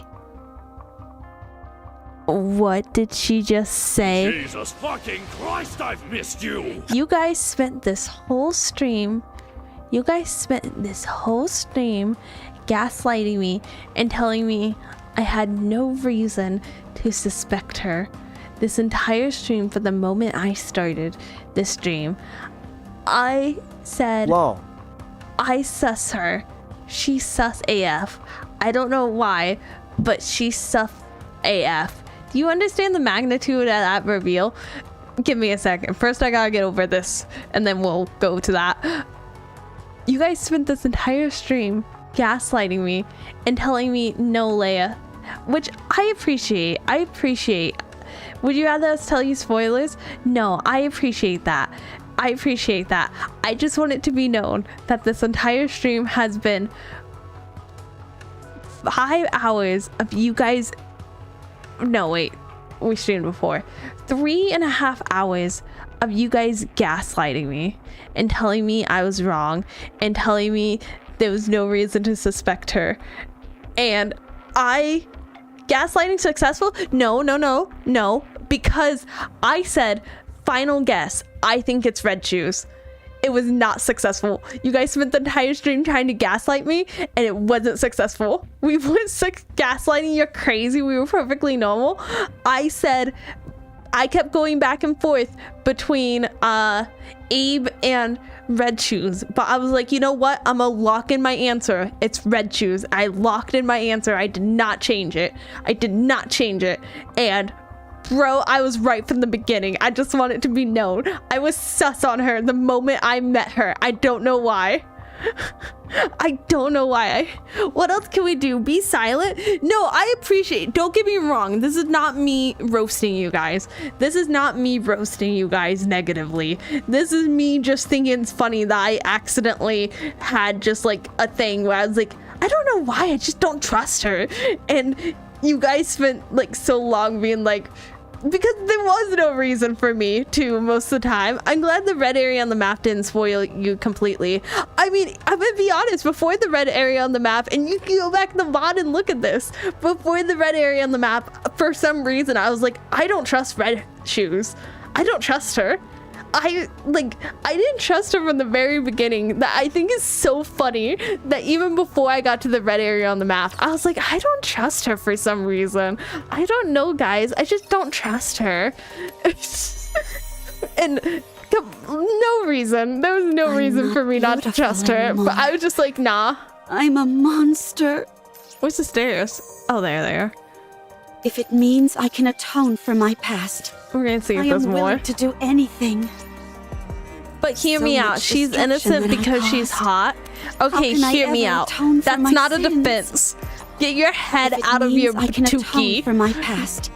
What did she just say? Jesus fucking Christ, I've missed you! You guys spent this whole stream gaslighting me and telling me I had no reason to suspect her. This entire stream, for the moment I started this stream, I said, Lol. I sus her. She's sus AF. I don't know why, but she's sus AF. Do you understand the magnitude of that reveal? Give me a second. First, I gotta get over this, and then we'll go to that. You guys spent this entire stream gaslighting me and telling me no, Leia, which I appreciate. Would you rather us tell you spoilers? No, I appreciate that. I just want it to be known that this entire stream has been 5 hours of you guys. No, wait, we streamed before. 3.5 hours of you guys gaslighting me and telling me I was wrong and telling me there was no reason to suspect her. And gaslighting successful? No, because I said, final guess, I think it's Red Shoes. It was not successful. You guys spent the entire stream trying to gaslight me, and it wasn't successful. We weren't gaslighting. You're crazy. We were perfectly normal. I kept going back and forth between Abe and Red Shoes, but I was like, you know what? I'm gonna lock in my answer. It's Red Shoes. I locked in my answer. I did not change it. And bro, I was right from the beginning. I just want it to be known. I was sus on her the moment I met her. I don't know why. What else can we do? Be silent? No, I appreciate. Don't get me wrong. This is not me roasting you guys. Negatively. This is me just thinking it's funny that I accidentally had just like a thing where I was like, I don't know why. I just don't trust her. And you guys spent like so long being like, because there was no reason for me to most of the time. I'm glad the red area on the map didn't spoil you completely. I mean, I'm gonna be honest, before the red area on the map, and you can go back to the VOD and look at this, before the red area on the map, for some reason, I was like, I don't trust Red Shoes. I don't trust her. I didn't trust her from the very beginning. That I think is so funny that even before I got to the red area on the map, I was like, I don't trust her for some reason. I don't know, guys. I just don't trust her. And no reason. There was no reason for me not to trust her. But I was just like, nah. I'm a monster. Where's the stairs? Oh, there. If it means I can atone for my past, we're gonna see if there's more. I am willing to do anything. But hear me out. She's innocent because she's hot. Okay, hear me out. That's not a defense. Get your head out of your tuki. For my past,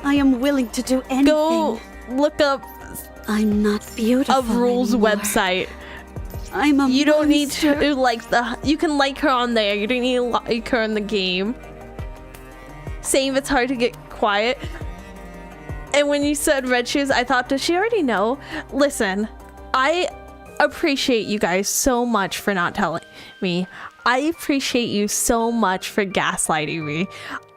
I am willing to do anything. Go look up. I'm not beautiful. A rules anymore. Website. I'm a You don't monster. need to like the. You can like her on there. You don't need to like her in the game. Same. It's hard to get quiet. And when you said Red Shoes, I thought, does she already know? Listen, I appreciate you guys so much for not telling me. I appreciate you so much for gaslighting me.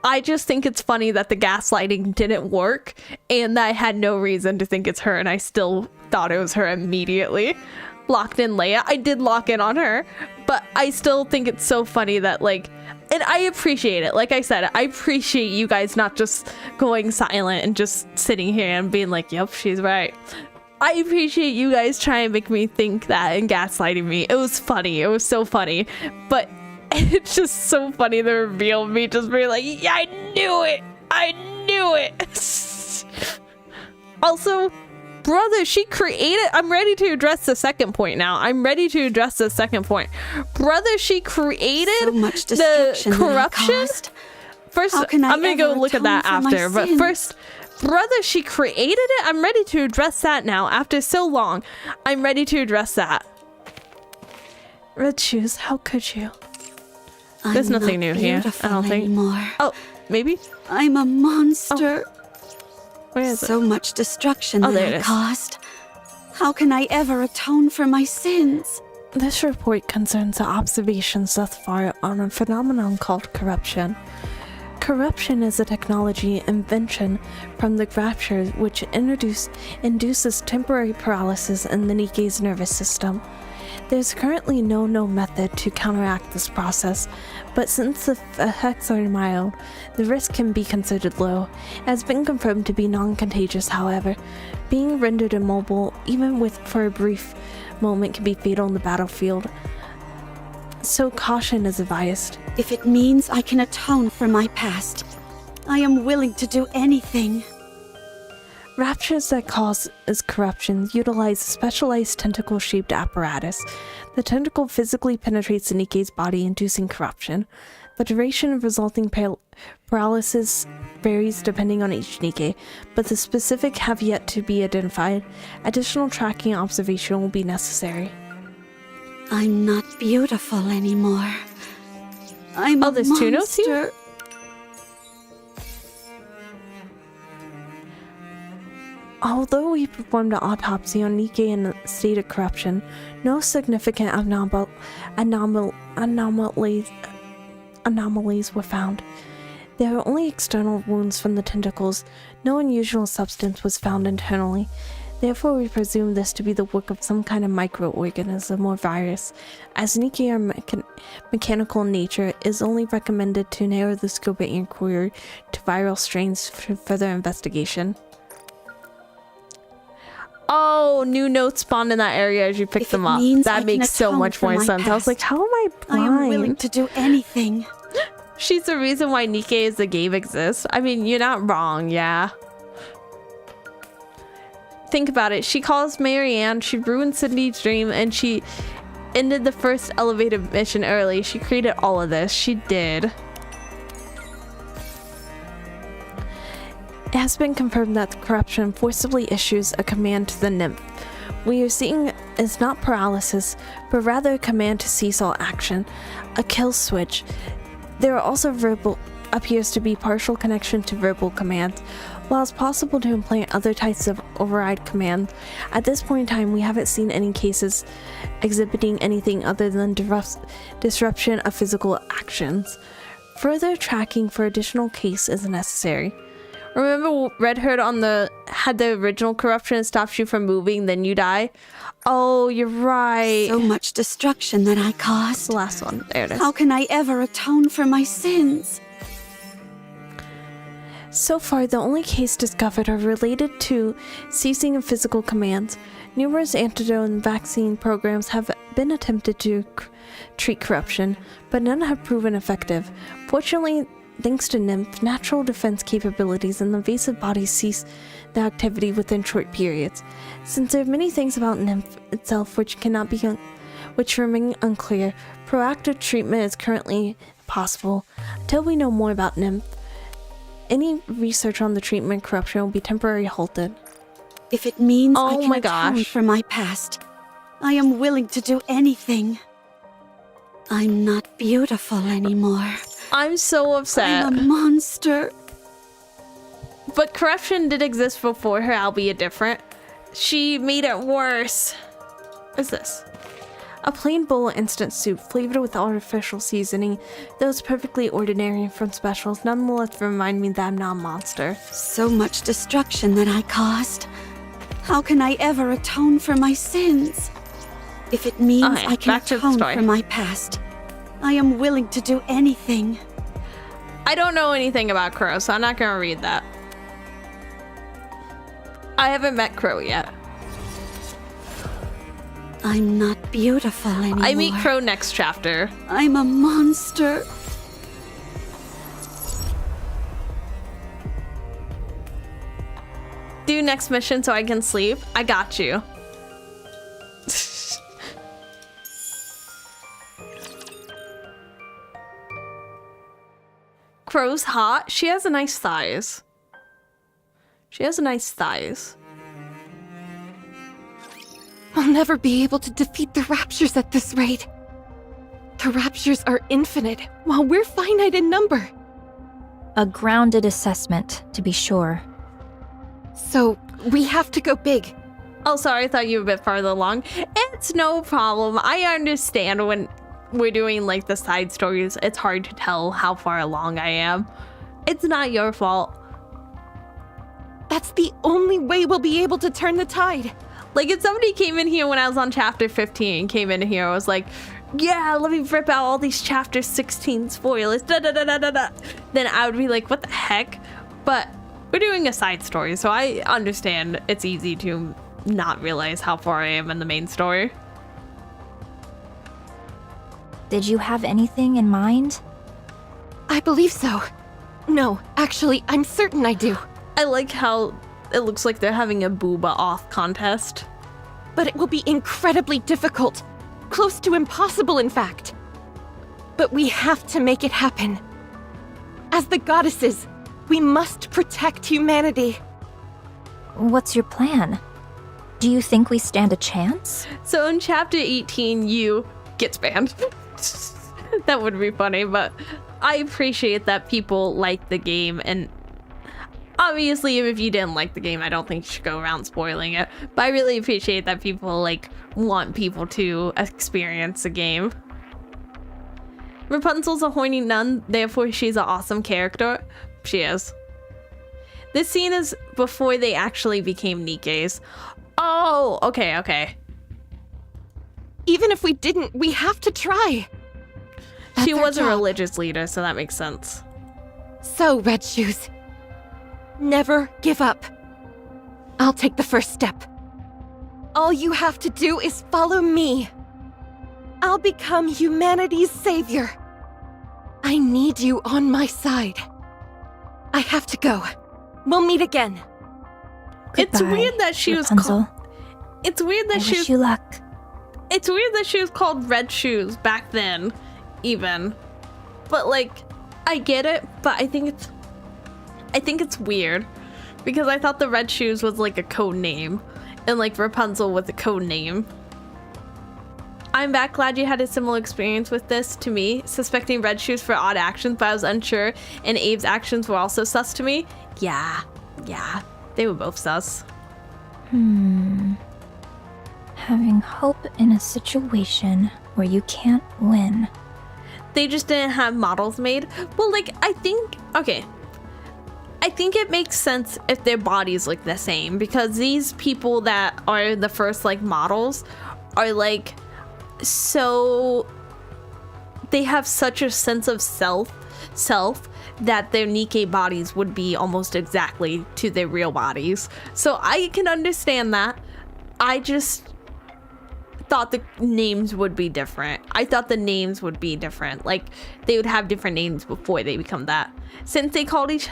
I just think it's funny that the gaslighting didn't work and that I had no reason to think it's her and I still thought it was her immediately. Locked in Leia. I did lock in on her, but I still think it's so funny that and I appreciate it. Like I said, I appreciate you guys not just going silent and just sitting here and being like, yep, she's right. I appreciate you guys trying to make me think that and gaslighting me. It was funny. It was so funny. But it's just so funny the reveal of me just being like, yeah, I knew it. I knew it. Also, brother, she created. I'm ready to address the second point now. Brother, she created so much the corruption. First, I'm gonna go look at that after. But first, brother, she created it. I'm ready to address that now. After so long, I'm ready to address that. Red Shoes, how could you? There's nothing new here. I don't think. Anymore. Oh, maybe? I'm a monster. Oh. Where is so much destruction there that it I is. caused. How can I ever atone for my sins? This report concerns the observations thus far on a phenomenon called corruption. Corruption is a technology invention from the Rapture which induces temporary paralysis in the Nikke's nervous system. There's currently no known method to counteract this process, but since the effects are mild, the risk can be considered low. It has been confirmed to be non-contagious, however. Being rendered immobile, even for a brief moment, can be fatal in the battlefield. So caution is advised. If it means I can atone for my past, I am willing to do anything. Raptures that cause corruption utilize a specialized tentacle-shaped apparatus. The tentacle physically penetrates the Nikke's body, inducing corruption. The duration of resulting paralysis varies depending on each Nikke, but the specific have yet to be identified. Additional tracking observation will be necessary. I'm not beautiful anymore. I'm a there's monster. 2 notes here? Although we performed an autopsy on Nikke in a state of corruption, no significant anomalies were found. There are only external wounds from the tentacles. No unusual substance was found internally. Therefore, we presume this to be the work of some kind of microorganism or virus. As Nikke are mechanical in nature, it is only recommended to narrow the scope of inquiry to viral strains for further investigation. Oh, new notes spawned in that area as you pick them up. That makes so much more sense. I was like, how am I blind? I am willing to do anything. She's the reason why Nikke is the game exists. I mean, you're not wrong, yeah. Think about it. She calls Marianne, she ruined Cindy's dream, and she ended the first elevated mission early. She created all of this. She did. It has been confirmed that the corruption forcibly issues a command to the nymph. What you're seeing is not paralysis, but rather a command to cease all action, a kill switch. There are also appears to be partial connection to verbal commands. While it's possible to implant other types of override commands, at this point in time we haven't seen any cases exhibiting anything other than disruption of physical actions. Further tracking for additional case is necessary. Remember Red Hood had the original corruption and stops you from moving, then you die? Oh, you're right. So much destruction that I caused. The last one. There it is. How can I ever atone for my sins? So far, the only cases discovered are related to ceasing of physical commands. Numerous antidote and vaccine programs have been attempted to treat corruption, but none have proven effective. Fortunately, thanks to Nymph, natural defense capabilities and the invasive bodies cease the activity within short periods. Since there are many things about Nymph itself which remain unclear, proactive treatment is currently possible. Until we know more about Nymph, any research on the treatment corruption will be temporarily halted. If it means I can atone for my past, I am willing to do anything. I'm not beautiful anymore. I'm so upset. I'm a monster. But corruption did exist before her, albeit different. She made it worse. What's this? A plain bowl of instant soup flavored with artificial seasoning, though it's perfectly ordinary from specials, nonetheless remind me that I'm not a monster. So much destruction that I caused. How can I ever atone for my sins? If it means I can atone for my past, I am willing to do anything. I don't know anything about Crow, so I'm not gonna read that. I haven't met Crow yet. I'm not beautiful anymore. I meet Crow next chapter. I'm a monster. Do next mission so I can sleep. I got you. Crow's hot. She has a nice thighs. I'll never be able to defeat the Raptures at this rate. The Raptures are infinite, while we're finite in number. A grounded assessment, to be sure. So, we have to go big. Oh, sorry, I thought you were a bit farther along. It's no problem. I understand when we're doing like the side stories, it's hard to tell how far along I am. It's not your fault. That's the only way we'll be able to turn the tide. Like, if somebody came in here when I was on chapter 15, came in here, I was like, yeah, let me rip out all these chapter 16 spoilers, then I would be like, what the heck? But we're doing a side story, so I understand it's easy to not realize how far I am in the main story. Did you have anything in mind? I believe so. No, actually, I'm certain I do. I like how it looks like they're having a booba off contest. But it will be incredibly difficult. Close to impossible, in fact. But we have to make it happen. As the goddesses, we must protect humanity. What's your plan? Do you think we stand a chance? So in chapter 18, you get banned. That would be funny, but I appreciate that people like the game, and obviously if you didn't like the game, I don't think you should go around spoiling it, but I really appreciate that people like want people to experience the game. Rapunzel's a horny nun, therefore she's an awesome character. She is. This scene is before they actually became Nikkes. Oh, okay. Even if we didn't, we have to try. She was a religious leader, so that makes sense. So, Red Shoes, never give up. I'll take the first step. All you have to do is follow me. I'll become humanity's savior. I need you on my side. I have to go. We'll meet again. It's weird that she was called. It's weird that she was. Wish you luck. It's weird that she was called Red Shoes back then, even. But like, I get it, but I think it's weird because I thought the Red Shoes was like a code name, and like Rapunzel was a code name. I'm back. Glad you had a similar experience with this to me. Suspecting Red Shoes for odd actions, but I was unsure. And Abe's actions were also sus to me. Yeah. They were both sus. Having hope in a situation where you can't win. They just didn't have models made. Well, like, I think it makes sense if their bodies look the same, because these people that are the first like models are like, so they have such a sense of self that their Nikke bodies would be almost exactly to their real bodies. So I can understand that. I just thought the names would be different. I thought the names would be different. Like, they would have different names before they become that. Since they called each...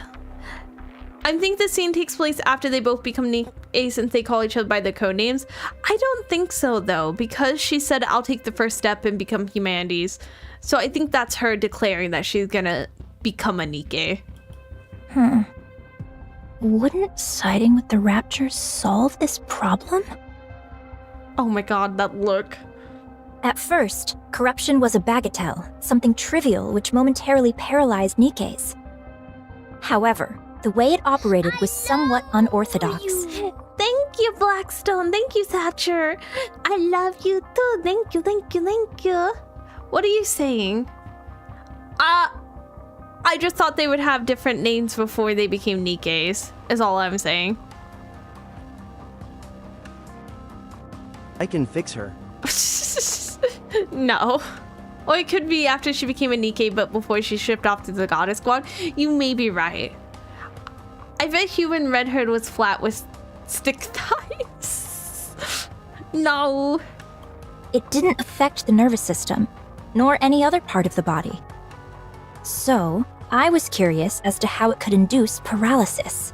I think the scene takes place after they both become Nikke, since they call each other by their code names. I don't think so, though, because she said, I'll take the first step and become humanities. So I think that's her declaring that she's gonna become a Nikke. Wouldn't siding with the Raptures solve this problem? Oh my god, that look. At first, corruption was a bagatelle, something trivial which momentarily paralyzed Nikkes. However, the way it operated was somewhat unorthodox. Thank you, Blackstone. Thank you, Thatcher. I love you too. Thank you. What are you saying? I just thought they would have different names before they became Nikkes, is all I'm saying. I can fix her. No. Or it could be after she became a Nikke, but before she shipped off to the Goddess Squad. You may be right. I bet human Red Hood was flat with stick thighs. No. It didn't affect the nervous system, nor any other part of the body. So, I was curious as to how it could induce paralysis.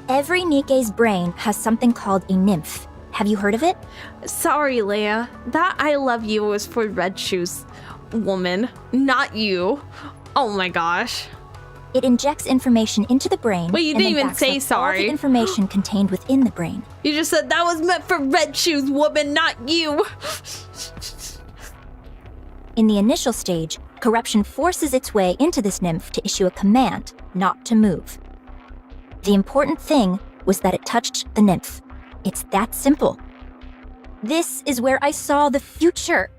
Every Nikke's brain has something called a nymph. Have you heard of it? Sorry, Leia. That I love you was for Red Shoes woman, not you. Oh my gosh. It injects information into the brain. Wait, you and didn't then even backs say up sorry. all the information contained within the brain. You just said that was meant for Red Shoes woman, not you. In the initial stage, corruption forces its way into this nymph to issue a command not to move. The important thing was that it touched the nymph. It's that simple. This is where I saw the future.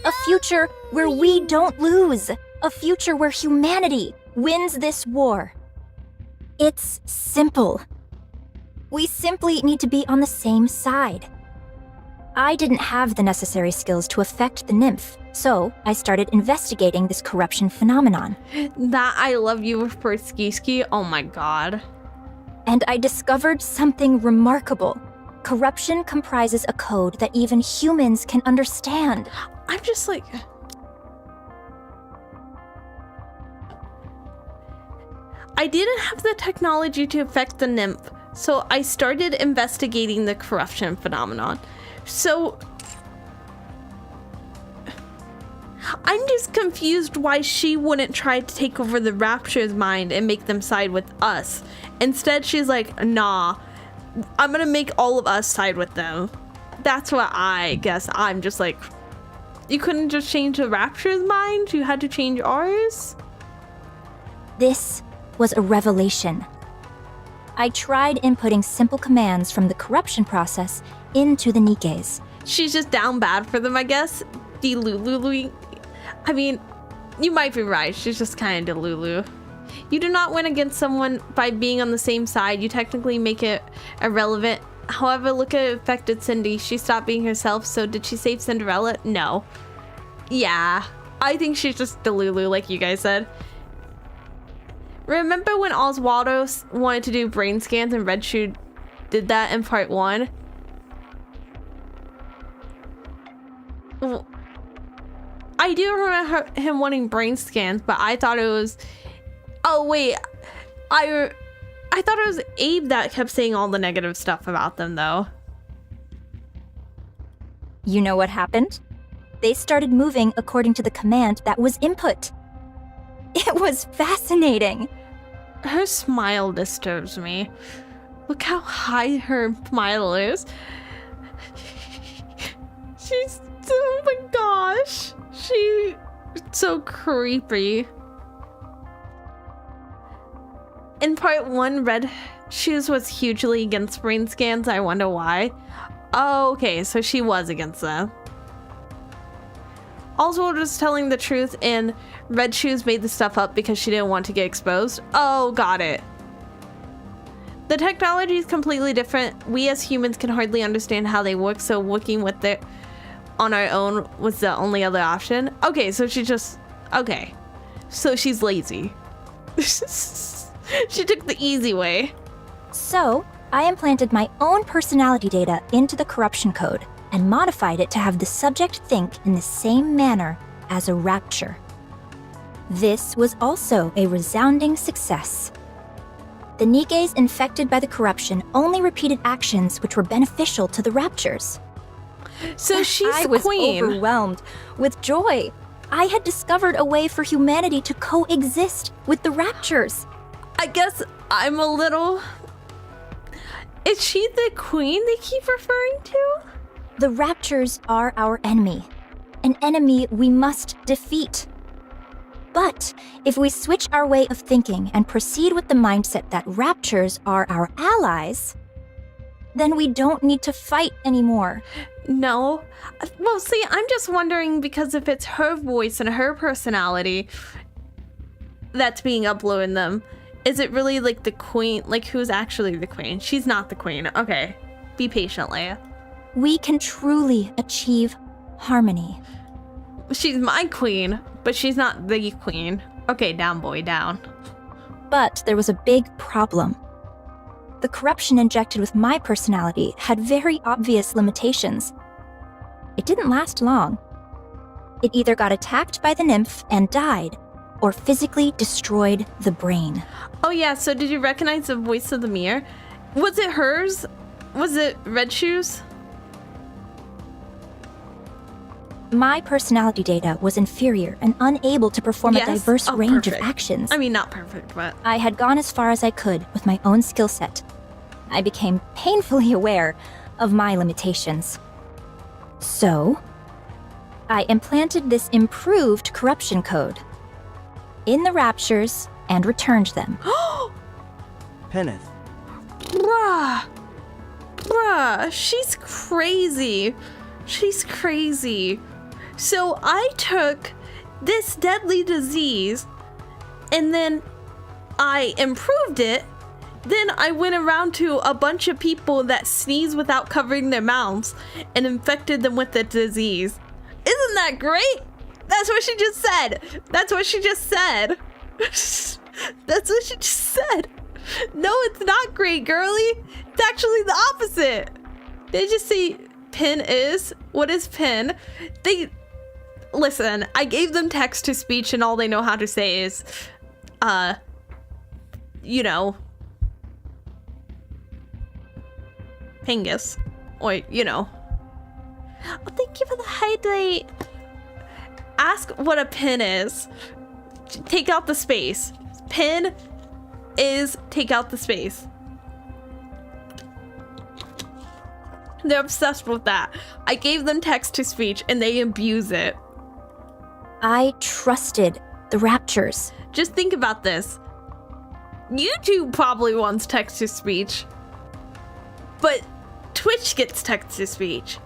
A future where we don't lose. A future where humanity wins this war. It's simple. We simply need to be on the same side. I didn't have the necessary skills to affect the nymph, so I started investigating this corruption phenomenon. That I love you for Ski. Oh my god. And I discovered something remarkable. Corruption comprises a code that even humans can understand. I'm just like... I didn't have the technology to affect the nymph, so I started investigating the corruption phenomenon. So... I'm just confused why she wouldn't try to take over the Rapture's mind and make them side with us. Instead, she's like, nah, I'm gonna make all of us side with them. That's what I guess. I'm just like, you couldn't just change the Rapture's mind? You had to change ours? This was a revelation. I tried inputting simple commands from the corruption process into the Nikkes. She's just down bad for them, I guess. Delulu. I mean, you might be right. She's just kind of Delulu. You do not win against someone by being on the same side. You technically make it irrelevant. However, look at it affected Cindy. She stopped being herself, so did she save Cinderella? No. Yeah, I think she's just Delulu, like you guys said. Remember when Oswaldo wanted to do brain scans and Red Shoe did that in part 1? I do remember him wanting brain scans, but I thought it was... Oh, wait. I thought it was Abe that kept saying all the negative stuff about them, though. You know what happened? They started moving according to the command that was input. It was fascinating. Her smile disturbs me. Look how high her smile is. Oh my gosh. She's so creepy. In part 1, Red Shoes was hugely against brain scans. I wonder why. Oh, okay, so she was against them. Oswald was telling the truth and Red Shoes made the stuff up because she didn't want to get exposed. Oh, got it. The technology is completely different. We as humans can hardly understand how they work, so working with it on our own was the only other option. Okay, so she just... Okay. So she's lazy. She took the easy way. So, I implanted my own personality data into the corruption code and modified it to have the subject think in the same manner as a rapture. This was also a resounding success. The Nikkes infected by the corruption only repeated actions which were beneficial to the raptures. So she's I the was queen. overwhelmed with joy. I had discovered a way for humanity to coexist with the raptures. I guess I'm a little... Is she the queen they keep referring to? The raptures are our enemy. An enemy we must defeat. But if we switch our way of thinking and proceed with the mindset that raptures are our allies, then we don't need to fight anymore. No. Well, see, I'm just wondering because if it's her voice and her personality that's being uploaded in them, is it really like the queen? Like, who's actually the queen? She's not the queen. Okay. Be patient, Leia. We can truly achieve harmony. She's my queen, but she's not the queen. Okay, down, boy, down. But there was a big problem. The corruption injected with my personality had very obvious limitations. It didn't last long. It either got attacked by the nymph and died, or physically destroyed the brain. Oh yeah, so did you recognize the voice of the mirror? Was it hers? Was it Red Shoes? My personality data was inferior and unable to perform a diverse range of actions. I mean, not perfect, but... I had gone as far as I could with my own skill set. I became painfully aware of my limitations. So, I implanted this improved corruption code in the raptures and returned them. Penneth. Bruh, she's crazy. She's crazy. So I took this deadly disease and then I improved it. Then I went around to a bunch of people that sneeze without covering their mouths and infected them with the disease. Isn't that great? That's what she just said. That's what she just said. That's what she just said. No, it's not great, girly. It's actually the opposite. They just say pin is. What is pin? Listen, I gave them text to speech and all they know how to say is, you know, Pingus. Or, you know. Oh, thank you for the hydrate. Ask what a pin is. Take out the space. Pin is take out the space. They're obsessed with that. I gave them text to speech and they abuse it. I trusted the raptures. Just think about this. YouTube probably wants text to speech, but Twitch gets text to speech.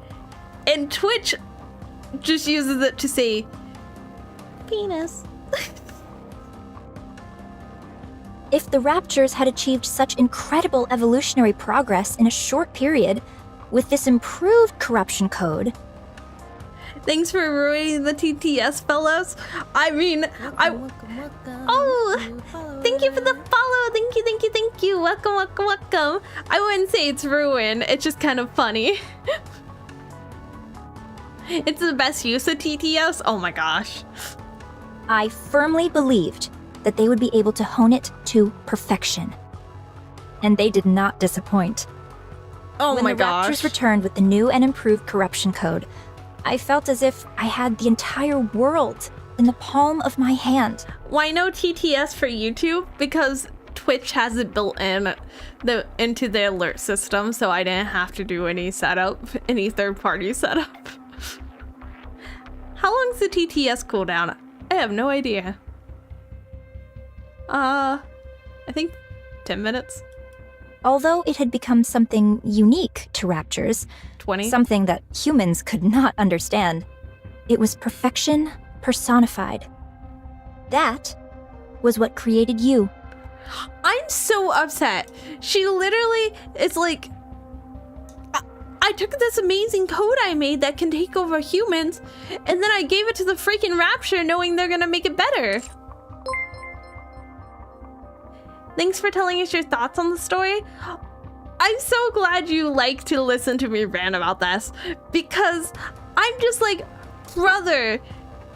And Twitch just uses it to say penis. If the raptures had achieved such incredible evolutionary progress in a short period, with this improved corruption code... Thanks for ruining the TTS, fellows. I mean, Oh, thank you for the follow. Thank you. Welcome. I wouldn't say it's ruined. It's just kind of funny. It's the best use of TTS. Oh my gosh. I firmly believed that they would be able to hone it to perfection. And they did not disappoint. Oh my When gosh. the Raptors returned with the new and improved corruption code, I felt as if I had the entire world in the palm of my hand. Why no TTS for YouTube? Because Twitch has it built into the alert system, so I didn't have to do any setup, any third-party setup. How long's the TTS cooldown? I have no idea. I think 10 minutes. Although it had become something unique to raptors, 20? Something that humans could not understand, it was perfection personified. That was what created you. I'm so upset. She literally is like, I took this amazing code I made that can take over humans, and then I gave it to the freaking Rapture knowing they're gonna make it better. Thanks for telling us your thoughts on the story. I'm so glad you like to listen to me rant about this, because I'm just like, brother,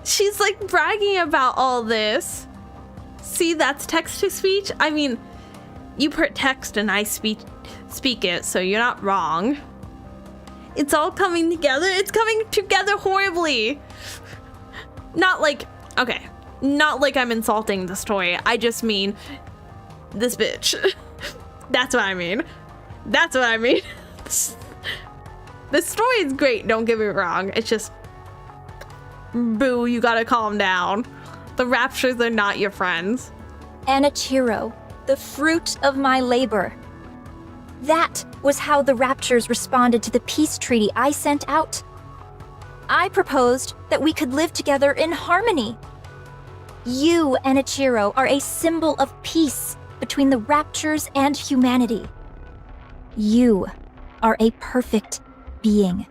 she's like bragging about all this. See, that's text-to-speech. I mean, you put text and I speak it, so you're not wrong. It's all coming together. It's coming together horribly. Not like, okay, not like I'm insulting the story. I just mean this bitch. That's what I mean. That's what I mean. The story is great, don't get me wrong. It's just, boo, you gotta calm down. The Raptures are not your friends. Enichiro, the fruit of my labor. That was how the Raptures responded to the peace treaty I sent out. I proposed that we could live together in harmony. You, Enichiro, are a symbol of peace between the Raptures and humanity. You are a perfect being.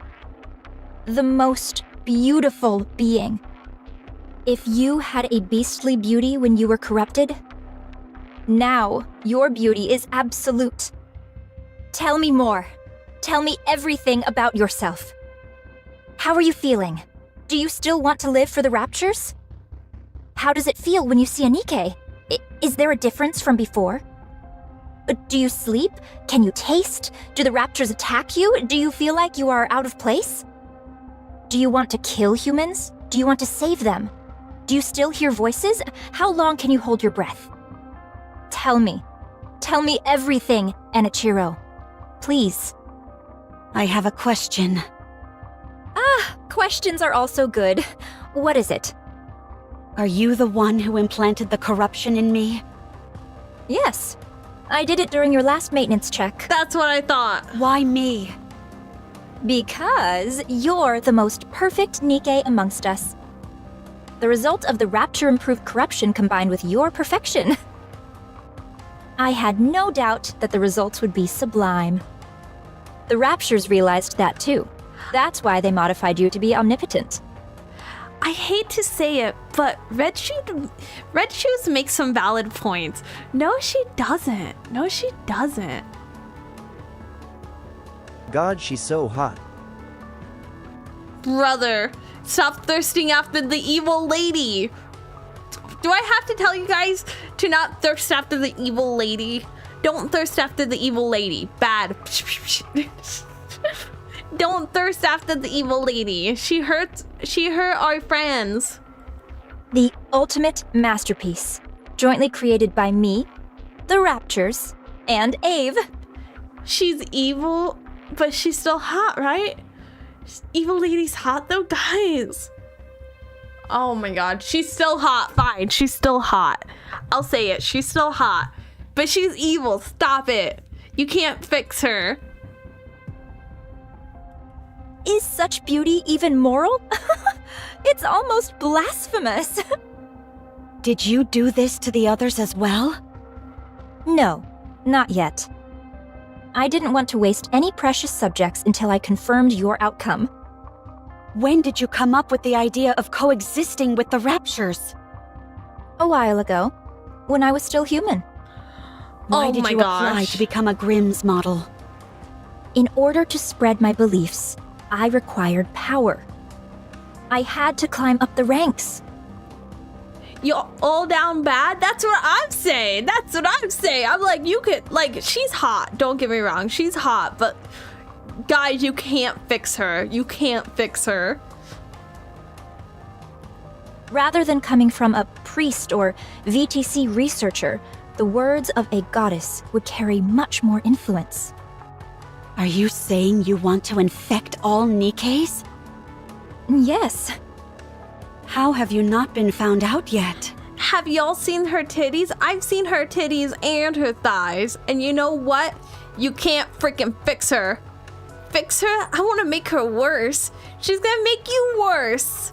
The most beautiful being. If you had a beastly beauty when you were corrupted, now your beauty is absolute. Tell me more. Tell me everything about yourself. How are you feeling? Do you still want to live for the Raptures? How does it feel when you see a Nikke? Is there a difference from before? Do you sleep? Can you taste? Do the Raptures attack you? Do you feel like you are out of place? Do you want to kill humans? Do you want to save them? Do you still hear voices? How long can you hold your breath? Tell me. Tell me everything, Enichiro. Please. I have a question. Questions are also good. What is it? Are you the one who implanted the corruption in me? Yes. I did it during your last maintenance check. That's what I thought. Why me? Because you're the most perfect Nikke amongst us. The result of the Rapture-improved corruption combined with your perfection. I had no doubt that the results would be sublime. The Raptures realized that too. That's why they modified you to be omnipotent. I hate to say it, but Red Shoes makes some valid points. No, she doesn't. No, she doesn't. God, she's so hot. Brother, stop thirsting after the evil lady. Do I have to tell you guys to not thirst after the evil lady? Don't thirst after the evil lady. Bad. Don't thirst after the evil lady. She hurt our friends. The ultimate masterpiece, jointly created by me, the Raptures, and Ave. She's evil, but she's still hot, right? Evil lady's hot though, guys. Oh my god, she's still hot. Fine, she's still hot. I'll say it, she's still hot. But she's evil, stop it. You can't fix her. Is such beauty even moral? It's almost blasphemous. Did you do this to the others as well? No, not yet. I didn't want to waste any precious subjects until I confirmed your outcome. When did you come up with the idea of coexisting with the Raptures? A while ago, when I was still human. Why did you apply to become a Grimm's model? In order to spread my beliefs, I required power. I had to climb up the ranks. You're all down bad? That's what I'm saying. That's what I'm saying. I'm like, you could, like, she's hot. Don't get me wrong. She's hot, but guys, you can't fix her. You can't fix her. Rather than coming from a priest or VTC researcher, the words of a goddess would carry much more influence. Are you saying you want to infect all Nikkes? Yes. How have you not been found out yet? Have y'all seen her titties? I've seen her titties and her thighs. And you know what? You can't freaking fix her. Fix her? I want to make her worse. She's gonna make you worse.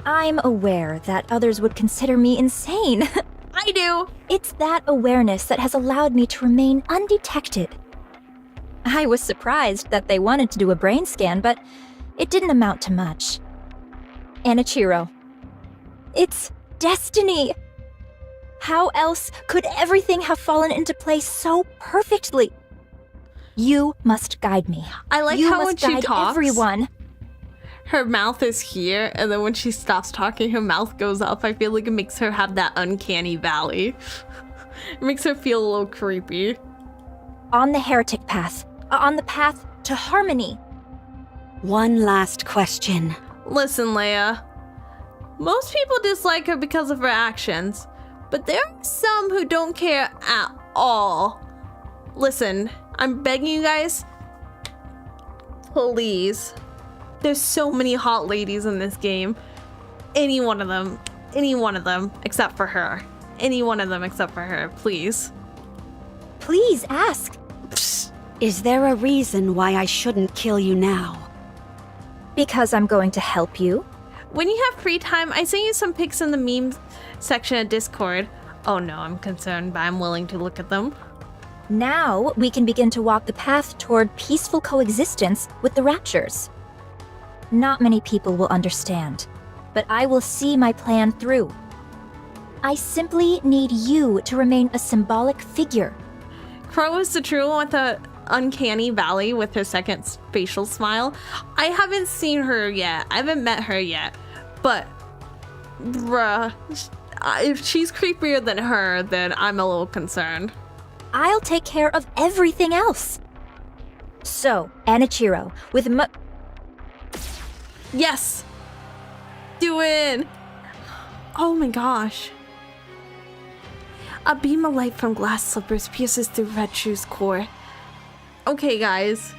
I'm aware that others would consider me insane. I do. It's that awareness that has allowed me to remain undetected. I was surprised that they wanted to do a brain scan, but it didn't amount to much. Anichiro. It's destiny. How else could everything have fallen into place so perfectly? You must guide me. I like you how must when she guide talks, everyone. her mouth is here, and then when she stops talking, her mouth goes up. I feel like it makes her have that uncanny valley. It makes her feel a little creepy. On the heretic path. On the path to harmony. One last question. Listen, Leia. Most people dislike her because of her actions, but there are some who don't care at all. Listen, I'm begging you guys, please. There's so many hot ladies in this game. Any one of them except for her. Any one of them except for her, please. Please ask. Is there a reason why I shouldn't kill you now? Because I'm going to help you. When you have free time, I sent you some pics in the memes section of Discord. Oh no, I'm concerned, but I'm willing to look at them. Now we can begin to walk the path toward peaceful coexistence with the Raptures. Not many people will understand, but I will see my plan through. I simply need you to remain a symbolic figure. Crow is the true one with the uncanny valley with her second facial smile. I haven't seen her yet. I haven't met her yet. But, bruh, if she's creepier than her, then I'm a little concerned. I'll take care of everything else. So, Anichiro, with Yes! Do it! Oh my gosh. A beam of light from glass slippers pierces through Red Shoe's core. Okay, guys.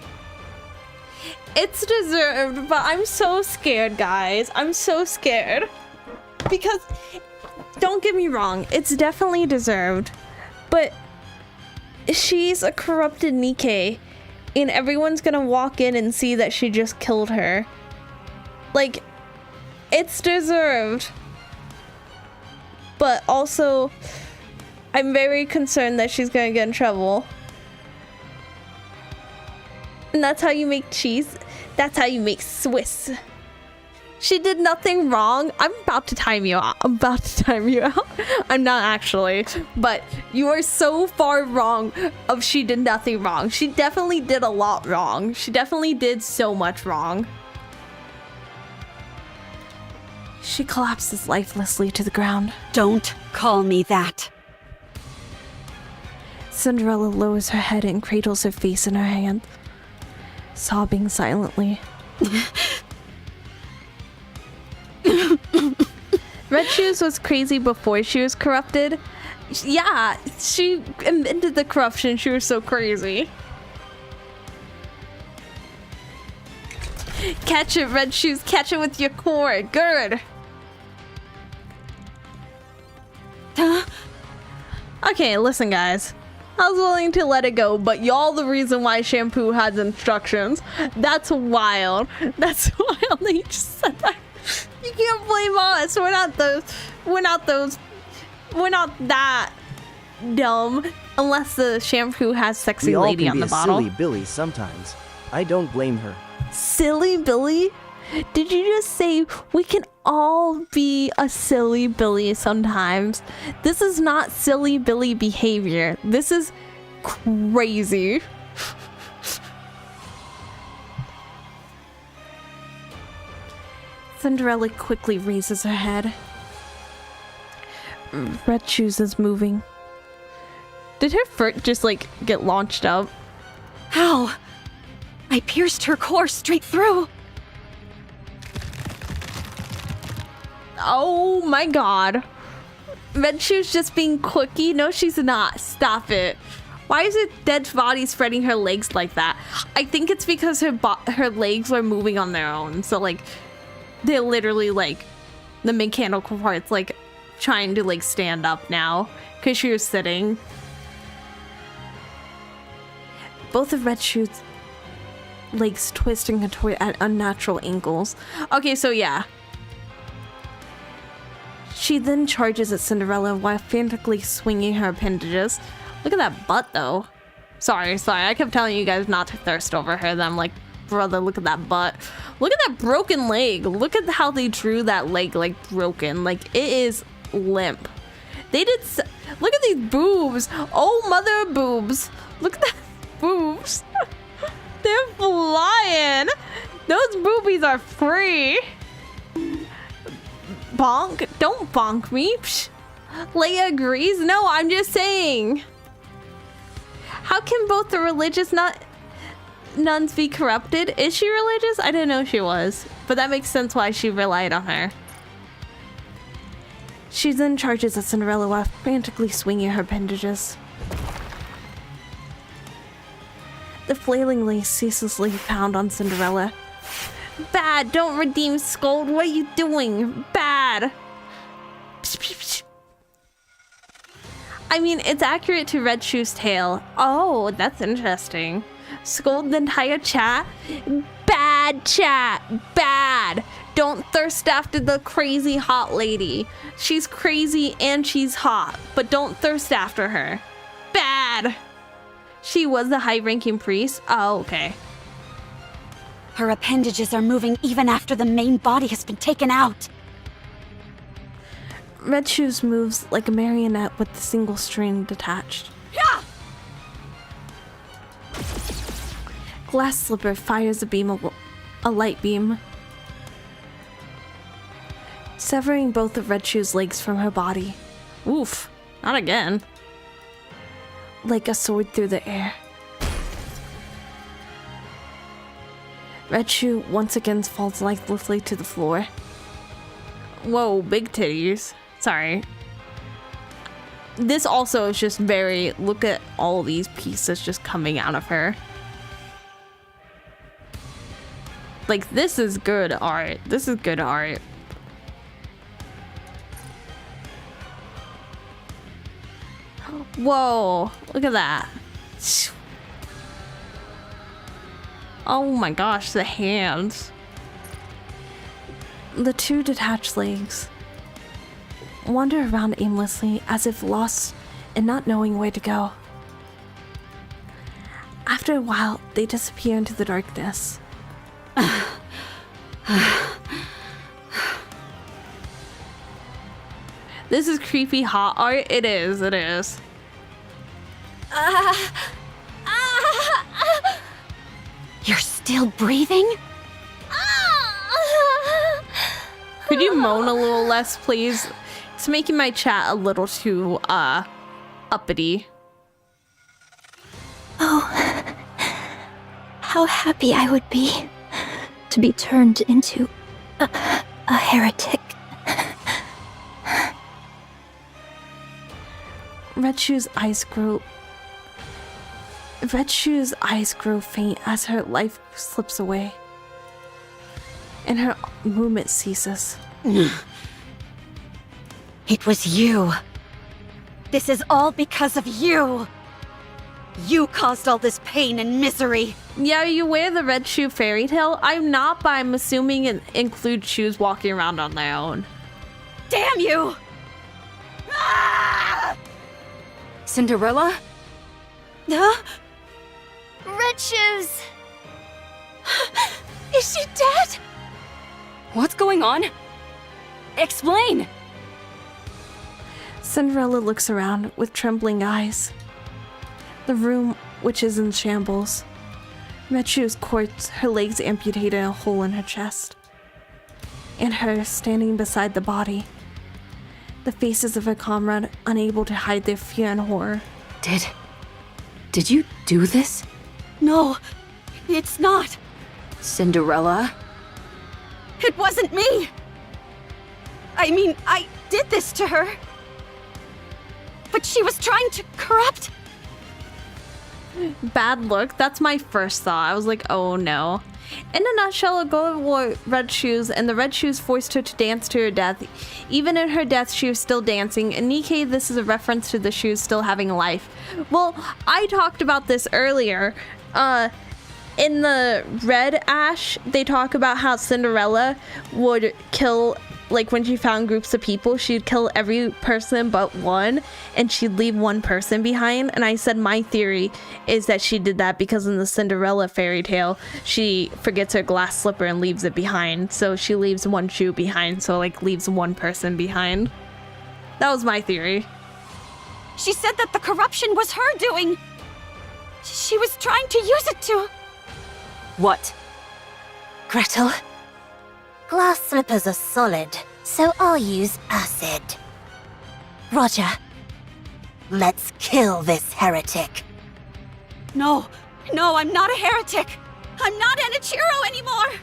It's deserved, but I'm so scared, guys. I'm so scared. Because, don't get me wrong, it's definitely deserved. But she's a corrupted Nikke, and everyone's gonna walk in and see that she just killed her. Like, it's deserved. But also, I'm very concerned that she's gonna get in trouble. And that's how you make cheese. That's how you make Swiss. She did nothing wrong. I'm about to time you out. I'm not actually. But you are so far wrong of she did nothing wrong. She definitely did a lot wrong. She definitely did so much wrong. She collapses lifelessly to the ground. Don't call me that. Cinderella lowers her head and cradles her face in her hand, sobbing silently. Red Shoes was crazy before she was corrupted. Yeah, she invented the corruption. She was so crazy. Catch it, Red Shoes. Catch it with your core. Good. Okay, listen, guys. I was willing to let it go, but y'all the reason why shampoo has instructions. That's wild. That's wild that you just said that. You can't blame us. We're not that dumb. Unless the shampoo has sexy lady on the bottle. We all can be a silly Billy sometimes. I don't blame her. Silly Billy? Did you just say we can all be a silly Billy sometimes? This is not silly Billy behavior. This is crazy. Cinderella quickly raises her head. Red Shoes is moving. Did her foot just like get launched up? How? I pierced her core straight through. Oh my god. Red Shoes just being quickie? No, she's not. Stop it. Why is it dead body spreading her legs like that? I think it's because her legs are moving on their own. So like, they're literally like the mechanical part's like trying to like stand up now because she was sitting. Both of Red Shoe's legs twist and contort at unnatural angles. Okay, so yeah. She then charges at Cinderella while frantically swinging her appendages. Look at that butt, though. Sorry. I kept telling you guys not to thirst over her. Then I'm like, brother, look at that butt. Look at that broken leg. Look at how they drew that leg, like, broken. Like, it is limp. They did... Look at these boobs. Oh, mother boobs. Look at that boobs. They're flying. Those boobies are free. Bonk. Don't bonk me. Psh. Leia agrees. No, I'm just saying. How can both the religious nuns be corrupted? Is she religious? I didn't know she was. But that makes sense why she relied on her. She then charges at Cinderella while frantically swinging her appendages. The flailing lace ceaselessly pound on Cinderella. Bad, don't redeem Scold. What are you doing? Bad. Psh, psh, psh. I mean, it's accurate to Red Shoe's tale. Oh, that's interesting. Scold the entire chat. Bad chat. Bad. Don't thirst after the crazy hot lady. She's crazy and she's hot, but don't thirst after her. Bad. She was the high-ranking priest? Oh, okay. Her appendages are moving even after the main body has been taken out. Red Shoes moves like a marionette with the single string detached. Yeah! Glass Slipper fires a light beam, severing both of Red Shoes' legs from her body. Oof, not again. Like a sword through the air. Red Shoe once again falls lifelessly to the floor. Whoa, big titties. Sorry. This also is just very... Look at all these pieces just coming out of her. Like, this is good art. This is good art. Whoa, look at that. Oh my gosh, the hands. The two detached legs wander around aimlessly as if lost and not knowing where to go. After a while, they disappear into the darkness. This is creepy hot art. It is, it is. You're still breathing? Could you moan a little less, please? It's making my chat a little too, uppity. Oh, how happy I would be to be turned into a heretic. Red Shoe's eyes grow faint as her life slips away, and her movement ceases. It was you. This is all because of you. You caused all this pain and misery. Yeah, you wear the Red Shoe fairy tale? I'm not, but I'm assuming it includes shoes walking around on their own. Damn you! Ah! Cinderella? Huh? Red Shoes! Is she dead? What's going on? Explain! Cinderella looks around with trembling eyes. The room, which is in shambles. Red Shoes corpse, her legs amputated and a hole in her chest. And her standing beside the body. The faces of her comrade unable to hide their fear and horror. Did you do this? No, it's not. Cinderella? It wasn't me. I mean, I did this to her. But she was trying to corrupt. Bad look. That's my first thought. I was like, oh no. In a nutshell, a girl wore red shoes, and the red shoes forced her to dance to her death. Even in her death, she was still dancing. In Nikke, this is a reference to the shoes still having life. Well, I talked about this earlier. In the Red Ash, they talk about how Cinderella would kill, like when she found groups of people, she'd kill every person but one, and she'd leave one person behind. And I said my theory is that she did that because in the Cinderella fairy tale, she forgets her glass slipper and leaves it behind. So she leaves one shoe behind, so like leaves one person behind. That was my theory. She said that the corruption was her doing. She was trying to use it to... What? Gretel? Glass slippers are solid, so I'll use acid. Roger. Let's kill this heretic. No, I'm not a heretic. I'm not Enichiro anymore.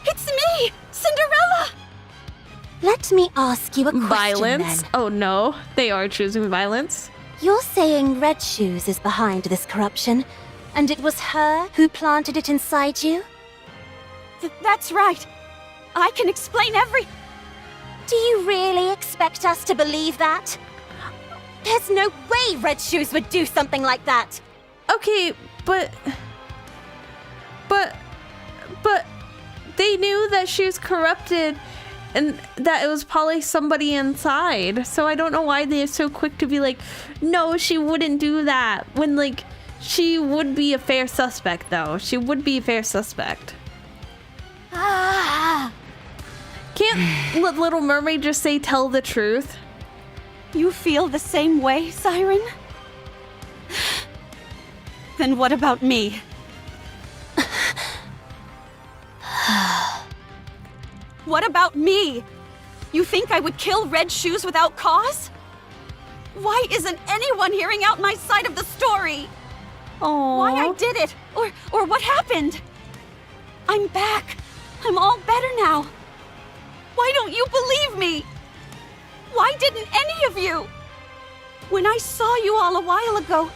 It's me, Cinderella. Let me ask you a question Violence? then. Oh no, they are choosing violence. You're saying Red Shoes is behind this corruption, and it was her who planted it inside you? That's right. I can explain every... Do you really expect us to believe that? There's no way Red Shoes would do something like that! Okay, but they knew that she was corrupted and that it was probably somebody inside. So I don't know why they're so quick to be like, no, she wouldn't do that. When, like, she would be a fair suspect, though. She would be a fair suspect. Can't Little Mermaid just say tell the truth? You feel the same way, Siren? Then what about me? What about me? You think I would kill Red Shoes without cause? Why isn't anyone hearing out my side of the story? Aww. Why I did it, or what happened? I'm back. I'm all better now. Why don't you believe me? Why didn't any of you? When I saw you all a while ago,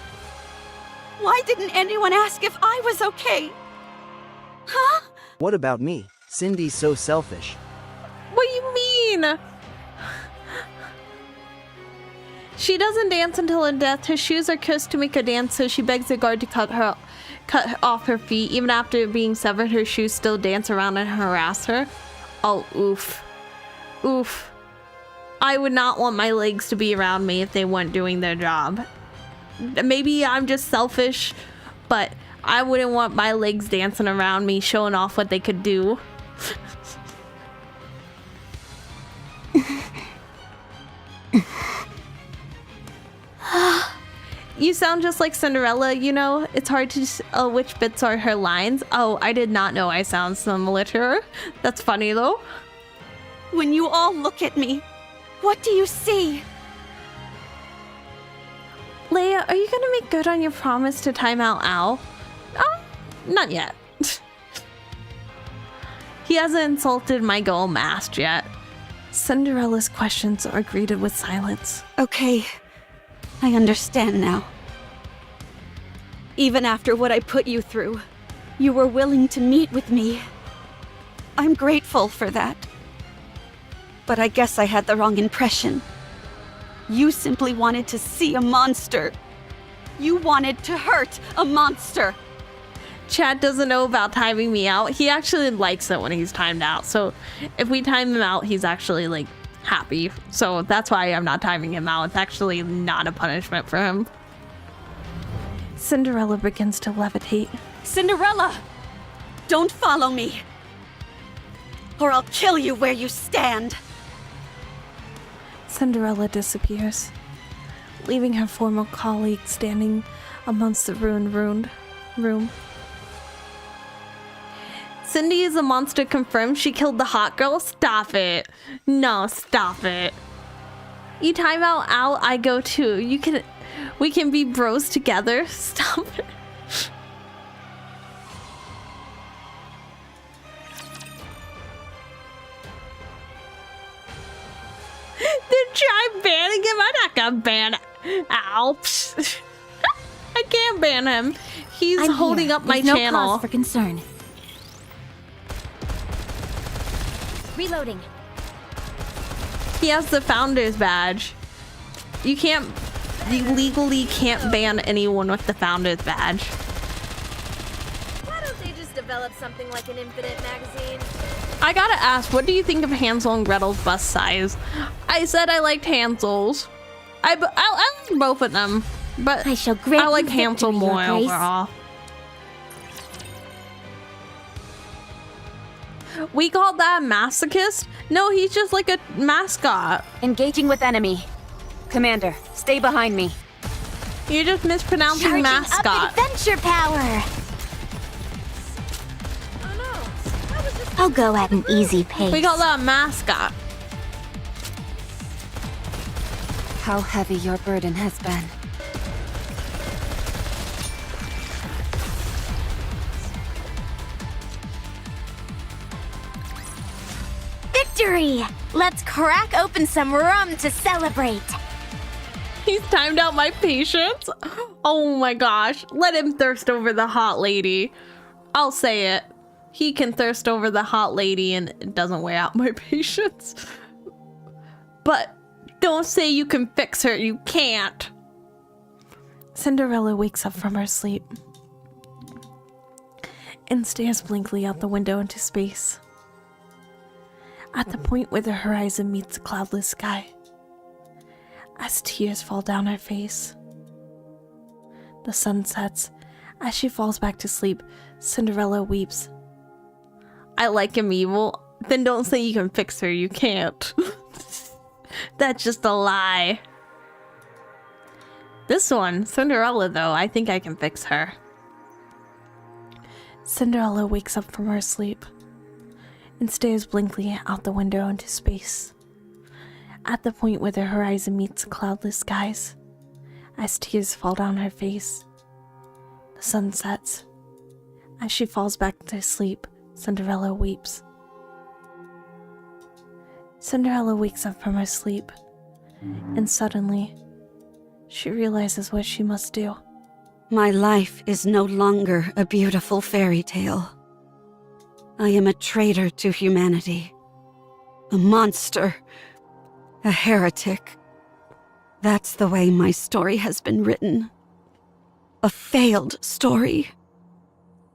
why didn't anyone ask if I was okay? Huh? What about me? Cindy's so selfish. What do you mean? She doesn't dance until her death. Her shoes are cursed to make her dance, so she begs the guard to cut off her feet. Even after being severed, her shoes still dance around and harass her. Oh, oof. Oof. I would not want my legs to be around me if they weren't doing their job. Maybe I'm just selfish, but I wouldn't want my legs dancing around me, showing off what they could do. You sound just like Cinderella, you know? It's hard to tell which bits are her lines. Oh, I did not know I sound similar to her. That's funny, though. When you all look at me, what do you see? Leia, are you gonna make good on your promise to time out Al? Oh, not yet. He hasn't insulted my gold mask yet. Cinderella's questions are greeted with silence. Okay, I understand now. Even after what I put you through, you were willing to meet with me. I'm grateful for that. But I guess I had the wrong impression. You simply wanted to see a monster. You wanted to hurt a monster. Chad doesn't know about timing me out. He actually likes it when he's timed out. So if we time him out, he's actually like happy. So that's why I'm not timing him out. It's actually not a punishment for him. Cinderella begins to levitate. Cinderella! Don't follow me, or I'll kill you where you stand. Cinderella disappears, leaving her former colleague standing amongst the ruined room. Cindy is a monster confirmed. She killed the hot girl. Stop it. No, stop it. You time out, I go too. We can be bros together. Stop it. They're trying banning him. I'm not gonna ban Al. I can't ban him. He's holding up my channel. No cause for concern. Reloading. He has the founder's badge. You legally can't ban anyone with the founder's badge. Why don't they just develop something like an Infinite magazine? I gotta ask, what do you think of Hansel and Gretel's bust size? I said I liked Hansel's. I like both of them, but I like Hansel more overall. We call that a masochist? No, he's just like a mascot. Engaging with enemy. Commander, stay behind me. You're just mispronouncing Charging mascot. up adventure power. I'll go at an easy pace. We call that a mascot. How heavy your burden has been. Victory! Let's crack open some rum to celebrate. He's timed out my patience. Oh my gosh. Let him thirst over the hot lady. I'll say it. He can thirst over the hot lady and it doesn't wear out my patience. But don't say you can fix her. You can't. Cinderella wakes up from her sleep and stares blankly out the window into space. At the point where the horizon meets the cloudless sky, as tears fall down her face. The sun sets. As she falls back to sleep, Cinderella weeps. I like him evil. Then don't say you can fix her. You can't. That's just a lie. This one, Cinderella, though, I think I can fix her. Cinderella wakes up from her sleep and stares blankly out the window into space. At the point where the horizon meets the cloudless skies, as tears fall down her face, the sun sets. As she falls back to sleep, Cinderella weeps. Cinderella wakes up from her sleep, and suddenly, she realizes what she must do. My life is no longer a beautiful fairy tale. I am a traitor to humanity. A monster. A heretic. That's the way my story has been written. A failed story.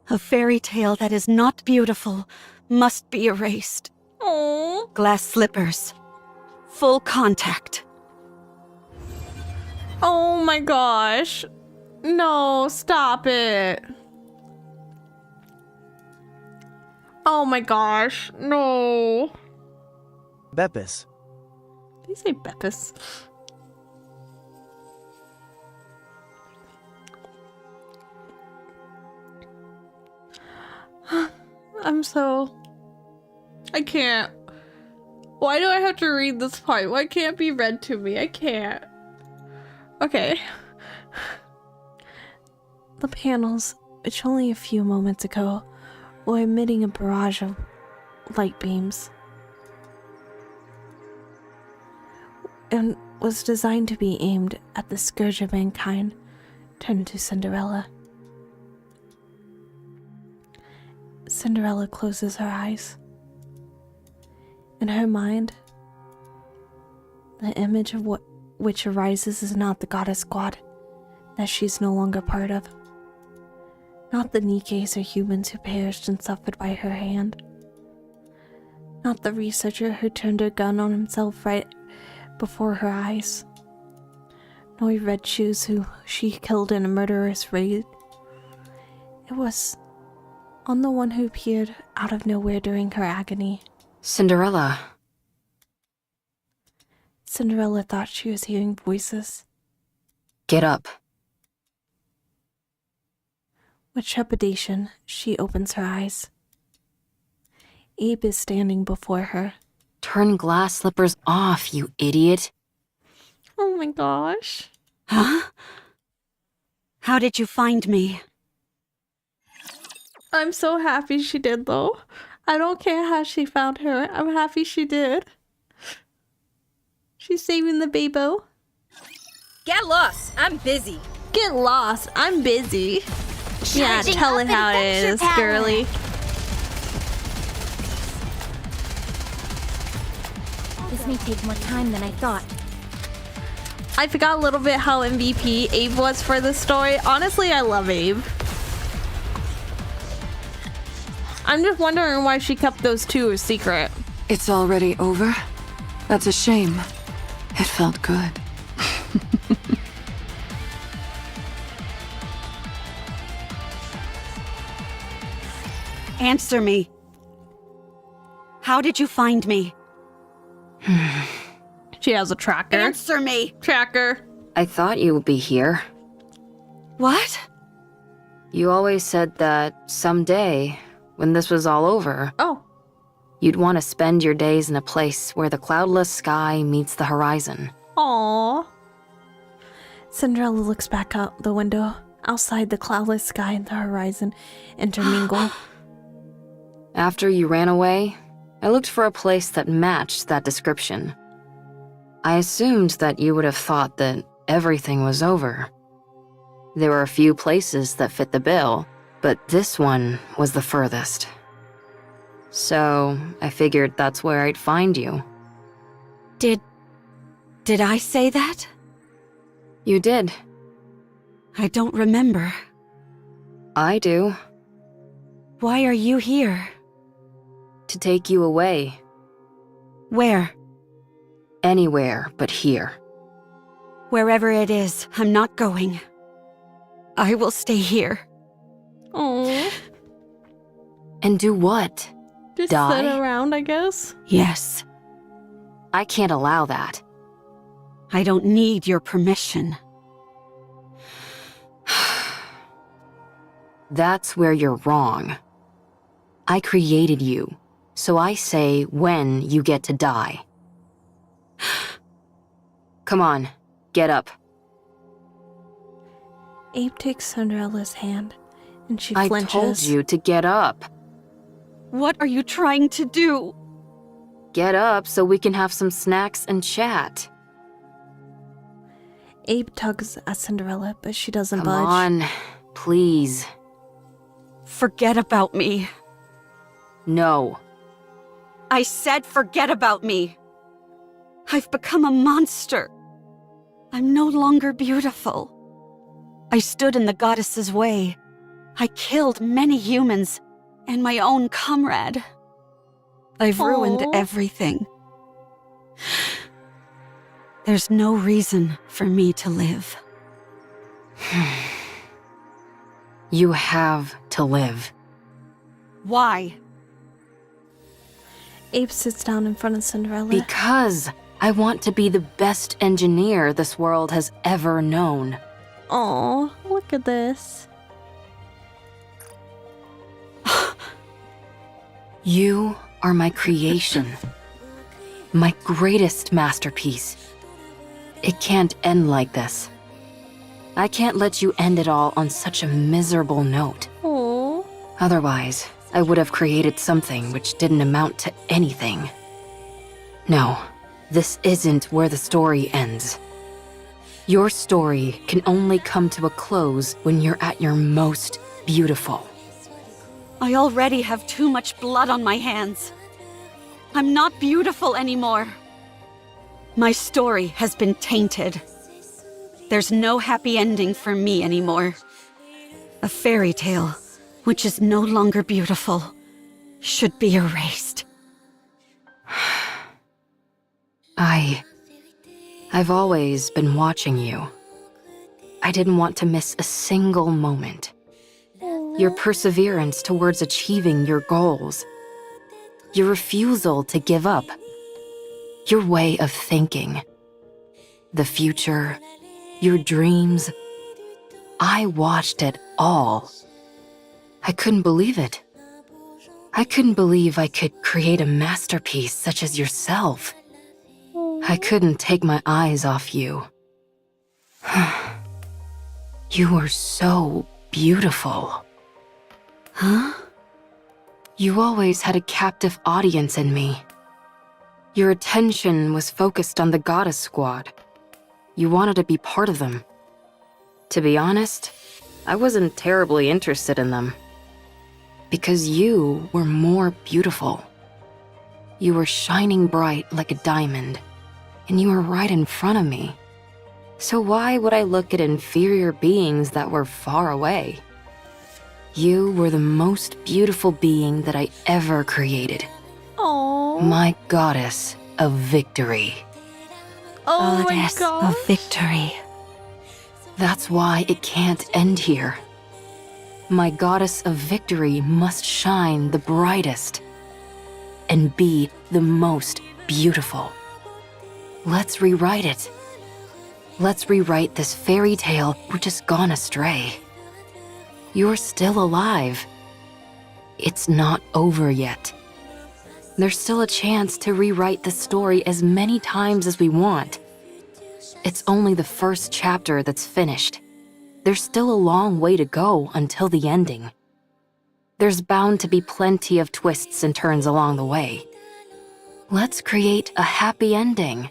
A fairy tale that is not beautiful must be erased. Aww. Glass slippers. Full contact. Oh my gosh. No, stop it. Oh my gosh, no. Beppis. Did you say Beppis? I can't. Why do I have to read this part? Why can't it be read to me? I can't. Okay. The panels, which only a few moments ago were emitting a barrage of light beams, and was designed to be aimed at the scourge of mankind, turned to Cinderella. Cinderella closes her eyes. In her mind, the image of which arises is not the goddess squad that she's no longer part of. Not the Nikkes or humans who perished and suffered by her hand. Not the researcher who turned her gun on himself right before her eyes. Nor Red Shoes who she killed in a murderous raid. It was on the one who appeared out of nowhere during her agony. Cinderella. Cinderella thought she was hearing voices. Get up. With trepidation, she opens her eyes. Abe is standing before her. Turn glass slippers off, you idiot. Oh my gosh. Huh? How did you find me? I'm so happy she did, though. I don't care how she found her. I'm happy she did. She's saving the babo. Get lost. I'm busy. Get lost. I'm busy. Yeah, Charging tell it up how it adventure is, power. girly. This may take more time than I thought. I forgot a little bit how MVP Abe was for this story. Honestly, I love Abe. I'm just wondering why she kept those two a secret. It's already over? That's a shame. It felt good. Answer me. How did you find me? She has a tracker. Answer me! Tracker. I thought you would be here. What? You always said that someday, when this was all over, you'd want to spend your days in a place where the cloudless sky meets the horizon. Aww. Cinderella looks back out the window. Outside, the cloudless sky and the horizon intermingle. After you ran away, I looked for a place that matched that description. I assumed that you would have thought that everything was over. There were a few places that fit the bill, but this one was the furthest. So, I figured that's where I'd find you. Did I say that? You did. I don't remember. I do. Why are you here? To take you away. Where? Anywhere but here. Wherever it is, I'm not going. I will stay here. Aww. And do what? Just Die? sit around, I guess. Yes. I can't allow that. I don't need your permission. That's where you're wrong. I created you, so I say when you get to die. Come on, get up. Abe takes Cinderella's hand, and she I flinches. told you to get up. What are you trying to do? Get up so we can have some snacks and chat. Abe tugs at Cinderella, but she doesn't Come budge. on, please. Forget about me. No. I said forget about me. I've become a monster. I'm no longer beautiful. I stood in the goddess's way. I killed many humans and my own comrade. I've ruined everything. There's no reason for me to live. You have to live. Why? Abe sits down in front of Cinderella. Because I want to be the best engineer this world has ever known. Aw, look at this. You are my creation. My greatest masterpiece. It can't end like this. I can't let you end it all on such a miserable note. Aww. Otherwise, I would have created something which didn't amount to anything. No, this isn't where the story ends. Your story can only come to a close when you're at your most beautiful. I already have too much blood on my hands. I'm not beautiful anymore. My story has been tainted. There's no happy ending for me anymore. A fairy tale, which is no longer beautiful, should be erased. I've always been watching you. I didn't want to miss a single moment. Your perseverance towards achieving your goals. Your refusal to give up. Your way of thinking. The future. Your dreams. I watched it all. I couldn't believe it. I couldn't believe I could create a masterpiece such as yourself. I couldn't take my eyes off you. You were so beautiful. Huh? You always had a captive audience in me. Your attention was focused on the goddess squad. You wanted to be part of them. To be honest, I wasn't terribly interested in them. Because you were more beautiful. You were shining bright like a diamond, and you were right in front of me. So why would I look at inferior beings that were far away? You were the most beautiful being that I ever created. Oh. My goddess of victory. Oh Goddess my god. of victory. That's why it can't end here. My goddess of victory must shine the brightest and be the most beautiful. Let's rewrite it. Let's rewrite this fairy tale which has gone astray. You're still alive. It's not over yet. There's still a chance to rewrite the story as many times as we want. It's only the first chapter that's finished. There's still a long way to go until the ending. There's bound to be plenty of twists and turns along the way. Let's create a happy ending.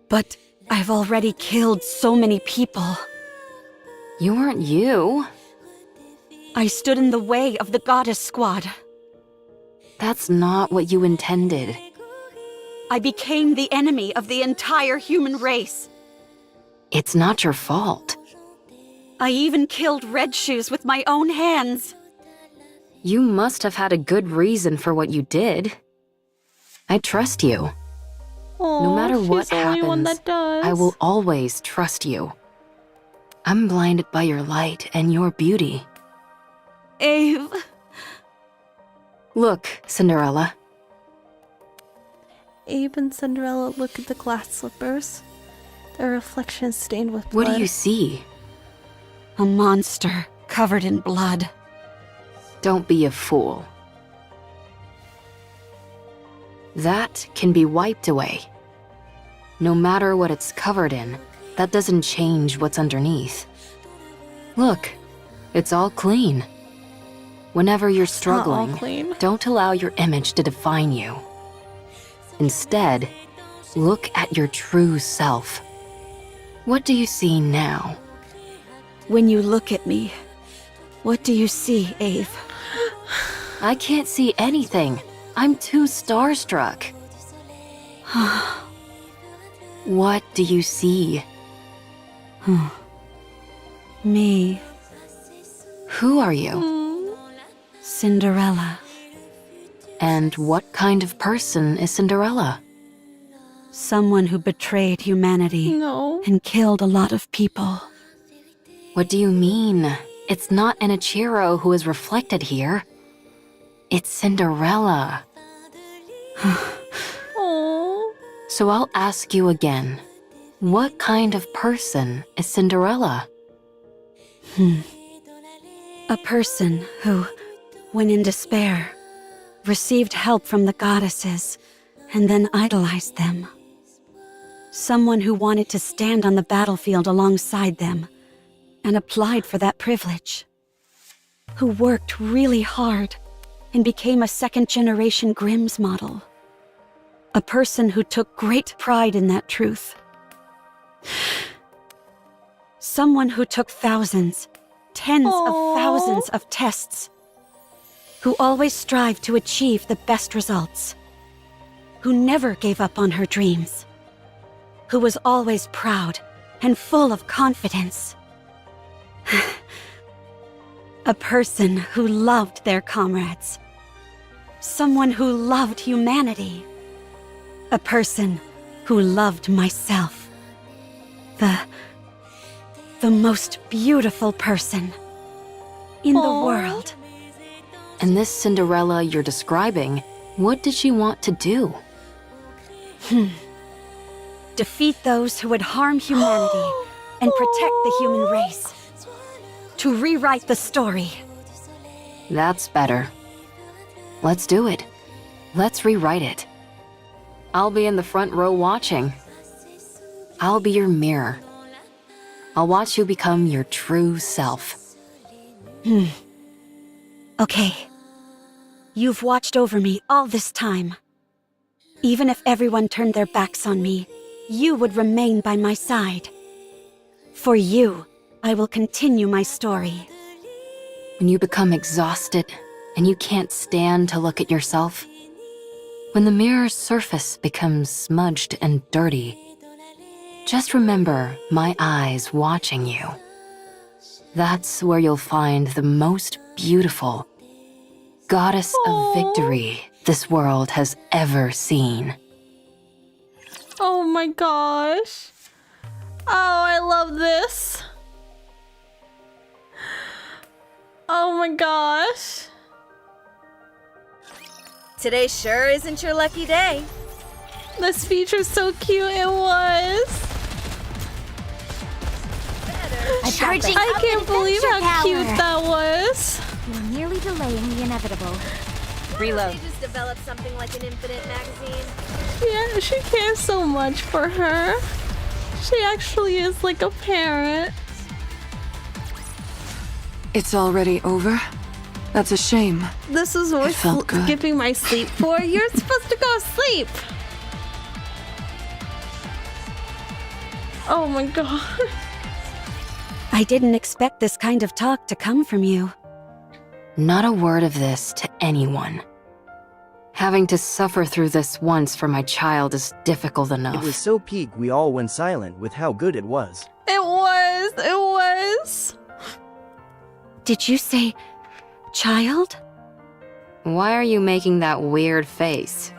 But I've already killed so many people. You weren't you. I stood in the way of the Goddess Squad. That's not what you intended. I became the enemy of the entire human race. It's not your fault. I even killed Red Shoes with my own hands. You must have had a good reason for what you did. I trust you. No matter what happens, I will always trust you. I'm blinded by your light and your beauty. Ave. Look, Cinderella. Abe and Cinderella look at the glass slippers. Their reflection is stained with blood. What do you see? A monster covered in blood. Don't be a fool. That can be wiped away. No matter what it's covered in, that doesn't change what's underneath. Look, it's all clean. Whenever you're struggling, don't allow your image to define you. Instead, look at your true self. What do you see now? When you look at me, what do you see, Ave? I can't see anything. I'm too starstruck. What do you see? Me. Who are you? Cinderella. And what kind of person is Cinderella? Someone who betrayed humanity and killed a lot of people. What do you mean? It's not an Ichiro who is reflected here. It's Cinderella. So I'll ask you again. What kind of person is Cinderella? A person who, when in despair, received help from the goddesses and then idolized them. Someone who wanted to stand on the battlefield alongside them and applied for that privilege. Who worked really hard and became a second-generation Grimm's model. A person who took great pride in that truth. Someone who took thousands, tens of thousands of tests. Who always strived to achieve the best results. Who never gave up on her dreams. Who was always proud and full of confidence. A person who loved their comrades. Someone who loved humanity. A person who loved myself. The most beautiful person in the world. And this Cinderella you're describing, what did she want to do? Defeat those who would harm humanity and protect the human race. To rewrite the story. That's better. Let's do it. Let's rewrite it. I'll be in the front row watching. I'll be your mirror. I'll watch you become your true self. Okay. You've watched over me all this time. Even if everyone turned their backs on me, you would remain by my side. For you, I will continue my story. When you become exhausted and you can't stand to look at yourself, When the mirror's surface becomes smudged and dirty, just remember my eyes watching you. That's where you'll find the most beautiful goddess of victory this world has ever seen. Oh my gosh. Oh, I love this. Oh my gosh. Today sure isn't your lucky day. This speech was so cute. It was. Charging I up can't believe how adventure cute power. that was. You're merely delaying the inevitable. Reload. They just developed something like an infinite magazine. Yeah, she cares so much for her. She actually is like a parent. It's already over? That's a shame. This is worth felt good. skipping my sleep for. You're supposed to go to sleep. Oh my god. I didn't expect this kind of talk to come from you. Not a word of this to anyone. Having to suffer through this once for my child is difficult enough. It was so peak we all went silent with how good it was. It was. Did you say child? Why are you making that weird face?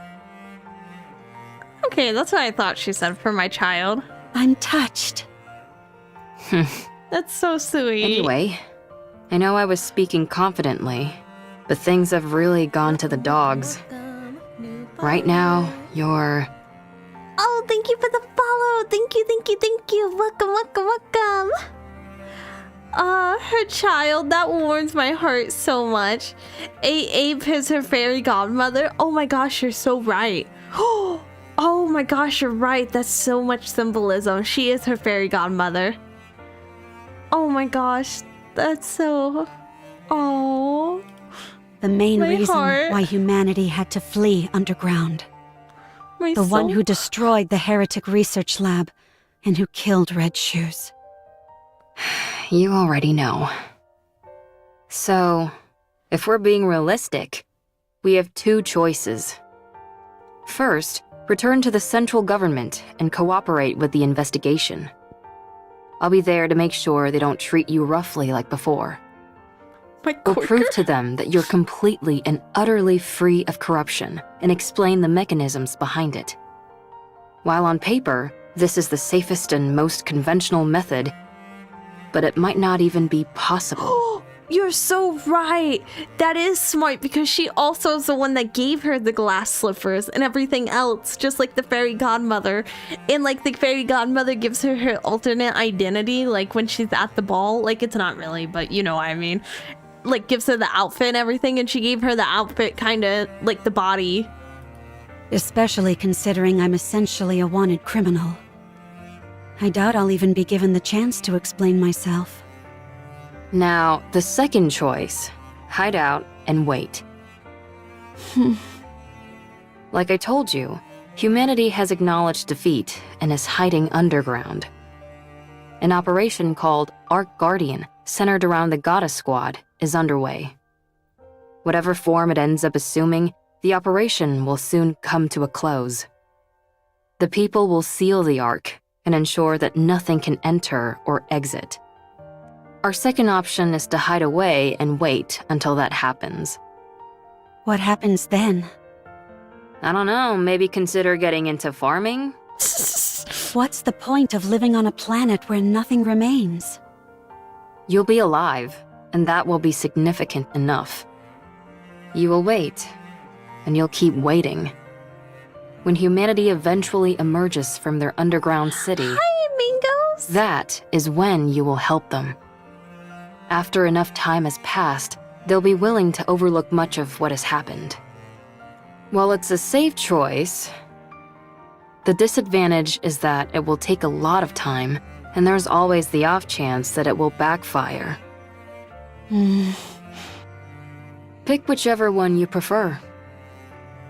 Okay, that's what I thought she said for my child. I'm touched. That's so sweet. Anyway, I know I was speaking confidently, but things have really gone to the dogs. Right now, you're... Oh, thank you for the follow. Thank you. Welcome. Her child, that warms my heart so much. Ape is her fairy godmother. Oh my gosh, you're so right. Oh my gosh, you're right. That's so much symbolism. She is her fairy godmother. Oh my gosh, that's so... Oh. The main My reason heart. why humanity had to flee underground. My The one soul. who destroyed the heretic research lab and who killed Red Shoes. You already know. So, if we're being realistic, we have two choices. First, return to the central government and cooperate with the investigation. I'll be there to make sure they don't treat you roughly like before. We'll prove to them that you're completely and utterly free of corruption and explain the mechanisms behind it. While on paper, this is the safest and most conventional method, but it might not even be possible. You're so right. That is smart because she also is the one that gave her the glass slippers and everything else, just like the fairy godmother. And like the fairy godmother gives her her alternate identity, like when she's at the ball. Like it's not really, but you know what I mean. Like gives her the outfit and everything, and she gave her the outfit kind of like the body. Especially considering I'm essentially a wanted criminal. I doubt I'll even be given the chance to explain myself. Now, the second choice, hide out and wait. Like I told you, humanity has acknowledged defeat and is hiding underground. An operation called Ark Guardian, centered around the Goddess Squad, is underway. Whatever form it ends up assuming, the operation will soon come to a close. The people will seal the Ark and ensure that nothing can enter or exit. Our second option is to hide away and wait until that happens. What happens then? I don't know, maybe consider getting into farming? What's the point of living on a planet where nothing remains? You'll be alive, and that will be significant enough. You will wait, and you'll keep waiting. When humanity eventually emerges from their underground city, Hi, Mingos! that is when you will help them. After enough time has passed, they'll be willing to overlook much of what has happened. While it's a safe choice, the disadvantage is that it will take a lot of time, and there's always the off chance that it will backfire. Pick whichever one you prefer.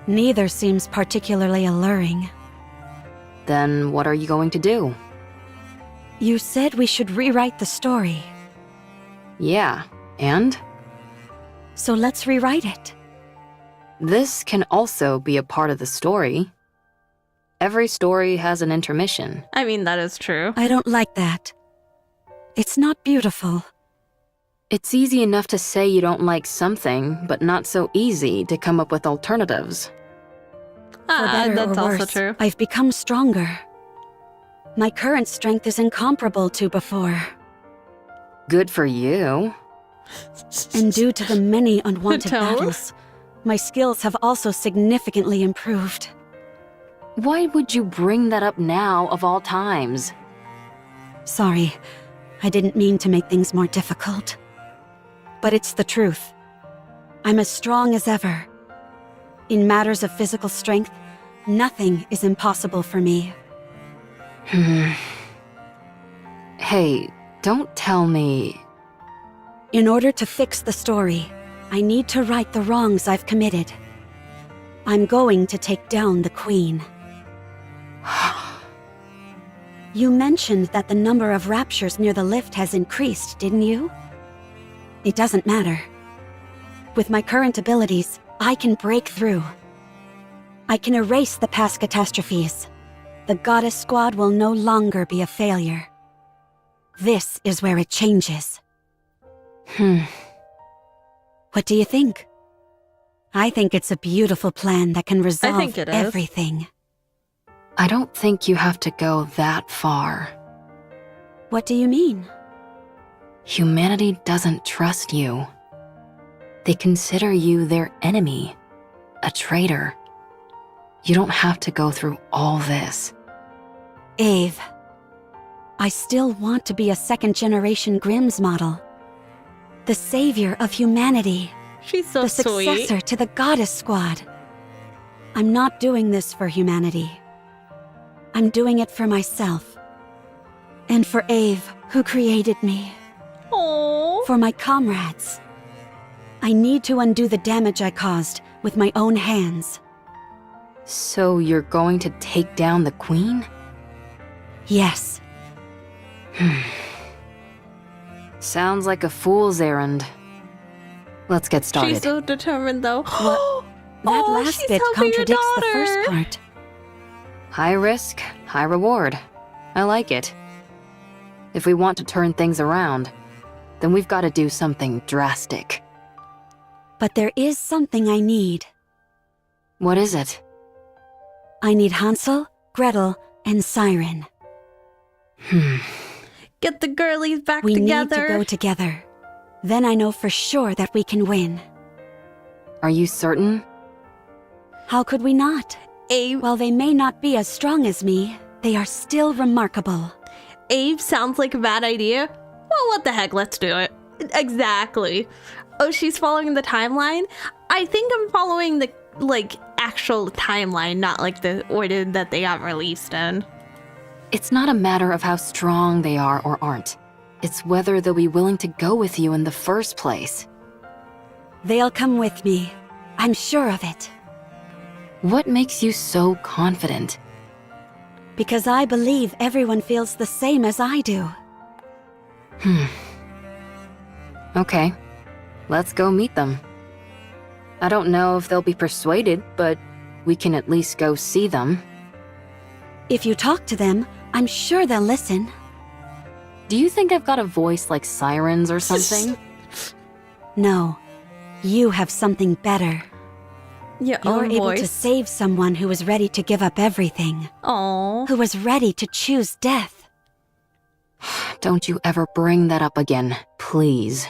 Neither seems particularly alluring. Then what are you going to do? You said we should rewrite the story. Yeah, and? So let's rewrite it. This can also be a part of the story. Every story has an intermission. I mean, that is true. I don't like that. It's not beautiful. It's easy enough to say you don't like something, but not so easy to come up with alternatives. For better that's or also worse, true. I've become stronger. My current strength is incomparable to before. Good for you. And due to the many unwanted Tone? battles, my skills have also significantly improved. Why would you bring that up now of all times? Sorry, I didn't mean to make things more difficult. But it's the truth. I'm as strong as ever. In matters of physical strength, nothing is impossible for me. Hey, don't tell me... In order to fix the story, I need to right the wrongs I've committed. I'm going to take down the Queen. You mentioned that the number of raptures near the lift has increased, didn't you? It doesn't matter. With my current abilities, I can break through. I can erase the past catastrophes. The Goddess Squad will no longer be a failure. This is where it changes. What do you think? I think it's a beautiful plan that can resolve it is. everything. I don't think you have to go that far. What do you mean? Humanity doesn't trust you. They consider you their enemy, a traitor. You don't have to go through all this. Ave, I still want to be a second-generation Grimm's model. The savior of humanity. She's so the sweet. successor to the Goddess Squad. I'm not doing this for humanity. I'm doing it for myself. And for Ave, who created me. Aww. For my comrades. I need to undo the damage I caused with my own hands. So you're going to take down the Queen? Yes. Sounds like a fool's errand. Let's get started. She's so determined, though. That last she's bit helping her contradicts the daughter. first part. High risk, high reward. I like it. If we want to turn things around, then we've got to do something drastic. But there is something I need. What is it? I need Hansel, Gretel, and Siren. Get the girlies back We together. need to go together. Then I know for sure that we can win. Are you certain? How could we not? Abe. While they may not be as strong as me, they are still remarkable. Abe sounds like a bad idea. Well, what the heck? Let's do it. Exactly. Oh, she's following the timeline? I think I'm following the, actual timeline, not like the order that they got released in. It's not a matter of how strong they are or aren't. It's whether they'll be willing to go with you in the first place. They'll come with me. I'm sure of it. What makes you so confident? Because I believe everyone feels the same as I do. Okay, let's go meet them. I don't know if they'll be persuaded, but we can at least go see them. If you talk to them, I'm sure they'll listen. Do you think I've got a voice like sirens or something? No, you have something better. Your You're own able voice. to save someone who was ready to give up everything. Aww. Who was ready to choose death. Don't you ever bring that up again, please.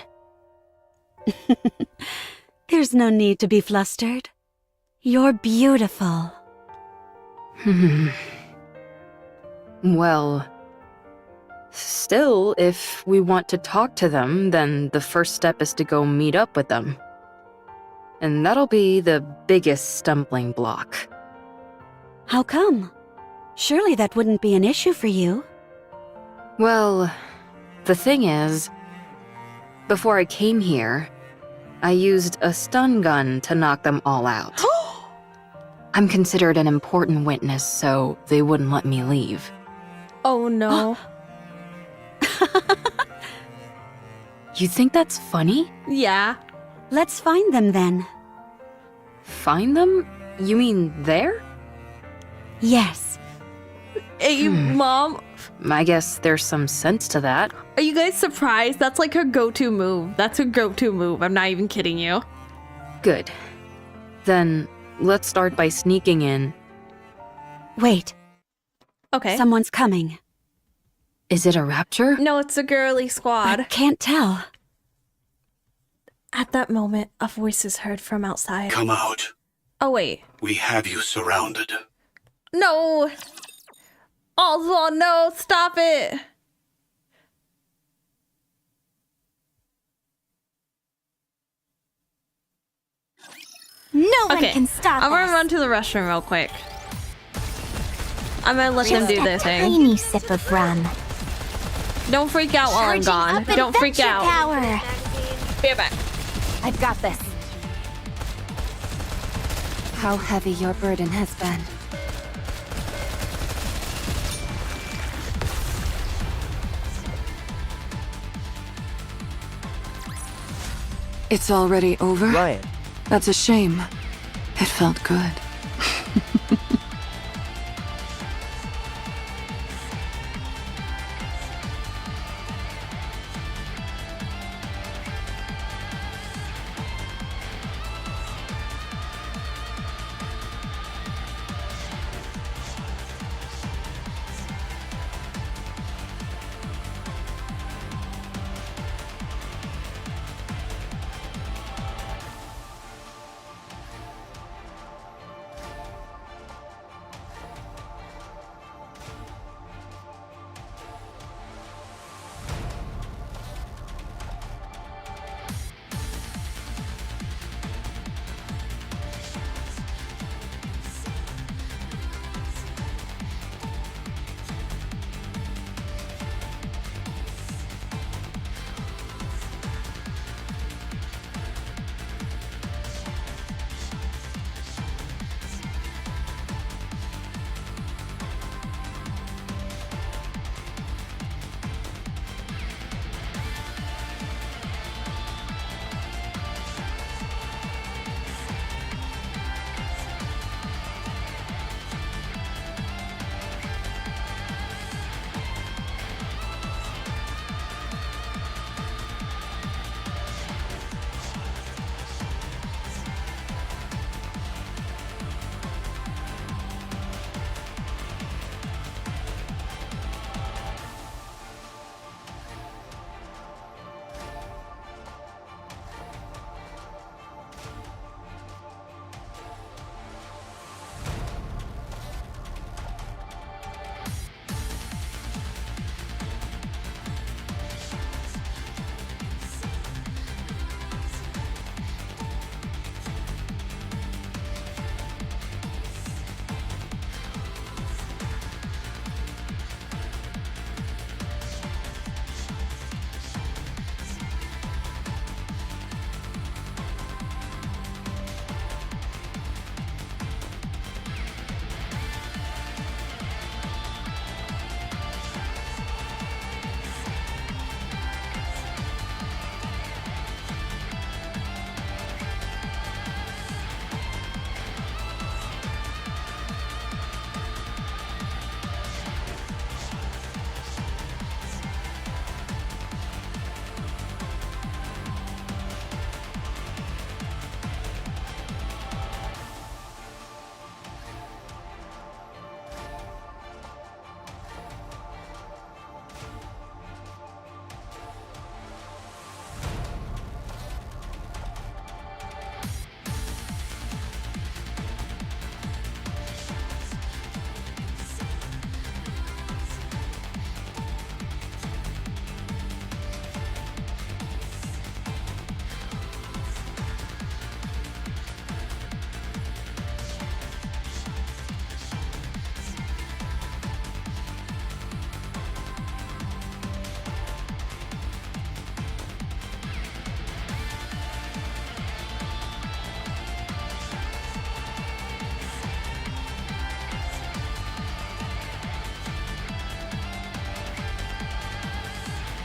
There's no need to be flustered. You're beautiful. Well, still, if we want to talk to them, then the first step is to go meet up with them. And that'll be the biggest stumbling block. How come? Surely that wouldn't be an issue for you. Well, the thing is, before I came here, I used a stun gun to knock them all out. I'm considered an important witness, so they wouldn't let me leave. Oh no. You think that's funny? Yeah. Let's find them then. Find them? You mean there? Yes. Hey, Mom. I guess there's some sense to that. Are you guys surprised? That's like her go-to move. That's her go-to move. I'm not even kidding you. Good. Then let's start by sneaking in. Wait. Okay. Someone's coming. Is it a rapture? No, it's a girly squad. I can't tell. At that moment, a voice is heard from outside. Come out. Oh, wait. We have you surrounded. No. Oswald, no. Stop it. No one Okay. can stop I'm gonna us. run to the restroom real quick. I'm gonna let them do their thing. Tiny sip of rum. Don't freak out while I'm gone. Charging up Don't freak adventure out. Power. Be right back. I've got this. How heavy your burden has been. It's already over? Ryan. That's a shame. It felt good.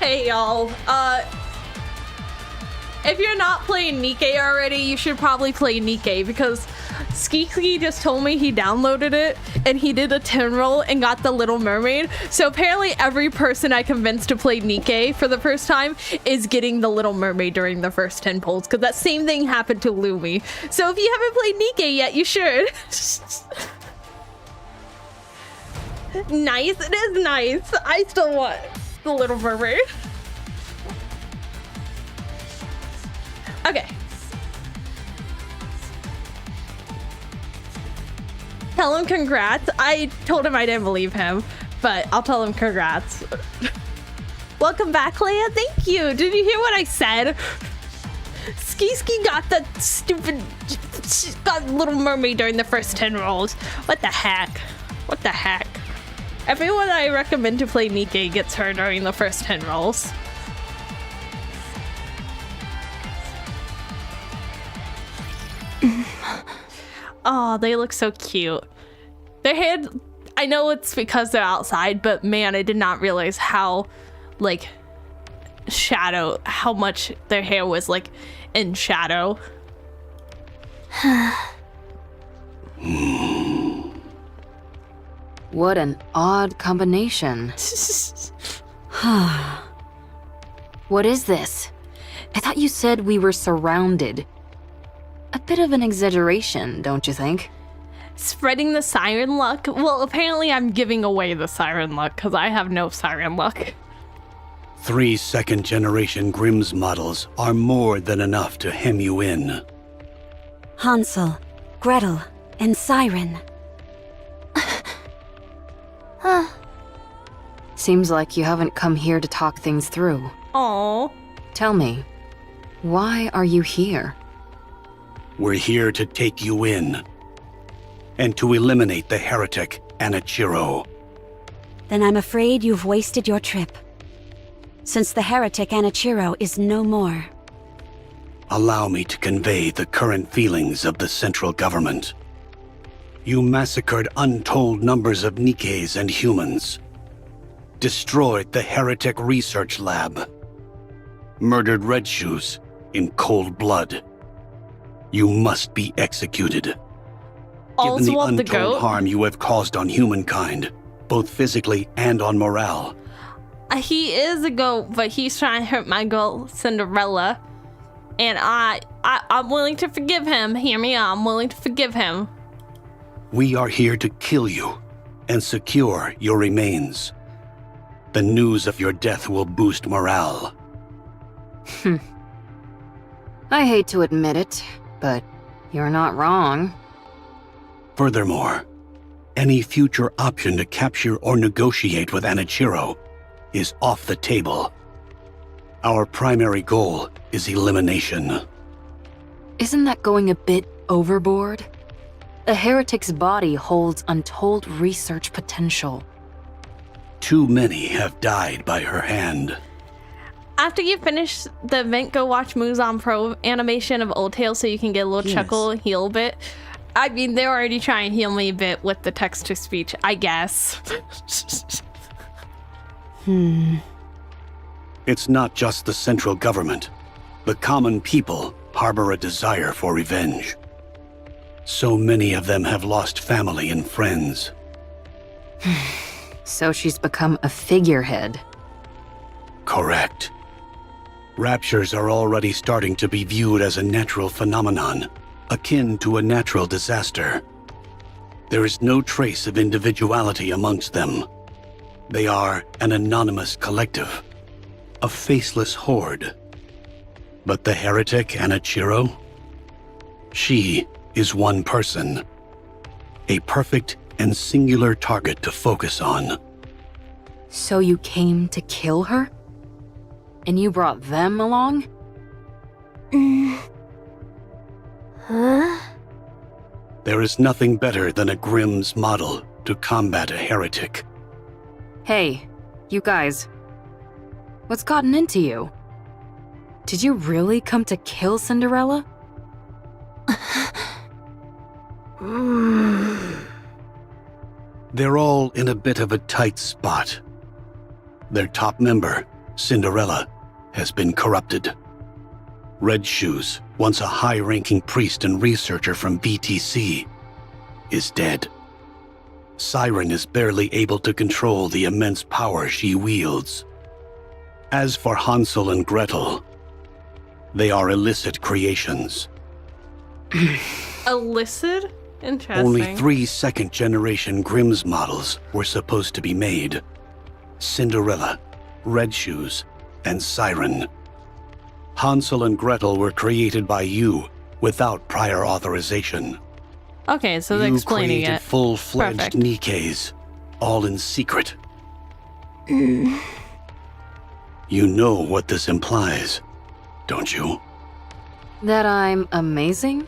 Hey y'all, If you're not playing Nikke already, you should probably play Nikke because Skiki just told me he downloaded it and he did a 10 roll and got the Little Mermaid. So apparently every person I convinced to play Nikke for the first time is getting the Little Mermaid during the first 10 polls because that same thing happened to Lumi. So if you haven't played Nikke yet, you should. Nice, it is nice. I still want the Little Mermaid. Okay. Tell him congrats. I told him I didn't believe him, but I'll tell him congrats. Welcome back, Leia. Thank you. Did you hear what I said? Ski got that stupid... got Little Mermaid during the first 10 rolls. What the heck? What the heck? Everyone I recommend to play Nikke gets her during the first 10 rolls. Oh, they look so cute. Their hair, I know it's because they're outside, but man, I did not realize how, like, how much their hair was, like, in shadow. What an odd combination. What is this? I thought you said we were surrounded. A bit of an exaggeration, don't you think? Spreading the siren luck? Well, apparently I'm giving away the siren luck because I have no siren luck. 3 second-generation Grimm's models are more than enough to hem you in. Hansel, Gretel, and Siren. Seems like you haven't come here to talk things through. Aww. Tell me, why are you here? We're here to take you in. And to eliminate the heretic, Anichiro. Then I'm afraid you've wasted your trip. Since the heretic Anichiro is no more. Allow me to convey the current feelings of the central government. You massacred untold numbers of Nikkes and humans. Destroyed the heretic research lab. Murdered Red Shoes in cold blood. You must be executed. Given the untold harm you have caused on humankind, both physically and on morale. He is a goat, but he's trying to hurt my girl Cinderella. And I'm willing to forgive him. Hear me out, I'm willing to forgive him. We are here to kill you and secure your remains. The news of your death will boost morale. I hate to admit it, but you're not wrong. Furthermore, any future option to capture or negotiate with Anichiro is off the table. Our primary goal is elimination. Isn't that going a bit overboard? The heretic's body holds untold research potential. Too many have died by her hand. After you finish the event, go watch Muzan Pro animation of Old Tale so you can get a little chuckle, heal a bit. I mean, they're already trying to heal me a bit with the text-to-speech, I guess. It's not just the central government. The common people harbor a desire for revenge. So many of them have lost family and friends. So she's become a figurehead. Correct. Raptures are already starting to be viewed as a natural phenomenon, akin to a natural disaster. There is no trace of individuality amongst them. They are an anonymous collective, a faceless horde. But the heretic Anichiro? She is one person. A perfect and singular target to focus on. So you came to kill her? And you brought them along? Huh? There is nothing better than a Grimm's model to combat a heretic. Hey, you guys. What's gotten into you? Did you really come to kill Cinderella? They're all in a bit of a tight spot. Their top member, Cinderella, has been corrupted. Red Shoes, once a high-ranking priest and researcher from BTC, is dead. Siren is barely able to control the immense power she wields. As for Hansel and Gretel, they are illicit creations. Illicit? Interesting. Only 3 second-generation Grimm's models were supposed to be made. Cinderella, Red Shoes, and Siren. Hansel and Gretel were created by you without prior authorization. Okay, so they're explaining You created it. full-fledged Perfect. Nikkes, all in secret. You know what this implies, don't you? That I'm amazing?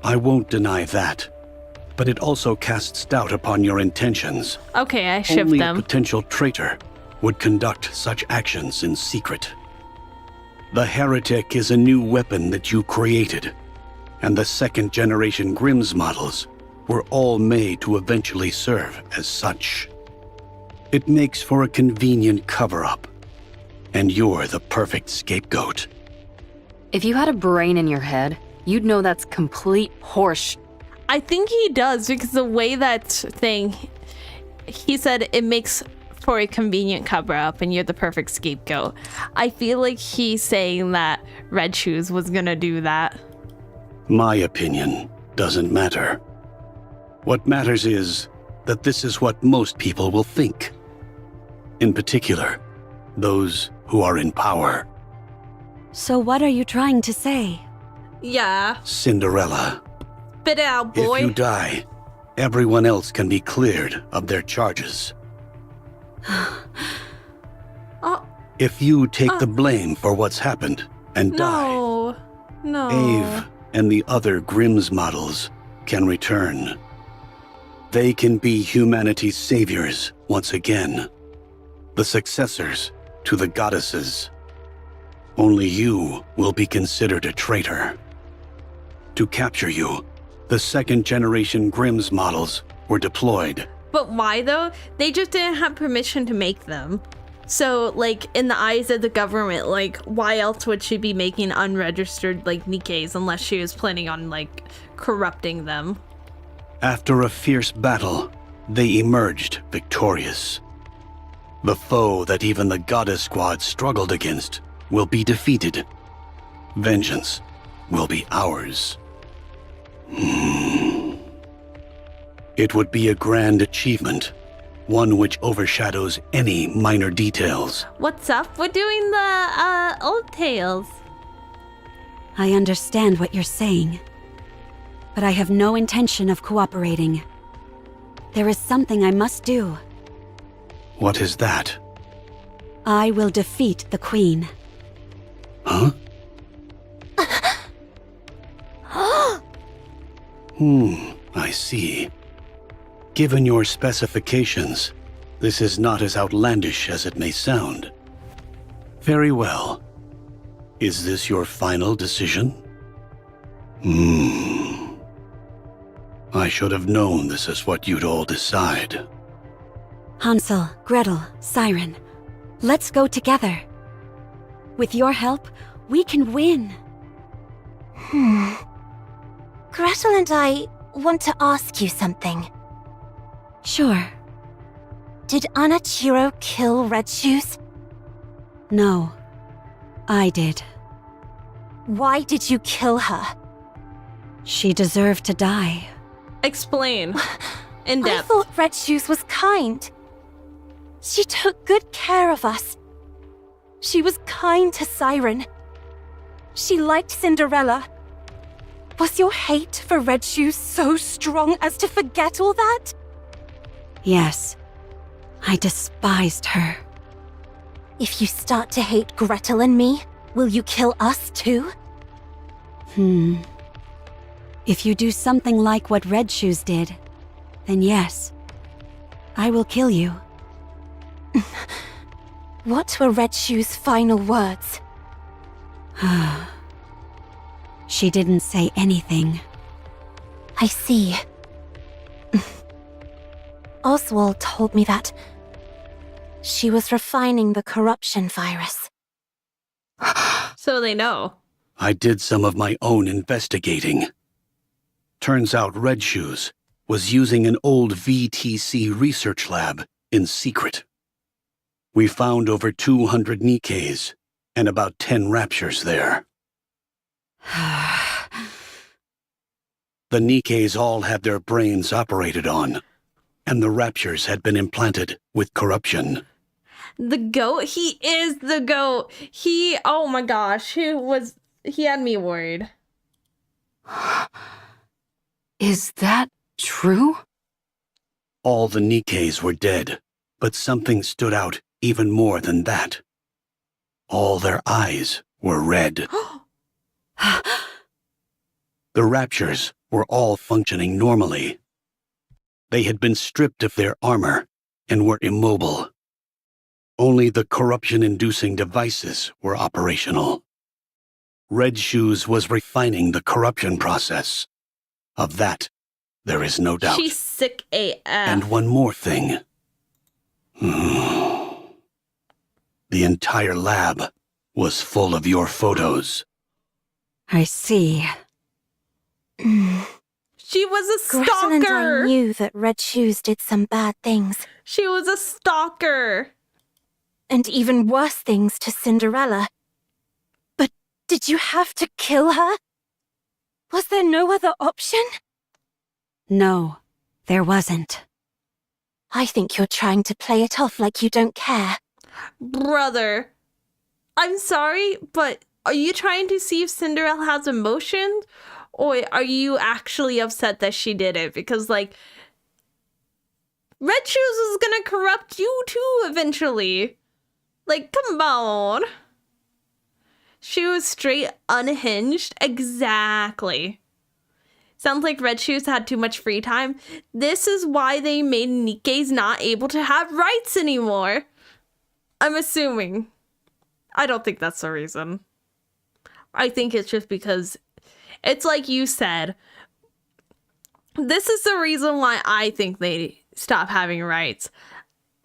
I won't deny that. But it also casts doubt upon your intentions. Okay, I shift Only them. a potential traitor would conduct such actions in secret. The Heretic is a new weapon that you created, and the second-generation Grimm's models were all made to eventually serve as such. It makes for a convenient cover-up, and you're the perfect scapegoat. If you had a brain in your head, you'd know that's complete horse. I think he does, because the way that thing, he said it makes for a convenient cover-up and you're the perfect scapegoat. I feel like he's saying that Red Shoes was gonna do that. My opinion doesn't matter. What matters is that this is what most people will think. In particular, those who are in power. So what are you trying to say? Yeah. Cinderella, Spit it out, boy. if you die, everyone else can be cleared of their charges. Oh, If you take the blame for what's happened and die, no. Ave and the other Grimm's models can return. They can be humanity's saviors once again, the successors to the goddesses. Only you will be considered a traitor. To capture you, the second-generation Grimm's models were deployed. But why though? They just didn't have permission to make them. So, like, in the eyes of the government, like, why else would she be making unregistered, like, Nikkes unless she was planning on, like, corrupting them? After a fierce battle, they emerged victorious. The foe that even the Goddess Squad struggled against will be defeated. Vengeance will be ours. It would be a grand achievement, one which overshadows any minor details. What's up? We're doing the, old tales. I understand what you're saying, but I have no intention of cooperating. There is something I must do. What is that? I will defeat the Queen. Huh? I see. Given your specifications, this is not as outlandish as it may sound. Very well. Is this your final decision? I should have known this is what you'd all decide. Hansel, Gretel, Siren, let's go together. With your help, we can win. Gretel and I want to ask you something. Sure. Did Anachiro kill Red Shoes? No, I did. Why did you kill her? She deserved to die. Explain. In I depth. thought Red Shoes was kind. She took good care of us. She was kind to Siren. She liked Cinderella. Was your hate for Red Shoes so strong as to forget all that? Yes, I despised her. If you start to hate Gretel and me, will you kill us too? If you do something like what Red Shoes did, then yes, I will kill you. What were Red Shoes' final words? She didn't say anything. I see. Oswald told me that she was refining the corruption virus. So they know. I did some of my own investigating. Turns out Red Shoes was using an old VTC research lab in secret. We found over 200 Nikkes and about 10 raptures there. The Nikkes all had their brains operated on, and the raptures had been implanted with corruption. The goat? He is the goat. Oh my gosh, he had me worried. Is that true? All the Nikkes were dead, but something stood out even more than that. All their eyes were red. The raptures were all functioning normally. They had been stripped of their armor and were immobile. Only the corruption-inducing devices were operational. Red Shoes was refining the corruption process. Of that, there is no doubt. She's sick AF. And one more thing. The entire lab was full of your photos. I see. She was a stalker! Gretel and I knew that Red Shoes did some bad things. She was a stalker! And even worse things to Cinderella. But did you have to kill her? Was there no other option? No, there wasn't. I think you're trying to play it off like you don't care. Brother, I'm sorry, but are you trying to see if Cinderella has emotions? Or are you actually upset that she did it? Because, like, Red Shoes is gonna corrupt you too eventually. Like, come on. She was straight unhinged. Exactly. Sounds like Red Shoes had too much free time. This is why they made Nikke's not able to have rights anymore. I'm assuming. I don't think that's the reason. I think it's just because it's like you said. This is the reason why I think they stop having rights.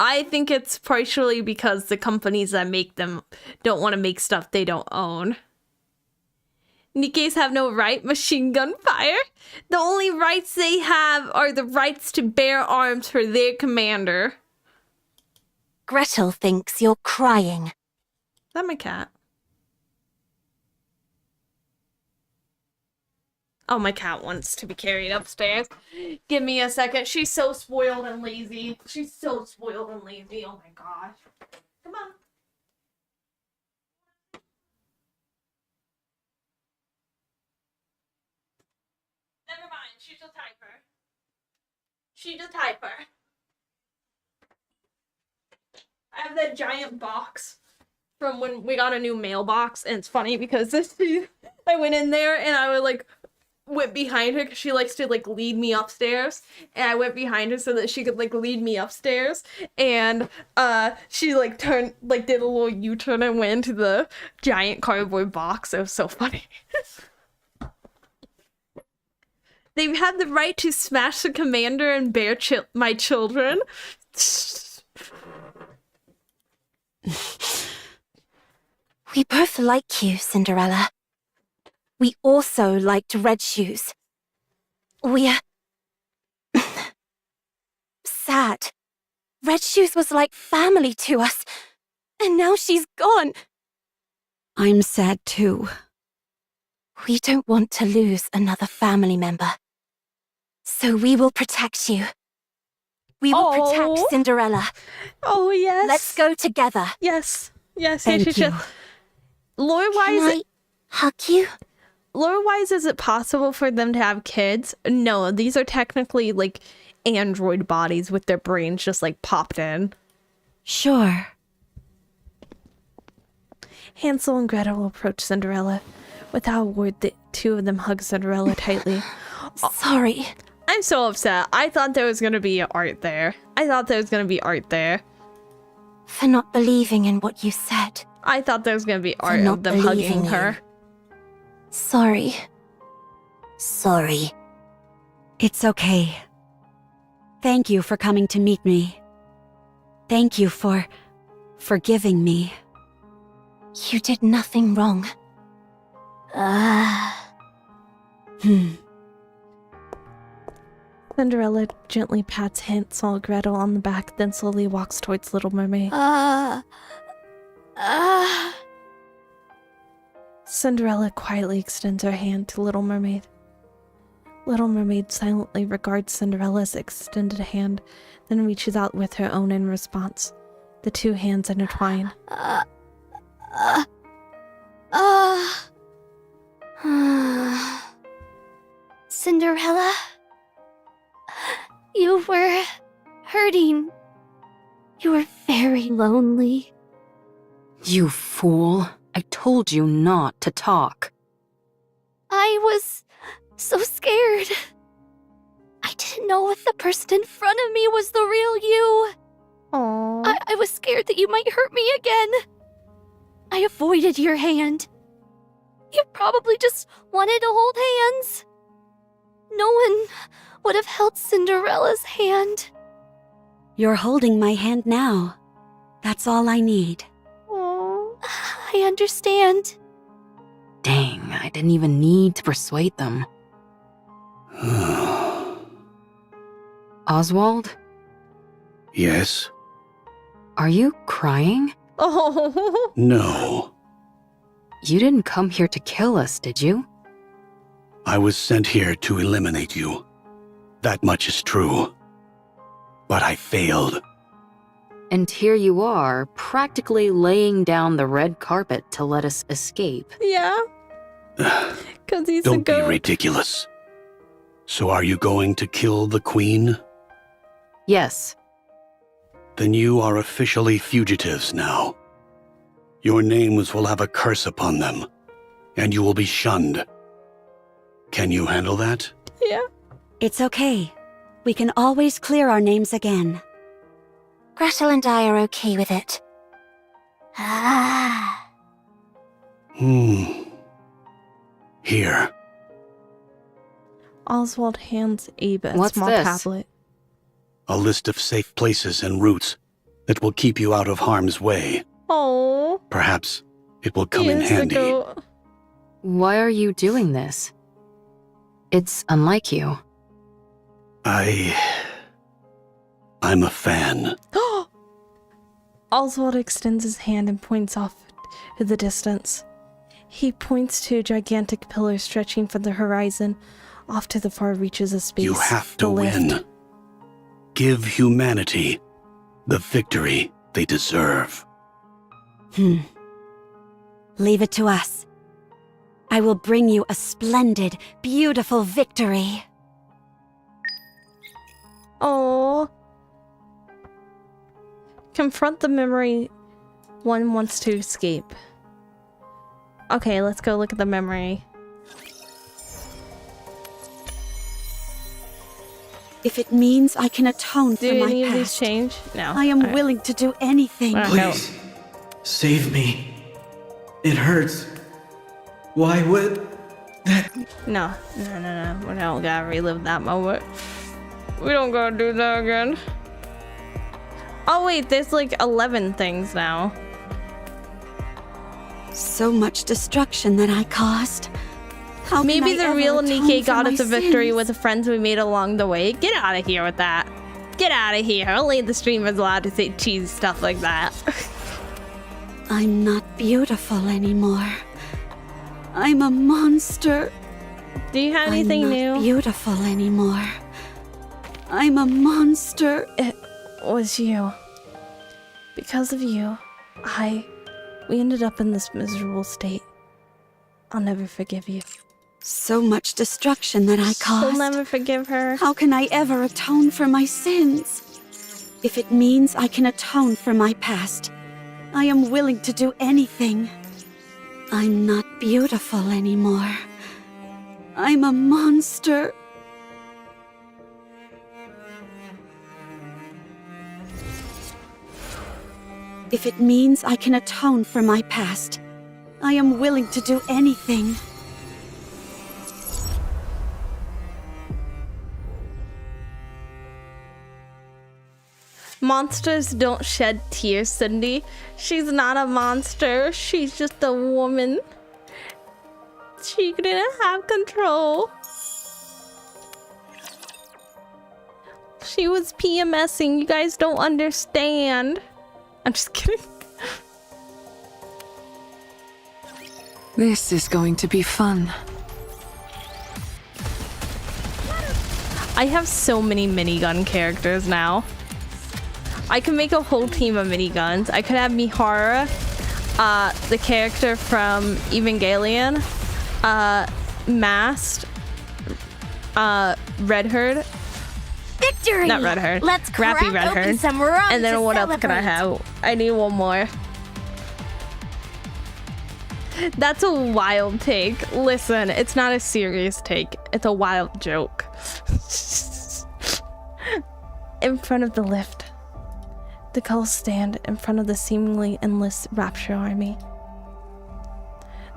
I think it's partially because the companies that make them don't want to make stuff they don't own. Nikkes have no right machine gun fire. The only rights they have are the rights to bear arms for their commander. Gretel thinks you're crying. Is that my cat? Oh, my cat wants to be carried upstairs. Give me a second. She's so spoiled and lazy. She's so spoiled and lazy. Oh my gosh. Come on. Never mind. She's a typer. She's a typer. I have that giant box from when we got a new mailbox, and it's funny because I went in there and I was like, went behind her because she likes to like lead me upstairs, and I went behind her so that she could like lead me upstairs, and she like turned, like did a little U-turn and went into the giant cardboard box. It was so funny. They have the right to smash the commander and bear my children. We both like you, Cinderella. We also liked Red Shoes. We're sad. Red Shoes was like family to us, and now she's gone. I'm sad too. We don't want to lose another family member. So we will protect you. We will protect Cinderella. Oh, yes. Let's go together. Yes. Yes, Thank yes, you. yes. Lore-wise, Can I hug you? Lore-wise, is it possible for them to have kids? No, these are technically like android bodies with their brains just like popped in. Sure. Hansel and Gretel approach Cinderella. Without a word, the two of them hug Cinderella tightly. Sorry. I'm so upset. I thought there was going to be art there. For not believing in what you said. I thought there was going to be art not of them hugging believing her. Sorry. Sorry. It's okay. Thank you for coming to meet me. Thank you for forgiving me. You did nothing wrong. Cinderella gently pats Hansel and Gretel on the back, then slowly walks towards Little Mermaid. Cinderella quietly extends her hand to Little Mermaid. Little Mermaid silently regards Cinderella's extended hand, then reaches out with her own in response. The two hands intertwine. Cinderella? You were hurting. You were very lonely. You fool. I told you not to talk. I was so scared. I didn't know if the person in front of me was the real you. Aww. I was scared that you might hurt me again. I avoided your hand. You probably just wanted to hold hands. No one would have held Cinderella's hand. You're holding my hand now. That's all I need. I understand. Dang, I didn't even need to persuade them. Oswald? Yes? Are you crying? Oh. No. You didn't come here to kill us, did you? I was sent here to eliminate you. That much is true. But I failed. And here you are, practically laying down the red carpet to let us escape. Yeah. Because he's Don't a goat. be ridiculous. So are you going to kill the queen? Yes. Then you are officially fugitives now. Your names will have a curse upon them, and you will be shunned. Can you handle that? Yeah. It's okay. We can always clear our names again. Gretel and I are okay with it. Here. Oswald hands Abe a What's small this? tablet. A list of safe places and routes that will keep you out of harm's way. Oh. Perhaps it will come in handy. Why are you doing this? It's unlike you. I'm a fan. Oswald extends his hand and points off to the distance. He points to a gigantic pillar stretching from the horizon off to the far reaches of space. You have to The lift. win. Give humanity the victory they deserve. Leave it to us. I will bring you a splendid, beautiful victory. Oh. Confront the memory one wants to escape. Okay, let's go look at the memory. If it means I can atone for Do my any of these past, change? No. I am Alright. willing to do anything. Please, save me. It hurts. Why would that? No. We don't gotta relive that moment. We don't gotta do that again. Oh wait, there's like 11 things now. So much destruction that I caused. How Maybe can I the ever real atone Nikke for got my us a victory sins? with the friends we made along the way. Get out of here with that. Get out of here. Only the streamer's allowed to say cheesy stuff like that. I'm not beautiful anymore. I'm a monster. Do you have anything I'm not new? beautiful anymore. I'm a monster. It was you. Because of you, we ended up in this miserable state. I'll never forgive you. So much destruction that I caused. She'll never forgive her. How can I ever atone for my sins? If it means I can atone for my past, I am willing to do anything. I'm not beautiful anymore. I'm a monster. If it means I can atone for my past, I am willing to do anything. Monsters don't shed tears, Cindy. She's not a monster. She's just a woman. She didn't have control. She was PMSing. You guys don't understand. I'm just kidding. This is going to be fun. I have so many minigun characters now. I can make a whole team of miniguns. I could have Mihara, the character from Evangelion, Mast, Redherd. Victory! Not Redherd. Let's crack Rappy open Redherd. some rum And then to what else can I celebrate. have? I need one more. That's a wild take. Listen, it's not a serious take. It's a wild joke. In front of the lift, the culls stand in front of the seemingly endless Rapture army.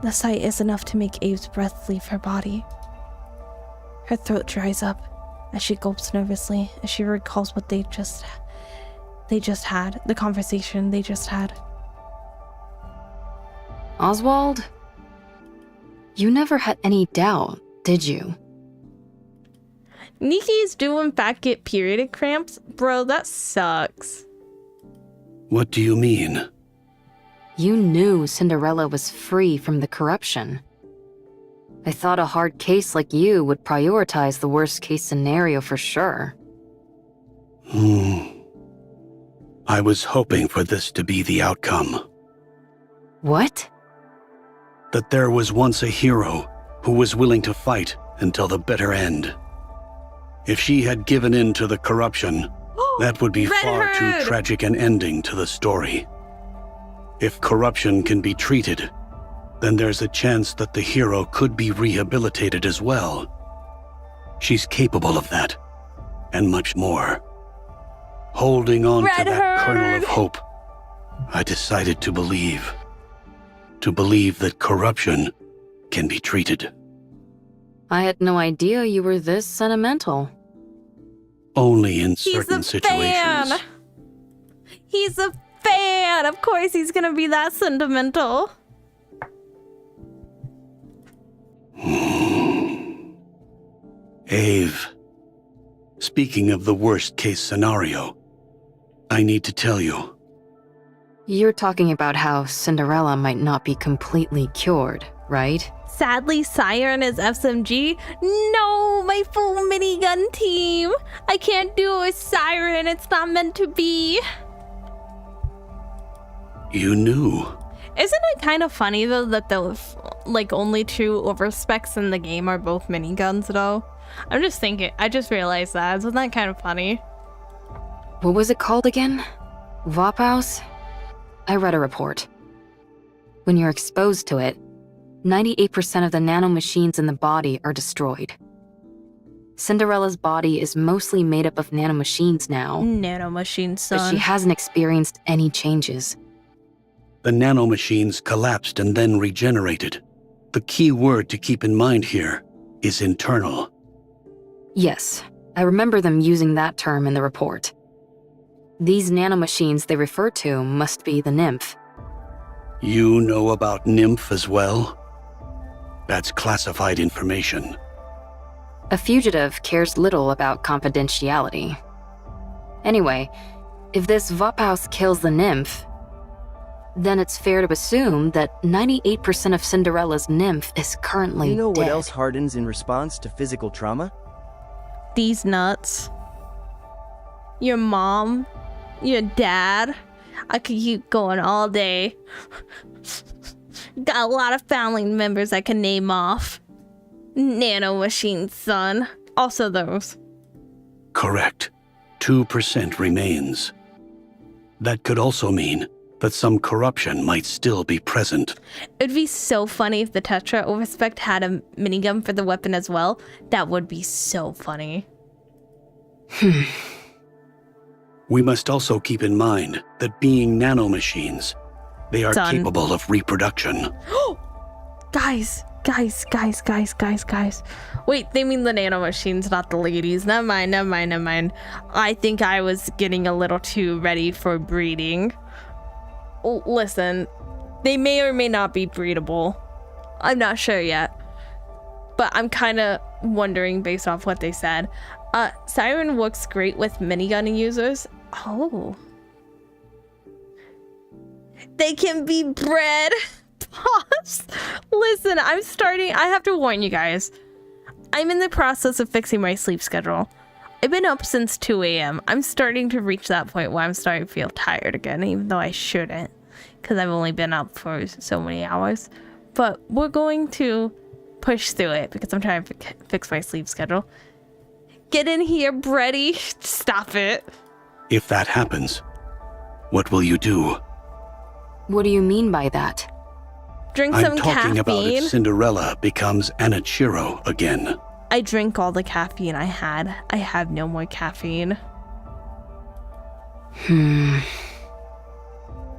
The sight is enough to make Abe's breath leave her body. Her throat dries up as she gulps nervously as she recalls what they just had, the conversation they just had. Oswald? You never had any doubt, did you? Nikke's do in fact get period cramps? Bro, that sucks. What do you mean? You knew Cinderella was free from the corruption. I thought a hard case like you would prioritize the worst case scenario for sure. I was hoping for this to be the outcome. What? That there was once a hero who was willing to fight until the bitter end. If she had given in to the corruption, that would be far too tragic an ending to the story. If corruption can be treated, then there's a chance that the hero could be rehabilitated as well. She's capable of that, and much more. Holding on to that kernel of hope, I decided to believe. To believe that corruption can be treated. I had no idea you were this sentimental. Only in certain situations. Fan. He's a fan. Of course he's gonna be that sentimental. Ave, speaking of the worst case scenario, I need to tell you. You're talking about how Cinderella might not be completely cured, right? Sadly, Siren is SMG. No, my full minigun team. I can't do it with Siren. It's not meant to be. You knew. Isn't it kind of funny though that the only two overspecs in the game are both miniguns though? I'm just thinking. I just realized that. Isn't that kind of funny? What was it called again? Vophouse? I read a report. When you're exposed to it, 98% of the nanomachines in the body are destroyed. Cinderella's body is mostly made up of nanomachines now. Nanomachines, son. But she hasn't experienced any changes. The nanomachines collapsed and then regenerated. The key word to keep in mind here is internal. Yes, I remember them using that term in the report. These nanomachines they refer to must be the nymph. You know about Nymph as well? That's classified information. A fugitive cares little about confidentiality. Anyway, if this Vophouse kills the nymph, then it's fair to assume that 98% of Cinderella's nymph is currently You know dead. what else hardens in response to physical trauma? These nuts. Your mom. Your dad. I could keep going all day. Got a lot of family members I can name off. Nanomachines, son. Also those. Correct. 2% remains. That could also mean that some corruption might still be present. It'd be so funny if the Tetra Overspec had a minigun for the weapon as well. That would be so funny. We must also keep in mind that being nanomachines, they are Done. capable of reproduction. Guys. Wait, they mean the nanomachines, not the ladies. Never mind. I think I was getting a little too ready for breeding. Listen, they may or may not be breedable. I'm not sure yet. but I'm kind of wondering based off what they said. Siren works great with minigun users. Oh. They can be bred. Pause. Listen, I have to warn you guys. I'm in the process of fixing my sleep schedule. I've been up since 2 a.m. I'm starting to reach that point where I'm starting to feel tired again, even though I shouldn't, because I've only been up for so many hours. But we're going to push through it because I'm trying to fix my sleep schedule. Get in here, Breddy. Stop it. If that happens, what will you do? What do you mean by that? Drink I'm some talking caffeine. about if Cinderella becomes Anichiro again. I drank all the caffeine I had. I have no more caffeine.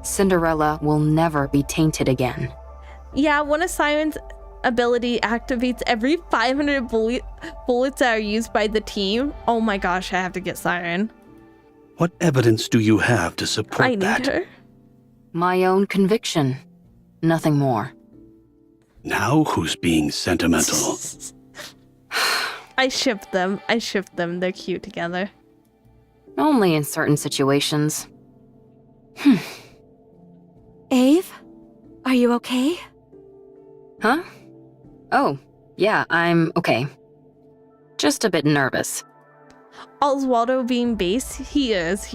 Cinderella will never be tainted again. Yeah, one of Siren's ability activates every 500 bullets that are used by the team. Oh my gosh, I have to get Siren. What evidence do you have to support I need that? her. My own conviction. Nothing more. Now who's being sentimental? I ship them. They're cute together. Only in certain situations. Ave? Are you okay? Huh? Oh, yeah, I'm okay. Just a bit nervous. Oswaldo being base? He is.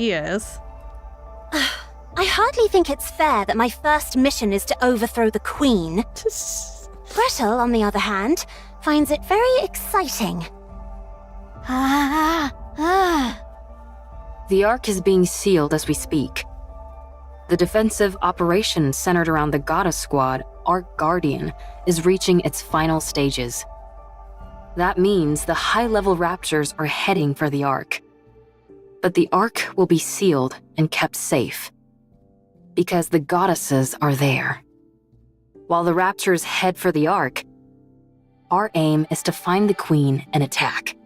I hardly think it's fair that my first mission is to overthrow the Queen. Gretel, on the other hand, finds it very exciting. The Ark is being sealed as we speak. The defensive operation centered around the Goddess Squad, Ark Guardian, is reaching its final stages. That means the high-level Raptors are heading for the Ark. But the Ark will be sealed and kept safe. Because the goddesses are there. While the Raptors head for the Ark, our aim is to find the Queen and attack.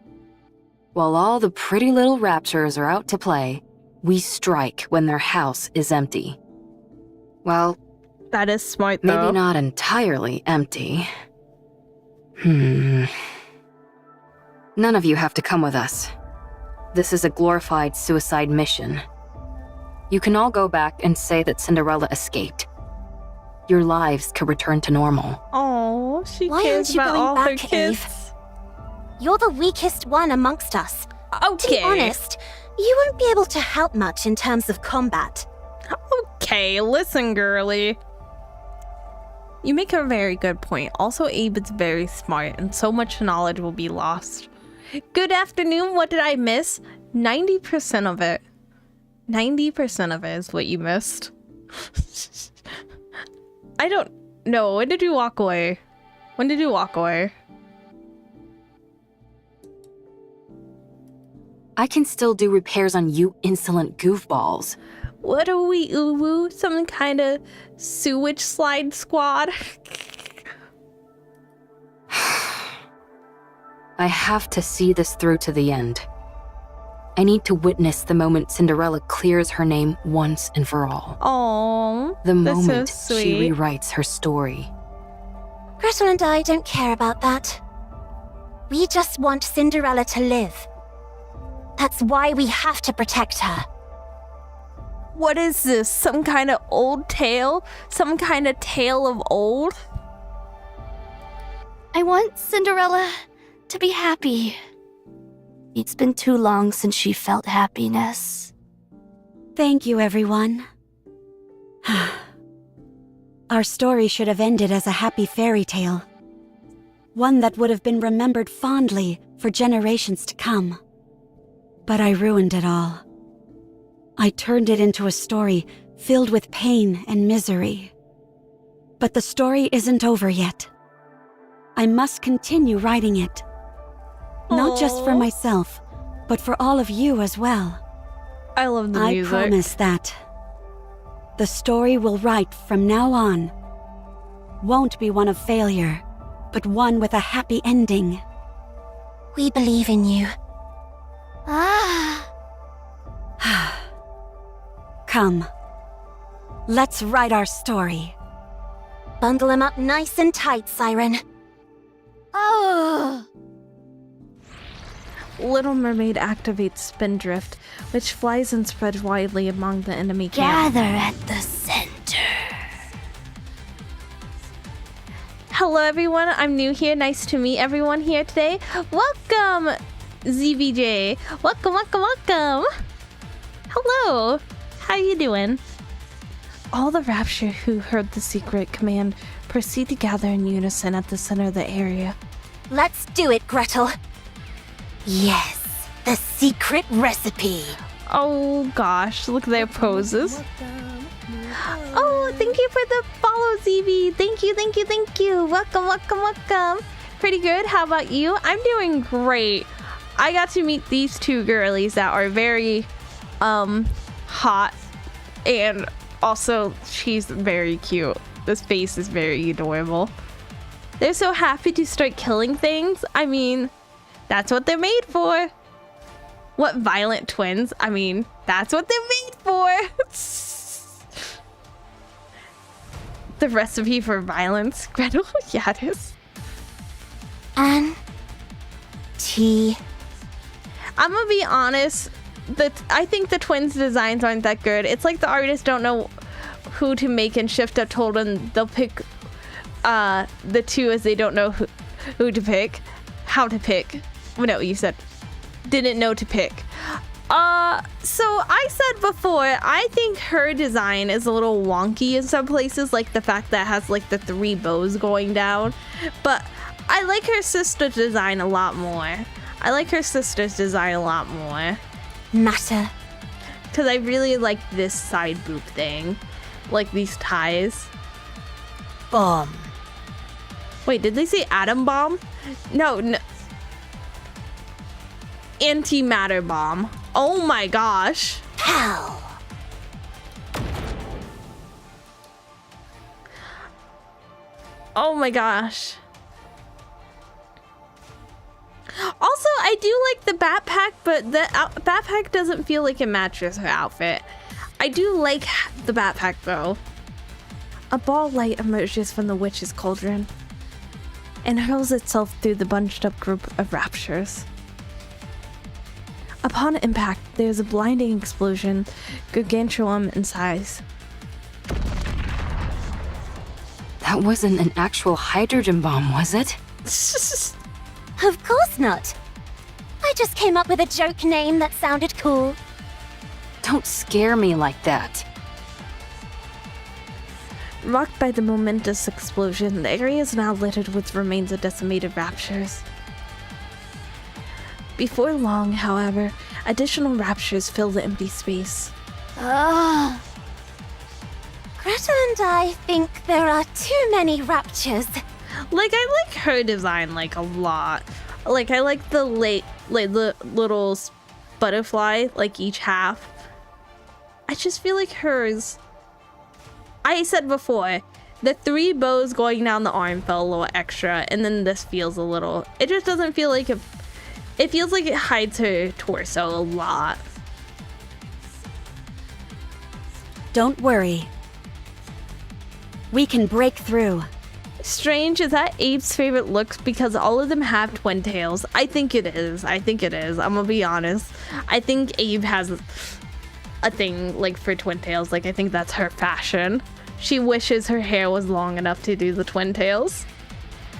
While all the pretty little Raptors are out to play, we strike when their house is empty. Well, that is smart though. Maybe not entirely empty. None of you have to come with us. This is a glorified suicide mission. You can all go back and say that Cinderella escaped. Your lives could return to normal. Oh, she Why cares aren't you about going all back, her kids. Eve? You're the weakest one amongst us. Okay. To be honest, you won't be able to help much in terms of combat. Okay, listen, girly. You make a very good point. Also, Abe is very smart, and so much knowledge will be lost. Good afternoon. What did I miss? 90% of it. 90% of it is what you missed. I don't know. When did you walk away? I can still do repairs on you insolent goofballs. What are we, Uwu? Some kind of sewage slide squad? I have to see this through to the end. I need to witness the moment Cinderella clears her name once and for all. Aww, the moment that's so she sweet. rewrites her story. Gretel and I don't care about that. We just want Cinderella to live. That's why we have to protect her. What is this? Some kind of old tale? Some kind of tale of old? I want Cinderella to be happy. It's been too long since she felt happiness. Thank you, everyone. Our story should have ended as a happy fairy tale. One that would have been remembered fondly for generations to come. But I ruined it all. I turned it into a story filled with pain and misery. But the story isn't over yet. I must continue writing it. Not just for myself, but for all of you as well. I love the music. I promise that the story we'll write from now on won't be one of failure, but one with a happy ending. We believe in you. Come, let's write our story. Bundle him up nice and tight, Siren. Oh! Little Mermaid activates Spindrift, which flies and spreads widely among the enemy camp. Gather at the center. Hello everyone, I'm new here. Nice to meet everyone here today. Welcome, ZVJ. Welcome, welcome, welcome. Hello. How you doing? All the Rapture who heard the secret command proceed to gather in unison at the center of the area. Let's do it, Gretel. Yes, the secret recipe. Oh gosh, look at their poses. Oh, thank you for the follow, ZV. Thank you, thank you, thank you. Welcome, welcome, welcome. Pretty good. How about you? I'm doing great. I got to meet these two girlies that are very hot, and also she's very cute. This face is very adorable. They're so happy to start killing things. I mean, that's what they're made for. What, violent twins? I mean, that's what they're made for. The recipe for violence, Gretel. Yeah, it is. And tea. I'm gonna be honest. I think the twins' designs aren't that good. It's like the artists don't know who to make, and Shift Up told them they'll pick the two as they don't know who to pick, how to pick. No, you said didn't know to pick. So I said before, I think her design is a little wonky in some places, like the fact that it has like the 3 bows going down. But I like her sister's design a lot more. Matter. Because I really like this side boob thing. Like these ties. Bomb. Wait, did they say atom bomb? No. Antimatter bomb. Oh my gosh. Pow. Oh my gosh. Also, I do like the backpack, but the backpack doesn't feel like it matches her outfit. I do like the backpack though. A ball of light emerges from the witch's cauldron and hurls itself through the bunched up group of raptures. Upon impact, there is a blinding explosion, gargantuan in size. That wasn't an actual hydrogen bomb, was it? Of course not. I just came up with a joke name that sounded cool. Don't scare me like that. Rocked by the momentous explosion, the area is now littered with remains of decimated raptures. Before long, however, additional raptures fill the empty space. Gretel and I think there are too many raptures. Like, I like her design like a lot. Like, I like the the little butterfly, like each half. I just feel like hers. I said before, the 3 bows going down the arm felt a little extra, and then this feels a little. It just doesn't feel like it feels like it hides her torso a lot. Don't worry. We can break through. Strange, is that Abe's favorite looks because all of them have twin tails? I think it is. I'm gonna be honest. I think Abe has a thing like for twin tails. Like, I think that's her fashion. She wishes her hair was long enough to do the twin tails.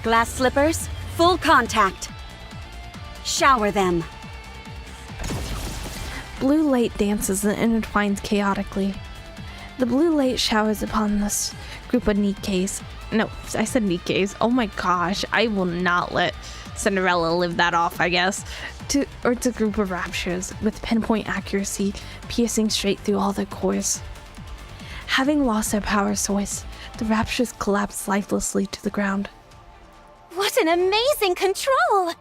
Glass slippers, full contact. Shower them. Blue light dances and intertwines chaotically. The blue light showers upon this group of Nikkes. No, I said Nikkes. Oh my gosh, I will not let Cinderella live that off, I guess. It's a group of raptures with pinpoint accuracy piercing straight through all their cores. Having lost their power source, the raptures collapse lifelessly to the ground. What an amazing control!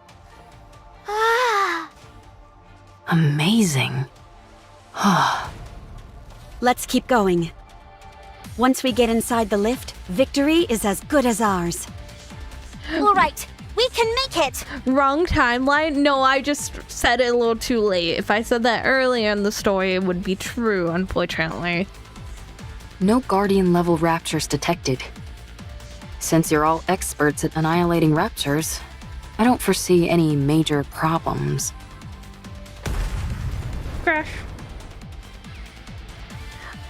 Amazing. Let's keep going. Once we get inside the lift, victory is as good as ours. All right, we can make it! Wrong timeline? No, I just said it a little too late. If I said that earlier in the story, it would be true, unfortunately. No Guardian level raptures detected. Since you're all experts at annihilating raptures, I don't foresee any major problems. Crash.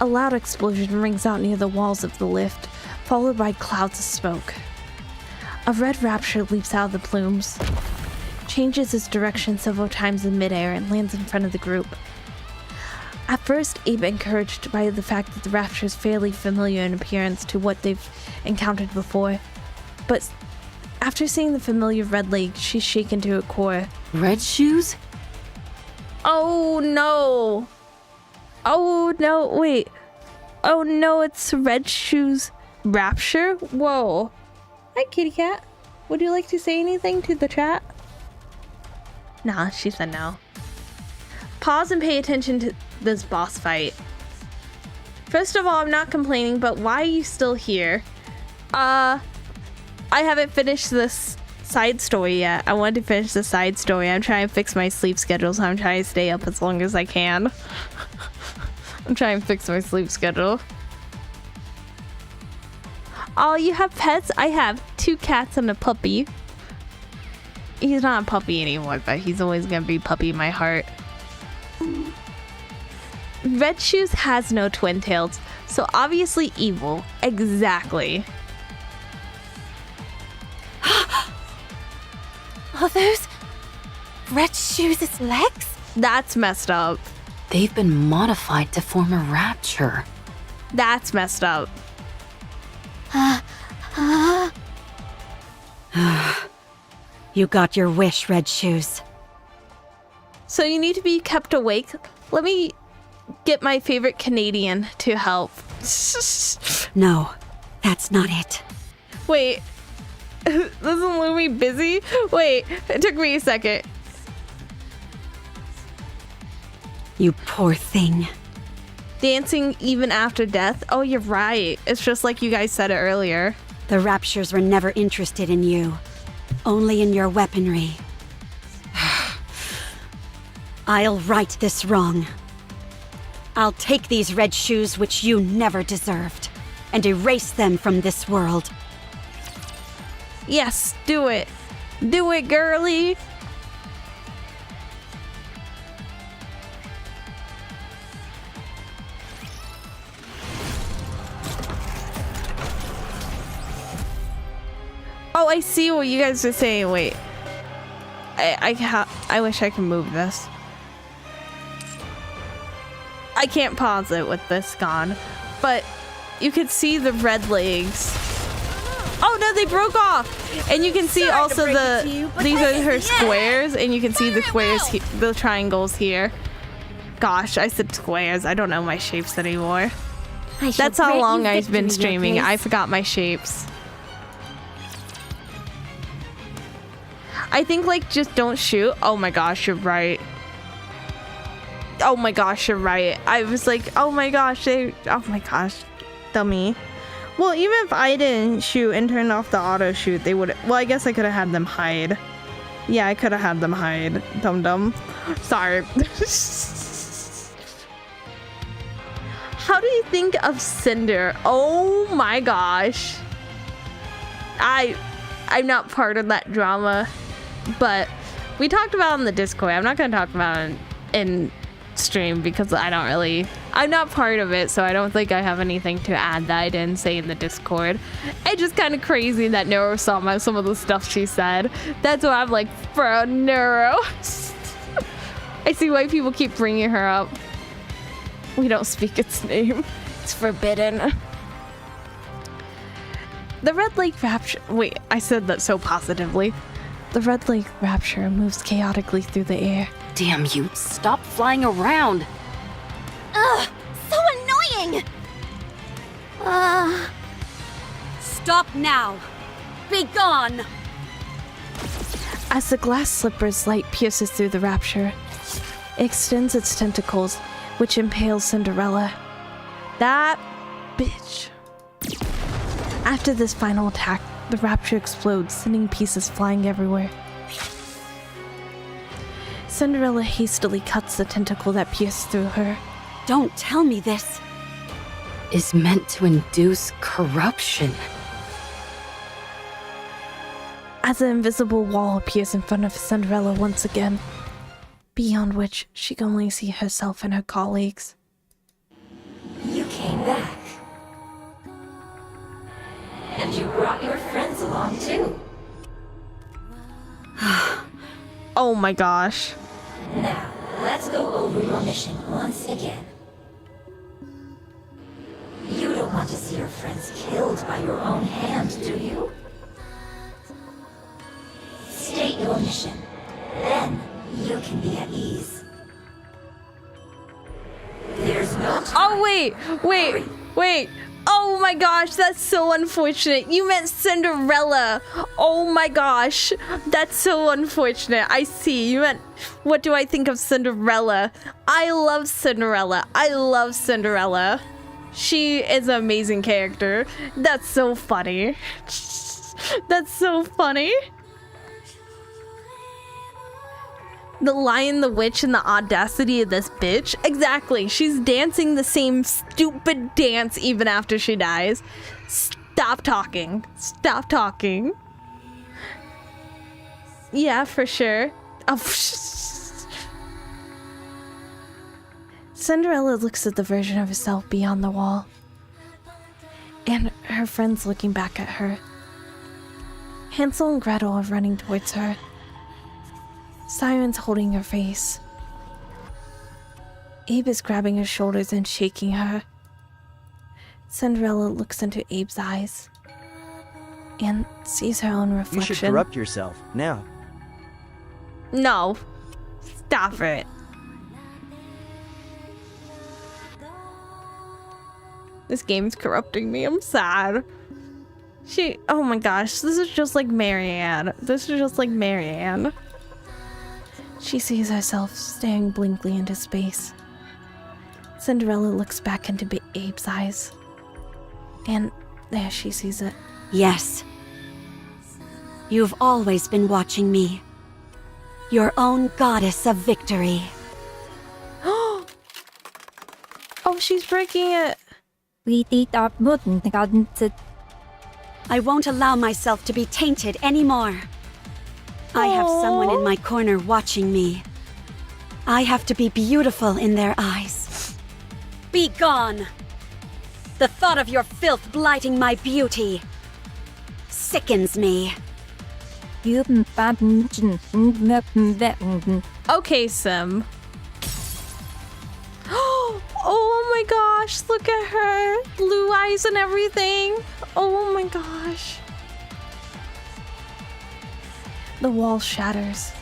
A loud explosion rings out near the walls of the lift, followed by clouds of smoke. A red rapture leaps out of the plumes, changes its direction several times in midair, and lands in front of the group. At first, Abe encouraged by the fact that the rapture is fairly familiar in appearance to what they've encountered before, but after seeing the familiar red leg, she's shaken to her core. Red shoes? Oh no! Oh no, wait. Oh no, it's Red Shoes Rapture? Whoa. Hi, kitty cat. Would you like to say anything to the chat? Nah, she said no. Pause and pay attention to this boss fight. First of all, I'm not complaining, but why are you still here? I haven't finished this side story yet. I wanted to finish the side story. I'm trying to fix my sleep schedule, so I'm trying to stay up as long as I can. I'm trying to fix my sleep schedule. Oh, you have pets? I have 2 cats and a puppy. He's not a puppy anymore, but he's always gonna be puppy in my heart. Red Shoes has no twin tails, so obviously evil. Exactly. Are those Red Shoes' legs? That's messed up. They've been modified to form a rapture. That's messed up. You got your wish, Red Shoes. So you need to be kept awake. Let me get my favorite Canadian to help. No, that's not it. Wait. Isn't Lumi busy? Wait, it took me a second. You poor thing. Dancing even after death? Oh, you're right. It's just like you guys said it earlier. The Raptures were never interested in you. Only in your weaponry. I'll right this wrong. I'll take these red shoes which you never deserved, and erase them from this world. Yes, do it. Do it, girly. Oh, I see what you guys are saying. Wait. I wish I could move this. I can't pause it with this gone. But you can see the red legs. Oh no, they broke off! And you can see also these are her squares, and you can see the squares, the triangles here. Gosh, I said squares. I don't know my shapes anymore. That's how long I've been streaming. I forgot my shapes. I think, like, just don't shoot. Oh my gosh, you're right. Oh my gosh, you're right. I was like, oh my gosh, oh my gosh, dummy. Well, even if I didn't shoot and turn off the auto shoot, they would. Well, I guess I could have had them hide. Yeah, I could have had them hide. Dum-dum. Sorry. How do you think of Cinder? Oh my gosh. I'm not part of that drama, but we talked about it in the Discord. I'm not going to talk about it in stream because I'm not part of it, so I don't think I have anything to add that I didn't say in the Discord. It's just kind of crazy that Neuro saw some of the stuff she said. That's why I'm like, bro, Neuro. I see why people keep bringing her up. We don't speak its name. It's forbidden. The red lake rapture. Wait, I said that so positively. The red lake rapture moves chaotically through the air. Damn you, stop flying around! Ugh, so annoying! Stop now! Be gone! As the glass slipper's light pierces through the rapture, it extends its tentacles, which impales Cinderella. That bitch. After this final attack, the rapture explodes, sending pieces flying everywhere. Cinderella hastily cuts the tentacle that pierced through her. Don't tell me this. Is meant to induce corruption. as an invisible wall appears in front of Cinderella once again, beyond which she can only see herself and her colleagues. You came back. And you brought your friends along too. Oh my gosh. Now, let's go over your mission once again. You don't want to see your friends killed by your own hand, do you? State your mission. Then you can be at ease. There's no time. Oh, wait. Oh my gosh, that's so unfortunate. You meant Cinderella. Oh my gosh, that's so unfortunate. I see. You meant, what do I think of Cinderella? I love Cinderella. She is an amazing character. That's so funny. That's so funny. The Lion, the Witch, and the audacity of this bitch. Exactly. She's dancing the same stupid dance even after she dies. Stop talking. Yeah, for sure. Oh, Cinderella looks at the version of herself beyond the wall, and her friends looking back at her. Hansel and Gretel are running towards her. Simon's holding her face. Abe is grabbing her shoulders and shaking her. Cinderella looks into Abe's eyes and sees her own reflection. You should corrupt yourself, now. No. Stop it. This game's corrupting me. I'm sad. Oh my gosh, this is just like Marianne. She sees herself staring blankly into space. Cinderella looks back into Abe's eyes. And there she sees it. Yes. You've always been watching me. Your own goddess of victory. Oh, she's breaking it. I won't allow myself to be tainted anymore. I have someone in my corner watching me. I have to be beautiful in their eyes. Be gone! The thought of your filth blighting my beauty sickens me. Okay, Sim. Oh my gosh, look at her. Blue eyes and everything. Oh my gosh. The wall shatters.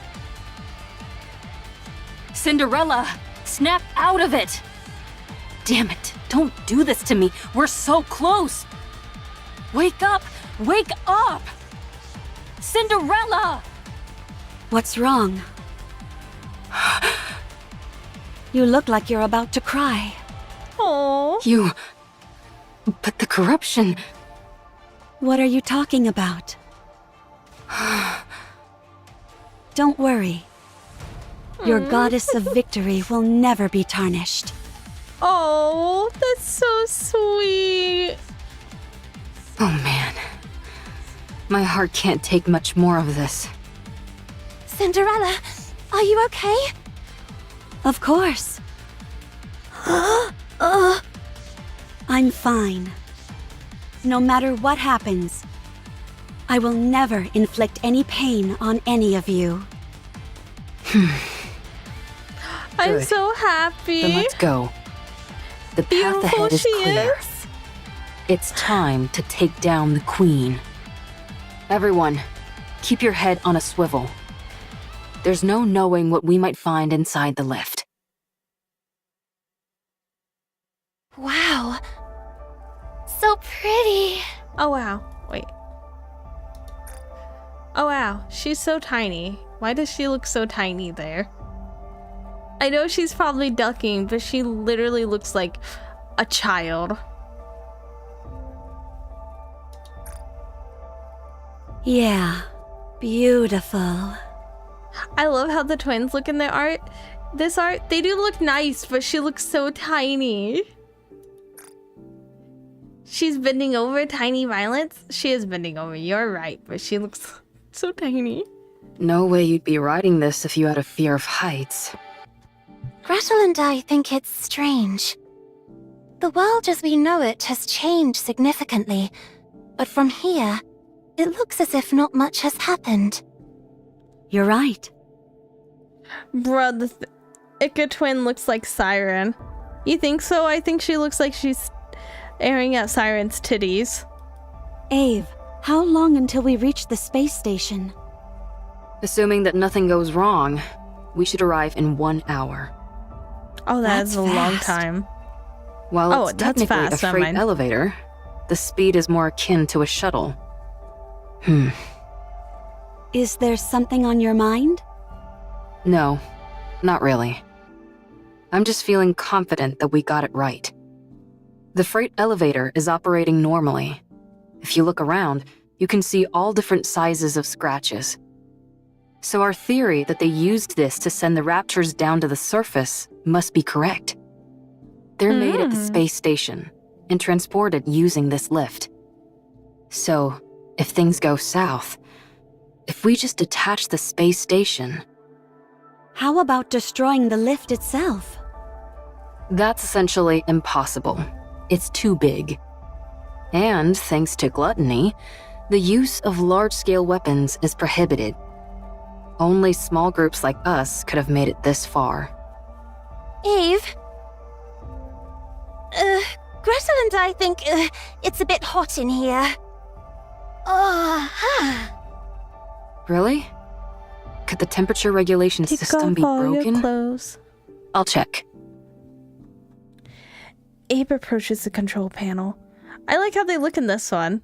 Cinderella, snap out of it! Damn it, don't do this to me. We're so close. Wake up! Wake up! Cinderella! What's wrong? You look like you're about to cry. Oh. But the corruption. What are you talking about? Don't worry. Your goddess of victory will never be tarnished. Oh, that's so sweet. Oh man. My heart can't take much more of this. Cinderella, are you okay? Of course. I'm fine. No matter what happens, I will never inflict any pain on any of you. I'm so happy. Then let's go. The path ahead is clear. It's time to take down the Queen. Everyone, keep your head on a swivel. There's no knowing what we might find inside the lift. Wow. So pretty. Oh wow, wait. Oh wow, she's so tiny. Why does she look so tiny there? I know she's probably ducking, but she literally looks like a child. Yeah, beautiful. I love how the twins look in their art. This art, they do look nice, but she looks so tiny. She's bending over, tiny violence. She is bending over, you're right, but she looks So tiny. No way you'd be riding this if you had a fear of heights. Gretel and I think it's strange. The world as we know it has changed significantly, but from here, it looks as if not much has happened. You're right. Bruh, the Nikke twin looks like Siren. You think so? I think she looks like she's airing out Siren's titties. Ave, how long until we reach the space station? Assuming that nothing goes wrong, we should arrive in 1 hour. Oh, that's a long fast. time. While it's that's technically fast, a never freight mind. elevator, the speed is more akin to a shuttle. Is there something on your mind? No, not really. I'm just feeling confident that we got it right. The freight elevator is operating normally. If you look around, you can see all different sizes of scratches. So our theory that they used this to send the Raptors down to the surface must be correct. They're made at the space station and transported using this lift. So, if things go south, if we just detach the space station... How about destroying the lift itself? That's essentially impossible. It's too big. And, thanks to gluttony, the use of large-scale weapons is prohibited. Only small groups like us could have made it this far. Eve? Gretel and I think it's a bit hot in here. Really? Could the temperature regulation Take system off be all your broken? clothes. I'll check. Abe approaches the control panel. I like how they look in this one.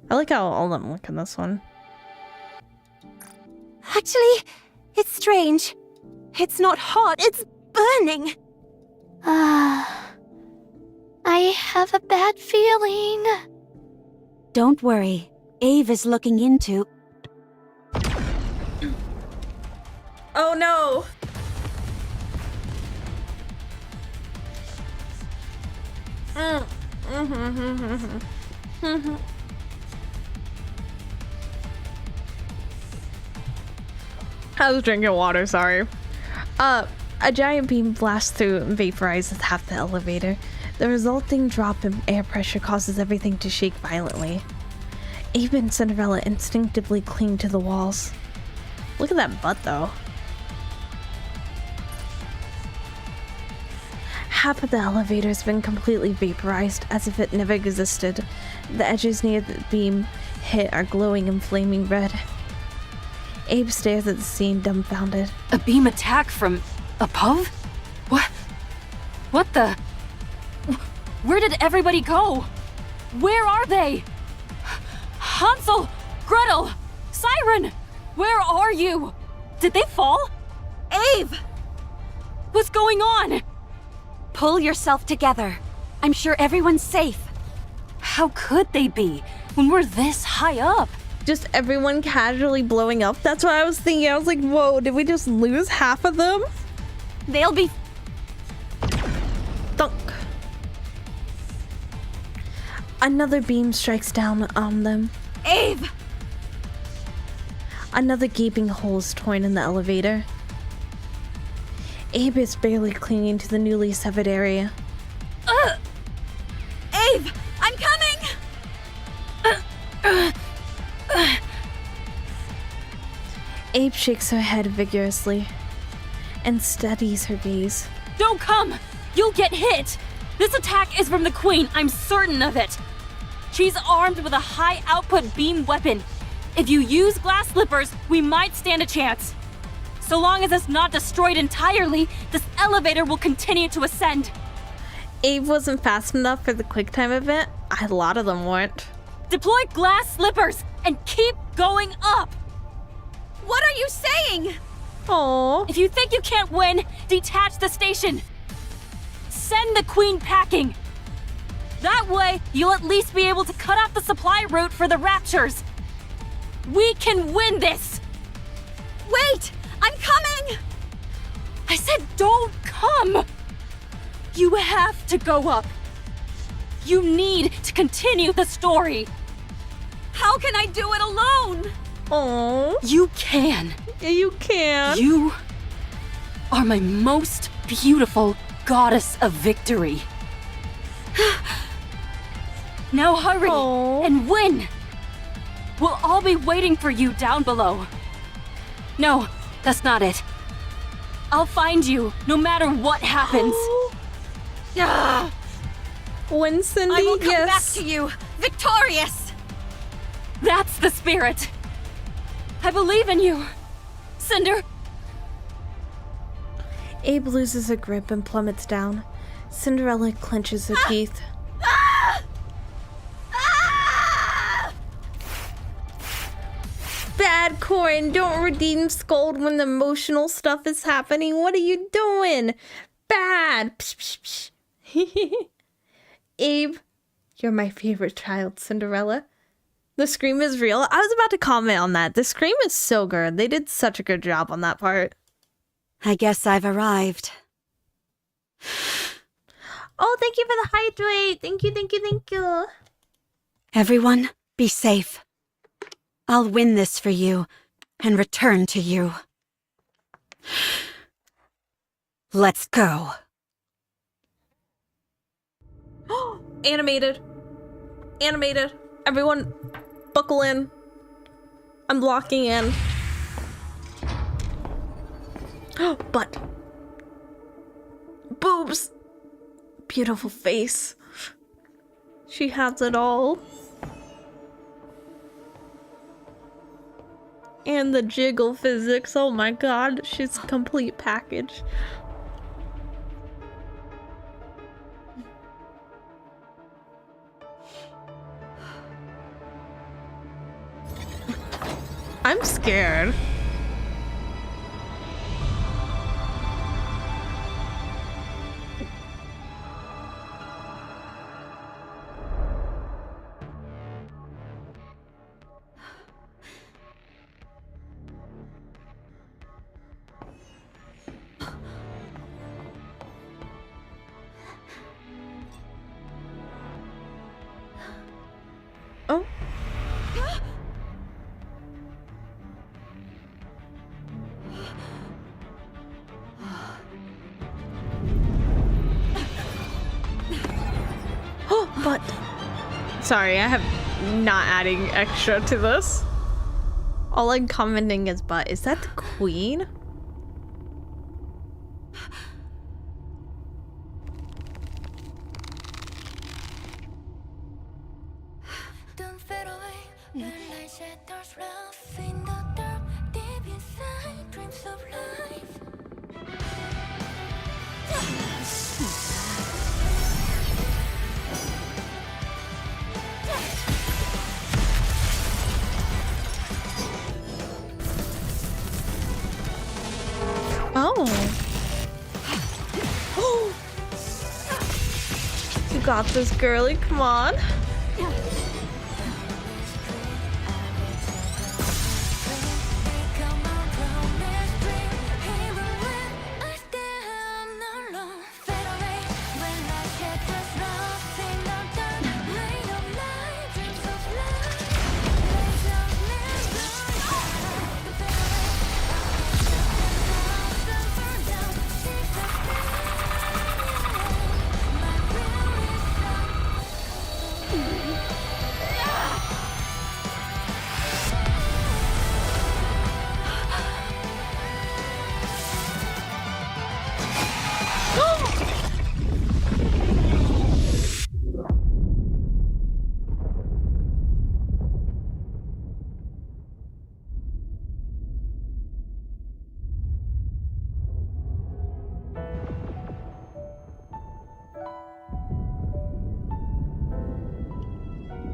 I like how all of them look in this one. Actually, it's strange. It's not hot, it's burning. I have a bad feeling. Don't worry. Ave is looking into... Oh no! I was drinking water, sorry. A giant beam blasts through and vaporizes half the elevator. The resulting drop in air pressure causes everything to shake violently. Abe and Cinderella instinctively cling to the walls. Look at that butt, though. Half of the elevator has been completely vaporized, as if it never existed. The edges near the beam hit are glowing and flaming red. Abe stares at the scene, dumbfounded. A beam attack from above? What the? Where did everybody go? Where are they? Hansel! Gretel! Siren! Where are you? Did they fall? Ave! What's going on? Pull yourself together. I'm sure everyone's safe. How could they be when we're this high up? Just everyone casually blowing up? That's what I was thinking. I was like, whoa, did we just lose half of them? They'll be... Thunk. Another beam strikes down on them. Ave! Another gaping hole is torn in the elevator. Abe is barely clinging to the newly severed area. Ave! I'm coming! Abe shakes her head vigorously and steadies her gaze. Don't come! You'll get hit! This attack is from the Queen, I'm certain of it! She's armed with a high-output beam weapon. If you use glass slippers, we might stand a chance. So long as it's not destroyed entirely, this elevator will continue to ascend. Abe wasn't fast enough for the QuickTime event. A lot of them weren't. Deploy glass slippers and keep going up! What are you saying? Aww. If you think you can't win, detach the station. Send the Queen packing. That way, you'll at least be able to cut off the supply route for the Raptors. We can win this! Wait! I'm coming! I said don't come! You have to go up. You need to continue the story. How can I do it alone? Oh. You can. Yeah, you can. You are my most beautiful goddess of victory. Now hurry and win. We'll all be waiting for you down below. No, that's not it. I'll find you no matter what happens. When Cindy, I will come yes. back to you, victorious. That's the spirit. I believe in you, Cinder. Abe loses a grip and plummets down. Cinderella clenches her teeth. Bad Corin, don't redeem scold when the emotional stuff is happening. What are you doing? Bad. Psh, psh, psh. Abe, you're my favorite child, Cinderella. The scream is real. I was about to comment on that. The scream is so good. They did such a good job on that part. I guess I've arrived. Oh, thank you for the hydrate. Thank you, thank you, thank you. Everyone, be safe. I'll win this for you and return to you. Let's go. Animated. Animated. Everyone, buckle in. I'm locking in. Butt. Boobs. Beautiful face. She has it all. And the jiggle physics. Oh my god, she's a complete package. I'm scared. Oh. But sorry, I have not adding extra to this. All I'm commenting is but. Is that the queen? Oh. You got this, girly. Come on.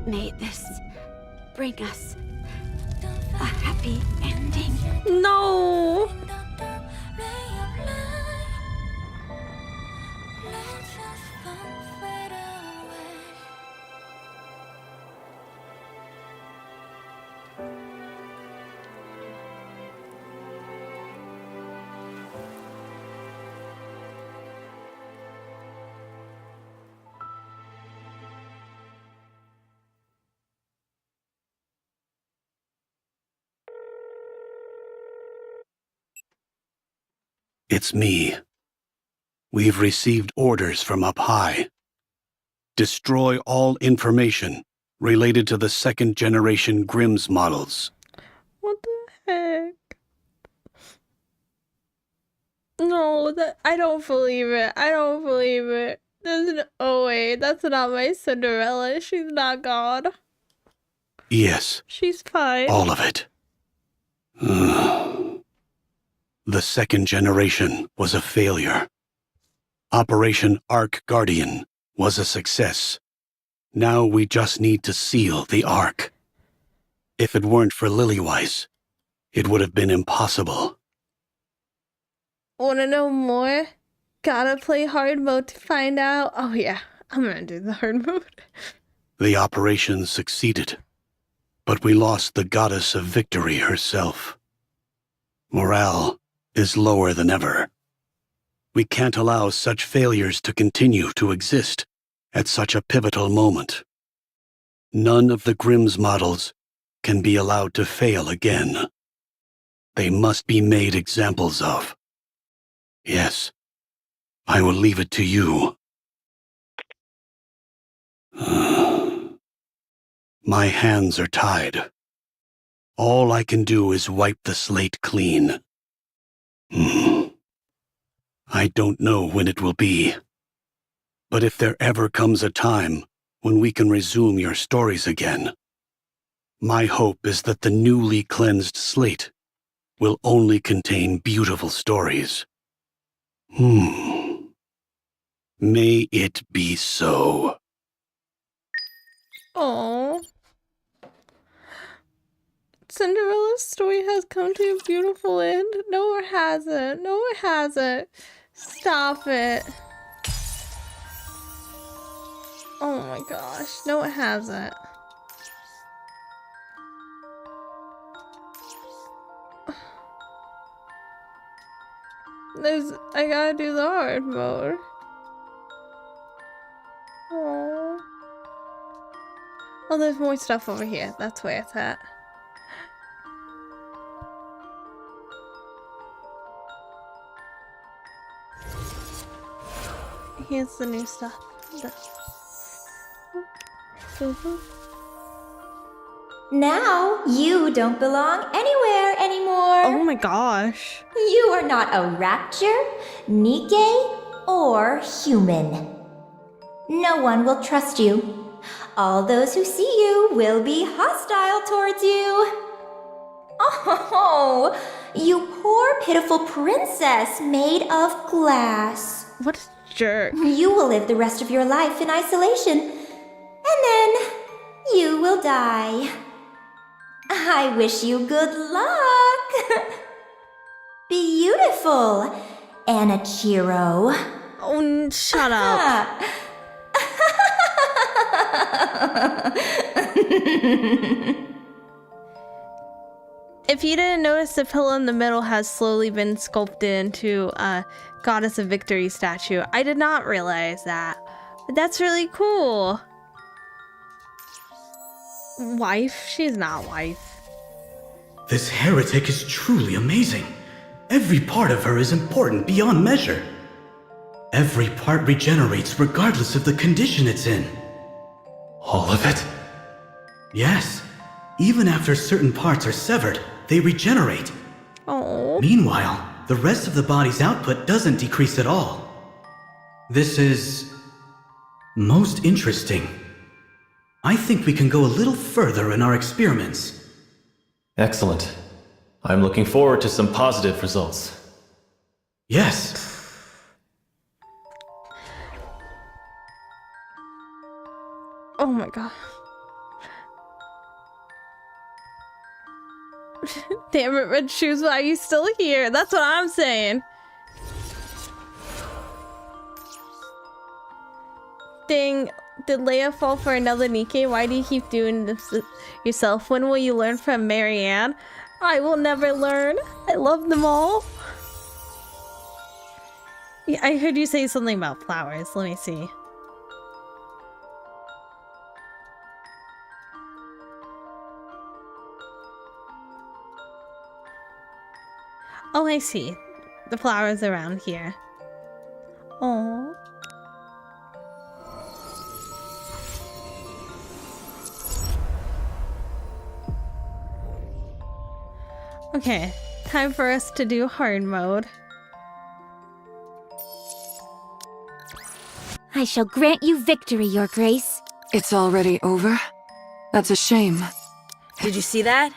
May this bring us a happy ending. No. It's me. We've received orders from up high. Destroy all information related to the second-generation Grimm's models. What the heck? No, I don't believe it. I don't believe it. Oh wait, that's not my Cinderella. She's not God. Yes. She's fine. All of it. The second generation was a failure. Operation Ark Guardian was a success. Now we just need to seal the Ark. If it weren't for Lillyweiss, it would have been impossible. Wanna know more? Gotta play hard mode to find out. Oh yeah, I'm gonna do the hard mode. The operation succeeded, but we lost the goddess of victory herself. Morale is lower than ever. We can't allow such failures to continue to exist at such a pivotal moment. None of the Grimm's models can be allowed to fail again. They must be made examples of. Yes, I will leave it to you. My hands are tied. All I can do is wipe the slate clean. I don't know when it will be. But if there ever comes a time when we can resume your stories again, my hope is that the newly cleansed slate will only contain beautiful stories. May it be so. Oh. Cinderella's story has come to a beautiful end. No, it hasn't. No, it hasn't. Stop it. Oh my gosh. No, it hasn't. I gotta do the hard mode. Oh. Oh, there's more stuff over here. That's where it's at. Here's the new stuff. Now you don't belong anywhere anymore. Oh my gosh. You are not a rapture, Nikke, or human. No one will trust you. All those who see you will be hostile towards you. Oh, you poor pitiful princess made of glass. What a jerk. You will live the rest of your life in isolation, and then you will die. I wish you good luck. Beautiful, Anachiro. Oh, shut up. If you didn't notice, the pillow in the middle has slowly been sculpted into a Goddess of Victory statue. I did not realize that. But that's really cool. Wife? She's not wife. This heretic is truly amazing. Every part of her is important beyond measure. Every part regenerates regardless of the condition it's in. All of it? Yes. Even after certain parts are severed, they regenerate. Oh. Meanwhile, the rest of the body's output doesn't decrease at all. This is most interesting. I think we can go a little further in our experiments. Excellent. I'm looking forward to some positive results. Yes. Oh my god. Damn it, Red Shoes, why are you still here? That's what I'm saying. Dang, did Leia fall for another Nikke? Why do you keep doing this yourself? When will you learn from Marianne? I will never learn. I love them all. Yeah, I heard you say something about flowers. Let me see. Oh, I see. the flowers around here. Oh. Okay, time for us to do hard mode. I shall grant you victory, Your Grace. It's already over? That's a shame. Did you see that?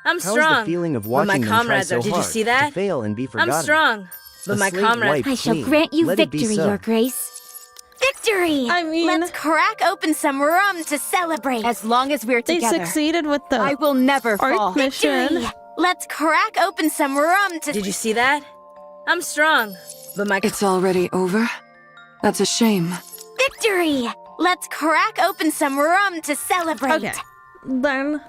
I'm How's strong. the feeling of but watching my them try comrades so are. Did you hard see that? to fail and be forgotten? I'm strong, but A my slave comrades. wiped I shall clean. grant you Let it be victory, so. Your Grace. Victory! I mean, let's crack open some rum to celebrate. As long as we're they together, succeeded with the I will never art fall. mission. Victory! Let's crack open some rum to. Did you see that? I'm strong, but my. It's already over? That's a shame. Victory! Let's crack open some rum to celebrate. Okay, then.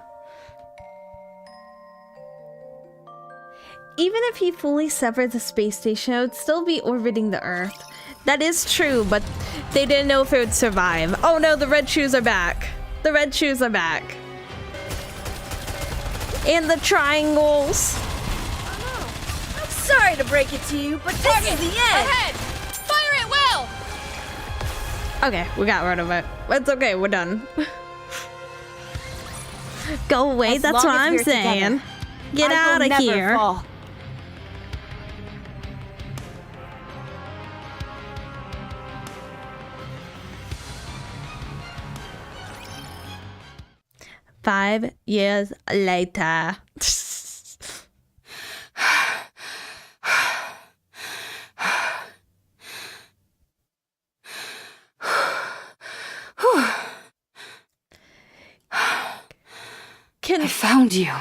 Even if he fully severed the space station, it would still be orbiting the Earth. That is true, but they didn't know if it would survive. Oh no, the red shoes are back. The red shoes are back. And the triangles. I'm sorry to break it to you, but this is the end. Ahead! Fire at will! Okay, we got rid of it. It's okay, we're done. Go away, As that's long what as I'm we're saying. together, Get I will out of never here. fall. Five years later. I found you.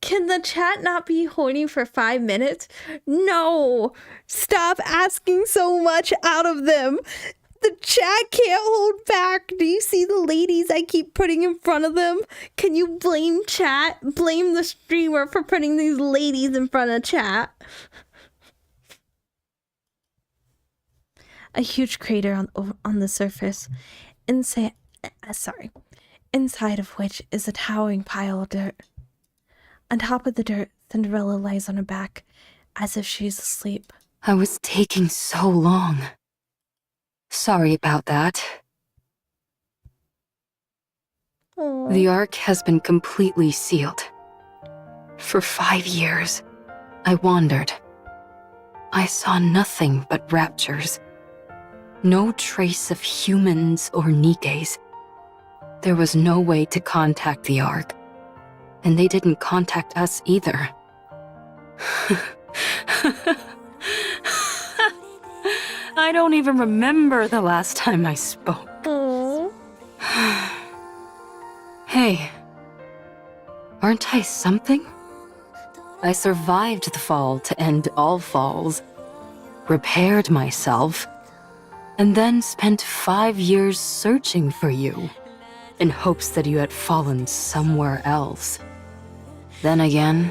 Can the chat not be horny for 5 minutes? No! Stop asking so much out of them. The chat can't hold back. Do you see the ladies I keep putting in front of them? Can you blame chat? Blame the streamer for putting these ladies in front of chat. A huge crater on the surface. Inside of which is a towering pile of dirt. On top of the dirt, Cinderella lies on her back, as if she's asleep. I was taking so long. Sorry about that. Aww. The Ark has been completely sealed. For 5 years, I wandered. I saw nothing but raptures. No trace of humans or Nikkes. There was no way to contact the Ark, and they didn't contact us either. I don't even remember the last time I spoke. Aww. Hey, aren't I something? I survived the fall to end all falls, repaired myself, and then spent 5 years searching for you, in hopes that you had fallen somewhere else. Then again,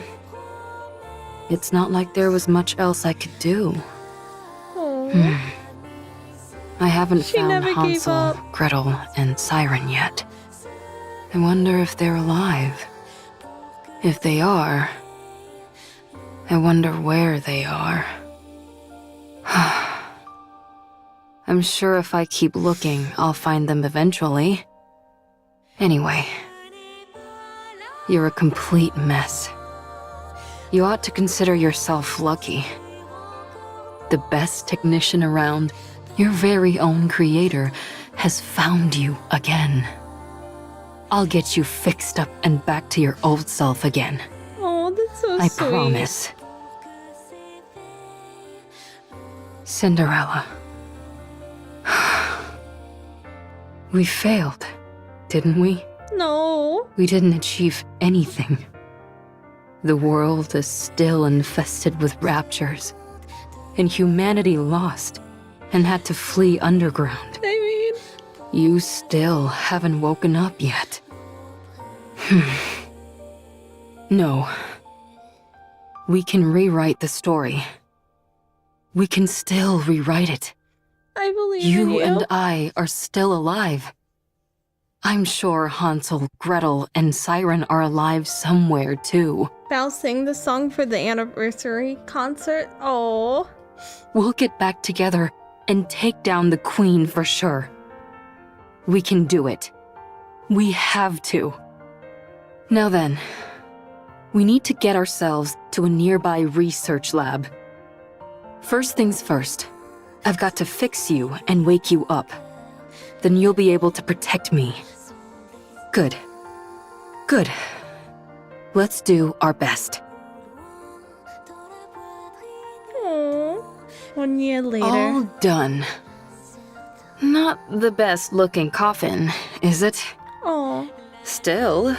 it's not like there was much else I could do. I haven't found never gave Hansel, up. Gretel, and Siren yet. I wonder if they're alive. If they are, I wonder where they are. I'm sure if I keep looking, I'll find them eventually. Anyway, you're a complete mess. You ought to consider yourself lucky. The best technician around, your very own creator, has found you again. I'll get you fixed up and back to your old self again. Oh, that's so I sweet. promise. Cinderella. We failed, didn't we? No. We didn't achieve anything. The world is still infested with raptures, and humanity lost and had to flee underground. I mean, You still haven't woken up yet. No. We can rewrite the story. We can still rewrite it. I believe in You you. and I are still alive. I'm sure Hansel, Gretel, and Siren are alive somewhere too. Val sing the song for the anniversary concert. Oh. We'll get back together and take down the Queen for sure. We can do it. We have to. Now then, we need to get ourselves to a nearby research lab. First things first, I've got to fix you and wake you up. Then you'll be able to protect me. Good. Good. Let's do our best. Aww. 1 year later. All done. Not the best looking coffin, is it? Oh. Still,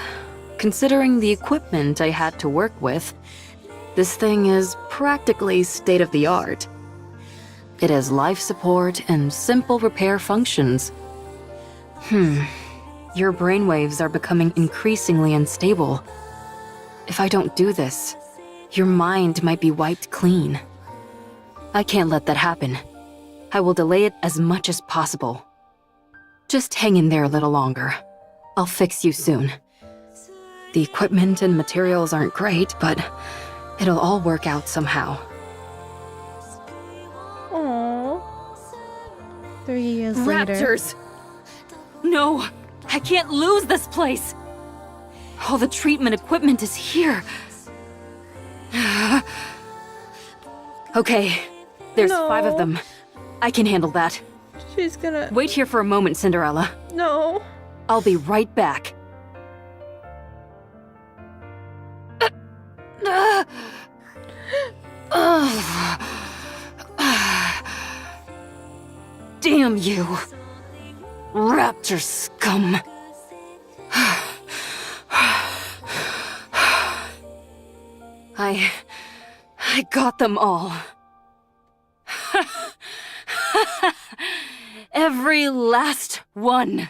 considering the equipment I had to work with, this thing is practically state-of-the-art. It has life support and simple repair functions. Your brainwaves are becoming increasingly unstable. If I don't do this, your mind might be wiped clean. I can't let that happen. I will delay it as much as possible. Just hang in there a little longer. I'll fix you soon. The equipment and materials aren't great, but it'll all work out somehow. Aww. 3 years later. Raptors! No! I can't lose this place! All the treatment equipment is here. Okay, there's 5 of them. I can handle that. She's gonna... Wait here for a moment, Cinderella. No. I'll be right back. Damn you, raptor scum. I got them all. Every last one.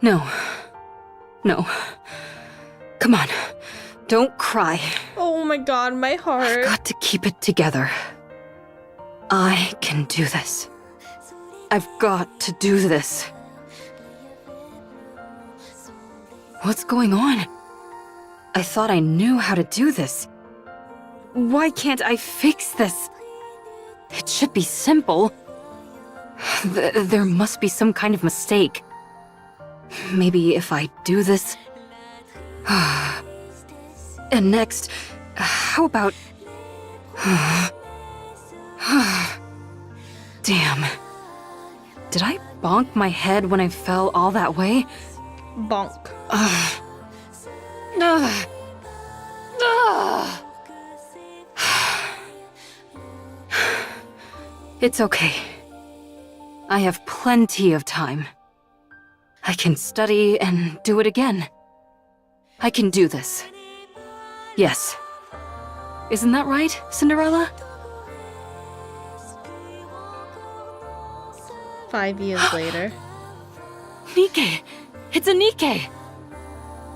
No. Come on. Don't cry. Oh my god, my heart. I've got to keep it together. I can do this. I've got to do this. What's going on? I thought I knew how to do this. Why can't I fix this? It should be simple. There must be some kind of mistake. Maybe if I do this... And next, how about... Damn. Did I bonk my head when I fell all that way? Bonk. It's okay. I have plenty of time. I can study and do it again. I can do this. Yes. Isn't that right, Cinderella? 5 years later. Nikke! It's a Nikke!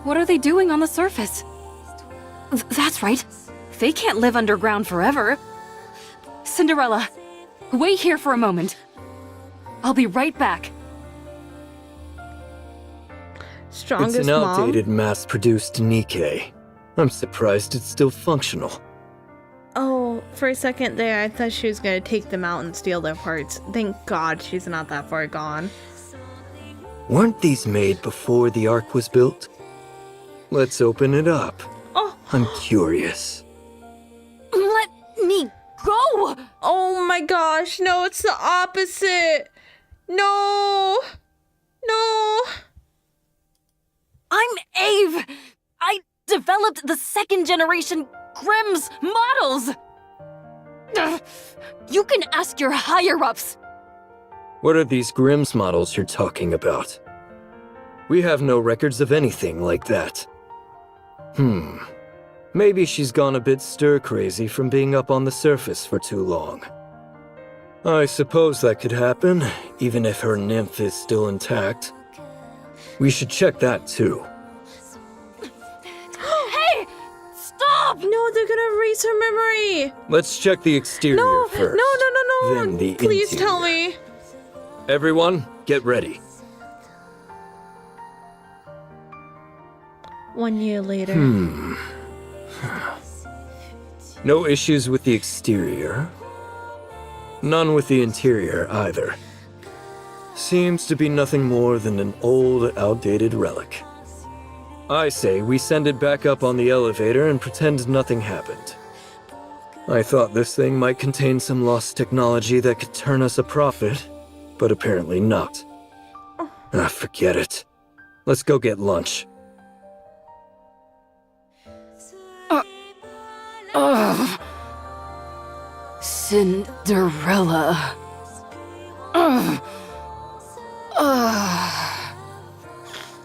What are they doing on the surface? That's right. They can't live underground forever. Cinderella, wait here for a moment. I'll be right back. Strongest It's an mom. outdated mass-produced Nikke. I'm surprised it's still functional. Oh, for a second there, I thought she was gonna take them out and steal their parts. Thank God she's not that far gone. Weren't these made before the Ark was built? Let's open it up. Oh. I'm curious. Let me go! Oh my gosh, no, it's the opposite. No. No. I'm Ave! I developed the 2nd generation Grimm's models! Ugh. You can ask your higher-ups! What are these Grimm's models you're talking about? We have no records of anything like that. Maybe she's gone a bit stir-crazy from being up on the surface for too long. I suppose that could happen, even if her nymph is still intact. We should check that too. Hey! Stop! No, they're gonna erase her memory. Let's check the exterior No, first. no. Then the Please interior. tell me. Everyone, get ready. 1 year later. No issues with the exterior. None with the interior either. Seems to be nothing more than an old, outdated relic. I say we send it back up on the elevator and pretend nothing happened. I thought this thing might contain some lost technology that could turn us a profit, but apparently not. Forget it. Let's go get lunch. Cinderella.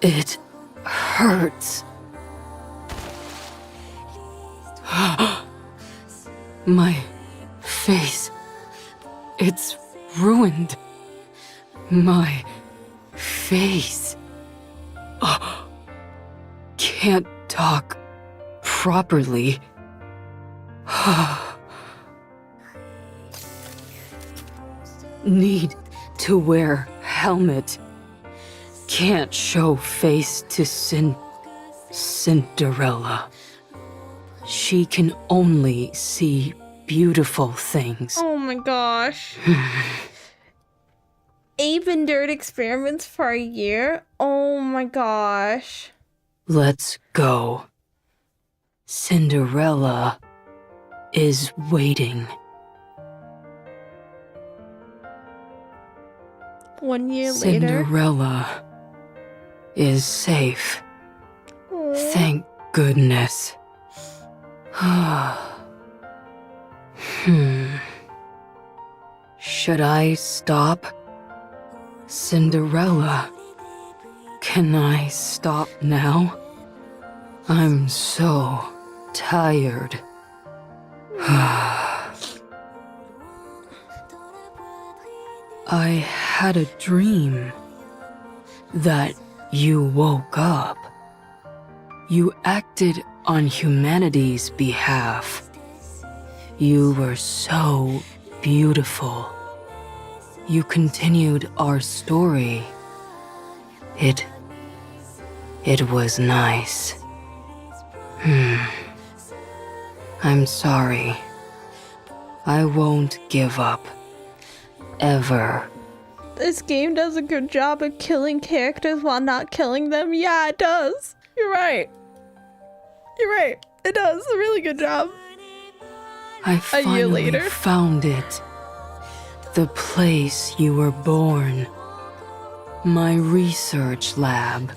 It hurts. My face. It's ruined. My face. Can't talk properly. Need to wear helmet. Can't show face to Cinderella. She can only see beautiful things. Oh my gosh. Abe endured experiments for a year? Oh my gosh. Let's go. Cinderella is waiting. 1 year later. Cinderella is safe. Aw. Thank goodness. Should I stop? Cinderella, can I stop now? I'm so tired. I had a dream that you woke up. You acted on humanity's behalf. You were so beautiful. You continued our story. It was nice. I'm sorry. I won't give up. Ever. This game does a good job of killing characters while not killing them. Yeah, it does. You're right. You're right. It does a really good job. I A year finally later. found it. The place you were born. My research lab.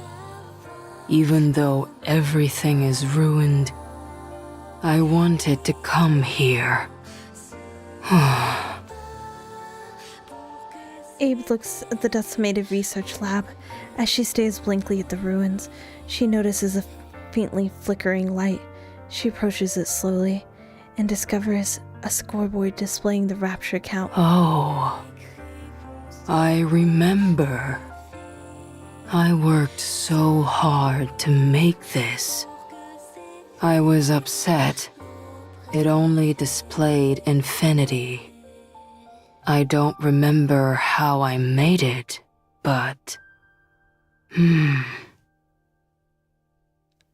Even though everything is ruined, I wanted to come here. Abe looks at the decimated research lab. As she stares blankly at the ruins, she notices a faintly flickering light. She approaches it slowly and discovers a scoreboard displaying the rapture count. Oh, I remember. I worked so hard to make this. I was upset. It only displayed infinity. I don't remember how I made it, but...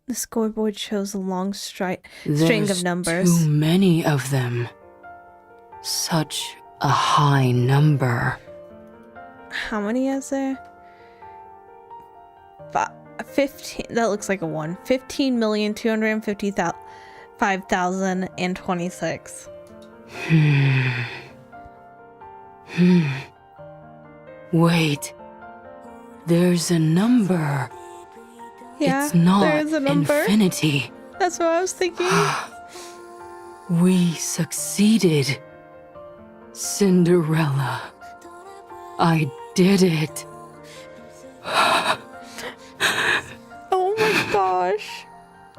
The scoreboard shows a long string There's of numbers. too many of them. Such a high number. How many is there? 15. That looks like a 1. 15,255,026. Wait. There's a number. Yeah, It's not there is a number. infinity. That's what I was thinking. We succeeded. Cinderella. I did it. Oh my gosh.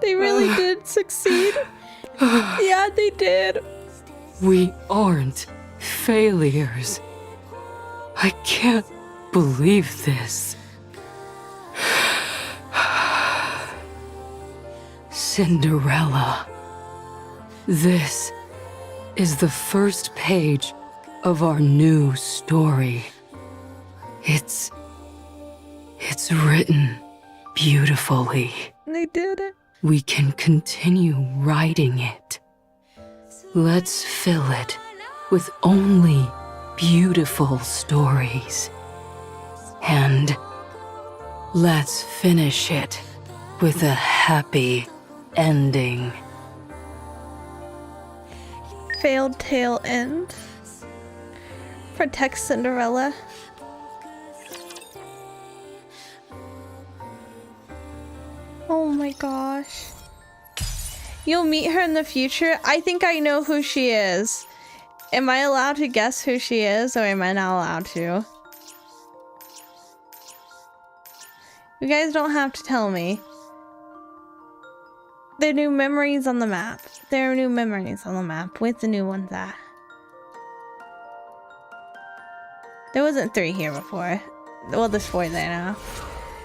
They really did succeed. Yeah, they did. We aren't failures. I can't believe this. Cinderella. This is the first page of our new story. It's written beautifully. They did it. We can continue writing it. Let's fill it with only beautiful stories. And let's finish it with a happy ending. Failed tale end. Protect Cinderella. Oh my gosh. You'll meet her in the future? I think I know who she is. Am I allowed to guess who she is, or am I not allowed to? You guys don't have to tell me. There are new memories on the map. There are new memories on the map. Where's the new ones at? There wasn't 3 here before. Well, there's 4 there now.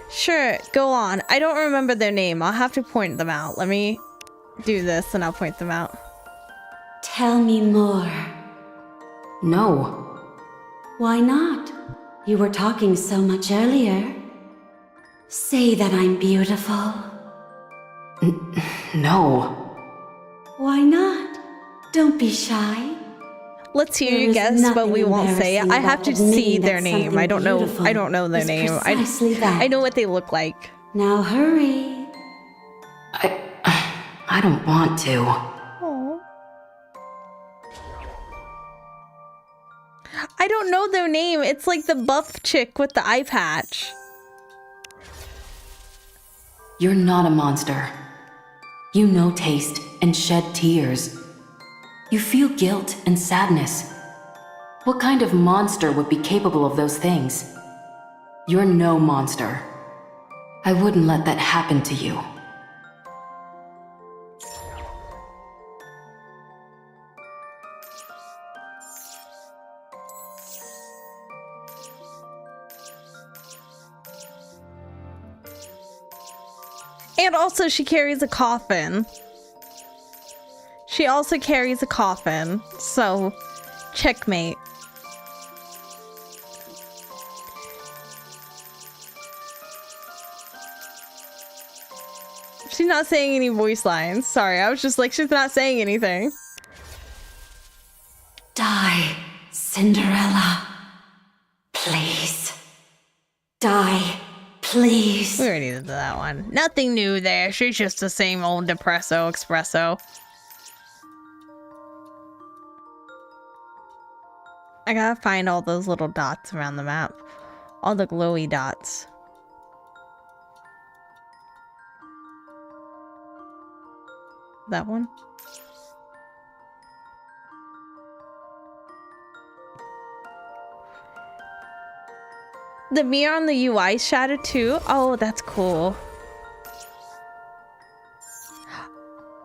Sure, go on. I don't remember their name. I'll have to point them out. Let me do this and I'll point them out. Tell me more. No. Why not? You were talking so much earlier. Say that I'm beautiful. No. Why not? Don't be shy. Let's hear you guess, but we won't say it. I have to see their name. I don't know their name. I know what they look like. Now hurry. I don't want to. Aww. I don't know their name. It's like the buff chick with the eye patch. You're not a monster. You know taste and shed tears. You feel guilt and sadness. What kind of monster would be capable of those things? You're no monster. I wouldn't let that happen to you. And also she carries a coffin. She also carries a coffin, so checkmate. She's not saying any voice lines. Sorry, I was just like, she's not saying anything. Die, Cinderella. Please. Die, please. We already did that one. Nothing new there. She's just the same old depresso espresso. I gotta find all those little dots around the map. All the glowy dots. That one? The mirror on the UI shattered too? Oh, that's cool.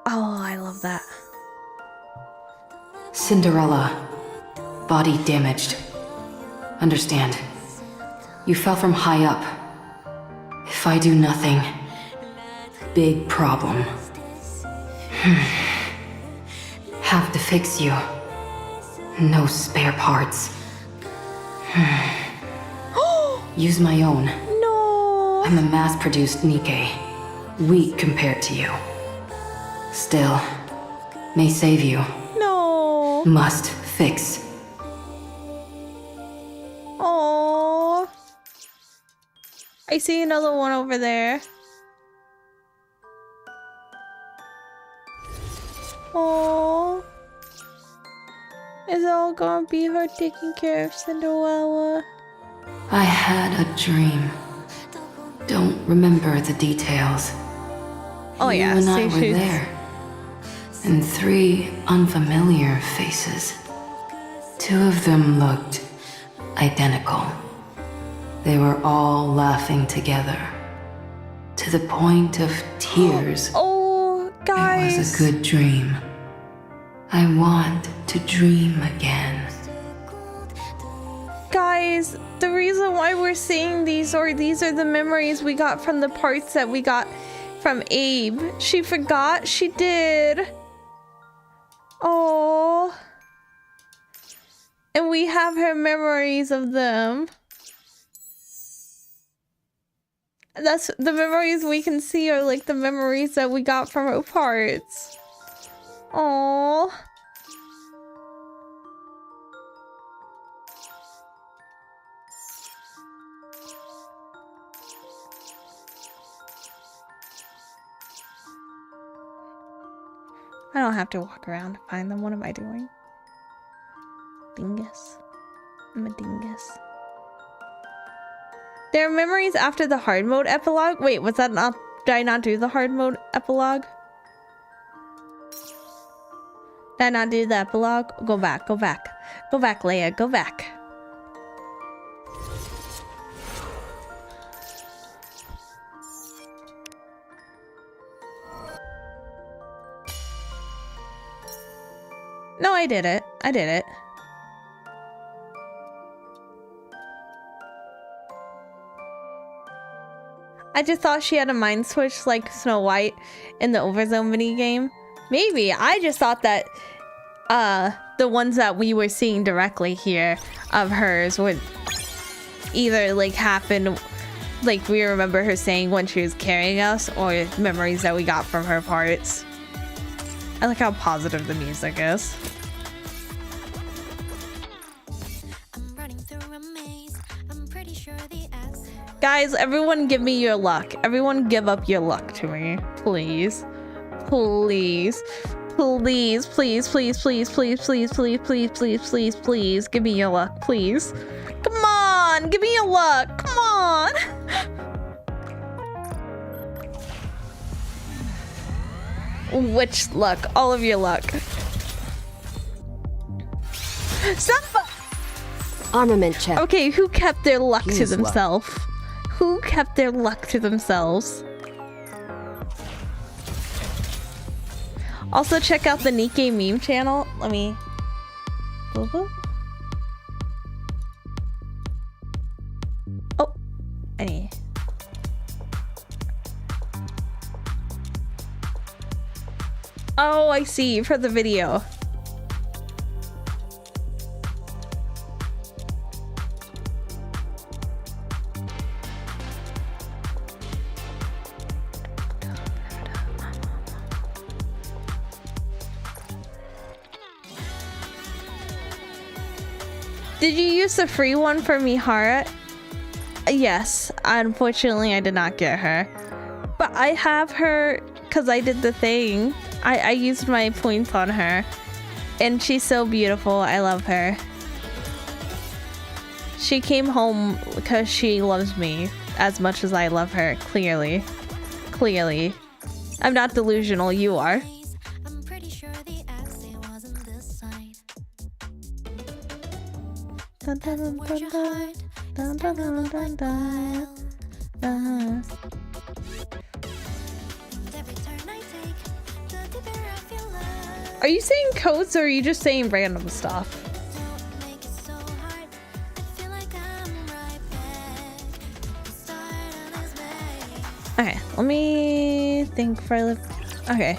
Oh, I love that. Cinderella. Body damaged. Understand. You fell from high up. If I do nothing, big problem. Have to fix you. No spare parts. Use my own. No. I'm a mass-produced Nikke. Weak compared to you. Still, may save you. No. Must fix. Oh. I see another one over there. Oh. Is it all gonna be her taking care of Cinderella? I had a dream. Don't remember the details. Oh yeah, you and I were there. And 3 unfamiliar faces. 2 of them looked identical. They were all laughing together. To the point of tears. Oh, guys. It was a good dream. I want to dream again. Guys, the reason why we're seeing these, or these are the memories we got from the parts that we got From Abe. She forgot? She did. Oh. And we have her memories of them. That's the memories we can see are like the memories that we got from her parts. Oh. I don't have to walk around to find them. What am I doing? Dingus. I'm a dingus. There are memories after the hard mode epilogue. Wait, was that not... Did I not do the hard mode epilogue? Did I not do the epilogue? Go back, go back. Go back, Leia, go back. No, I did it. I did it. I just thought she had a mind switch like Snow White in the Overzone mini game. Maybe. I just thought that the ones that we were seeing directly here of hers would either like happen like we remember her saying when she was carrying us, or memories that we got from her parts. I like how positive the music is. Guys, everyone give me your luck. Everyone give up your luck to me. Please. Please. Please, please, please, please, please, please, please, please, please, please, please. Give me your luck, please. Come on, give me your luck. Come on. Which luck? All of your luck. Stop! Armament check. Okay, who kept their luck to themselves? Who kept their luck to themselves? Also, check out the Nikke meme channel. Let me... Oh, I need... Oh, I see. For the video. Did you use the free one for Mihara? Yes. Unfortunately, I did not get her. But I have her because I did the thing. I used my points on her. And she's so beautiful. I love her. She came home because she loves me as much as I love her. Clearly. Clearly. I'm not delusional. You are. Dun, dun, dun, dun, dun. Dun, dun, dun, dun, dun. Are you saying codes or are you just saying random stuff? Okay, let me think for a little. Okay.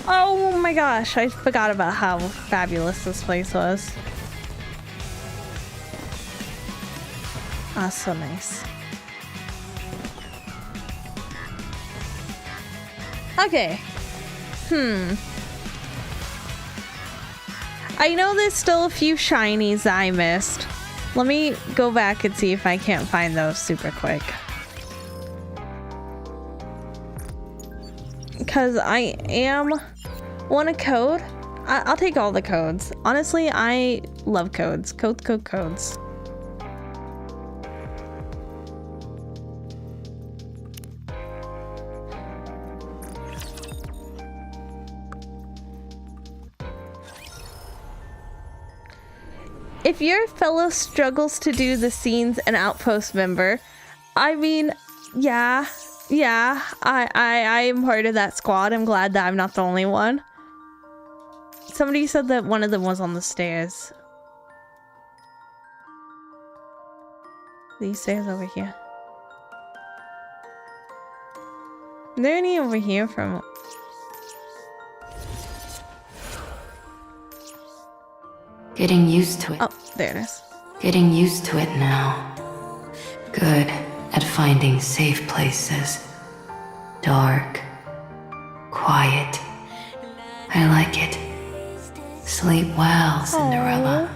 Oh my gosh, I forgot about how fabulous this place was. Ah, so nice. Okay. I know there's still a few shinies that I missed. Let me go back and see if I can't find those super quick. Because I am... Want a code? I'll take all the codes. Honestly, I love codes. Codes. If your fellow struggles to do the scenes an outpost member, I mean, yeah, I am part of that squad. I'm glad that I'm not the only one. Somebody said that one of them was on the stairs. these stairs over here. Are there any over here from... Getting used to it. Oh, there it is. Getting used to it now. Good at finding safe places. Dark. Quiet. I like it. Sleep well, Cinderella.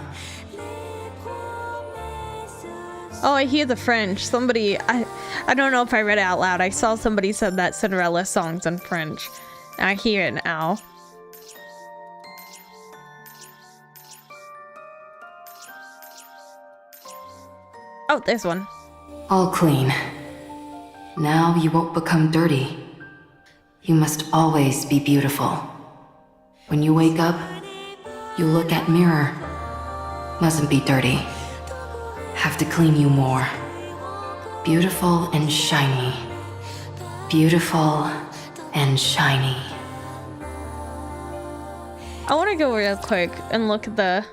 Oh, I hear the French. Somebody, I don't know if I read it out loud. I saw somebody said that Cinderella song's in French. I hear it now. Oh, there's one. All clean. Now you won't become dirty. You must always be beautiful. When you wake up, you look at mirror. Mustn't be dirty. Have to clean you more. Beautiful and shiny. Beautiful and shiny. I want to go real quick and look at the...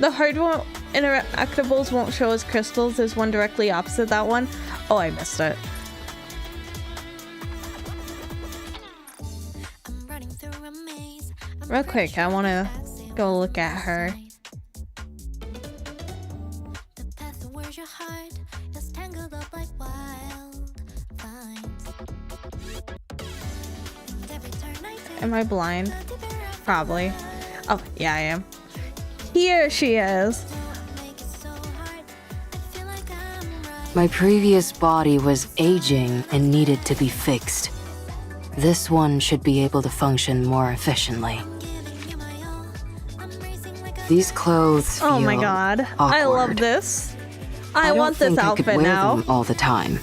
The hardware interactables won't show as crystals. There's one directly opposite that one. Oh, I missed it. Real quick, I want to go look at her. Am I blind? Probably. Oh, yeah, I am. Here she is. My previous body was aging and needed to be fixed. This one should be able to function more efficiently. These clothes feel oh my god. awkward. I love this. I don't want this think outfit I could wear now. them all the time.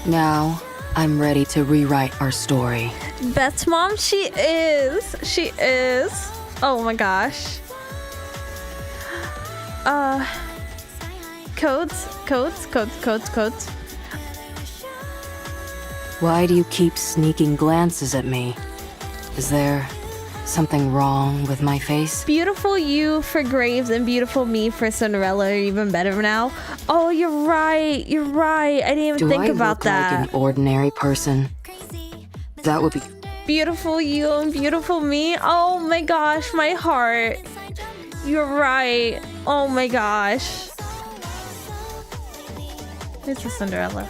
Now, I'm ready to rewrite our story. Beth's mom, she is. She is. Oh my gosh. Codes. Why do you keep sneaking glances at me? Is there something wrong with my face? Beautiful you for Graves and beautiful me for Cinderella are even better now. Oh, you're right. You're right. I didn't even think about that. Do I look like an ordinary person? That would be... Beautiful you and beautiful me. Oh my gosh, my heart. You're right. Oh my gosh. It's a Cinderella.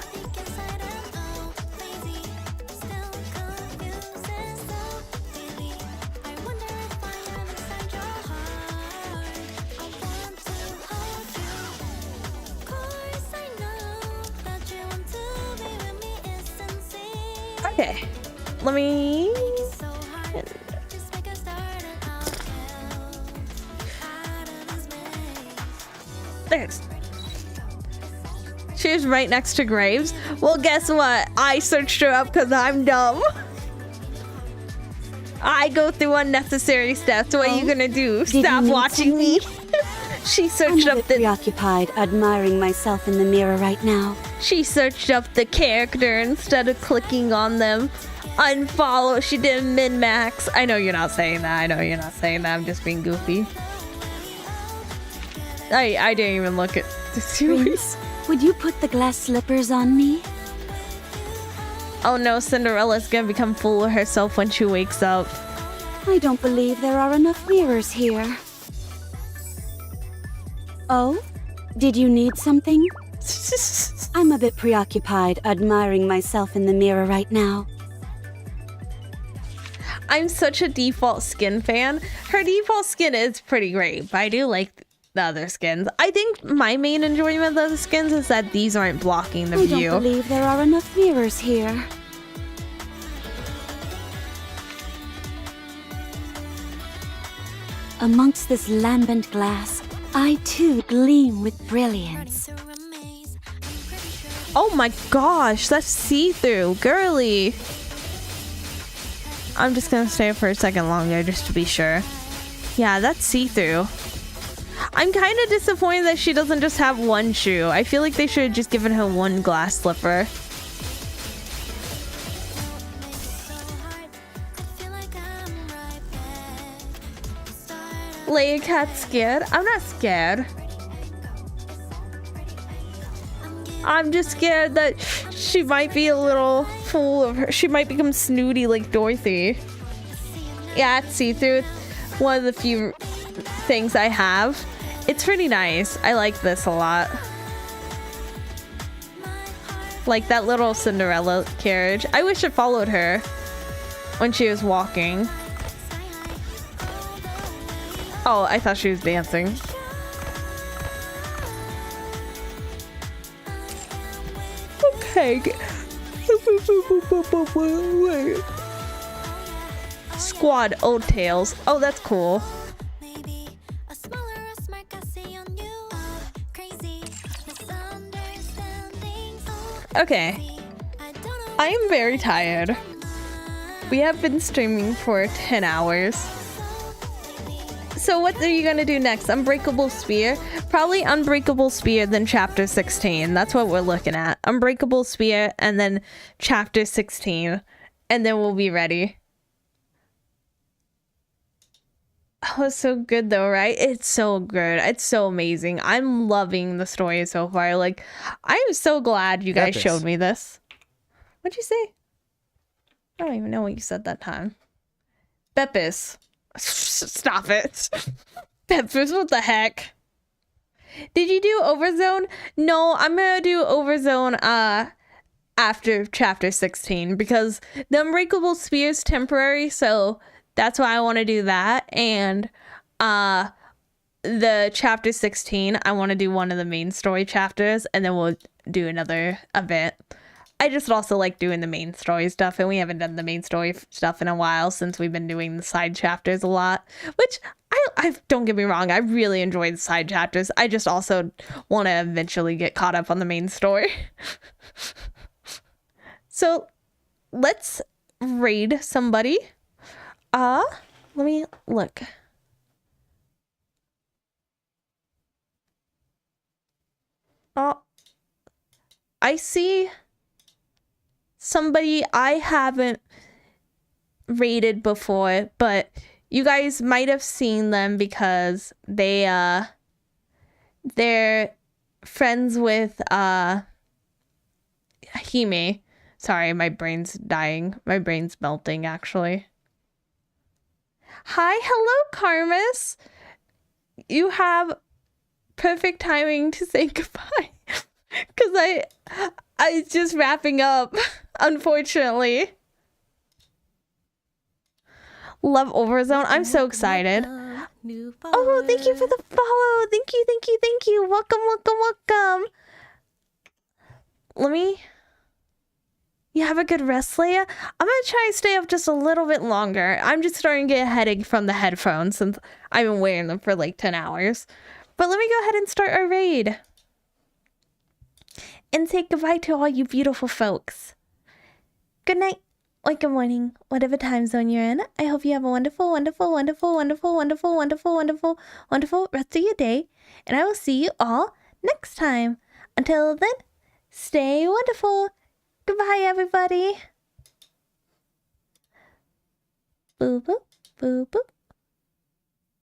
Okay, let me... There's... She was right next to Graves. Well, guess what? I searched her up because I'm dumb. I go through unnecessary steps. What are you gonna do? Stop watching me. She searched I'm a up bit preoccupied admiring myself in the mirror right now. She searched up the character instead of clicking on them. Unfollow. She did min-max. I know you're not saying that. I know you're not saying that. I'm just being goofy. I didn't even look at the series. Would you put the glass slippers on me? Oh no, Cinderella's gonna become full of herself when she wakes up. I don't believe there are enough mirrors here. Oh? Did you need something? I'm a bit preoccupied admiring myself in the mirror right now. I'm such a default skin fan. Her default skin is pretty great, but I do like the other skins. I think my main enjoyment of the skins is that these aren't blocking the view. I don't believe there are enough mirrors here. Amongst this lambent glass, I too gleam with brilliance. Oh my gosh, that's see-through, girly. I'm just gonna stay for a second longer just to be sure. Yeah, that's see-through. I'm kind of disappointed that she doesn't just have one shoe. I feel like they should have just given her one glass slipper. Leia Cat's scared. I'm not scared. I'm just scared that she might be a little full of her. She might become snooty like Dorothy. Yeah, it's see-through. One of the few things I have. It's pretty nice. I like this a lot. Like that little Cinderella carriage. I wish it followed her when she was walking. Oh, I thought she was dancing. Okay. Squad Old Tales. Oh, that's cool. Okay. I am very tired. We have been streaming for 10 hours. So what are you gonna do next? Unbreakable Spear? Probably Unbreakable Spear, then Chapter 16. That's what we're looking at. Unbreakable Spear, and then Chapter 16. And then we'll be ready. Oh, it's so good though, right? It's so good. It's so amazing. I'm loving the story so far. Like, I'm so glad you guys showed me this. What'd you say? I don't even know what you said that time. Beppis. Stop it. Beppis, what the heck? Did you do Overzone? No, I'm gonna do Overzone after Chapter 16 because the Unbreakable Spear is temporary, so that's why I want to do that. And the Chapter 16, I want to do one of the main story chapters, and then we'll do another event. I just also like doing the main story stuff, and we haven't done the main story stuff in a while since we've been doing the side chapters a lot, which I don't get me wrong, I really enjoy the side chapters. I just also want to eventually get caught up on the main story. So let's raid somebody. Let me look. Oh, I see somebody I haven't raided before, but you guys might have seen them because they're friends with Hime. Sorry, my brain's dying. My brain's melting actually. Hi, hello, Carmus. You have perfect timing to say goodbye because I just wrapping up, unfortunately. Love Overzone. I'm so excited. Oh, thank you for the follow. Thank you, thank you, thank you. Welcome, welcome, welcome. Let me... You have a good rest, Leia? I'm gonna try and stay up just a little bit longer. I'm just starting to get a headache from the headphones since I've been wearing them for like 10 hours. But let me go ahead and start our raid. And say goodbye to all you beautiful folks. Good night, or good morning, whatever time zone you're in. I hope you have a wonderful, wonderful, wonderful, wonderful, wonderful, wonderful, wonderful, wonderful rest of your day. And I will see you all next time. Until then, stay wonderful. Goodbye, everybody. Boop, boop, boop, boop.